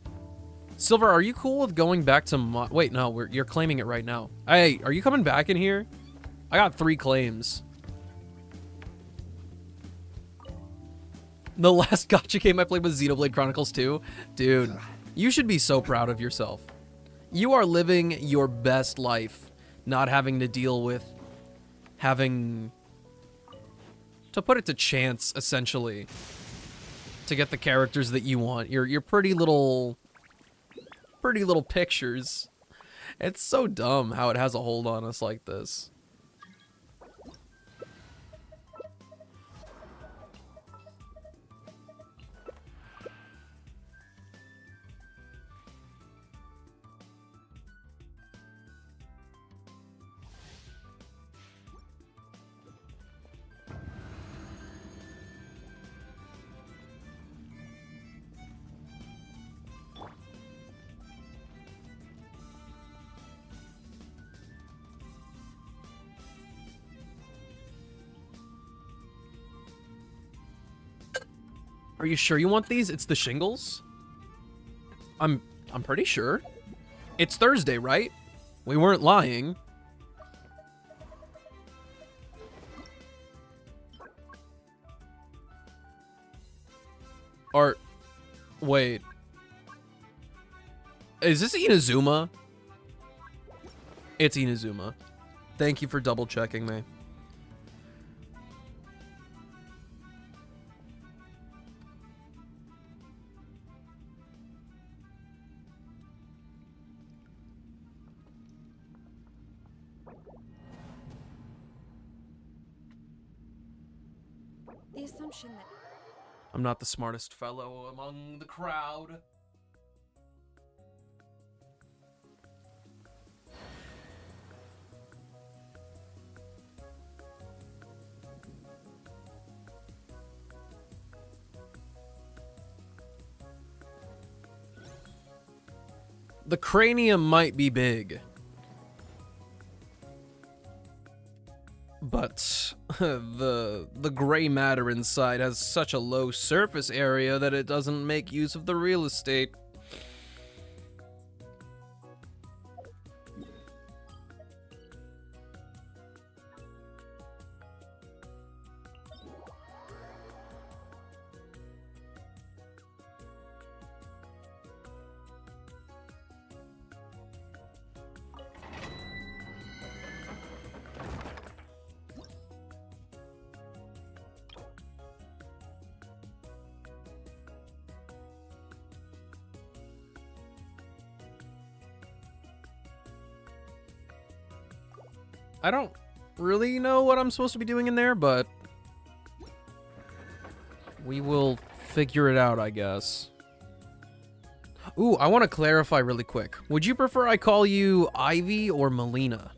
Silver, are you cool with going back to my... Wait, no, you're claiming it right now. Hey, are you coming back in here? I got 3 claims. The last gacha game I played was Xenoblade Chronicles 2. Dude, you should be so proud of yourself. You are living your best life, not having to deal with having to put it to chance, essentially, to get the characters that you want. Your pretty little pictures. It's so dumb how it has a hold on us like this. Are you sure you want these? It's the shingles? I'm pretty sure. It's Thursday, right? We weren't lying. Or wait. Is this Inazuma? It's Inazuma. Thank you for double checking me. The assumption that I'm not the smartest fellow among the crowd. The cranium might be big, but the gray matter inside has such a low surface area that it doesn't make use of the real estate. I don't really know what I'm supposed to be doing in there, but we will figure it out, I guess. Ooh, I want to clarify really quick. Would you prefer I call you Ivy or Melina?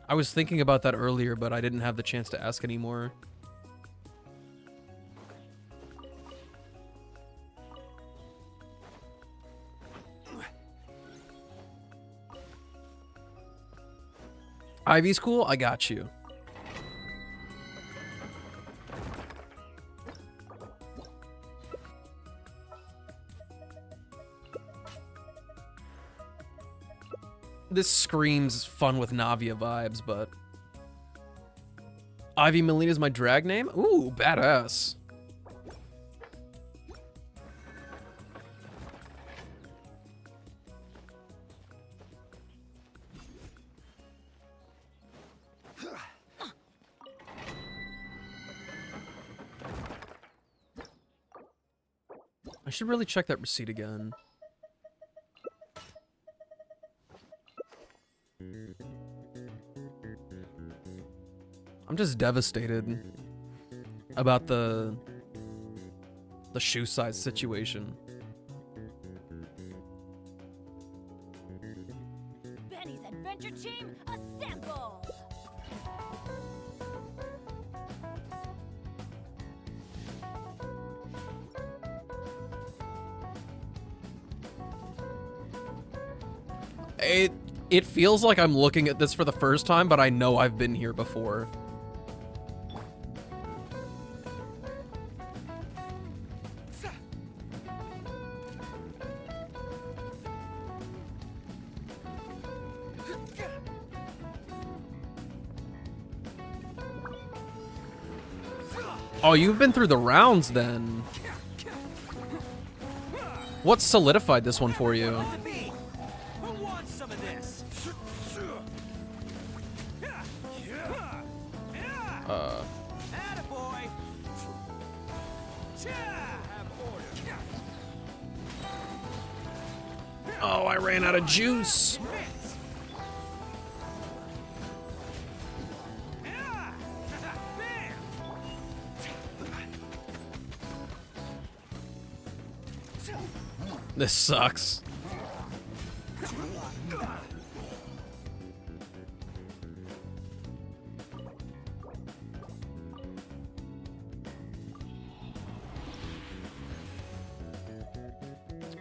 I was thinking about that earlier, but I didn't have the chance to ask anymore. Ivy's cool? I got you. This screams fun with Navia vibes, but... Ivy Melina's my drag name? Ooh, badass. I should really check that receipt again. I'm just devastated about the shoe size situation. Benny's Adventure Team, assemble! It feels like I'm looking at this for the first time, but I know I've been here before. Oh, you've been through the rounds then. What solidified this one for you? Who wants some of this? Attaboy. Oh, I ran out of juice. This sucks.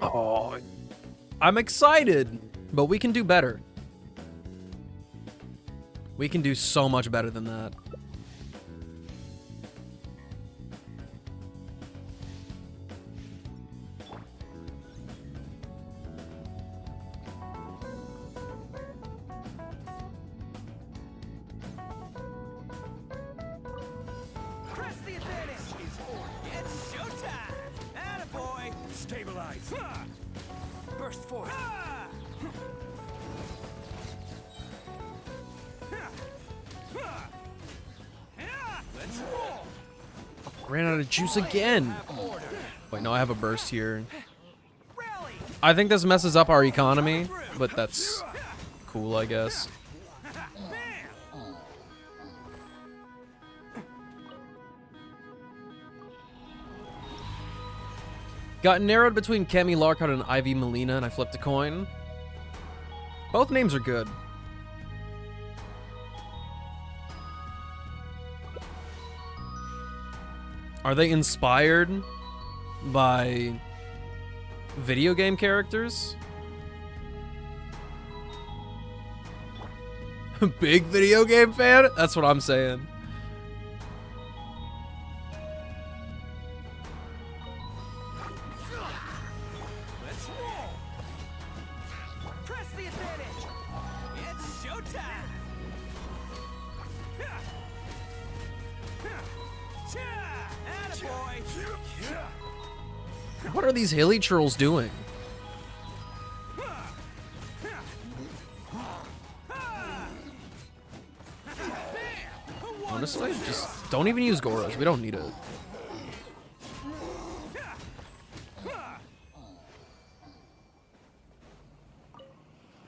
Oh, I'm excited, but we can do better. We can do so much better than that. Press the advantage. It's showtime. Attaboy. Stabilize. Burst forth. Let's roll. Ran out of juice again. Wait, no, I have a burst here. I think this messes up our economy, but that's cool, I guess. Got narrowed between Cammy Larkheart and Ivy Melina, and I flipped a coin. Both names are good. Are they inspired by video game characters? Big video game fan? That's what I'm saying. Let's roll. Press the advantage. It's showtime. Attaboy. What are these hilly churls doing? Honestly, just don't even use Goros. We don't need it.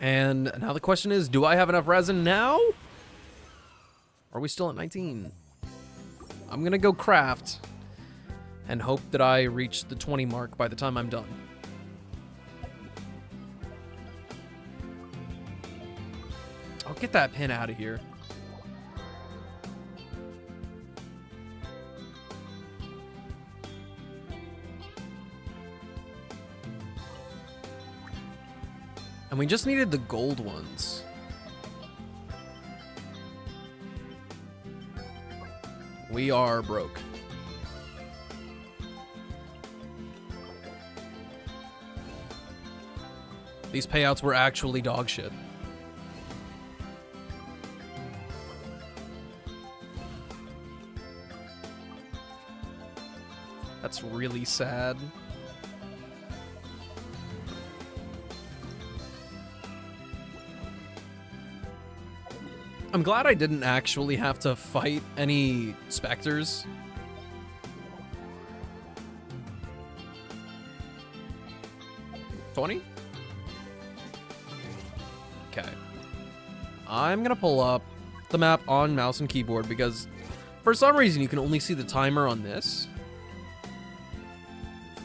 And now the question is, do I have enough resin now? Are we still at 19? I'm gonna go craft and hope that I reach the 20 mark by the time I'm done. I'll get that pin out of here. And we just needed the gold ones. We are broke. These payouts were actually dog shit. That's really sad. I'm glad I didn't actually have to fight any specters. $20? Okay. I'm gonna pull up the map on mouse and keyboard because for some reason you can only see the timer on this.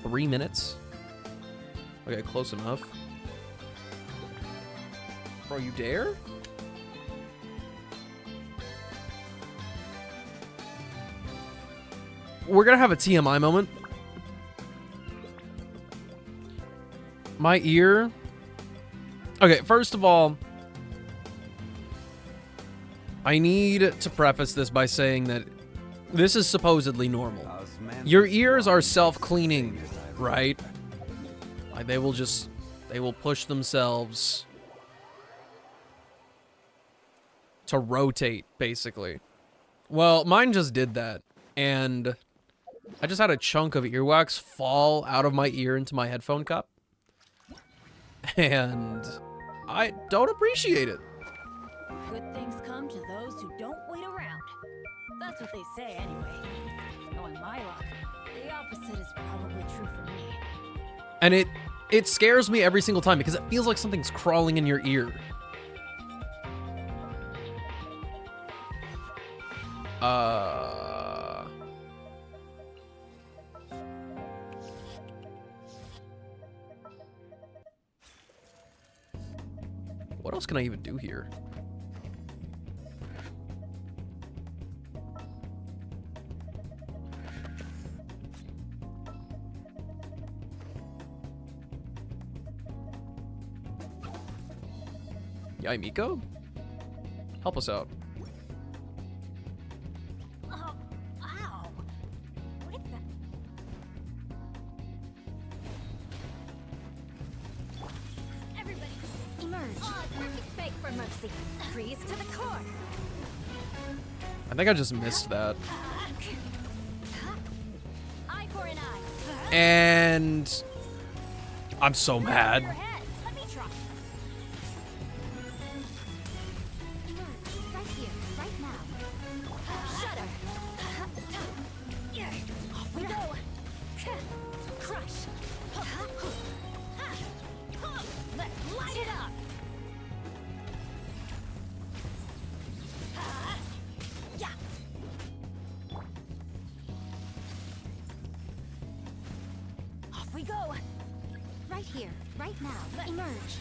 3 minutes. Okay, close enough. Bro, you dare? We're gonna have a TMI moment. My ear. Okay, first of all, I need to preface this by saying that this is supposedly normal. Your ears are self-cleaning, right? Like they will push themselves to rotate, basically. Well, mine just did that, and I just had a chunk of earwax fall out of my ear into my headphone cup, and I don't appreciate it. Good things come to those who don't wait around. That's what they say anyway. Knowing my luck, the opposite is probably true for me. And it scares me every single time because it feels like something's crawling in your ear. What else can I even do here? Yai Miku? Help us out. Oh, ow. What is that? Everybody, emerge. Oh, perfect bake for mercy. Freeze to the core. I think I just missed that. Eye for an eye. And I'm so mad. Let me try. Right here, right now. Shudder. Off we go. Crush. Let's light it up. Yeah. Off we go. Right here, right now. Emerge.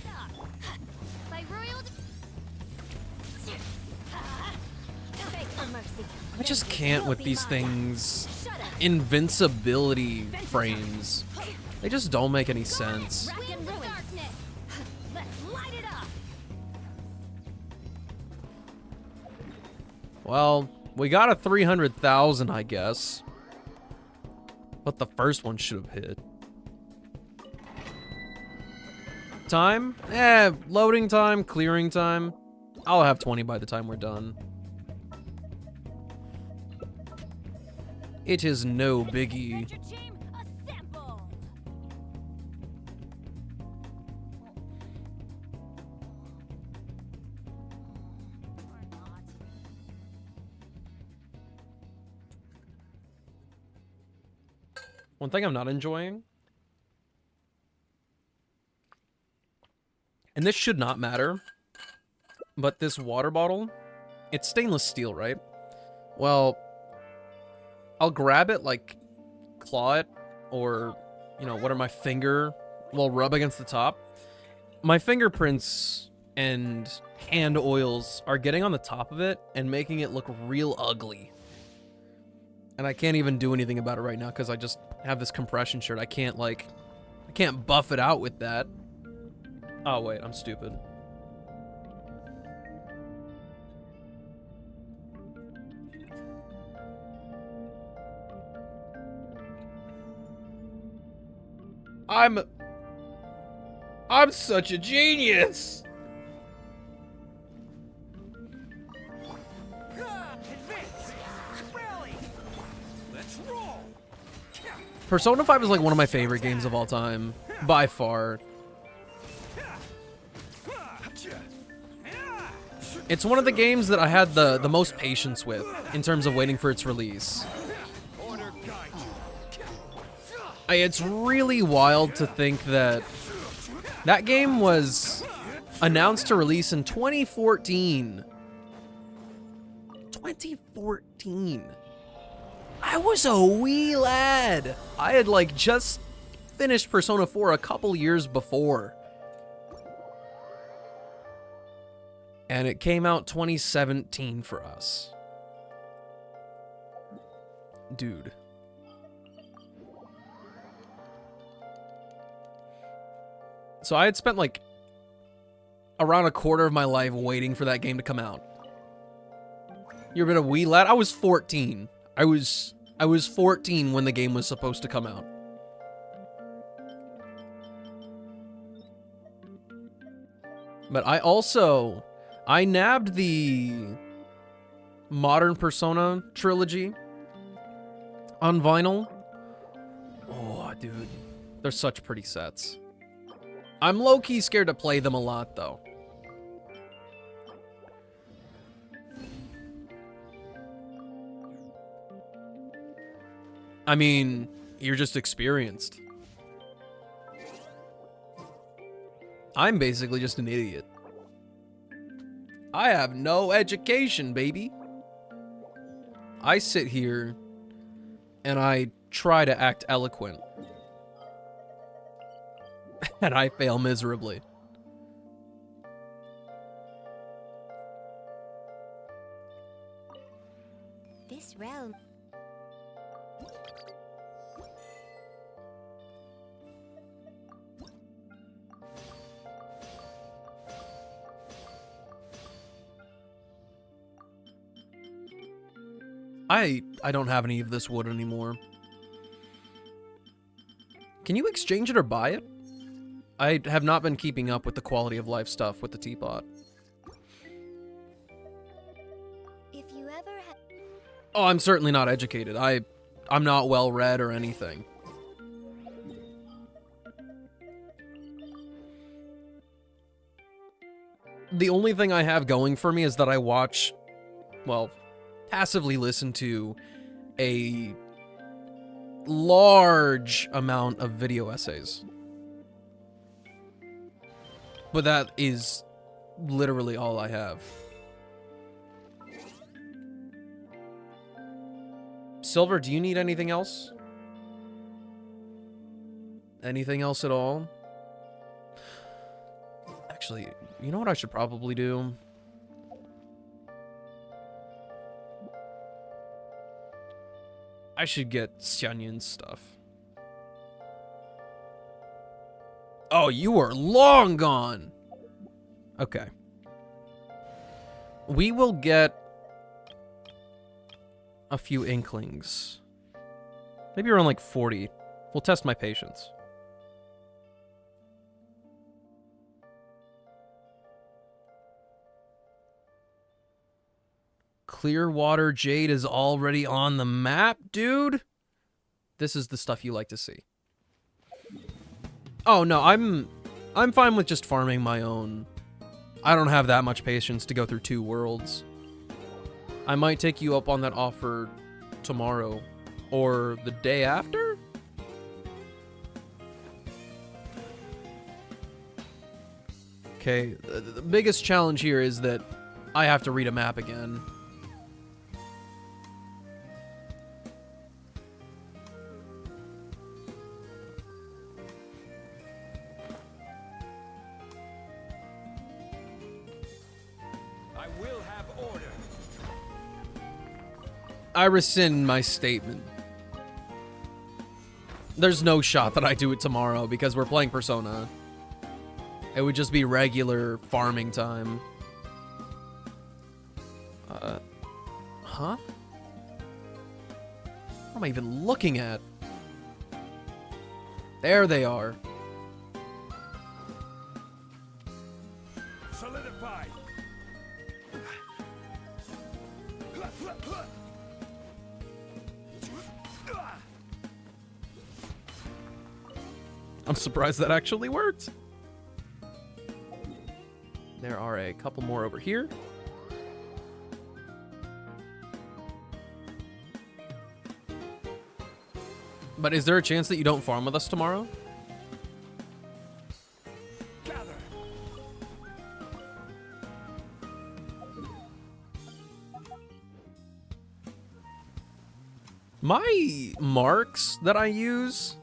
By royal. Beg for mercy. I just can't with these things. Invincibility frames. They just don't make any sense. Rack and ruin. Let's light it up. Well, we got a 300,000, I guess. But the first one should have hit. Time? Loading time, clearing time. I'll have 20 by the time we're done. It is no biggie. One thing I'm not enjoying, and this should not matter, but this water bottle, it's stainless steel, right? Well, I'll grab it, like, claw it, or, you know, what are my finger, well, rub against the top. My fingerprints and hand oils are getting on the top of it and making it look real ugly. And I can't even do anything about it right now because I just have this compression shirt. I can't buff it out with that. Oh, wait, I'm stupid. I'm such a genius! Persona 5 is like one of my favorite games of all time, by far. It's one of the games that I had the most patience with in terms of waiting for its release. It's really wild to think that that game was announced to release in 2014. 2014. I was a wee lad. I had like just finished Persona 4 a couple years before. And it came out 2017 for us. Dude. So I had spent like around a quarter of my life waiting for that game to come out. You've been a wee lad? I was 14. I was 14 when the game was supposed to come out. But I nabbed the Modern Persona trilogy on vinyl. Oh, dude. They're such pretty sets. I'm low-key scared to play them a lot, though. I mean, you're just experienced. I'm basically just an idiot. I have no education, baby. I sit here and I try to act eloquent. And I fail miserably. This realm. I don't have any of this wood anymore. Can you exchange it or buy it? I have not been keeping up with the quality of life stuff with the teapot. If you ever Oh, I'm certainly not educated. I'm not well read or anything. The only thing I have going for me is that I watch, well, passively listen to a large amount of video essays. But that is literally all I have. Silver, do you need anything else? Anything else at all? Actually, you know what I should probably do? I should get Xianyun's stuff. Oh, you are long gone! Okay. We will get a few inklings. Maybe around like 40. We'll test my patience. Clearwater Jade is already on the map, dude. This is the stuff you like to see. Oh no, I'm fine with just farming my own. I don't have that much patience to go through 2 worlds. I might take you up on that offer tomorrow or the day after? Okay, the biggest challenge here is that I have to read a map again. I rescind my statement. There's no shot that I do it tomorrow because we're playing Persona. It would just be regular farming time. Huh? What am I even looking at? There they are. Solidify. I'm surprised that actually worked. There are a couple more over here. But is there a chance that you don't farm with us tomorrow? Gather. My marks that I use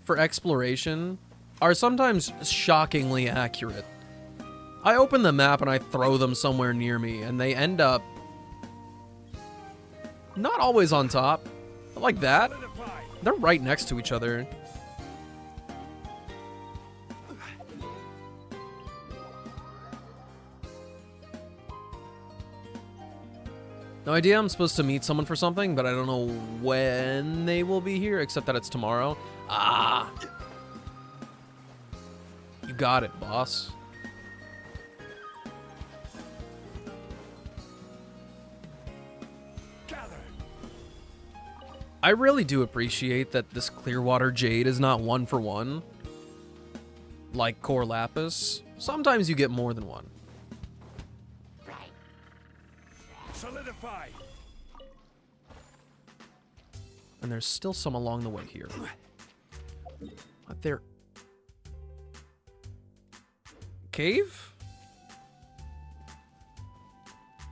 for exploration are sometimes shockingly accurate. I open the map and I throw them somewhere near me, and they end up not always on top. Like that. They're right next to each other. idea. I'm supposed to meet someone for something, but I don't know when they will be here, except that it's tomorrow. Ah! You got it, boss. I really do appreciate that this Clearwater Jade is not 1-for-1. Like Core Lapis. Sometimes you get more than one. Solidify. And there's still some along the way here. What there? Cave?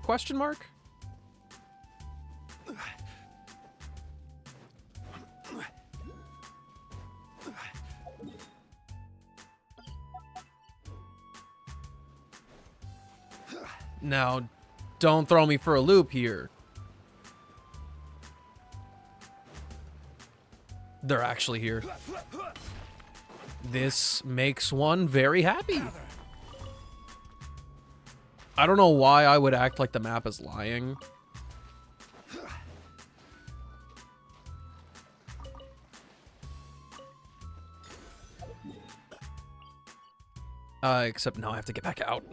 Question mark? Now, don't throw me for a loop here. They're actually here. This makes one very happy. I don't know why I would act like the map is lying. Except now I have to get back out.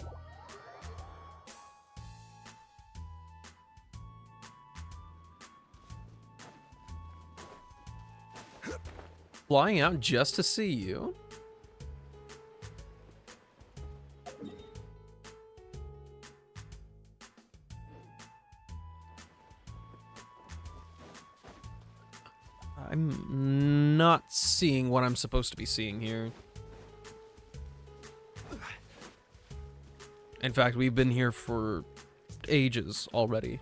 Flying out just to see you. I'm not seeing what I'm supposed to be seeing here. In fact, we've been here for ages already.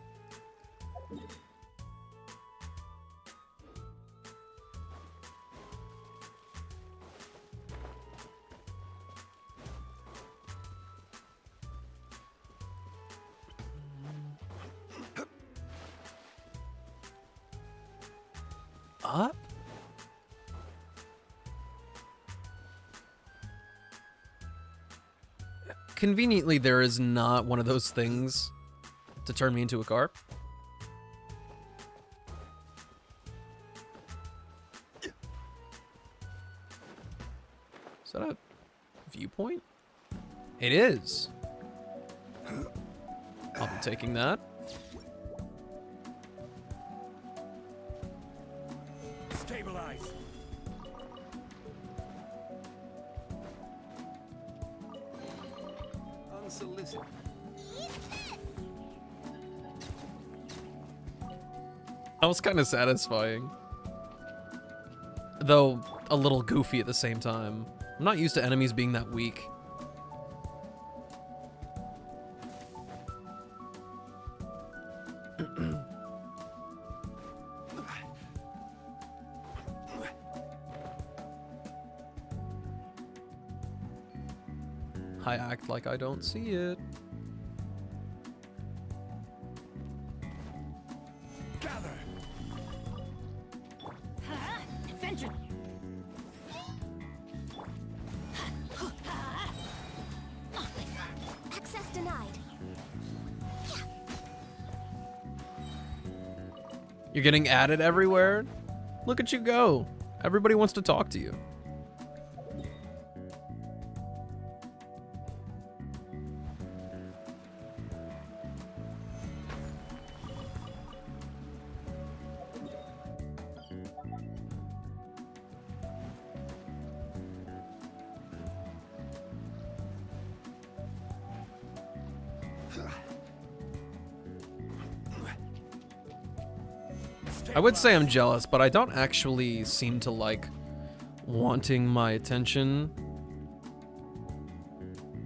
Up? Conveniently, there is not one of those things to turn me into a carp. Is that a viewpoint? It is. I'll be taking that. Stabilize. Unsolicited. That was kind of satisfying. Though a little goofy at the same time. I'm not used to enemies being that weak. I act like I don't see it. Gather. Adventure. Access denied. You're getting added everywhere? Look at you go. Everybody wants to talk to you. I would say I'm jealous, but I don't actually seem to like wanting my attention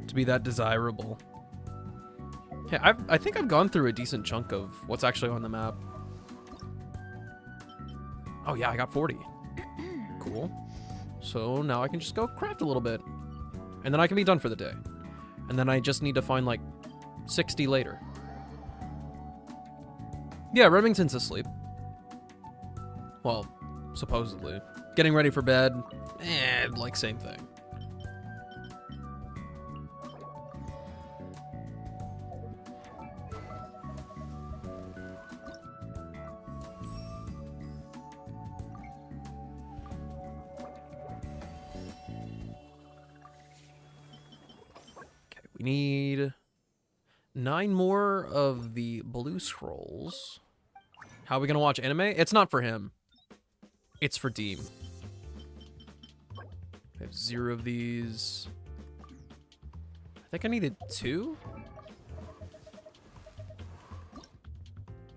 to be that desirable. Okay, I think I've gone through a decent chunk of what's actually on the map. Oh yeah, I got 40. Cool. So now I can just go craft a little bit. And then I can be done for the day. And then I just need to find like 60 later. Yeah, Remington's asleep. Well, supposedly. Getting ready for bed, like same thing. We need 9 more of the blue scrolls. How are we gonna watch anime? It's not for him. It's for Deem. I have 0 of these. I think I needed 2?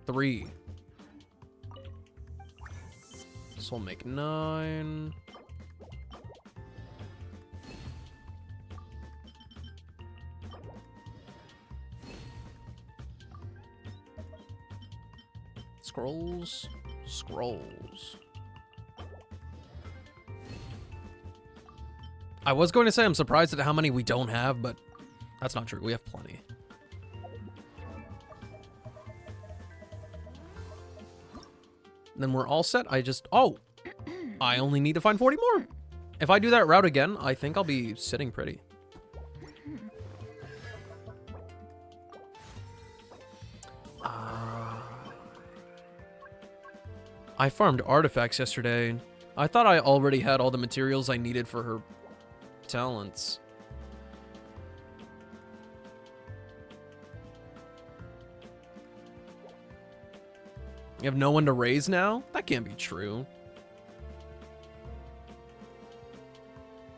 3. This will make 9. Scrolls. Scrolls. I was going to say I'm surprised at how many we don't have, but that's not true. We have plenty. Then we're all set. Oh, I only need to find 40 more. If I do that route again, I think I'll be sitting pretty. I farmed artifacts yesterday. I thought I already had all the materials I needed for her talents. You have no one to raise now? That can't be true.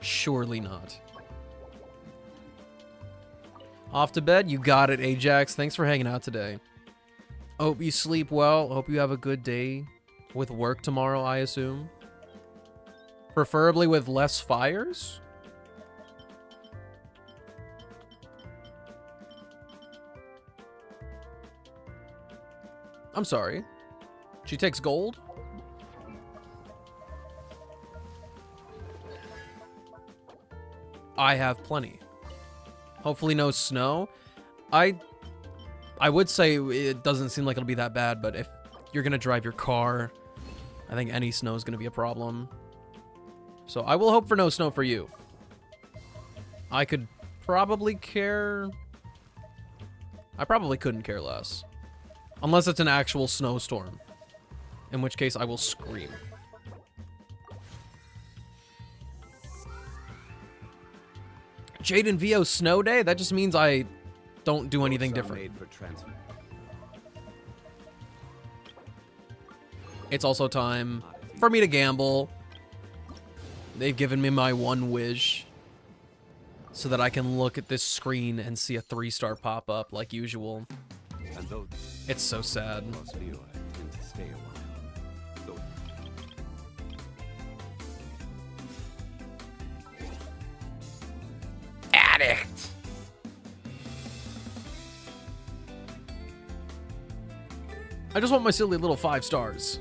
Surely not. Off to bed? You got it, Ajax. Thanks for hanging out today. Hope you sleep well. Hope you have a good day with work tomorrow, I assume. Preferably with less fires? I'm sorry. She takes gold? I have plenty. Hopefully no snow. I would say it doesn't seem like it'll be that bad, but if you're gonna drive your car, I think any snow is gonna be a problem. So I will hope for no snow for you. I could probably care... I probably couldn't care less. Unless it's an actual snowstorm. In which case I will scream. Jade and Vio snow day? That just means I don't do anything different. It's also time for me to gamble. They've given me my one wish so that I can look at this screen and see a 3-star pop up like usual. It's so sad. Addict! I just want my silly little 5 stars.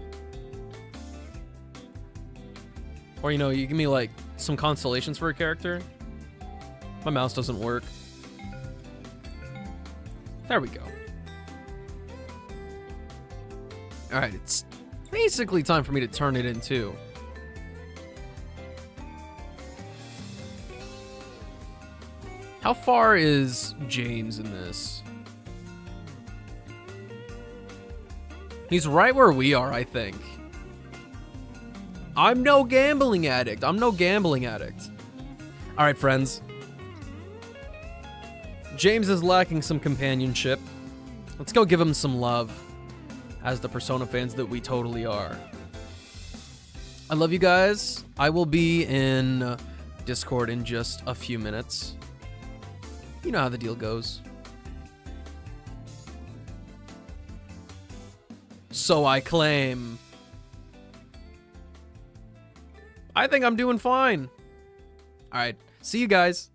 Or, you know, you give me, like, some constellations for a character. My mouse doesn't work. There we go. Alright, it's basically time for me to turn it in, too. How far is James in this? He's right where we are, I think. I'm no gambling addict. I'm no gambling addict. All right, friends. James is lacking some companionship. Let's go give him some love as the Persona fans that we totally are. I love you guys. I will be in Discord in just a few minutes. You know how the deal goes. So I claim. I think I'm doing fine. All right. See you guys.